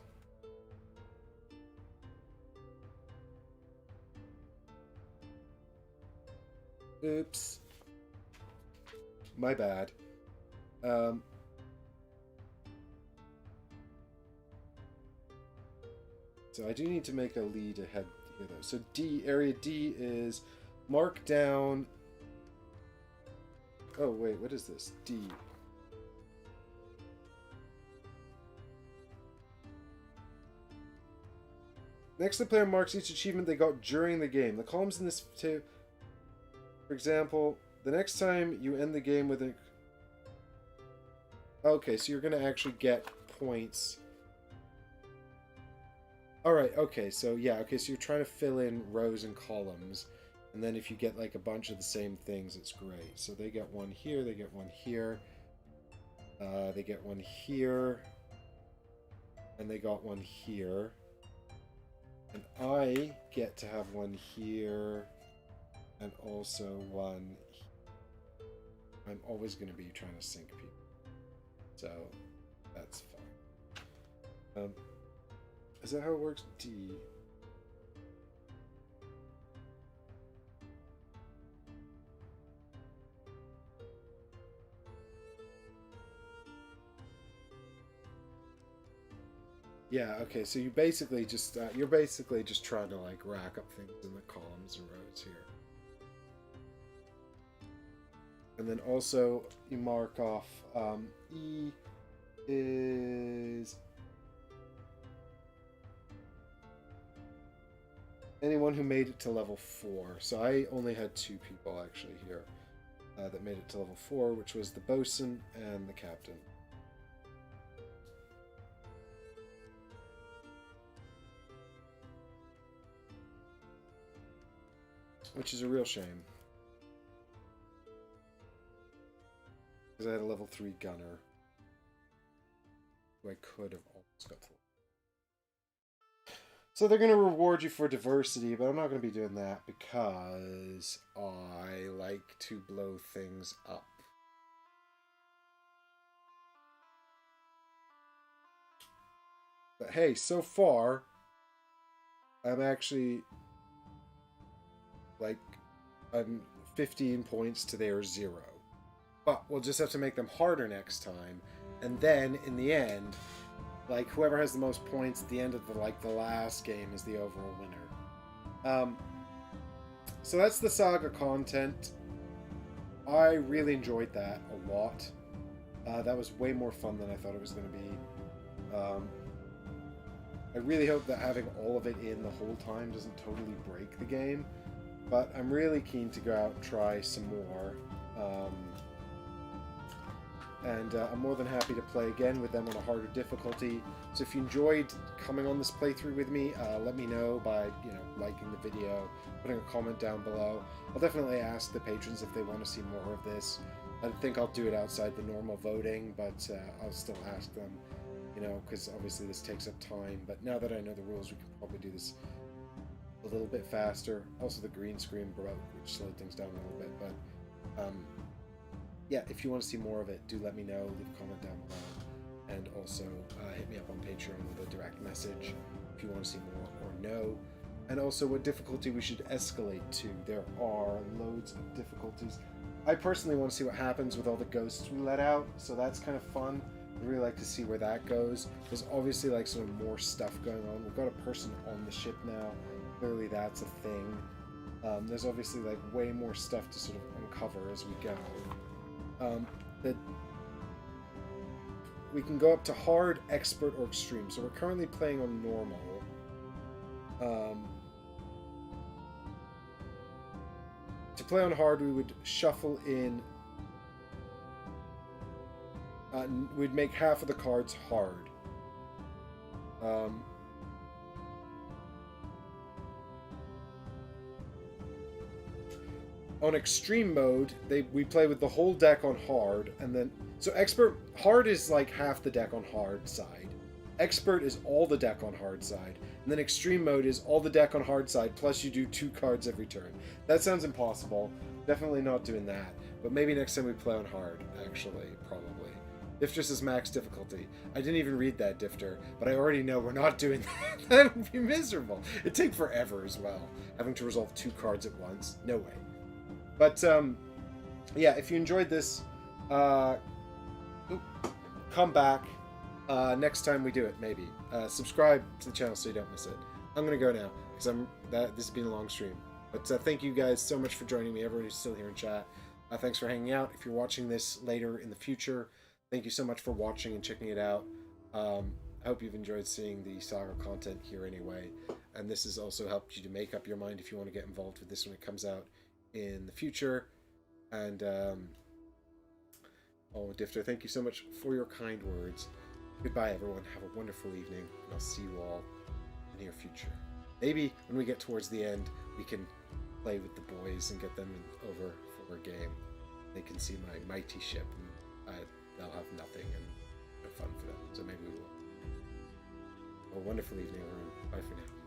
Oops. My bad. So I do need to make a lead ahead here, though. So area D is mark down... Oh, wait, what is this? D. Next, the player marks each achievement they got during the game. The columns in this table... For example, the next time you end the game with a... Okay, so you're going to actually get points. Alright, okay, so yeah, okay, so you're trying to fill in rows and columns. And then if you get like a bunch of the same things, it's great. So they get one here, they get one here. They get one here. And they got one here. And I get to have one here. And also one here. I'm always going to be trying to sync people. So, that's fine. Is that how it works? D. Yeah, okay, so you basically just, you're basically just trying to, like, rack up things in the columns and rows here. And then also, you mark off, E is... anyone who made it to level 4. So I only had 2 people actually here that made it to level 4, which was the bosun and the captain. Which is a real shame. Because I had a level 3 gunner who I could have almost got to. So they're going to reward you for diversity, but I'm not going to be doing that because I like to blow things up. But hey, so far, I'm actually, like, I'm 15 points to their 0. But we'll just have to make them harder next time. And then, in the end, like, whoever has the most points at the end of the last game is the overall winner. So that's the saga content. I really enjoyed that a lot. That was way more fun than I thought it was going to be. I really hope that having all of it in the whole time doesn't totally break the game. But I'm really keen to go out and try some more. And I'm more than happy to play again with them on a harder difficulty. So if you enjoyed coming on this playthrough with me, let me know by, liking the video, putting a comment down below. I'll definitely ask the patrons if they want to see more of this. I think I'll do it outside the normal voting, but I'll still ask them, because obviously this takes up time. But now that I know the rules, we can probably do this a little bit faster. Also, the green screen broke, which slowed things down a little bit, but yeah, if you want to see more of it, do let me know. Leave a comment down below. And also hit me up on Patreon with a direct message if you want to see more or no. And also what difficulty we should escalate to. There are loads of difficulties. I personally want to see what happens with all the ghosts we let out, so that's kind of fun. I'd really like to see where that goes. There's obviously like some more stuff going on. We've got a person on the ship now. Clearly that's a thing. There's obviously like way more stuff to sort of uncover as we go. That we can go up to hard, expert, or extreme. So we're currently playing on normal. To play on hard, we would shuffle in. We'd make half of the cards hard. On extreme mode, we play with the whole deck on hard, and then so hard is like half the deck on hard side. Expert is all the deck on hard side, and then extreme mode is all the deck on hard side plus you do 2 cards every turn. That sounds impossible. Definitely not doing that. But maybe next time we play on hard, actually, probably. Difter says max difficulty. I didn't even read that, Difter, but I already know we're not doing that. That would be miserable. It'd take forever as well, having to resolve 2 cards at once. No way. But, yeah, if you enjoyed this, come back next time we do it, maybe. Subscribe to the channel so you don't miss it. I'm going to go now, because this has been a long stream. But thank you guys so much for joining me, everyone who's still here in chat. Thanks for hanging out. If you're watching this later in the future, thank you so much for watching and checking it out. I hope you've enjoyed seeing the saga content here anyway. And this has also helped you to make up your mind if you want to get involved with this when it comes out in the future. And Difter, thank you so much for your kind words. Goodbye everyone, have a wonderful evening, and I'll see you all in the near future. Maybe when we get towards the end we can play with the boys and get them over for a game. They can see my mighty ship, and they'll have nothing and no fun for them, so maybe we will. Have a wonderful evening everyone, bye for now.